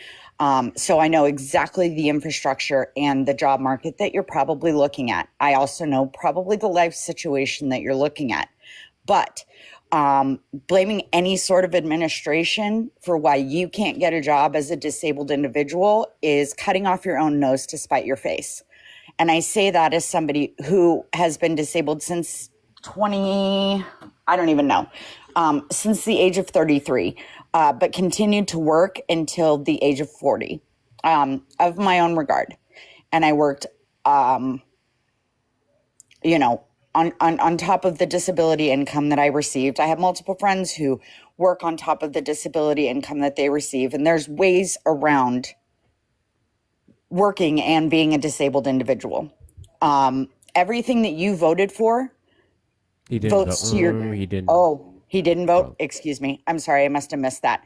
So I know exactly the infrastructure and the job market that you're probably looking at. I also know probably the life situation that you're looking at. But blaming any sort of administration for why you can't get a job as a disabled individual is cutting off your own nose to spite your face. And I say that as somebody who has been disabled since since the age of 33, but continued to work until the age of 40, of my own regard. And I worked, on top of the disability income that I received. I have multiple friends who work on top of the disability income that they receive. And there's ways around working and being a disabled individual. Everything that you voted for, He didn't votes vote. to your. He didn't. Oh, he didn't vote. Excuse me. I'm sorry. I must have missed that.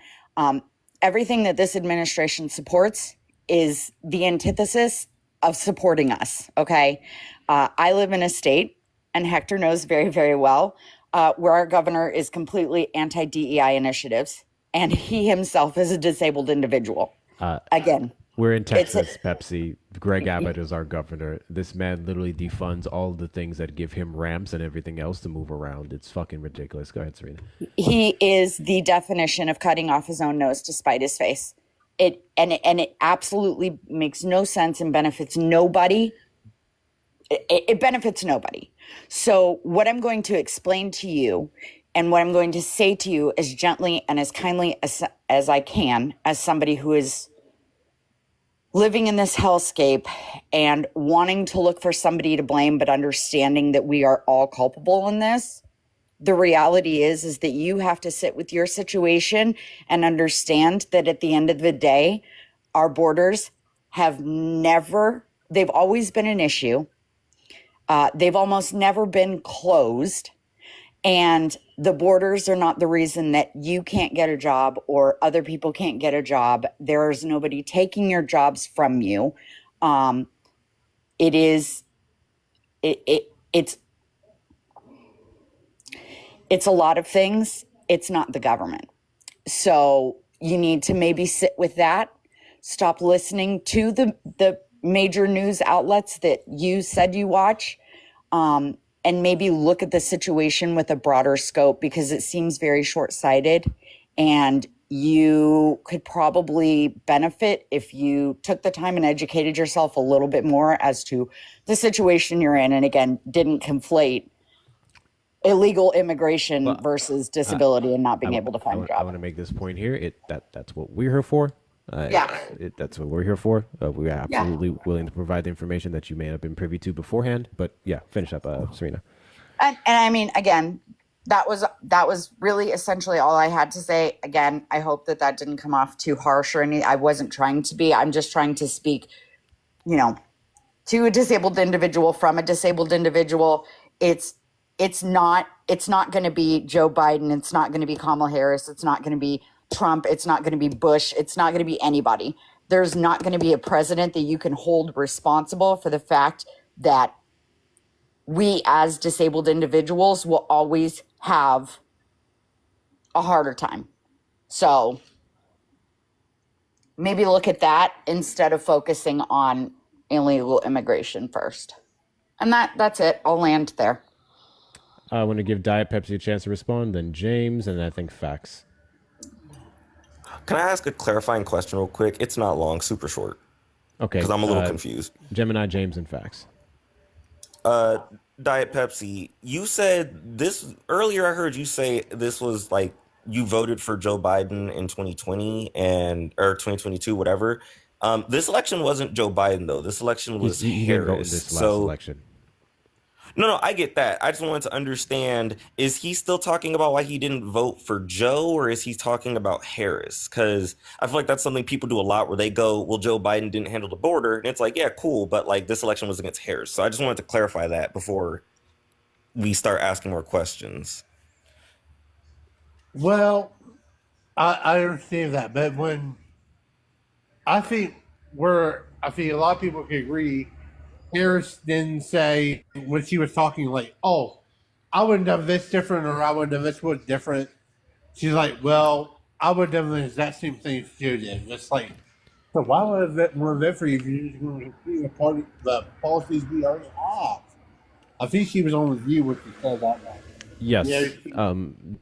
Everything that this administration supports is the antithesis of supporting us. Okay. I live in a state, and Hector knows very, very well, where our governor is completely anti-DEI initiatives, and he himself is a disabled individual. Again, We're in Texas, Pepsi. Greg Abbott is our governor. This man literally defunds all the things that give him ramps and everything else to move around. It's fucking ridiculous. Go ahead, Serena. he is the definition of cutting off his own nose to spite his face. It absolutely makes no sense and benefits nobody. It benefits nobody. So what I'm going to explain to you and what I'm going to say to you as gently and as kindly as I can, as somebody who is living in this hellscape and wanting to look for somebody to blame, but understanding that we are all culpable in this. The reality is that you have to sit with your situation and understand that at the end of the day, our borders they've always been an issue. They've almost never been closed. And the borders are not the reason that you can't get a job or other people can't get a job. There's nobody taking your jobs from you. It's a lot of things. It's not the government. So you need to maybe sit with that. Stop listening to the major news outlets that you said you watch. And maybe look at the situation with a broader scope, because it seems very short-sighted, and you could probably benefit if you took the time and educated yourself a little bit more as to the situation you're in. And again, didn't conflate illegal immigration versus disability and not being able to find a I job. want to make this point here. That's what we're here for. That's what we're here for. We're absolutely willing to provide the information that you may have been privy to beforehand. But yeah, finish up, Serena. And I mean, again, that was really essentially all I had to say. Again, I hope that didn't come off too harsh or any. I wasn't trying to be. I'm just trying to speak, to a disabled individual from a disabled individual. It's not going to be Joe Biden. It's not going to be Kamala Harris. It's not going to be Trump. It's not going to be Bush. It's not going to be anybody. There's not going to be a president that you can hold responsible for the fact that we as disabled individuals will always have a harder time. So maybe look at that instead of focusing on illegal immigration first. And that's it. I'll land there. I want to give Diet Pepsi a chance to respond, then James, and I think Fax. Can I ask a clarifying question real quick? It's not long, super short. Okay. Because I'm a little confused. Gemini, James, and Fax. Diet Pepsi, you said this earlier. I heard you say this was like you voted for Joe Biden in 2020 or 2022, whatever. This election wasn't Joe Biden though. This election was He didn't vote in Harris. this last election. No, I get that. I just wanted to understand, is he still talking about why he didn't vote for Joe, or is he talking about Harris? Because I feel like that's something people do a lot where they go, well, Joe Biden didn't handle the border. And it's like, yeah, cool. But like this election was against Harris. So I just wanted to clarify that before we start asking more questions. Well, I understand that, but I think a lot of people can agree, Harris didn't say when she was talking like, "Oh, I would have done this different, or I would have done this one different." She's like, "Well, I would have done the exact same thing you did." It's like, so why would it more of it for you if you're just going to complete a part of the policies we already have? I think she was on the View when she said that. Yes. Yeah.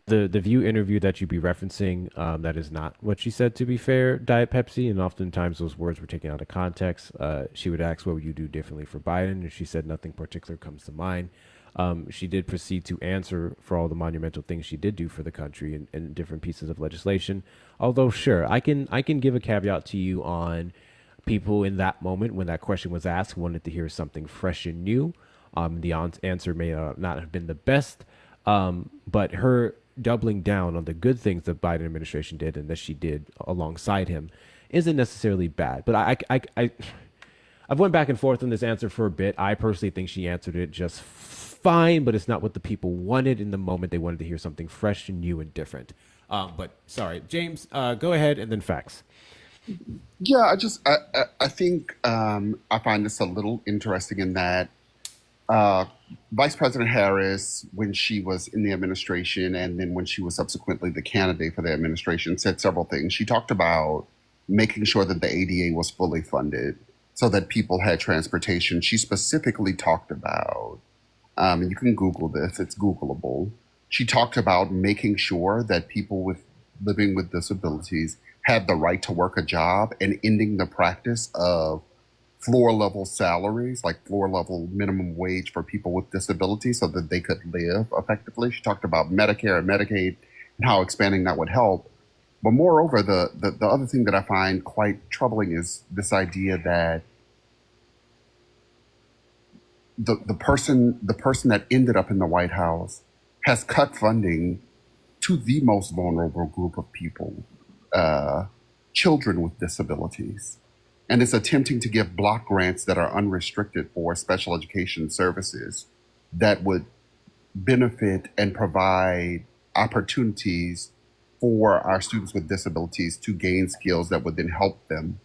The View interview that you'd be referencing, that is not what she said, to be fair, Diet Pepsi, and oftentimes those words were taken out of context. She would ask, what would you do differently for Biden? And she said nothing particular comes to mind. She did proceed to answer for all the monumental things she did do for the country and different pieces of legislation. Although, sure, I can give a caveat to you on people in that moment when that question was asked wanted to hear something fresh and new. The answer may not have been the best. But her doubling down on the good things the Biden administration did and that she did alongside him isn't necessarily bad. But I've went back and forth on this answer for a bit. I personally think she answered it just fine, but it's not what the people wanted in the moment. They wanted to hear something fresh and new and different. But sorry, James, go ahead and then Fax. Yeah, I think I find this a little interesting in that Vice President Harris, when she was in the administration and then when she was subsequently the candidate for the administration, said several things. She talked about making sure that the ADA was fully funded so that people had transportation. She specifically talked about, and you can Google this, it's Googleable. She talked about making sure that people living with disabilities had the right to work a job and ending the practice of floor level salaries, like floor level minimum wage for people with disabilities so that they could live effectively. She talked about Medicare and Medicaid and how expanding that would help. But moreover, the other thing that I find quite troubling is this idea that the person that ended up in the White House has cut funding to the most vulnerable group of people, children with disabilities. and it's attempting to give block grants that are unrestricted for special education services that would benefit and provide opportunities for our students with disabilities to gain skills that would then help them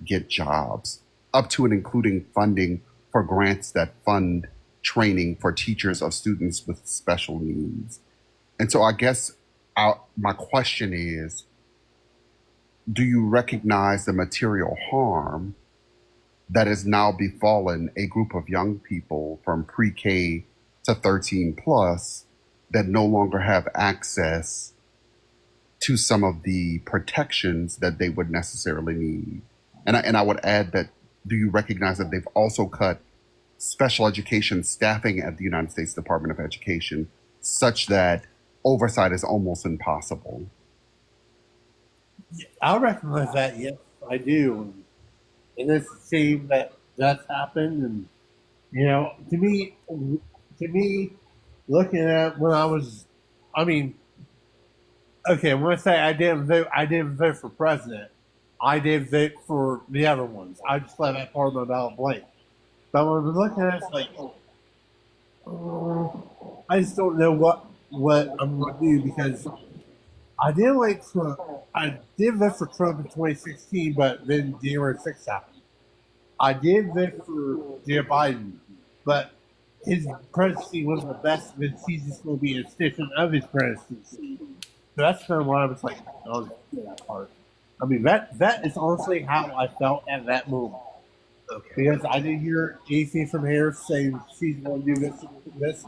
get jobs, up to and including funding for grants that fund training for teachers of students with special needs. And so I guess my question is, do you recognize the material harm that has now befallen a group of young people from pre-K to 13 plus that no longer have access to some of the protections that they would necessarily need? And I would add that, do you recognize that they've also cut special education staffing at the United States Department of Education such that oversight is almost impossible? I recognize that, yes, I do. And it's a shame that that's happened. And, you know, to me, looking at when when I say I didn't vote for president. I did vote for the other ones. I just left that part of my ballot blank. But when I'm looking at it, it's like, I just don't know what I'm going to do, because I did like Trump. I did vote for Trump in 2016, but then January 6th happened. I did vote for Joe Biden, but his presidency wasn't the best, and he's just going to be an extension of his presidency. So that's kind of why I was like, oh, that part. I mean, that is honestly how I felt at that moment. Okay. Because I didn't hear anything from Harris saying she's going to do this.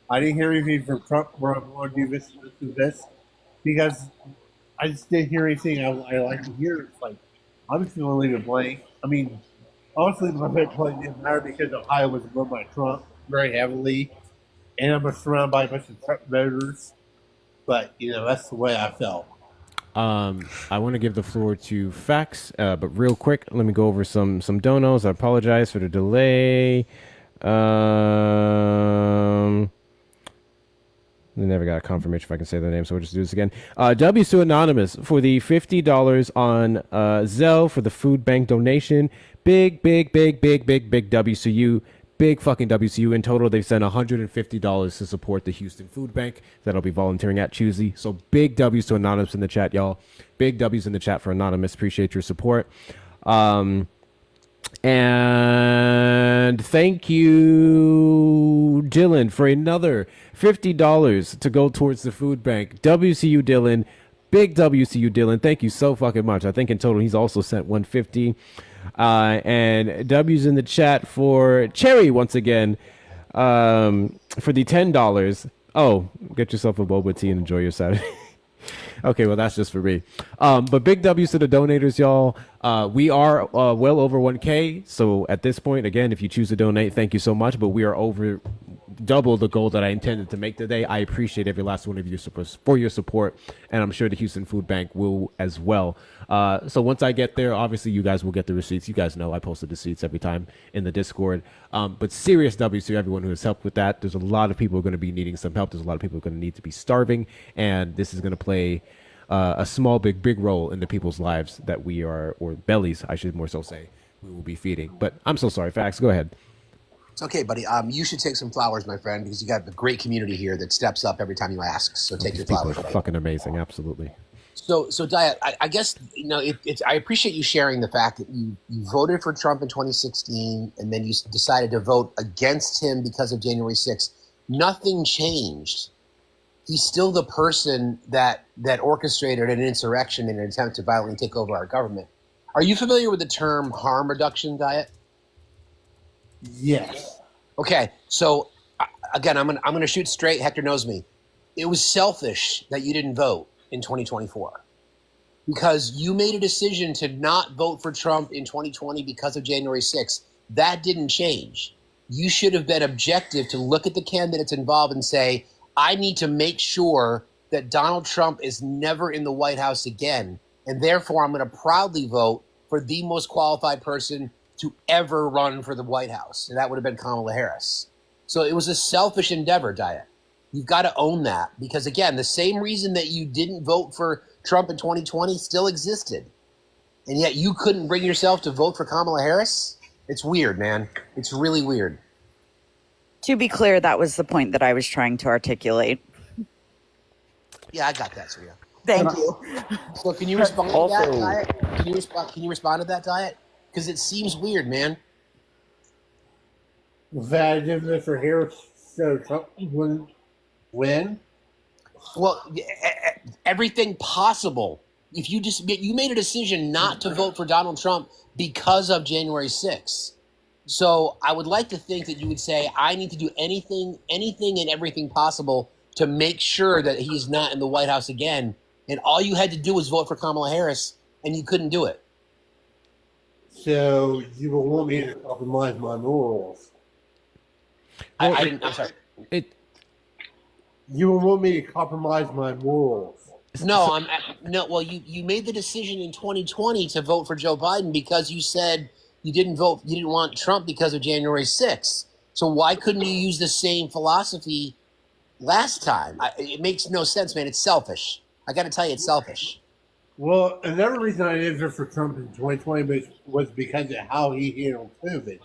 I didn't hear anything from Trump where I'm going to do this. Because I just didn't hear anything I like to hear. It's like, I'm just going to leave it blank. I mean, honestly, my vote probably didn't matter because Ohio was run by Trump very heavily. And I'm surrounded by a bunch of Trump voters. But, you know, that's the way I felt. I want to give the floor to Fax, but real quick, let me go over some donos. I apologize for the delay. I never got a confirmation if I can say the name, so we'll just do this again. W to Anonymous for the $50 on Zelle for the food bank donation. Big WCU. Big fucking WCU. In total, they've sent $150 to support the Houston Food Bank that I'll be volunteering at Tuesday. So big W's to Anonymous in the chat, y'all. Big W's in the chat for Anonymous. Appreciate your support. And thank you, Dylan, for another $50 to go towards the food bank. WCU Dylan. Big WCU Dylan. Thank you so fucking much. I think in total he's also sent $150. And W's in the chat for Cherry once again, for the $10. Oh, get yourself a boba tea and enjoy your Saturday. Okay, well, that's just for me. But big W's to the donators, y'all. We are well over 1K. So at this point, again, if you choose to donate, thank you so much. But we are over double the goal that I intended to make today. I appreciate every last one of you for your support. And I'm sure the Houston Food Bank will as well. So once I get there, obviously you guys will get the receipts. You guys know I posted the receipts every time in the Discord. But serious W's to everyone who has helped with that. There's a lot of people who are going to be needing some help. There's a lot of people who are going to need to be starving. And this is going to play a small, big role in the people's lives that we are, or bellies, I should more so say, we will be feeding. But I'm so sorry. Fax, go ahead. It's okay, buddy. You should take some flowers, my friend, because you got a great community here that steps up every time you ask. So take your flowers. People are fucking amazing. Absolutely. So Diet, I guess, you know, I appreciate you sharing the fact that you voted for Trump in 2016 and then you decided to vote against him because of January 6th. Nothing changed. He's still the person that orchestrated an insurrection in an attempt to violently take over our government. Are you familiar with the term harm reduction, Diet? Yes. Okay, so again, I'm gonna shoot straight. Hector knows me. It was selfish that you didn't vote in 2024 because you made a decision to not vote for Trump in 2020 because of January 6th. That didn't change. You should have been objective to look at the candidates involved and say, I need to make sure that Donald Trump is never in the White House again, and therefore I'm going to proudly vote for the most qualified person to ever run for the White House, and that would have been Kamala Harris. So it was a selfish endeavor, Diet. You've got to own that because, again, the same reason that you didn't vote for Trump in 2020 still existed. and yet you couldn't bring yourself to vote for Kamala Harris? It's weird, man. It's really weird. To be clear, that was the point that I was trying to articulate. Yeah, I got that, Surya. Thank you. So can you respond to that, Also- Diet? Can you respond to that, Diet? Because it seems weird, man. That is for Harris, so Trump wouldn't win. Well, everything possible. If you made a decision not to vote for Donald Trump because of January 6th. So I would like to think that you would say, I need to do anything and everything possible to make sure that he's not in the White House again. And all you had to do was vote for Kamala Harris, and you couldn't do it. So you will want me to compromise my morals. I'm sorry. You will want me to compromise my morals. No, Well, you made the decision in 2020 to vote for Joe Biden because you said you didn't want Trump because of January 6th. So why couldn't you use the same philosophy last time? It makes no sense, man. It's selfish. I got to tell you, it's selfish. Well, another reason I didn't vote for Trump in 2020 was because of how he handled COVID.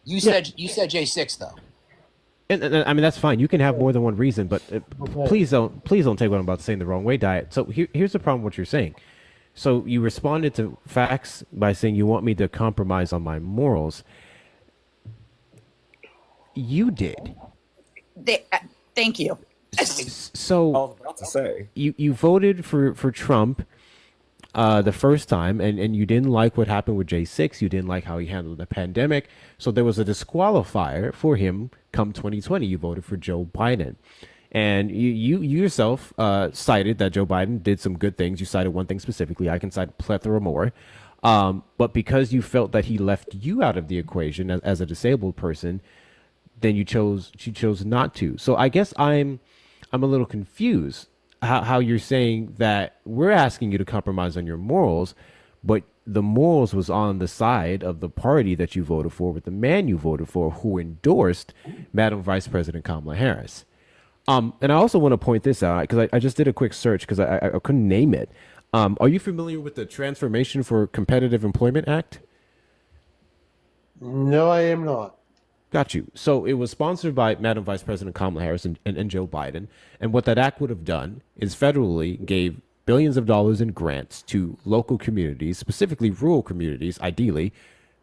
You said J6 though. And I mean, that's fine. You can have more than one reason, but please don't take what I'm about to say in the wrong way, Diet. So here's the problem with what you're saying. So you responded to facts by saying you want me to compromise on my morals. You did. Thank you. So I was about to say you voted for Trump the first time, and you didn't like what happened with J6. You didn't like how he handled the pandemic. So there was a disqualifier for him come 2020. You voted for Joe Biden. And you yourself cited that Joe Biden did some good things. You cited one thing specifically. I can cite a plethora more. But because you felt that he left you out of the equation as a disabled person, then you chose not to. So I guess I'm a little confused how you're saying that we're asking you to compromise on your morals, but the morals was on the side of the party that you voted for with the man you voted for who endorsed Madam Vice President Kamala Harris. And I also want to point this out because I just did a quick search because I couldn't name it. Are you familiar with the Transformation for Competitive Employment Act? No, I am not. Got you. So it was sponsored by Madam Vice President Kamala Harris and Joe Biden. And what that act would have done is federally gave billions of dollars in grants to local communities, specifically rural communities, ideally,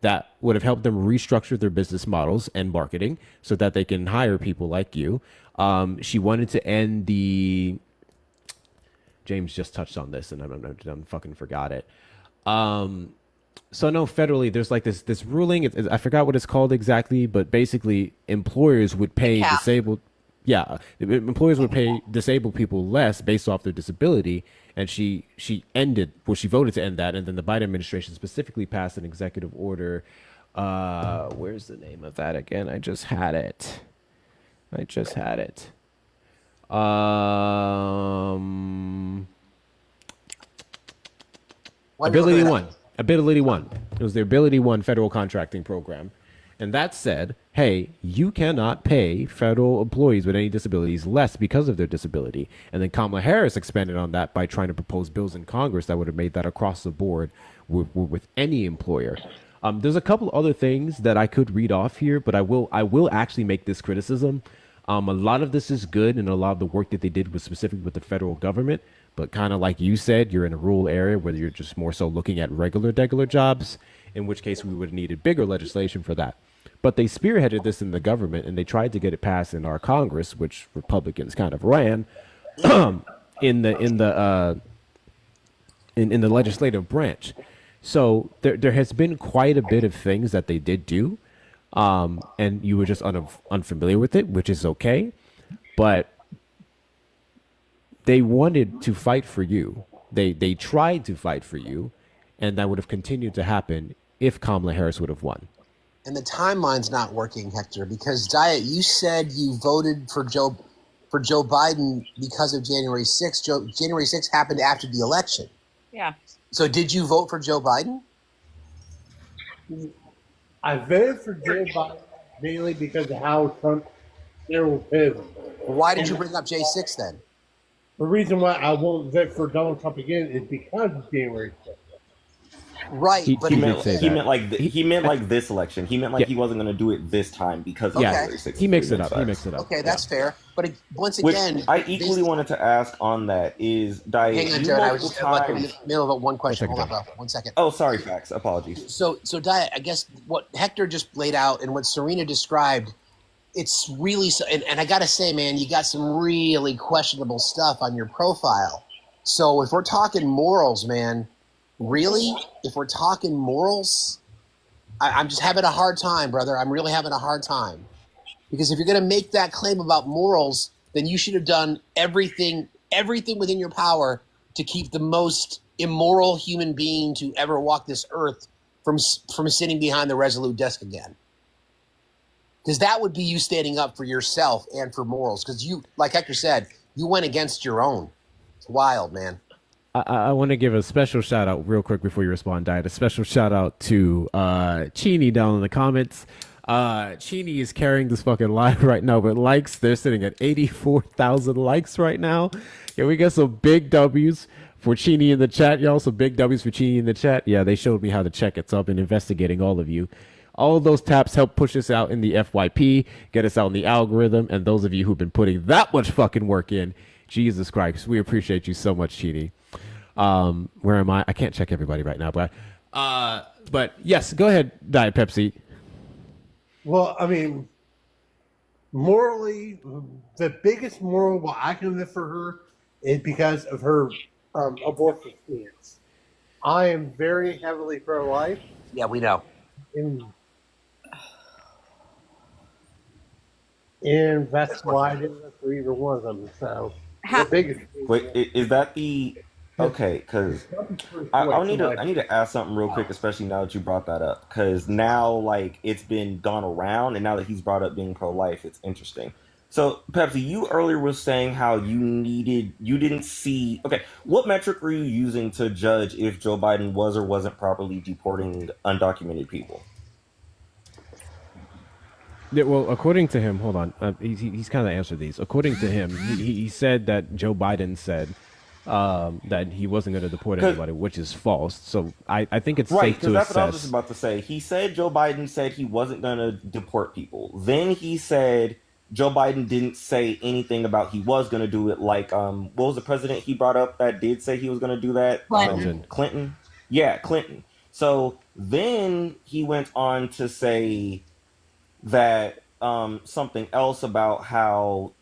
that would have helped them restructure their business models and marketing so that they can hire people like you. She wanted to end the... James just touched on this and I fucking forgot it. So no, federally, there's like this ruling. I forgot what it's called exactly, but basically, employers would pay disabled. Yeah, employers would pay disabled people less based off their disability, and she voted to end that, and then the Biden administration specifically passed an executive order. Where's the name of that again? I just had it. Ability One. Ability One. It was the Ability One federal contracting program. And that said, hey, you cannot pay federal employees with any disabilities less because of their disability. And then Kamala Harris expanded on that by trying to propose bills in Congress that would have made that across the board with any employer. There's a couple other things that I could read off here, but I will actually make this criticism. A lot of this is good, and a lot of the work that they did was specific with the federal government. But kind of like you said, you're in a rural area where you're just more so looking at regular jobs, in which case we would have needed bigger legislation for that. But they spearheaded this in the government, and they tried to get it passed in our Congress, which Republicans kind of ran in the legislative branch. So there has been quite a bit of things that they did do, and you were just unfamiliar with it, which is okay. But they wanted to fight for you. They tried to fight for you, and that would have continued to happen if Kamala Harris would have won. And the timeline's not working, Hector, because Diet, you said you voted for Joe Biden because of January 6th. January 6th happened after the election. Yeah. So did you vote for Joe Biden? I voted for Joe Biden mainly because of how Trump handled COVID. Why did you bring up J6 then? The reason why I won't vote for Donald Trump again is because of January 6th. Right, He, but he He did meant say he that. meant like he meant like this election. He meant like Yeah, he wasn't going to do it this time because of yeah. okay, January 6th. He mixed it That's up. He facts. mixed it up. okay, Yeah. that's fair. But once Which again, I this. equally wanted to ask on that is Hang Diet. on, You Jared. I was multiple just like in the times. middle of one One question. second, Hold on, Diet. bro. 1 second. Oh, sorry, facts. Apologies. So Diet, I guess what Hector just laid out and what Serena described, it's really and I gotta say, man, you got some really questionable stuff on your profile. So if we're talking morals, man, really, if we're talking morals, I'm just having a hard time, brother. I'm really having a hard time because if you're gonna make that claim about morals, then you should have done everything within your power to keep the most immoral human being to ever walk this earth from sitting behind the Resolute desk again. Because that would be you standing up for yourself and for morals. Because you, like Hector said, you went against your own. It's wild, man. I want to give a special shout out real quick before you respond, Diet. A special shout out to Chini down in the comments. Chini is carrying this fucking live right now, but likes, they're sitting at 84,000 likes right now. Yeah, we got some big W's for Chini in the chat, y'all. Some big W's for Chini in the chat. Yeah, they showed me how to check it, so I've been investigating all of you. All of those taps help push us out in the FYP, get us out in the algorithm, and those of you who've been putting that much fucking work in, Jesus Christ, we appreciate you so much, Chini. Where am I? I can't check everybody right now, but yes, go ahead, Diet Pepsi. Well, I mean, morally, the biggest moral what I can live for her is because of her abortion stance. I am very heavily pro-life, Yeah, we know. and that's why I didn't look for either one of them. So the biggest thing Wait, is that the okay? Because I need to ask something real quick, especially now that you brought that up. Because now, like, it's been gone around, and now that he's brought up being pro-life, it's interesting. So, Pepsi, you earlier was saying how you didn't see. Okay, what metric were you using to judge if Joe Biden was or wasn't properly deporting undocumented people? Yeah, well, according to him, hold on, he's kind of answered these. According to him, he said that Joe Biden said that he wasn't going to deport anybody, which is false. So I think it's Right, safe because to that's what I was assess. just about to say. He said Joe Biden said he wasn't going to deport people. Then he said Joe Biden didn't say anything about he was going to do it. Like, what was the president he brought up that did say he was going to do that? Clinton. Clinton? Yeah, Clinton. So then he went on to say that something else about how,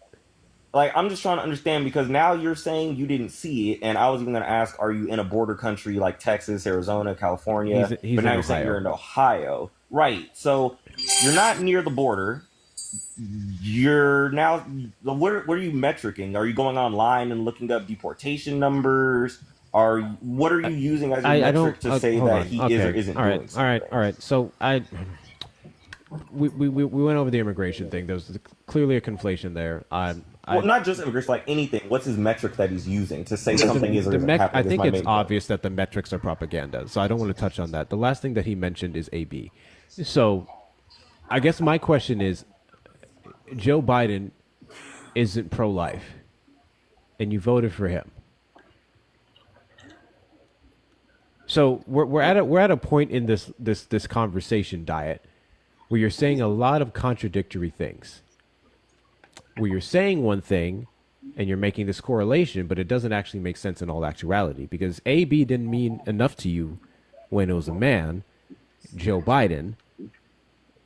like, I'm just trying to understand because now you're saying you didn't see it, and I was even going to ask, are you in a border country like Texas, Arizona, California? He's But now in you're saying Ohio. you're in Ohio, right? So you're not near the border. You're now what are you metricing? Are you going online and looking up deportation numbers? What are you using as your I metric don't to say hold that on. he Okay. is or isn't all doing right, something? all right. So we went over the immigration thing. There was clearly a conflation there. Well, not just immigration, like anything. What's his metric that he's using to say something is or isn't happening? I is think my it's main point. obvious that the metrics are propaganda, so I don't want to touch on that. The last thing that he mentioned is AB. So I guess my question is, Joe Biden isn't pro-life, and you voted for him. So we're at a point in this conversation, Diet, where you're saying a lot of contradictory things. Where you're saying one thing and you're making this correlation, but it doesn't actually make sense in all actuality, because AB didn't mean enough to you when it was a man, Joe Biden,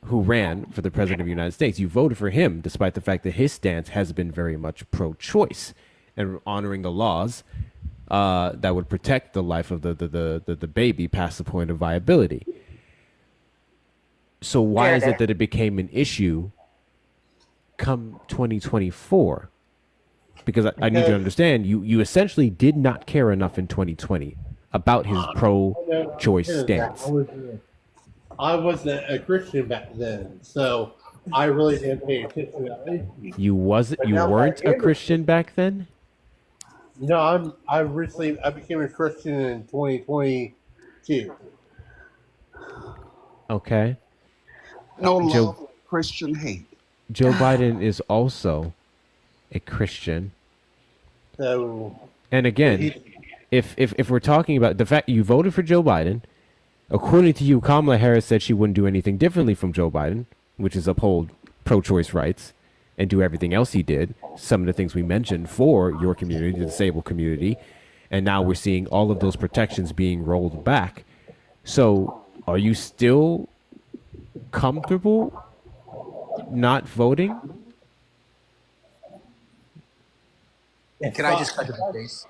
who ran for the president of the United States. You voted for him despite the fact that his stance has been very much pro-choice and honoring the laws that would protect the life of the baby past the point of viability. So why is it that it became an issue come 2024? Because I need to understand, you essentially did not care enough in 2020 about his pro-choice stance. I wasn't a Christian back then, so I really didn't pay attention to that. You weren't a Christian back then? No, I became a Christian in 2022. Okay. No love, Joe, Christian hate. Joe Biden is also a Christian. So And again, if we're talking about the fact you voted for Joe Biden According to you, Kamala Harris said she wouldn't do anything differently from Joe Biden, which is uphold pro-choice rights and do everything else he did. Some of the things we mentioned for your community, the disabled community. And now we're seeing all of those protections being rolled back. So are you still comfortable not voting? Can I just cut to the chase?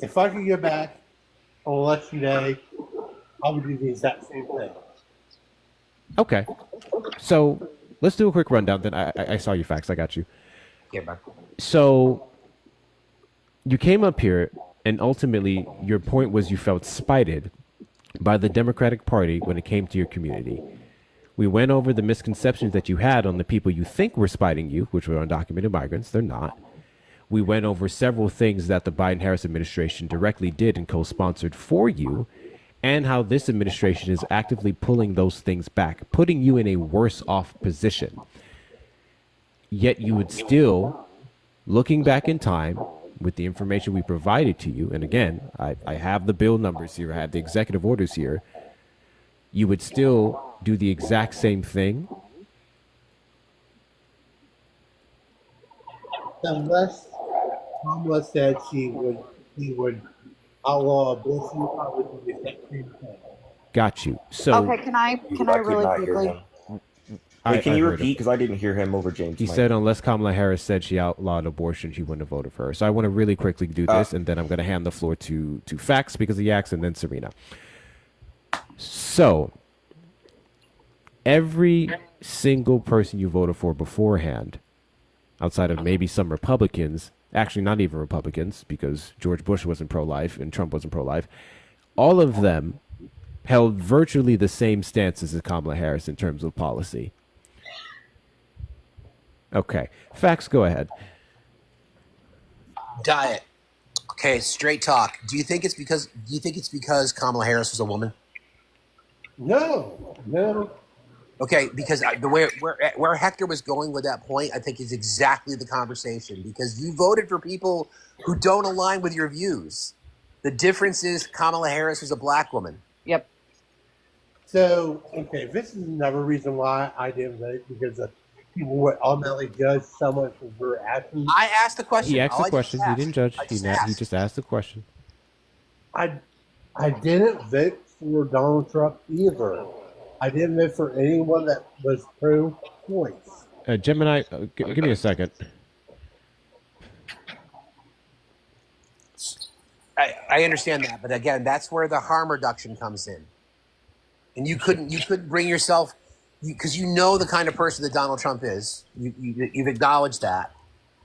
If I could get back on election day, I would do the exact same thing. Okay. So let's do a quick rundown. Then I saw your facts. I got you. Yeah, man. So you came up here, and ultimately your point was you felt spited by the Democratic Party when it came to your community. We went over the misconceptions that you had on the people you think were spiting you, which were undocumented migrants. They're not. We went over several things that the Biden-Harris administration directly did and co-sponsored for you, and how this administration is actively pulling those things back, putting you in a worse off position. Yet you would still, looking back in time, with the information we provided to you, and again, I have the bill numbers here, I have the executive orders here, you would still do the exact same thing? Unless Kamala said he would outlaw abortion, I would do the exact same thing. Got you. So Okay, can I really quickly? Wait, can I you heard repeat? him. Because I didn't hear him over James. He Mike. said unless Kamala Harris said she outlawed abortion, she wouldn't have voted for her. So I want to really quickly do this, and then I'm going to hand the floor to Fax because he asked, and then Serena. So every single person you voted for beforehand, outside of maybe some Republicans, actually not even Republicans, because George Bush wasn't pro-life and Trump wasn't pro-life, all of them held virtually the same stances as Kamala Harris in terms of policy. Okay. Facts, go ahead. Diet. Okay, straight talk. Do you think it's because Kamala Harris was a woman? No. Okay, because the where Hector was going with that point, I think is exactly the conversation. Because you voted for people who don't align with your views. The difference is Kamala Harris was a black woman. Yep. So, okay, this is another reason why I didn't vote, because people would automatically judge someone for their actions. I asked the question. He asked All the I question. just He asked. didn't judge. I He just just asked the question. I didn't vote for Donald Trump either. I didn't vote for anyone that was pro-choice. Gemini, give me a second. I understand that, but again, that's where the harm reduction comes in. And you couldn't bring yourself, because you know the kind of person that Donald Trump is. You've acknowledged that.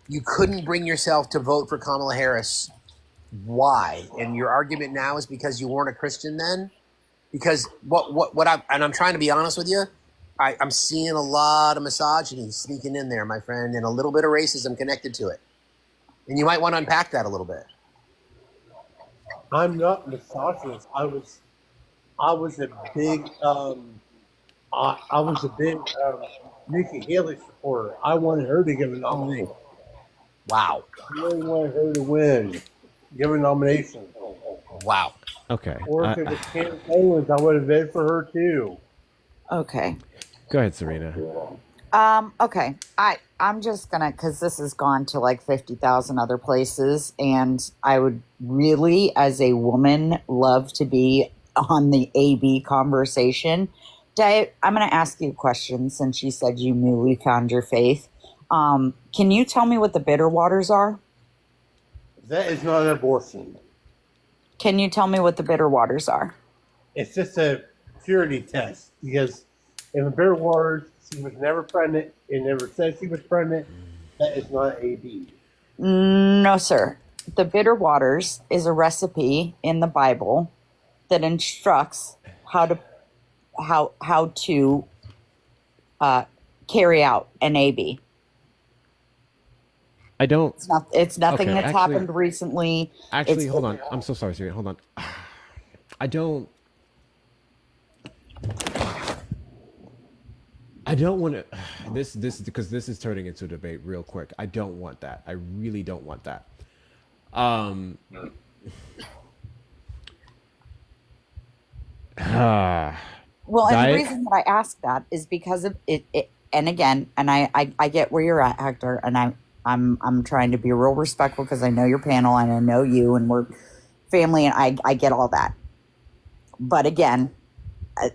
You couldn't bring yourself to vote for Kamala Harris. Why? And your argument now is because you weren't a Christian then? Because I'm trying to be honest with you, I'm seeing a lot of misogyny sneaking in there, my friend, and a little bit of racism connected to it. And you might want to unpack that a little bit. I'm not misogynist. I was a big Nikki Haley supporter. I wanted her to give a nomination. Wow. I really wanted her to win, give a nomination. Wow. Okay. Or if it was Candace Owens, I would have voted for her too. Okay. Go ahead, Serena. Okay. I'm just gonna, because this has gone to like 50,000 other places, and I would really, as a woman, love to be on the AB conversation. Diet, I'm gonna ask you a question since you said you newly found your faith. Can you tell me what the bitter waters are? That is not an abortion. Can you tell me what the bitter waters are? It's just a purity test, because in the bitter waters, she was never pregnant. It never said she was pregnant. That is not AB. No, sir. The bitter waters is a recipe in the Bible that instructs how to carry out an AB. I don't. It's nothing Okay, that's actually- happened recently. Actually, It's- hold on. I'm so sorry, Serena. Hold on. I don't want to. This because this is turning into a debate real quick. I don't want that. I really don't want that. Well, and the Diet? reason that I ask that is because of it and again, and I get where you're at, Hector, and I'm trying to be real respectful because I know your panel and I know you and we're family and I get all that. But again,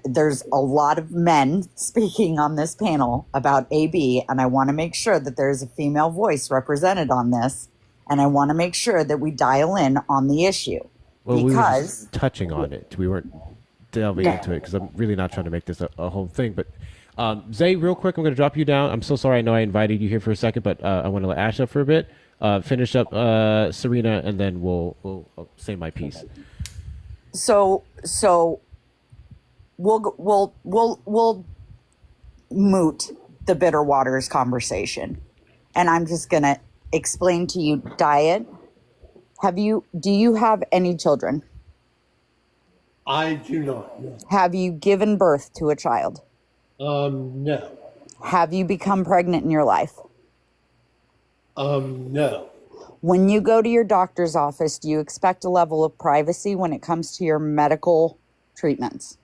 there's a lot of men speaking on this panel about AB, and I want to make sure that there's a female voice represented on this, and I want to make sure that we dial in on the issue. Well, we were because just touching on it. We weren't delving into it because I'm really not trying to make this a whole thing. But Zay, real quick, I'm going to drop you down. I'm so sorry. I know I invited you here for a second, but I want to let Ash up for a bit. Finish up Serena, and then we'll say my piece. So we'll moot the bitter waters conversation, and I'm just going to explain to you, Diet. Do you have any children? I do not. No. Have you given birth to a child? No. Have you become pregnant in your life? No. When you go to your doctor's office, do you expect a level of privacy when it comes to your medical treatments?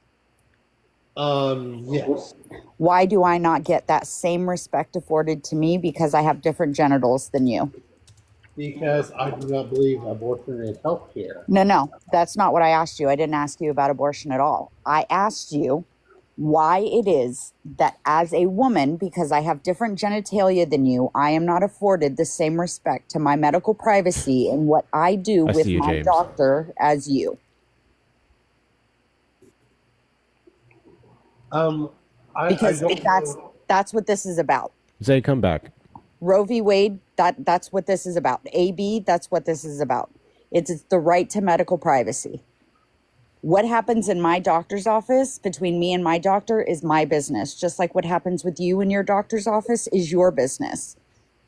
Yes. Why do I not get that same respect afforded to me because I have different genitals than you? Because I do not believe abortion is healthcare. No, that's not what I asked you. I didn't ask you about abortion at all. I asked you why it is that as a woman, because I have different genitalia than you, I am not afforded the same respect to my medical privacy and what I do with my James. doctor as you. Because that's what this is about. Zay, come back. Roe v. Wade, that's what this is about. AB, that's what this is about. It's the right to medical privacy. What happens in my doctor's office between me and my doctor is my business, just like what happens with you in your doctor's office is your business.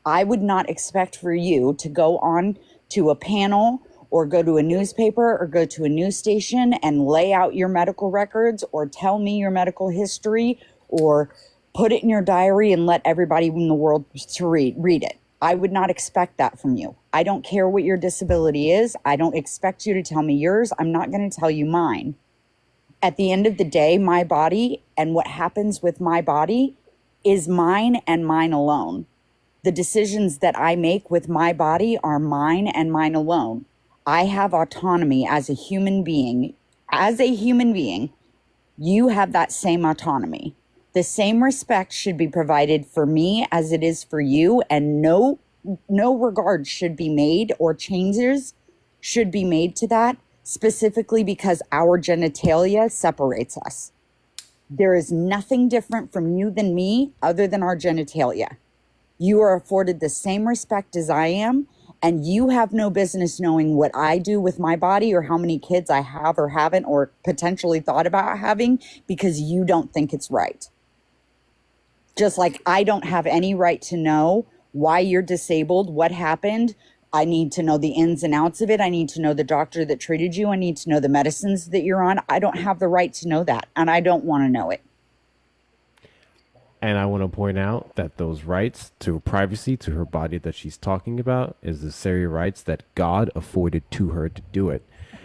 I would not expect for you to go on to a panel or go to a newspaper or go to a news station and lay out your medical records or tell me your medical history or put it in your diary and let everybody in the world to read it. I would not expect that from you. I don't care what your disability is. I don't expect you to tell me yours. I'm not going to tell you mine. At the end of the day, my body and what happens with my body is mine and mine alone. The decisions that I make with my body are mine and mine alone. I have autonomy as a human being. As a human being, you have that same autonomy. The same respect should be provided for me as it is for you, and no regard should be made or changes should be made to that, specifically because our genitalia separates us. There is nothing different from you than me other than our genitalia. You are afforded the same respect as I am, and you have no business knowing what I do with my body or how many kids I have or haven't or potentially thought about having because you don't think it's right. Just like I don't have any right to know why you're disabled, what happened. I need to know the ins and outs of it. I need to know the doctor that treated you. I need to know the medicines that you're on. I don't have the right to know that, and I don't want to know it. And I want to point out that those rights to privacy, to her body that she's talking about, is the very rights that God afforded to her to do it.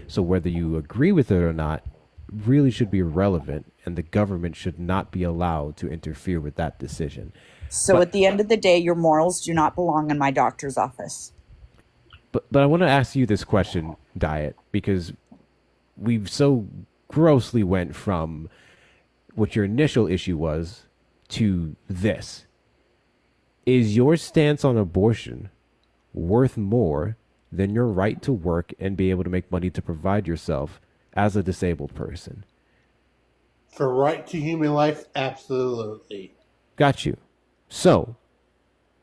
So whether you agree with it or not really should be irrelevant, and the government should not be allowed to interfere with that decision. So at the end of the day, your morals do not belong in my doctor's office. But I want to ask you this question, Diet, because we've so grossly went from what your initial issue was to this. Is your stance on abortion worth more than your right to work and be able to make money to provide yourself as a disabled person? For right to human life, absolutely. Got you. So,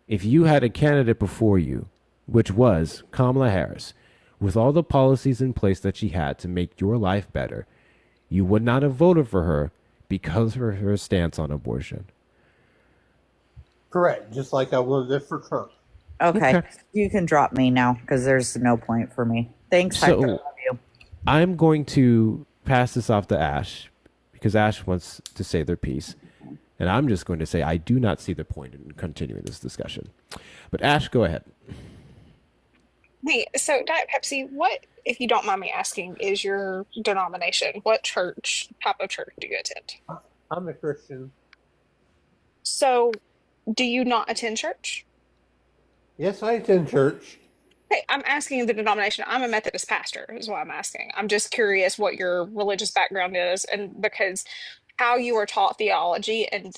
if you had a candidate before you, which was Kamala Harris, with all the policies in place that she had to make your life better, you would not have voted for her because of her stance on abortion. Correct. Just like I voted for Trump. Okay. You can drop me now because there's no point for me. Thanks, Hector. So, Love you. I'm going to pass this off to Ash because Ash wants to say their piece. And I'm just going to say I do not see the point in continuing this discussion. But Ash, go ahead. Hey, so Diet Pepsi, what, if you don't mind me asking, is your denomination? What church, type of church do you attend? I'm a Christian. So, do you not attend church? Yes, I attend church. Hey, I'm asking the denomination. I'm a Methodist pastor, is what I'm asking. I'm just curious what your religious background is, and because how you were taught theology and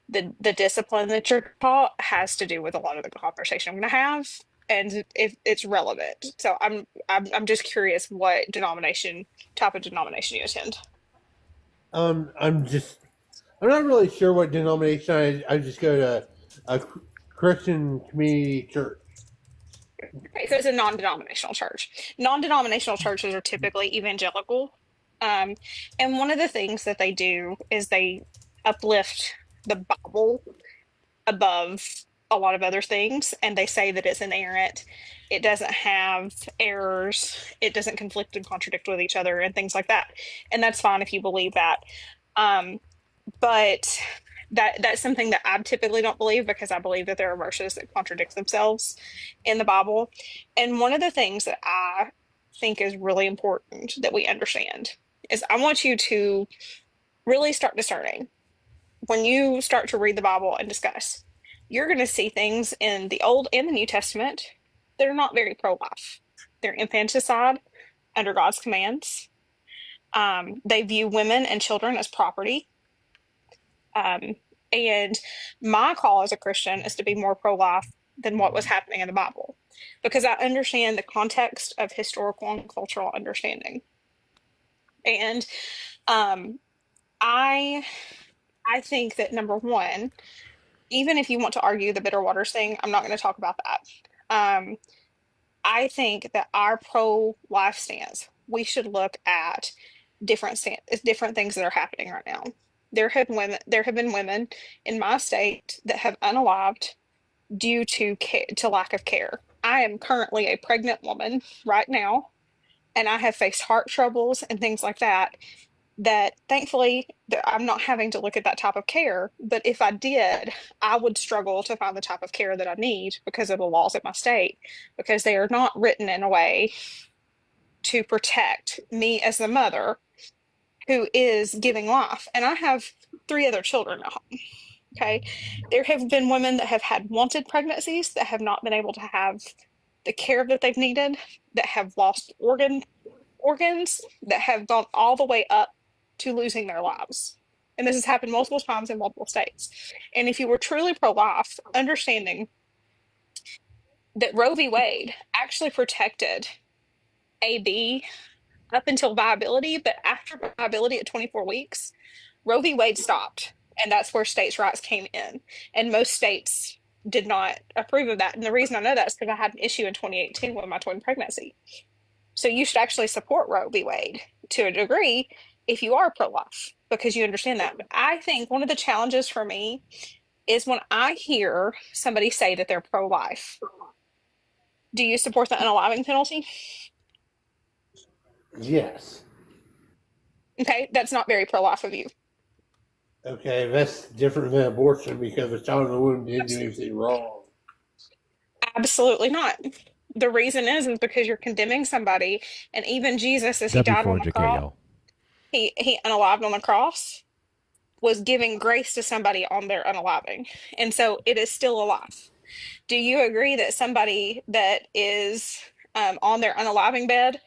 the discipline that you're taught has to do with a lot of the conversation I'm going to have, and if it's relevant. So I'm just curious what type of denomination you attend. I'm not really sure what denomination. I just go to a Christian community church. Okay, so it's a non-denominational church. Non-denominational churches are typically evangelical. And one of the things that they do is they uplift the Bible above a lot of other things, and they say that it's inerrant, it doesn't have errors, it doesn't conflict and contradict with each other, and things like that. And that's fine if you believe that. Um, but that's something that I typically don't believe, because I believe that there are verses that contradict themselves in the Bible. And one of the things that I think is really important that we understand is I want you to really start discerning. When you start to read the Bible and discuss, you're going to see things in the Old and the New Testament that are not very pro-life. They're infanticide under God's commands. They view women and children as property. And my call as a Christian is to be more pro-life than what was happening in the Bible, because I understand the context of historical and cultural understanding. And I think that, number one, even if you want to argue the bitter waters thing, I'm not going to talk about that. I think that our pro-life stance, we should look at different things that are happening right now. There have been women in my state that have unalived due to lack of care. I am currently a pregnant woman right now, and I have faced heart troubles and things like that. That thankfully I'm not having to look at that type of care. But if I did, I would struggle to find the type of care that I need because of the laws in my state, because they are not written in a way to protect me as the mother who is giving life. And I have 3 other children at home. Okay. There have been women that have had wanted pregnancies that have not been able to have the care that they've needed, that have lost organs, that have gone all the way up to losing their lives. And this has happened multiple times in multiple states. And if you were truly pro-life, understanding that Roe v. Wade actually protected AB up until viability, but after viability at 24 weeks, Roe v. Wade stopped. And that's where states' rights came in. And most states did not approve of that. And the reason I know that is because I had an issue in 2018 with my twin pregnancy. So you should actually support Roe v. Wade to a degree if you are pro-life, because you understand that. But I think one of the challenges for me is when I hear somebody say that they're pro-life. Do you support the unaliving penalty? Yes. Okay, that's not very pro-life of you. Okay, that's different than abortion because the child in the womb didn't do anything wrong. Absolutely not. The reason is because you're condemning somebody, and even Jesus, as he died on the cross, he unalived on the cross, was giving grace to somebody on their unaliving. And so it is still a life. Do you agree that somebody that is on their unaliving bed,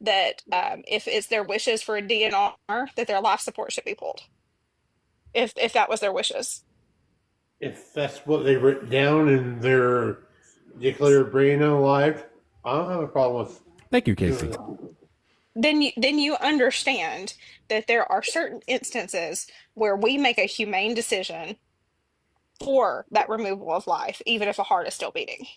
that if it's their wishes for a DNR, that their life support should be pulled? If that was their wishes. If that's what they written down in their declared brain unalive, I don't have a problem with. Thank you, Casey. Then you understand that there are certain instances where we make a humane decision for that removal of life, even if a heart is still beating.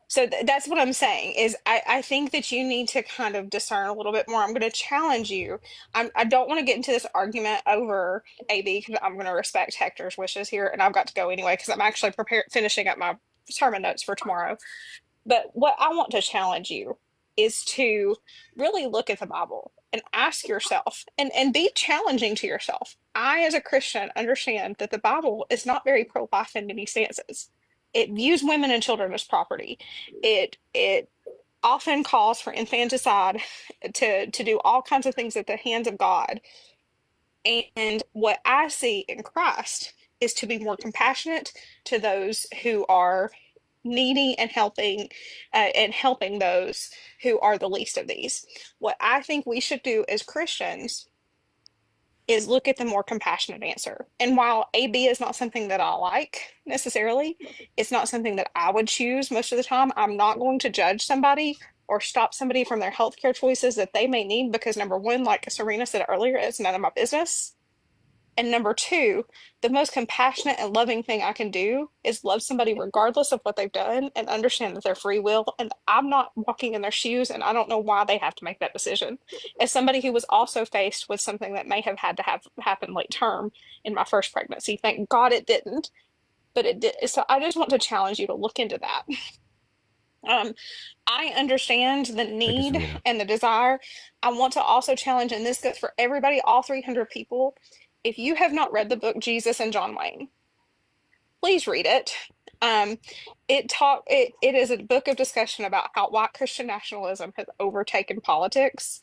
So that's what I'm saying is I think that you need to kind of discern a little bit more. I'm going to challenge you. I don't want to get into this argument over AB, because I'm going to respect Hector's wishes here, and I've got to go anyway because I'm actually finishing up my sermon notes for tomorrow. But what I want to challenge you is to really look at the Bible and ask yourself and be challenging to yourself. I, as a Christian, understand that the Bible is not very pro-life in many stances. it views women and children as property. It often calls for infanticide, to do all kinds of things at the hands of God. And what I see in Christ is to be more compassionate to those who are needy and helping those who are the least of these. What I think we should do as Christians is look at the more compassionate answer. And while AB is not something that I like necessarily, it's not something that I would choose most of the time. I'm not going to judge somebody or stop somebody from their healthcare choices that they may need, because number one, like Serena said earlier, it's none of my business. And number two, the most compassionate and loving thing I can do is love somebody regardless of what they've done and understand that they're free will. And I'm not walking in their shoes, and I don't know why they have to make that decision. As somebody who was also faced with something that may have had to have happen late term in my first pregnancy, thank God it didn't, but it did. So I just want to challenge you to look into that. I understand the Thank you, need Serena. and the desire. I want to also challenge, and this goes for everybody, all 300 people. If you have not read the book Jesus and John Wayne, please read it. It is a book of discussion about how white Christian nationalism has overtaken politics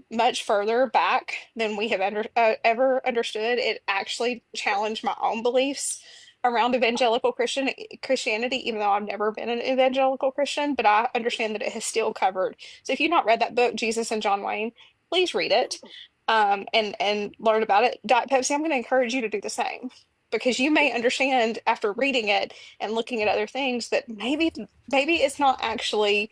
much further back than we have ever understood. It actually challenged my own beliefs around evangelical Christianity, even though I've never been an evangelical Christian, but I understand that it has still covered. So if you've not read that book, Jesus and John Wayne, please read it and learn about it. Diet Pepsi, I'm going to encourage you to do the same, because you may understand after reading it and looking at other things that maybe it's not actually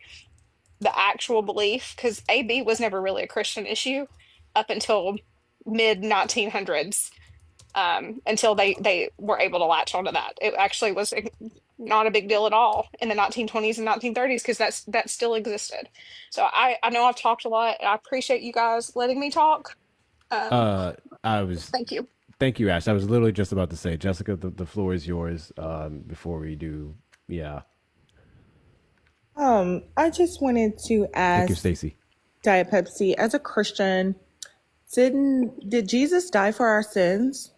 the actual belief, because AB was never really a Christian issue up until mid 1900s, until they were able to latch onto that. It actually was not a big deal at all in the 1920s and 1930s, because that still existed. So I know I've talked a lot, and I appreciate you guys letting me talk. Thank you. Thank you, Ash. I was literally just about to say, Jessica, the floor is yours. Before we do, yeah. I just wanted to Thank you, ask Stacy. Diet Pepsi, as a Christian, did Jesus die for our sins?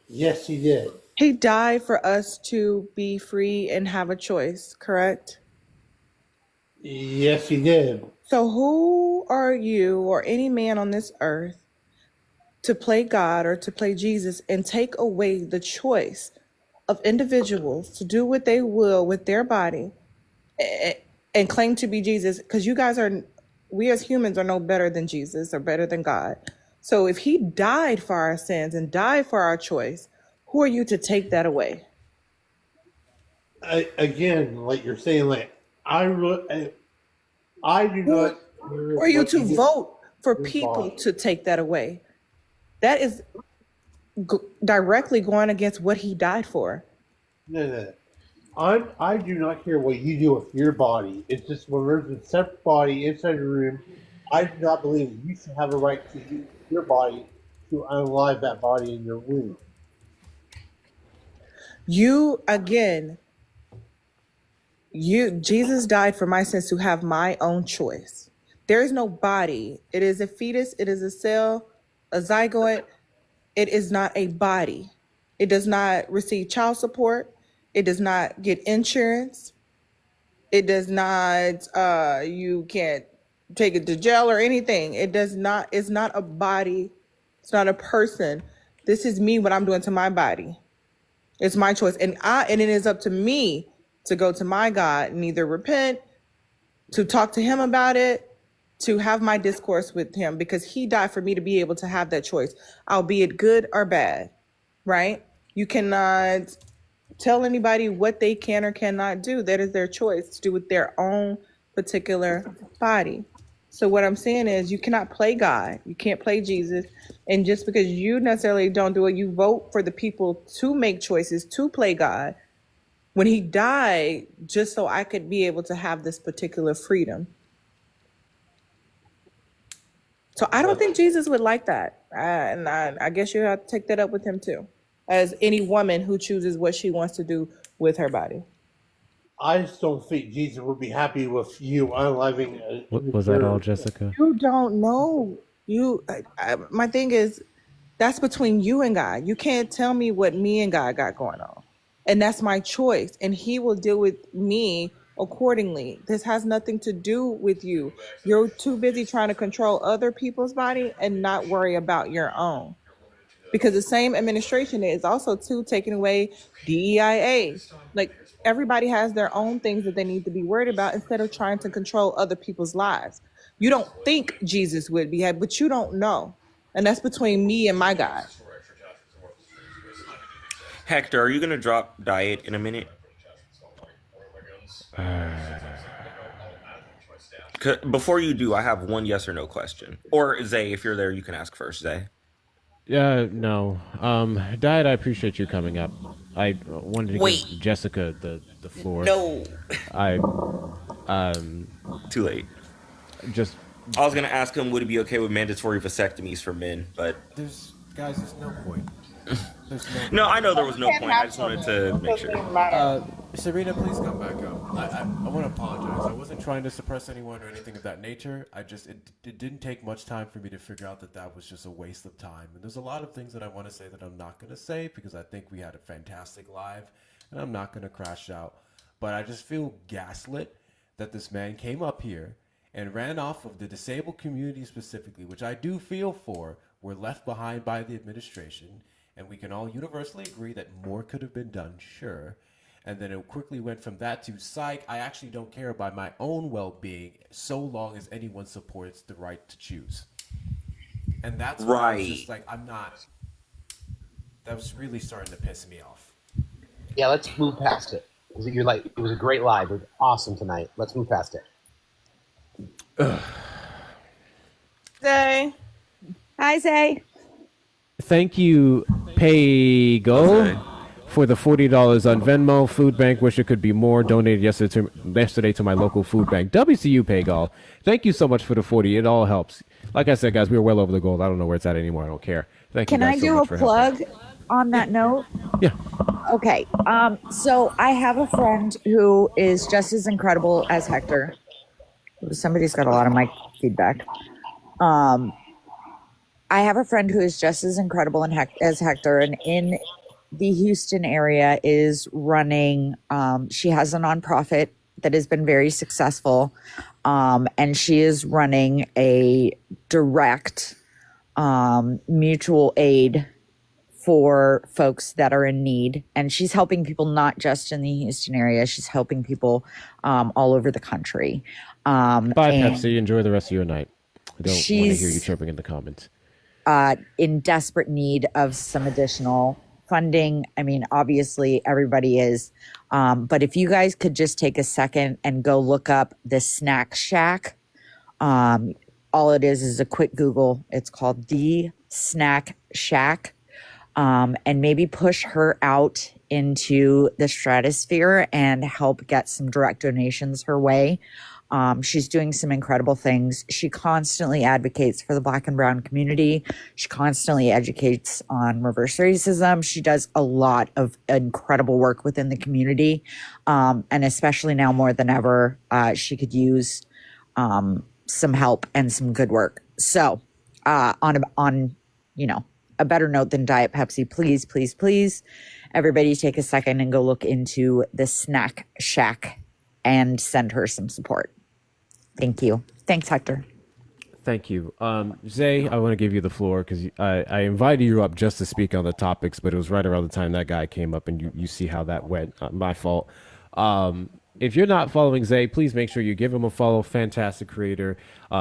Yes, he did. He died for us to be free and have a choice, correct? Yes, he did. So who are you or any man on this earth to play God or to play Jesus and take away the choice of individuals to do what they will with their body and claim to be Jesus? Because we as humans are no better than Jesus or better than God. So if he died for our sins and died for our choice, who are you to take that away? Again, like you're saying, like I do not. Who are you to vote for people to take that away? That is directly going against what he died for. No. I do not care what you do with your body. It's just when there's a separate body inside the room, I do not believe you should have a right to use your body to unalive that body in your womb. Jesus died for my sins to have my own choice. There is no body. It is a fetus. It is a cell, a zygote. It is not a body. It does not receive child support. It does not get insurance. It does not, you can't take it to jail or anything. It's not a body. It's not a person. This is me, what I'm doing to my body. It's my choice. And it is up to me to go to my God and either repent, to talk to him about it, to have my discourse with him, because he died for me to be able to have that choice, albeit good or bad, right? You cannot tell anybody what they can or cannot do. That is their choice to do with their own particular body. So what I'm saying is you cannot play God. You can't play Jesus. And just because you necessarily don't do it, you vote for the people to make choices to play God when he died just so I could be able to have this particular freedom. So I don't think Jesus would like that. And I guess you have to take that up with him too, as any woman who chooses what she wants to do with her body. I just don't think Jesus would be happy with you unaliving. What was that all, Jessica? You don't know. My thing is, that's between you and God. You can't tell me what me and God got going on. and that's my choice, and he will deal with me accordingly. This has nothing to do with you. You're too busy trying to control other people's body and not worry about your own, because the same administration is also too taking away DEIA. Like, everybody has their own things that they need to be worried about instead of trying to control other people's lives. You don't think Jesus would be, but you don't know, and that's between me and my God. Hector, are you gonna drop Diet in a minute? Before you do, I have one yes or no question. Or Zay, if you're there, you can ask first, Zay. No. Diet, I appreciate you coming up. I wanted to Wait. give Jessica the floor. No. Too late. Just. I was gonna ask him, would it be okay with mandatory vasectomies for men? But there's no point. No, I know there was no point. I just wanted to make sure. Serena, please come back up. I want to apologize. I wasn't trying to suppress anyone or anything of that nature. It didn't take much time for me to figure out that was just a waste of time. And there's a lot of things that I want to say that I'm not going to say because I think we had a fantastic live, and I'm not going to crash out. But I just feel gaslit that this man came up here and ran off of the disabled community specifically, which I do feel for, were left behind by the administration. And we can all universally agree that more could have been done, sure. And then it quickly went from that to psych. I actually don't care about my own well-being so long as anyone supports the right to choose. And that's why I was just like, I'm not. That was really starting to piss me off. Yeah, let's move past it. It was a great live. It was awesome tonight. Let's move past it. Zay. Hi, Zay. Thank you, Pago, for the $40 on Venmo. Food Bank, wish it could be more. Donated yesterday to my local food bank. WCU Pago. Thank you so much for the 40. It all helps. Like I said, guys, we were well over the goal. I don't know where it's at anymore. I don't care. Thank you Can guys I so do much a for plug helping. on that note? Yeah. Okay. So I have a friend who is just as incredible as Hector. Somebody's got a lot of mic feedback. I have a friend who is just as incredible as Hector, and in the Houston area is running. She has a nonprofit that has been very successful, and she is running a direct mutual aid for folks that are in need. And she's helping people not just in the Houston area. She's helping people all over the country. Bye, Pepsi. Enjoy the rest of your night. I don't want to hear you chirping in the comments. In desperate need of some additional funding. I mean, obviously everybody is, but if you guys could just take a second and go look up the Snack Shack. All it is a quick Google. It's called The Snack Shack. And maybe push her out into the stratosphere and help get some direct donations her way. She's doing some incredible things. She constantly advocates for the Black and brown community. She constantly educates on reverse racism. She does a lot of incredible work within the community. And especially now more than ever, she could use some help and some good work. So on a better note than Diet Pepsi, please, everybody take a second and go look into the Snack Shack and send her some support. Thank you. Thanks, Hector. Thank you. Zay, I want to give you the floor because I invited you up just to speak on the topics, but it was right around the time that guy came up, and you see how that went. My fault. If you're not following Zay, please make sure you give him a follow. Fantastic creator.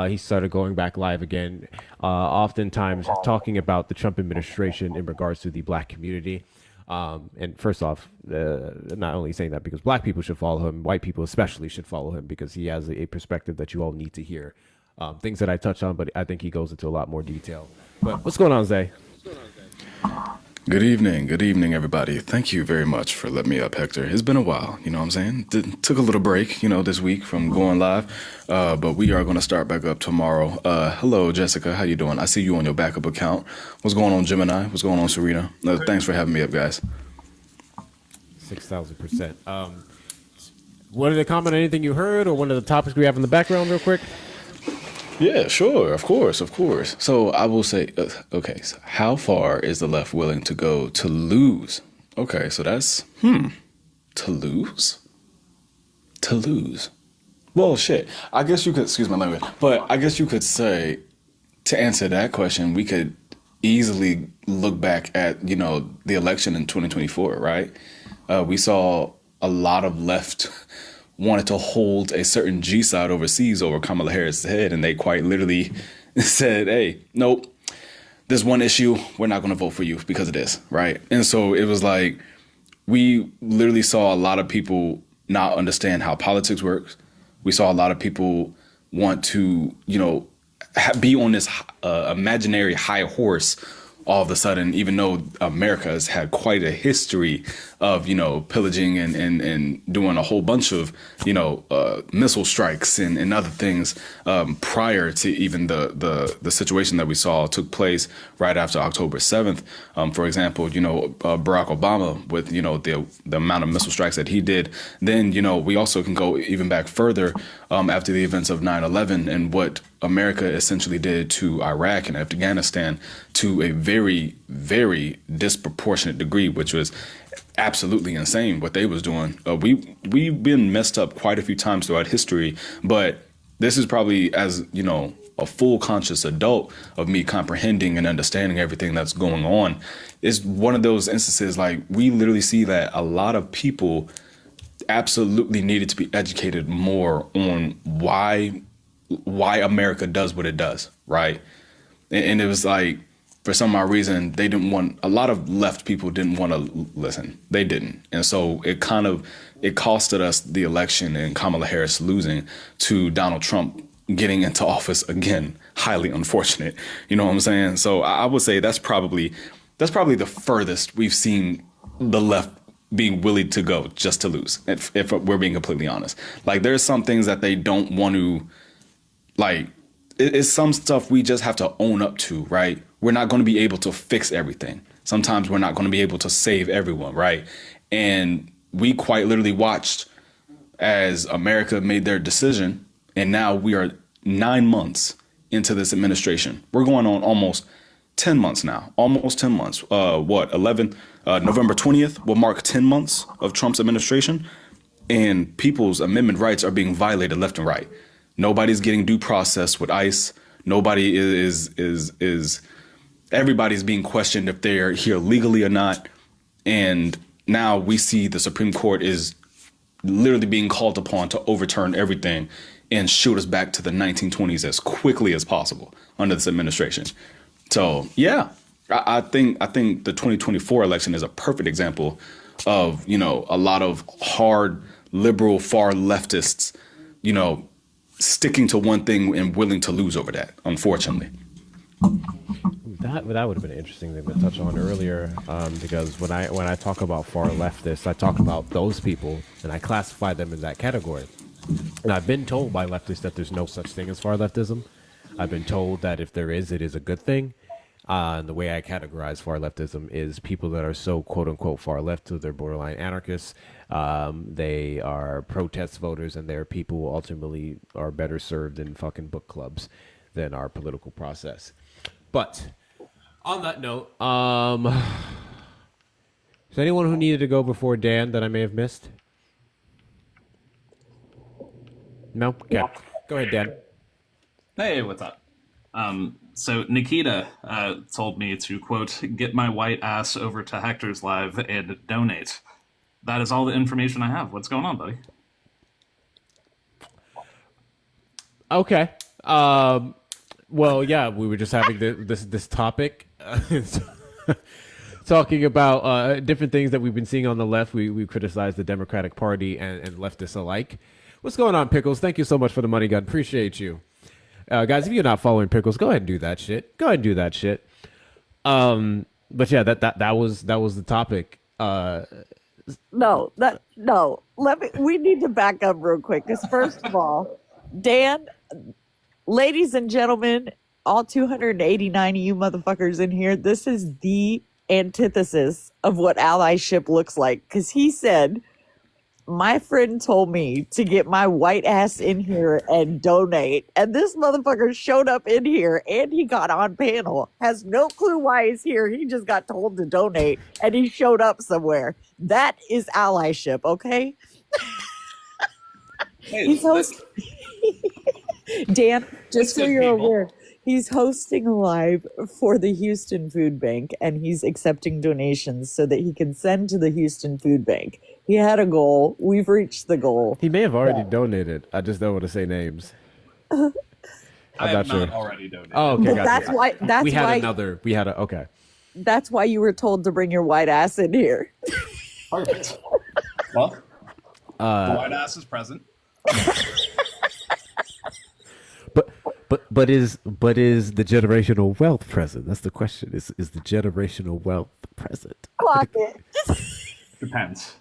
He started going back live again, oftentimes talking about the Trump administration in regards to the Black community. And first off, not only saying that because Black people should follow him, white people especially should follow him because he has a perspective that you all need to hear. Things that I touch on, but I think he goes into a lot more detail. But what's going on, Zay? Good evening, everybody. Thank you very much for letting me up, Hector. It's been a while, you know what I'm saying? Took a little break, this week from going live, but we are going to start back up tomorrow. Hello, Jessica. How you doing? I see you on your backup account. What's going on, Gemini? What's going on, Serena? Thanks for having me up, guys. 6,000%. Wanted to comment on anything you heard or one of the topics we have in the background real quick? Yeah, sure. Of course. So I will say, okay, so how far is the left willing to go to lose Okay, so that's to lose. To lose. Well, shit. I guess you could, excuse my language, but I guess you could say, to answer that question, we could easily look back at, you know, the election in 2024, right? We saw a lot of left wanted to hold a certain G side overseas over Kamala Harris' head, and they quite literally said, hey, nope, there's one issue, we're not going to vote for you because of this, right? And so it was like, we literally saw a lot of people not understand how politics works. We saw a lot of people want to, you know, be on this imaginary high horse all of a sudden, even though America has had quite a history of, you know, pillaging and doing a whole bunch of, you know, missile strikes and other things prior to even the situation that we saw took place right after October 7th. For example, you know, Barack Obama with, you know, the amount of missile strikes that he did. Then, you know, we also can go even back further after the events of 9/11 and what America essentially did to Iraq and Afghanistan to a very, very disproportionate degree, which was absolutely insane what they was doing. We've been messed up quite a few times throughout history, but this is probably, as you know, a full conscious adult of me comprehending and understanding everything that's going on. Is one of those instances like we literally see that a lot of people absolutely needed to be educated more on why America does what it does, right? And it was like, for some odd reason, they didn't want, a lot of left people didn't want to listen. They didn't. And so it costed us the election and Kamala Harris losing to Donald Trump getting into office again. Highly unfortunate. You know what I'm saying? So I would say that's probably the furthest we've seen the left being willing to go just to lose, if we're being completely honest. Like, there's some things that they don't want to, like, it's some stuff we just have to own up to, right? We're not going to be able to fix everything. Sometimes we're not going to be able to save everyone, right? And we quite literally watched as America made their decision, and now we are 9 months into this administration. We're going on almost 10 months now, almost 10 months. November 20th will mark 10 months of Trump's administration, and people's amendment rights are being violated left and right. Nobody's getting due process with ICE. Nobody everybody's being questioned if they're here legally or not. And now we see the Supreme Court is literally being called upon to overturn everything and shoot us back to the 1920s as quickly as possible under this administration. So, yeah, I think the 2024 election is a perfect example of, you know, a lot of hard liberal far leftists, you know, sticking to one thing and willing to lose over that, unfortunately. That would have been an interesting thing to touch on earlier, because when I talk about far leftists, I talk about those people and I classify them in that category. And I've been told by leftists that there's no such thing as far leftism. I've been told that if there is, it is a good thing. And the way I categorize far leftism is people that are so quote unquote far left to they're borderline anarchists. They are protest voters, and they're people who ultimately are better served in fucking book clubs than our political process. But on that note, is there anyone who needed to go before Dan that I may have missed? No? Okay. Go ahead, Dan. Hey, what's up? So Nikita told me to, quote, get my white ass over to Hector's Live and donate. That is all the information I have. What's going on, buddy? Okay. Well, yeah, we were just having this topic, talking about different things that we've been seeing on the left. We criticized the Democratic Party and leftists alike. What's going on, Pickles? Thank you so much for the money gun. Appreciate you. Guys, if you're not following Pickles, go ahead and do that shit. But yeah, that was the topic. No. We need to back up real quick. Because first of all, Dan, ladies and gentlemen, all 289 of you motherfuckers in here, this is the antithesis of what allyship looks like. Because he said, My friend told me to get my white ass in here and donate. And this motherfucker showed up in here and he got on panel. Has no clue why he's here. He just got told to donate and he showed up somewhere. That is allyship, okay? He's hosting. Dan, just so you're aware, he's hosting a live for the Houston Food Bank and he's accepting donations so that he can send to the Houston Food Bank. He had a goal. We've reached the goal. He may have already donated. I just don't want to say names. I'm not sure. Already donated. Oh, okay. But Gotcha. that's why. That's we had why. another. We had a. Okay. That's why you were told to bring your white ass in here. Perfect. Well, the white ass is present. But is the generational wealth present? That's the question. Is the generational wealth present? Clock it. Depends.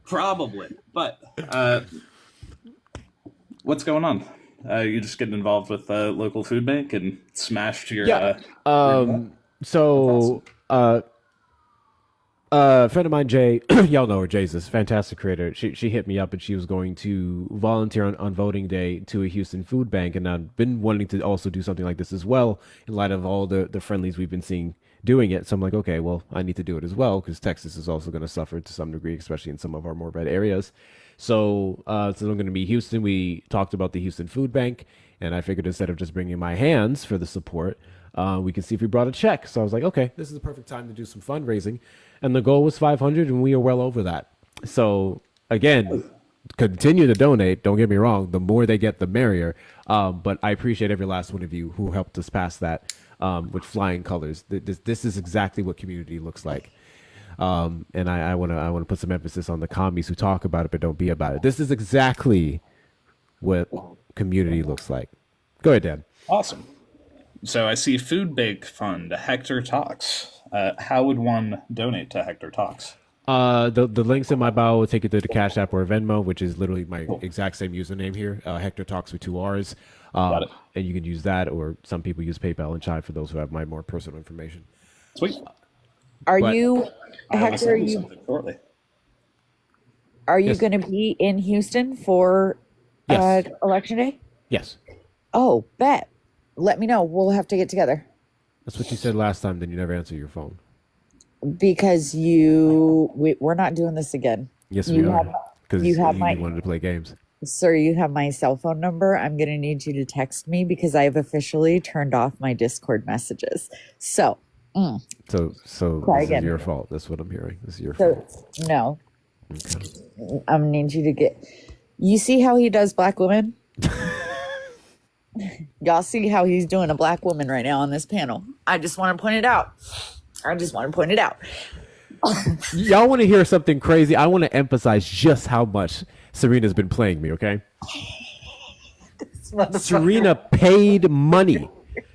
Probably. But what's going on? You just getting involved with local food bank and smashed your So a friend of mine, Jay, y'all know her, Jay's this fantastic creator. She hit me up and she was going to volunteer on voting day to a Houston food bank. And I've been wanting to also do something like this as well in light of all the friendlies we've been seeing doing it. So I'm like, okay, well, I need to do it as well because Texas is also going to suffer to some degree, especially in some of our more red areas. So I'm going to be Houston. We talked about the Houston Food Bank, and I figured instead of just bringing my hands for the support, we could see if we brought a check. So I was like, okay, this is the perfect time to do some fundraising. And the goal was 500, and we are well over that. So again, continue to donate. Don't get me wrong. The more they get, the merrier. But I appreciate every last one of you who helped us pass that with flying colors. This is exactly what community looks like. And I want to put some emphasis on the commies who talk about it but don't be about it. This is exactly what community looks like. Go ahead, Dan. Awesome. So I see Food Bank Fund, Hector Talks. How would one donate to Hector Talks? The links in my bio will take you to the Cash App or Venmo, which is literally my exact same username here. Hector Talks with 2 R's. Got it. And you can use that, or some people use PayPal and Chive for those who have my more personal information. Sweet. Are But- you, I will Hector? send you You something shortly. are you Yes. going to be in Houston for Yes. election day? Yes. Oh, bet. Let me know. We'll have to get together That's what you said last time, then you never answer your phone. because we're not doing this again. Yes, You we have- are. Because you you have my- wanted to play games. Sir, you have my cell phone number. I'm going to need you to text me because I have officially turned off my Discord messages. So, So Try this again. is your fault. That's what I'm hearing. This is your so fault. no, I'm going to need you to get. You see how he does black women? Y'all see how he's doing a black woman right now on this panel. I just want to point it out. Y'all want to hear something crazy? I want to emphasize just how much Serena's been playing me, okay? Serena paid money.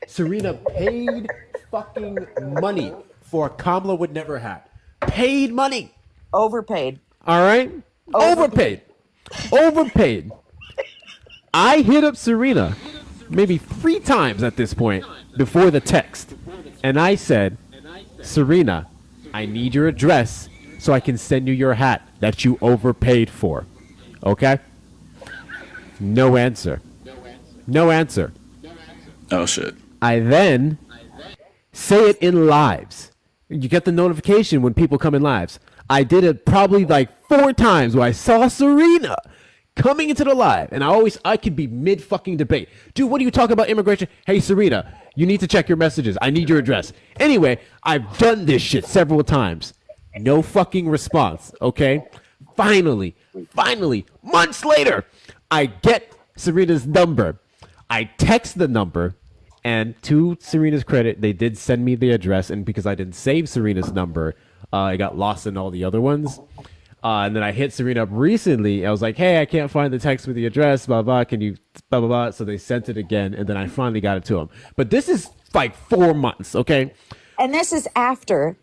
Serena paid fucking money for a Kamala would never have. Paid money. Overpaid. All right? Overpaid. I hit up Serena maybe 3 times at this point before the text. And I said, Serena, I need your address so I can send you your hat that you overpaid for. Okay? No answer. No answer. Oh, shit. I then say it in lives. You get the notification when people come in lives. I did it probably like 4 times where I saw Serena coming into the live, and I could be mid fucking debate. Dude, what are you talking about immigration? Hey, Serena, you need to check your messages. I need your address. Anyway, I've done this shit several times. No fucking response, okay? Finally, months later, I get Serena's number. I text the number, and to Serena's credit, they did send me the address, and because I didn't save Serena's number, I got lost in all the other ones. And then I hit Serena up recently. I was like, hey, I can't find the text with the address, blah, blah. Can you, blah, blah, blah. So they sent it again, and then I finally got it to them. But this is like 4 months, okay? And this is after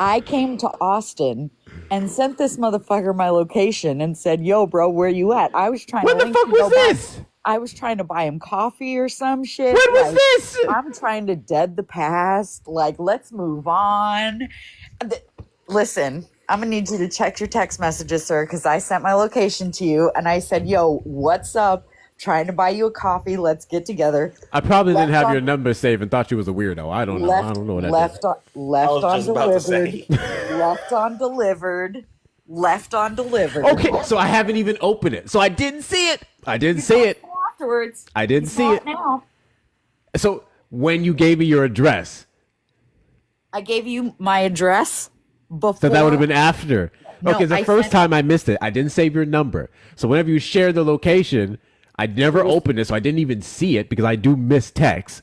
I came to Austin and sent this motherfucker my location and said, yo, bro, where you at? I was trying When to the fuck was this? I was trying to buy him coffee or some shit. When was this? I'm trying to dead the past. Like, let's move on. Listen, I'm gonna need you to check your text messages, sir, because I sent my location to you and I said, "Yo, what's up? Trying to buy you a coffee. Let's get together." I probably didn't Left have on- your number saved and thought you was a weirdo. I don't know. I don't know what that left is. on, left I was on just about to delivered, say. left on delivered, left on delivered. Okay, so I haven't even opened it. So I didn't see it. I didn't see it. Afterwards, I didn't you see saw it. Now So when you gave me your address, I gave you my address before. so that would have been after. No, Okay, the I first sent- time I missed it, I didn't save your number. So whenever you share the location, I never opened it, so I didn't even see it because I do miss texts.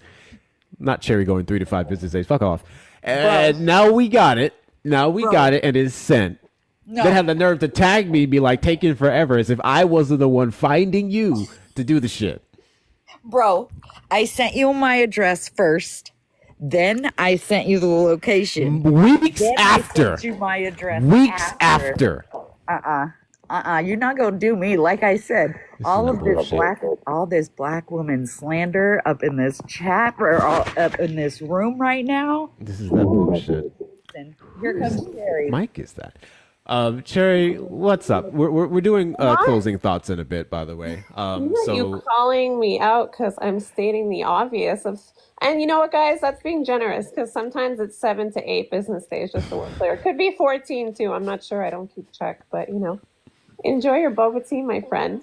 Not Cherry going 3 to 5 business days. Fuck off. And now we got it. Now we got it, and it's sent. No. They have the nerve to tag me, be like taking forever, as if I wasn't the one finding you to do the shit. Bro, I sent you my address first. Then I sent you the location. Weeks Then after. I sent you my address. Weeks after. You're not gonna do me. Like I said, all is of this bullshit. black woman slander up in this chat or up in this room right now. This is that bullshit. And here comes Sherry. Mike is that? Cherry, what's up? We're doing closing thoughts in a bit, by the way. You So calling me out because I'm stating the obvious and you know what, guys, that's being generous because sometimes it's 7 to 8 business days, just so we're clear. It could be 14 too. I'm not sure. I don't keep track, but enjoy your boba tea, my friend.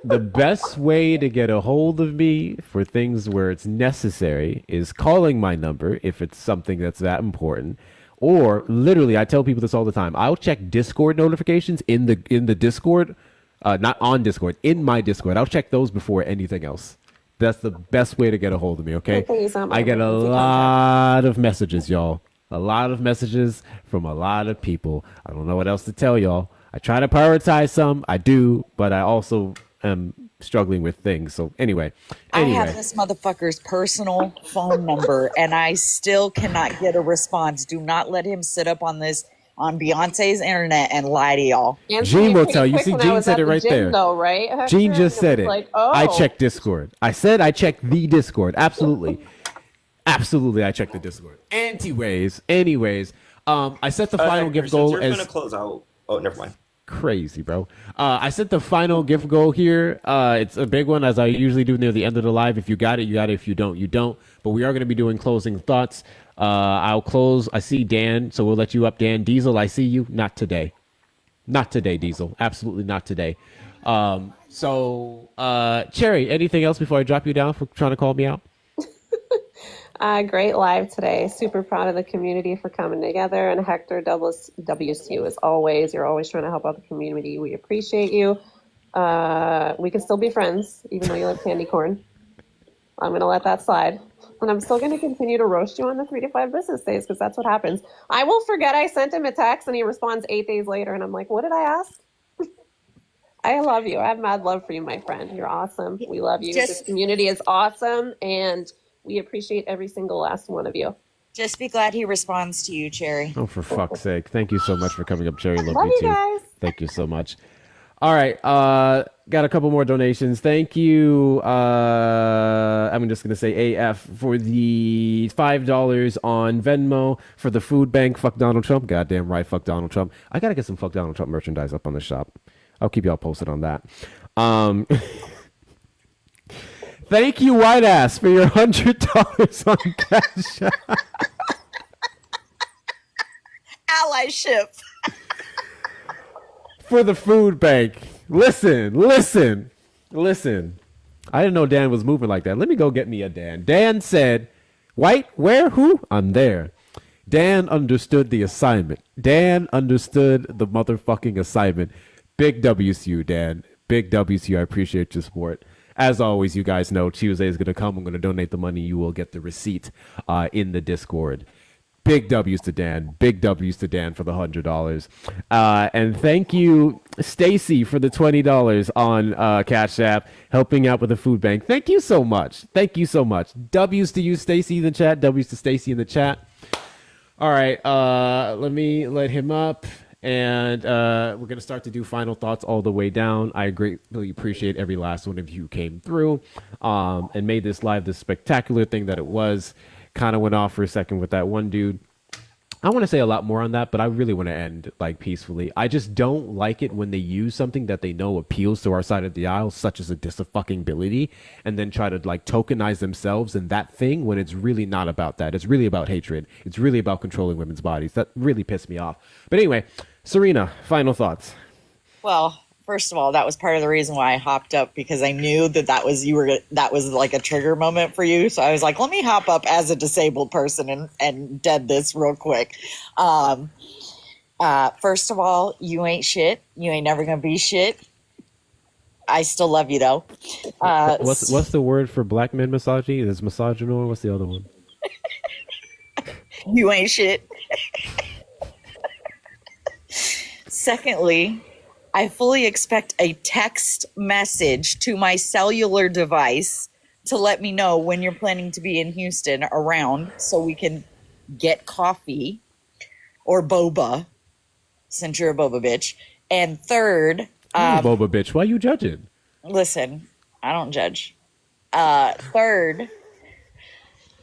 the best way to get a hold of me for things where it's necessary is calling my number if it's something that's that important. Or literally, I tell people this all the time. I'll check Discord notifications in the Discord, not on Discord, in my Discord. I'll check those before anything else. That's the best way to get a hold of me, okay? Please, I get a lot of messages, y'all. A lot of messages from a lot of people. I don't know what else to tell y'all. I try to prioritize some. I do, but I also am struggling with things. So anyway. I have this motherfucker's personal phone number and I still cannot get a response. Do not let him sit up on Beyonce's internet and lie to y'all. Gene will tell you. See, Gene said it right there. Though, right? Gene just said it. Like, oh. I checked Discord. I said I checked the Discord. Absolutely. Absolutely, I checked the Discord. Anyways, I set the final gift goal You're as gonna close out. Oh, never mind. crazy, bro. I set the final gift goal here. It's a big one, as I usually do near the end of the live. If you got it, you got it. If you don't, you don't. But we are going to be doing closing thoughts. I'll close. I see Dan, so we'll let you up, Dan. Diesel, I see you. Not today. Not today, Diesel. Absolutely not today. Cherry, anything else before I drop you down for trying to call me out? Great live today. Super proud of the community for coming together. And Hector WCU, as always, you're always trying to help out the community. We appreciate you. We can still be friends, even though you like candy corn. I'm going to let that slide. And I'm still going to continue to roast you on the 3 to 5 business days because that's what happens. I will forget I sent him a text and he responds 8 days later. And I'm like, what did I ask? I love you. I have mad love for you, my friend. You're awesome. We love you. This community is awesome. And we appreciate every single last one of you. Just be glad he responds to you, Cherry. Oh, for fuck's sake. Thank you so much for coming up, Cherry. Love Love you you too. guys. Thank you so much. All right. Got a couple more donations. Thank you. I'm just going to say AF for the $5 on Venmo for the food bank. Fuck Donald Trump. Goddamn right. Fuck Donald Trump. I got to get some Fuck Donald Trump merchandise up on the shop. I'll keep y'all posted on that. Thank you, White Ass, for your $100 on Cash App. Allyship. For the food bank. Listen. I didn't know Dan was moving like that. Let me go get me a Dan. Dan said, White, where, who? I'm there. Dan understood the assignment. Dan understood the motherfucking assignment. Big W's to you, Dan. Big W's to you. I appreciate your support. As always, you guys know Tuesday is going to come. I'm going to donate the money. You will get the receipt in the Discord. Big W's to Dan. Big W's to Dan for the $100. And thank you, Stacy, for the $20 on Cash App, helping out with the food bank. Thank you so much. Thank you so much. W's to you, Stacy, in the chat. W's to Stacy in the chat. All right. Let me let him up. And we're going to start to do final thoughts all the way down. I greatly appreciate every last one of you who came through and made this live this spectacular thing that it was. Kind of went off for a second with that one dude. I want to say a lot more on that, but I really want to end like peacefully. I just don't like it when they use something that they know appeals to our side of the aisle, such as a fucking ability, and then try to like tokenize themselves in that thing when it's really not about that. It's really about hatred. It's really about controlling women's bodies. That really pissed me off. But anyway, Serena, final thoughts. Well, first of all, that was part of the reason why I hopped up, because I knew that that was like a trigger moment for you. So I was like, let me hop up as a disabled person and dead this real quick. First of all, you ain't shit. You ain't never gonna be shit. I still love you though. What's the word for black men misogyny? There's misogynoir. What's the other one? You ain't shit. Secondly, I fully expect a text message to my cellular device to let me know when you're planning to be in Houston around, so we can get coffee or boba, since you're a boba bitch. And third, Boba bitch, why you judging? listen, I don't judge. Third,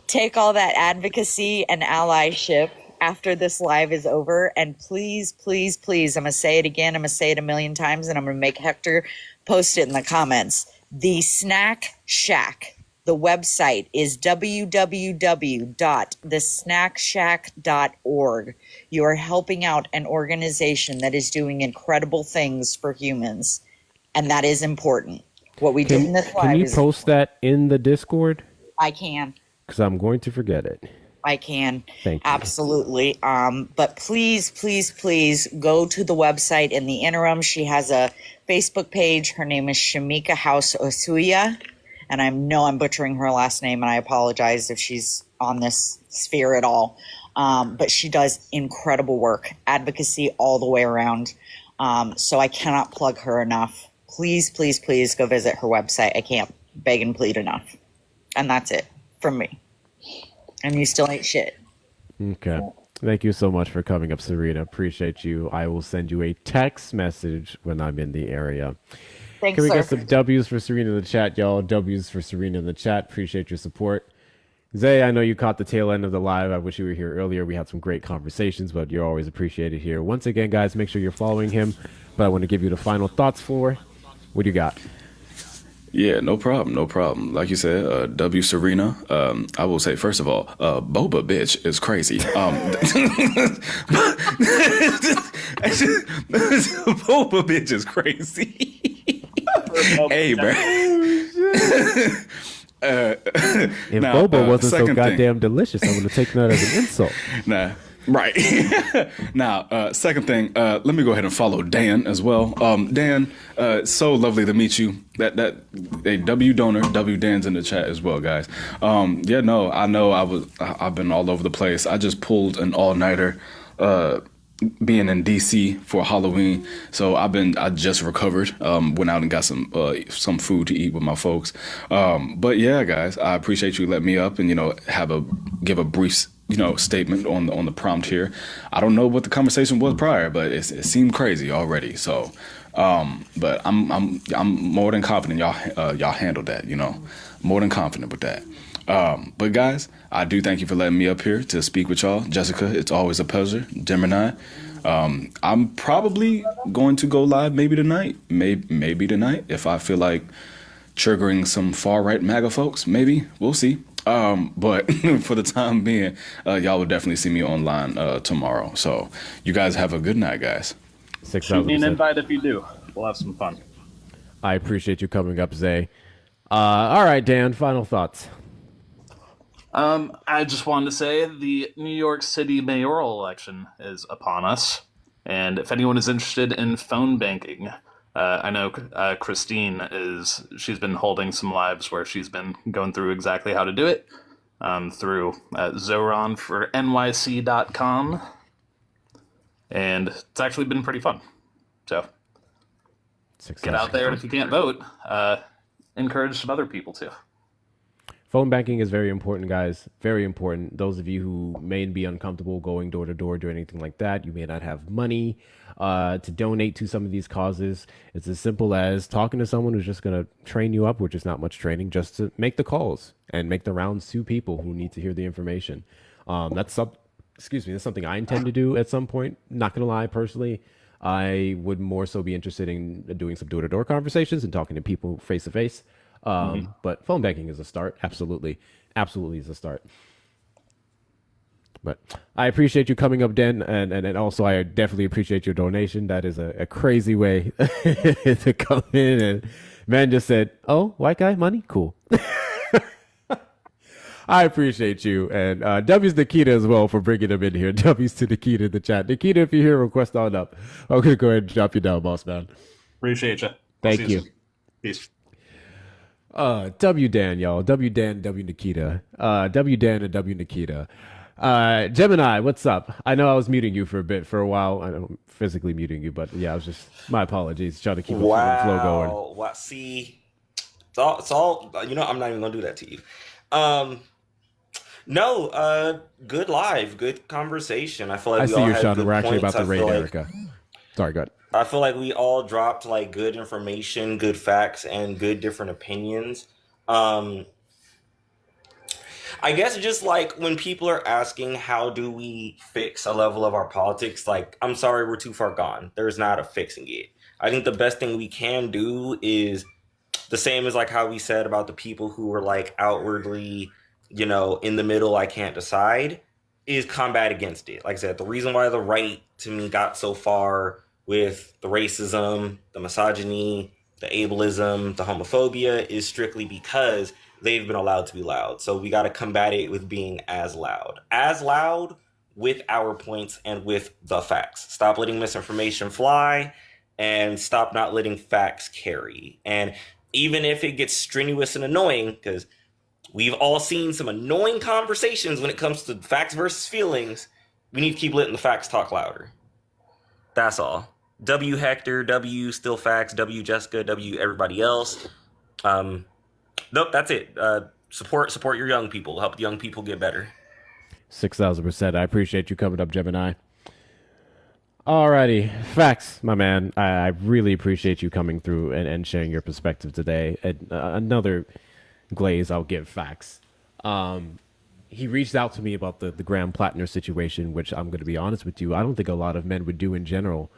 take all that advocacy and allyship after this live is over, and please, please, please, I'm going to say it again, I'm going to say it a million times, and I'm going to make Hector post it in the comments. The Snack Shack, the website is www.thesnackshack.org. You are helping out an organization that is doing incredible things for humans, and that is important. What we did in this live Can you is post that in the Discord? I can. Because I'm going to forget it. I can. Thank you. Absolutely. But please, please, please go to the website in the interim. She has a Facebook page. Her name is Shamika House Osuya. And I know I'm butchering her last name, and I apologize if she's on this sphere at all. But she does incredible work, advocacy all the way around. So I cannot plug her enough. Please, please, please go visit her website. I can't beg and plead enough. And that's it from me. And you still ain't shit. Okay. Thank you so much for coming up, Serena. Appreciate you. I will send you a text message when I'm in the area. Thanks, Can we sir. get some W's for Serena in the chat, y'all? W's for Serena in the chat. Appreciate your support. Zay, I know you caught the tail end of the live. I wish you were here earlier. We had some great conversations, but you're always appreciated here. Once again, guys, make sure you're following him. But I want to give you the final thoughts for. What do you got? Yeah, no problem, no problem. Like you said, W Serena. I will say first of all, Boba bitch is crazy. Boba bitch is crazy. Hey, bro. If Boba wasn't so goddamn delicious, I would have taken that as an insult. Nah. Right. Now, second thing, let me go ahead and follow Dan as well. Dan, so lovely to meet you. That a W donor, W Dan's in the chat as well, guys. Yeah, no, I know I've been all over the place. I just pulled an all-nighter being in DC for Halloween. So I just recovered, went out and got some food to eat with my folks. But yeah, guys, I appreciate you letting me up and, give a brief statement on the prompt here. I don't know what the conversation was prior, but it seemed crazy already. So, but I'm more than confident y'all handled that. More than confident with that. But guys, I do thank you for letting me up here to speak with y'all. Jessica, it's always a pleasure. Gemini, I'm probably going to go live maybe tonight, maybe tonight if I feel like triggering some far right MAGA folks. Maybe we'll see. But for the time being, y'all will definitely see me online tomorrow. So you guys have a good night, guys. Shoot me an invite if you do. We'll have some fun. I appreciate you coming up, Zay. All right, Dan, final thoughts. I just wanted to say the New York City mayoral election is upon us. And if anyone is interested in phone banking, I know Christine she's been holding some lives where she's been going through exactly how to do it through zoronfornyc.com. And it's actually been pretty fun. So get out there, and if you can't vote, encourage some other people to. Phone banking is very important, guys. Very important. Those of you who may be uncomfortable going door to door, doing anything like that, you may not have money to donate to some of these causes. It's as simple as talking to someone who's just going to train you up, which is not much training, just to make the calls and make the rounds to people who need to hear the information. That's excuse me, that's something I intend to do at some point. Not gonna lie, personally, I would more so be interested in doing some door-to-door conversations and talking to people face to face. But phone banking is a start. Absolutely, absolutely is a start. But I appreciate you coming up, Dan, and also I definitely appreciate your donation. That is a crazy way to come in. And man just said, "Oh, white guy, money, cool." I appreciate you, and W's Nikita as well for bringing him in here. W's to Nikita in the chat. Nikita, if you're here, request on up. I'm gonna go ahead and drop you down, boss man. Appreciate you. Thank you. Peace. W Dan, y'all. W Dan, W Nikita. W Dan and W Nikita. Gemini, what's up? I know I was muting you for a while. I don't physically muting you, but yeah, I was just, my apologies. Trying to keep the flow going. Wow. See, it's all, you know, I'm not even going to do that to you. No, good live, good conversation. I feel like I we see all your had shot. good We're actually points. about to I raid feel like Erica. Sorry, go ahead. I feel like we all dropped like good information, good facts, and good different opinions. I guess just like when people are asking how do we fix a level of our politics, like, I'm sorry, we're too far gone. There's not a fixing it. I think the best thing we can do is the same as like how we said about the people who were like outwardly, you know, in the middle, I can't decide, is combat against it. Like I said, the reason why the right to me got so far with the racism, the misogyny, the ableism, the homophobia is strictly because they've been allowed to be loud. So we got to combat it with being as loud with our points and with the facts. Stop letting misinformation fly and stop not letting facts carry. And even if it gets strenuous and annoying, because we've all seen some annoying conversations when it comes to facts versus feelings, we need to keep letting the facts talk louder. That's all. W Hector, W Still Facts, W Jessica, W everybody else. Nope, that's it. Support your young people. Help the young people get better. 6,000%. I appreciate you coming up, Gemini. Alrighty, facts, my man. I really appreciate you coming through and sharing your perspective today. And, another glaze I'll give facts. He reached out to me about the Graham Plattner situation, which I'm going to be honest with you, I don't think a lot of men would do in general.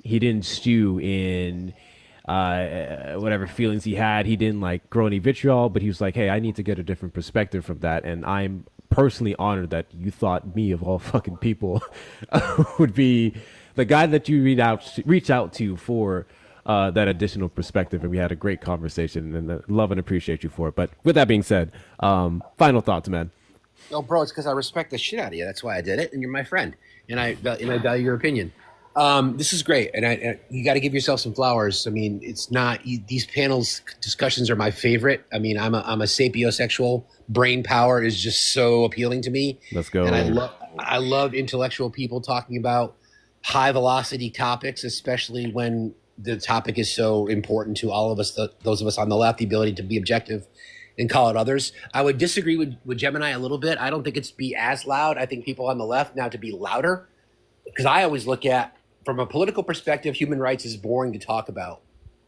He didn't stew in whatever feelings he had. He didn't like grow any vitriol, but he was like, hey, I need to get a different perspective from that. And I'm personally honored that you thought me, of all fucking people, would be the guy that you reach out to for that additional perspective. And we had a great conversation, and love and appreciate you for it. But with that being said, final thoughts, man. Oh, bro, it's because I respect the shit out of you. That's why I did it, and you're my friend, and I value your opinion. This is great, and you got to give yourself some flowers. I mean, it's not these panels discussions are my favorite. I mean, I'm a sapiosexual. Brain power is just so appealing to me. Let's go. And I love intellectual people talking about high velocity topics, especially when the topic is so important to all of us. Those of us on the left, the ability to be objective and call out others. I would disagree with Gemini a little bit. I don't think it's to be as loud. I think people on the left now to be louder, because I always look at, from a political perspective, human rights is boring to talk about.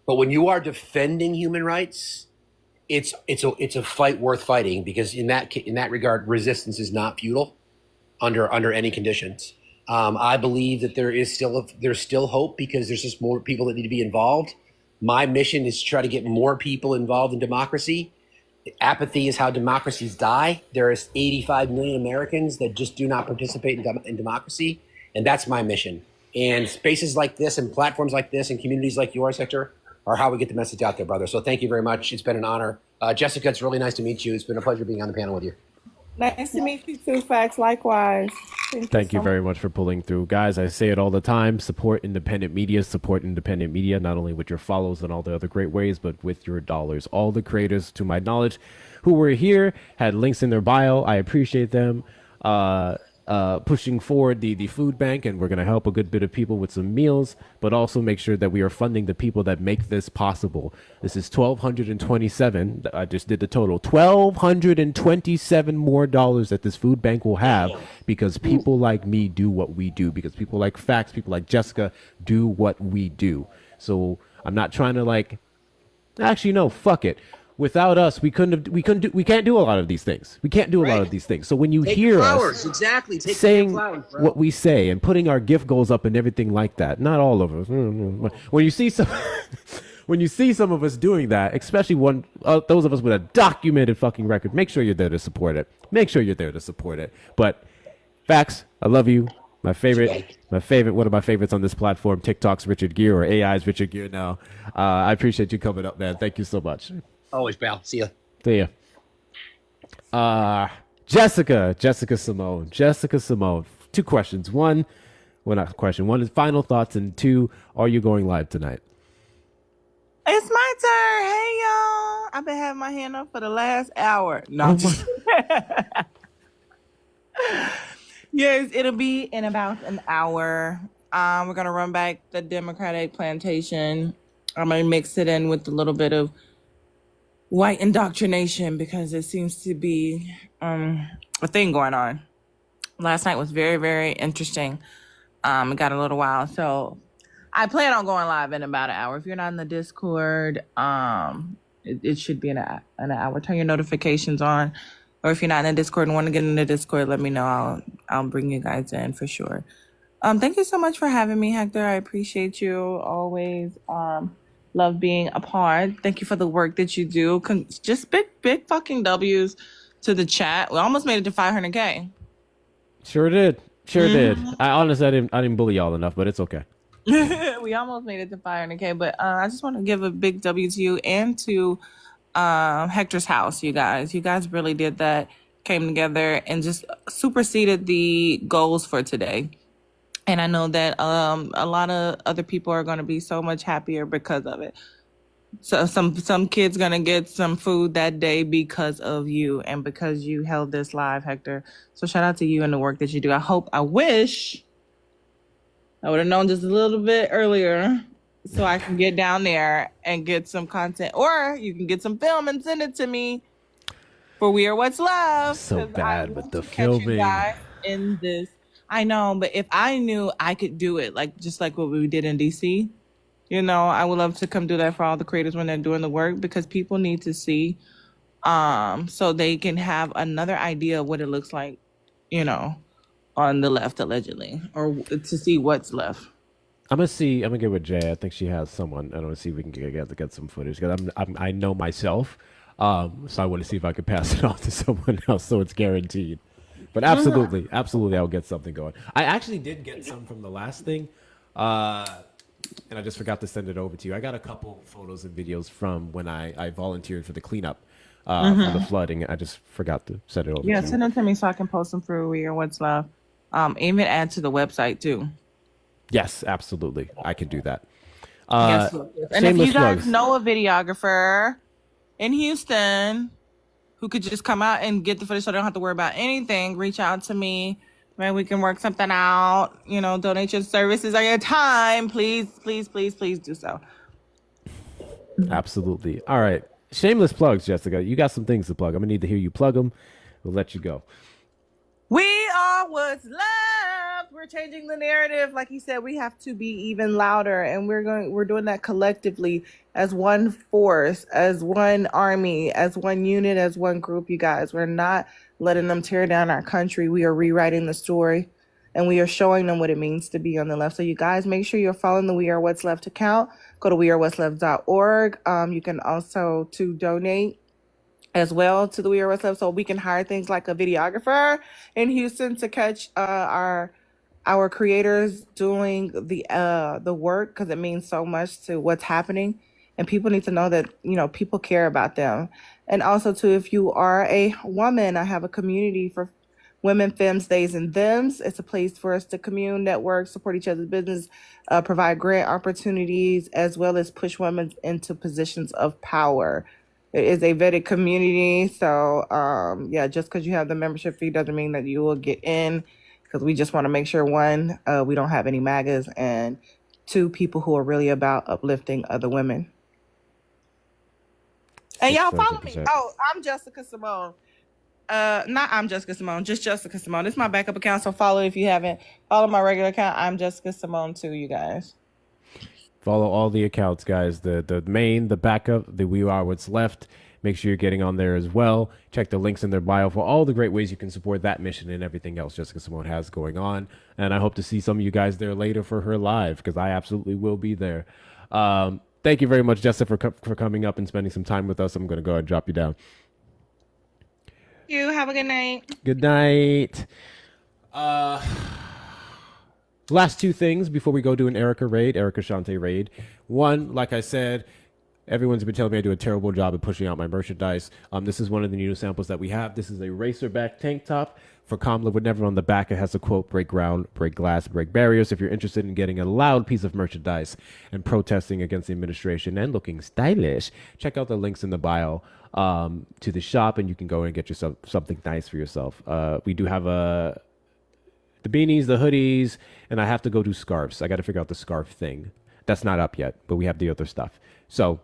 But when you are defending human rights, it's a fight worth fighting, because in that regard, resistance is not futile under any conditions. I believe that there's still hope, because there's just more people that need to be involved. My mission is to try to get more people involved in democracy. Apathy is how democracies die. There is 85 million Americans that just do not participate in democracy, and that's my mission. And spaces like this and platforms like this and communities like yours, Hector, are how we get the message out there, brother. So thank you very much. It's been an honor. Jessica, it's really nice to meet you. It's been a pleasure being on the panel with you. Nice to meet you too, Facts. Likewise. Thank you very much for pulling through. Guys, I say it all the time. Support independent media, not only with your follows and all the other great ways, but with your dollars. All the creators, to my knowledge, who were here had links in their bio. I appreciate them pushing forward the food bank, and we're going to help a good bit of people with some meals, but also make sure that we are funding the people that make this possible. This is $1,227. I just did the total. $1,227 more dollars that this food bank will have, because people like me do what we do, because people like Facts, people like Jessica do what we do. So I'm not trying to actually, no, fuck it. without us, we can't do a lot of these things. We can't do a lot of these things. So when you Take hear flowers, us exactly. Take saying flowers, bro. what we say and putting our gift goals up and everything like that, not all of us. When you see some, when you see some of us doing that, especially those of us with a documented fucking record, make sure you're there to support it. Make sure you're there to support it. But Facts, I love you. My favorite, one of my favorites on this platform, TikTok's Richard Gere, or AI's Richard Gere now. I appreciate you coming up, man. Thank you so much. Always, pal. See ya. See ya. Jessica Simone. 2 questions. One is final thoughts, and 2, are you going live tonight? It's my turn. Hey, y'all. I've been having my hand up for the last hour. No, I'm just yes, it'll be in about an hour. We're going to run back the Democratic plantation. I'm going to mix it in with a little bit of white indoctrination because it seems to be a thing going on. Last night was very, very interesting. It got a little wild. So I plan on going live in about an hour. If you're not in the Discord, it should be in an hour. Turn your notifications on. Or if you're not in the Discord and want to get in the Discord, let me know. I'll bring you guys in for sure. Thank you so much for having me, Hector. I appreciate you always. Love being a part. Thank you for the work that you do. Just big fucking W's to the chat. We almost made it to 500K. Sure did. I honestly, I didn't bully y'all enough, but it's okay. We almost made it to 500K, but I just want to give a big W to you and to Hector's house, you guys. You guys really did that, came together and just superseded the goals for today. And I know that a lot of other people are going to be so much happier because of it. So some kids going to get some food that day because of you and because you held this live, Hector. So shout out to you and the work that you do. I wish I would have known just a little bit earlier so I can get down there and get some content. Or you can get some film and send it to me for We Are What's Love. So bad with the Catch you filming. guys in this. I know, but if I knew I could do it, just like what we did in DC, I would love to come do that for all the creators when they're doing the work because people need to see so they can have another idea of what it looks like, on the left, allegedly, or to see what's left. I'm gonna get with Jay. I think she has someone. I want to see if we can get some footage because I know myself, so I want to see if I can pass it on to someone else so it's guaranteed. But absolutely, I'll get something going. I actually did get some from the last thing, and I just forgot to send it over to you. I got a couple photos and videos from when I volunteered for the cleanup from the flooding. I just forgot to send it over. Yeah, to you. send them to me so I can post them through We Are What's Love. Even add to the website too. Yes, absolutely, I can do that. Yes, and if you guys plugs. know a videographer in Houston who could just come out and get the footage so they don't have to worry about anything, reach out to me. Maybe we can work something out. Donate your services or your time. Please, please, please, please do so. Absolutely. All right, shameless plugs, Jessica. You got some things to plug. I'm gonna need to hear you plug them. We'll let you go. We are what's left. We're changing the narrative. Like you said, we have to be even louder, and we're doing that collectively as one force, as one army, as one unit, as one group, you guys. We're not letting them tear down our country. We are rewriting the story, and we are showing them what it means to be on the left. So you guys, make sure you're following the We Are What's Left account. Go to wearewhatsleft.org. You can also donate as well to the We Are What's Left, so we can hire things like a videographer in Houston to catch our creators doing the work, because it means so much to what's happening, and people need to know that people care about them. And also too, if you are a woman, I have a community for women, femmes, theys, and thems. It's a place for us to commune, network, support each other's business, provide grant opportunities, as well as push women into positions of power. It is a vetted community, so just because you have the membership fee doesn't mean that you will get in, because we just want to make sure, one, we don't have any MAGAs, and two, people who are really about uplifting other women. And y'all follow me. 600%. Oh, I'm Jessica Simone. Not I'm Jessica Simone, just Jessica Simone. It's my backup account, so follow if you haven't. Follow my regular account. I'm Jessica Simone too, you guys. Follow all the accounts, guys. The main, the backup, the We Are What's Left. Make sure you're getting on there as well. Check the links in their bio for all the great ways you can support that mission and everything else Jessica Simone has going on. And I hope to see some of you guys there later for her live, because I absolutely will be there. Thank you very much, Jessica, for coming up and spending some time with us. I'm going to go ahead and drop you down. You have a good night. Good night. Last two things before we go do an Erica Shante raid. One, like I said, everyone's been telling me I do a terrible job at pushing out my merchandise. This is one of the new samples that we have. This is a racerback tank top for Kamala Would Never. On the back, it has a quote, "Break ground, break glass, break barriers." If you're interested in getting a loud piece of merchandise and protesting against the administration and looking stylish, check out the links in the bio to the shop, and you can go and get yourself something nice for yourself. We do have the beanies, the hoodies, and I have to go do scarves. I got to figure out the scarf thing. That's not up yet, but we have the other stuff. So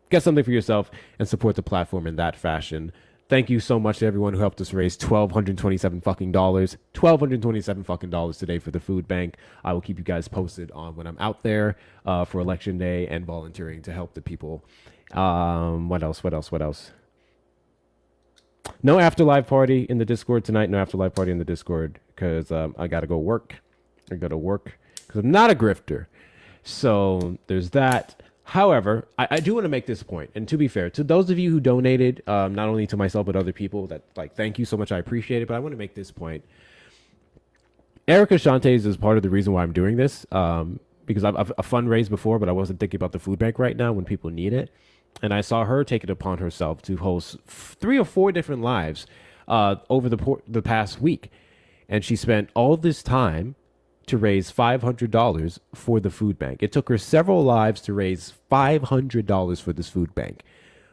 get something for yourself and support the platform in that fashion. Thank you so much to everyone who helped us raise $1,227 fucking dollars. $1,227 fucking dollars today for the food bank. I will keep you guys posted on when I'm out there for election day and volunteering to help the people. What else? No afterlife party in the Discord tonight. No afterlife party in the Discord because I got to go work. I got to work because I'm not a grifter. So there's that. However, I do want to make this point, and to be fair, to those of you who donated, not only to myself but other people, that thank you so much. I appreciate it. But I want to make this point. Erica Shantae is part of the reason why I'm doing this, because I've fundraised before, but I wasn't thinking about the food bank right now when people need it. And I saw her take it upon herself to host 3 or 4 different lives over the past week. And she spent all this time to raise $500 for the food bank. It took her several lives to raise $500 for this food bank.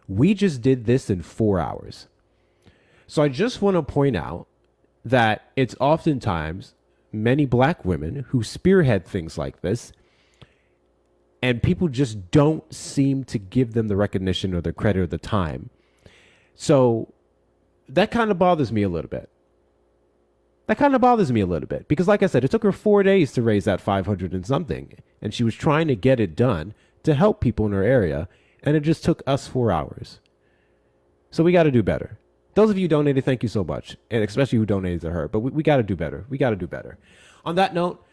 We just did this in 4 hours. So I just want to point out that it's oftentimes many black women who spearhead things like this, and people just don't seem to give them the recognition or the credit or the time. So that kind of bothers me a little bit. Because like I said, it took her 4 days to raise that 500 and something, and she was trying to get it done to help people in her area, and it just took us 4 hours. So we got to do better. Those of you who donated, thank you so much, and especially who donated to her, but we got to do better. On that note,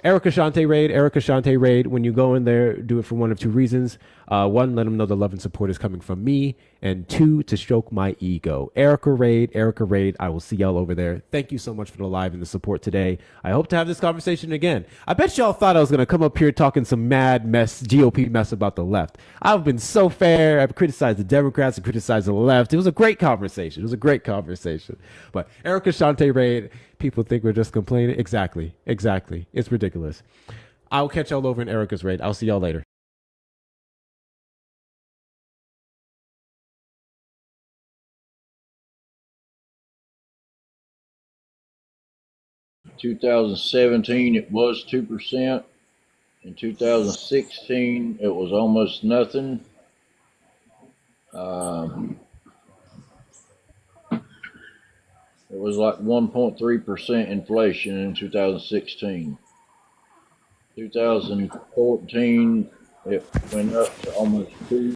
Erica Shante raid. When you go in there, do it for one of 2 reasons. 1, let them know the love and support is coming from me. And 2, to stroke my ego. Erica raid. I will see y'all over there. Thank you so much for the live and the support today. I hope to have this conversation again. I bet y'all thought I was going to come up here talking some mad mess, GOP mess about the left. I've been so fair. I've criticized the Democrats and criticized the left. It was a great conversation. But Erica Shante raid. People think we're just complaining. Exactly. It's ridiculous. I'll catch y'all over in Erica's raid. I'll see y'all later. In 2017, it was 2%. In 2016, it was almost nothing. It was like 1.3% inflation in 2016. 2014, it went up to almost 2.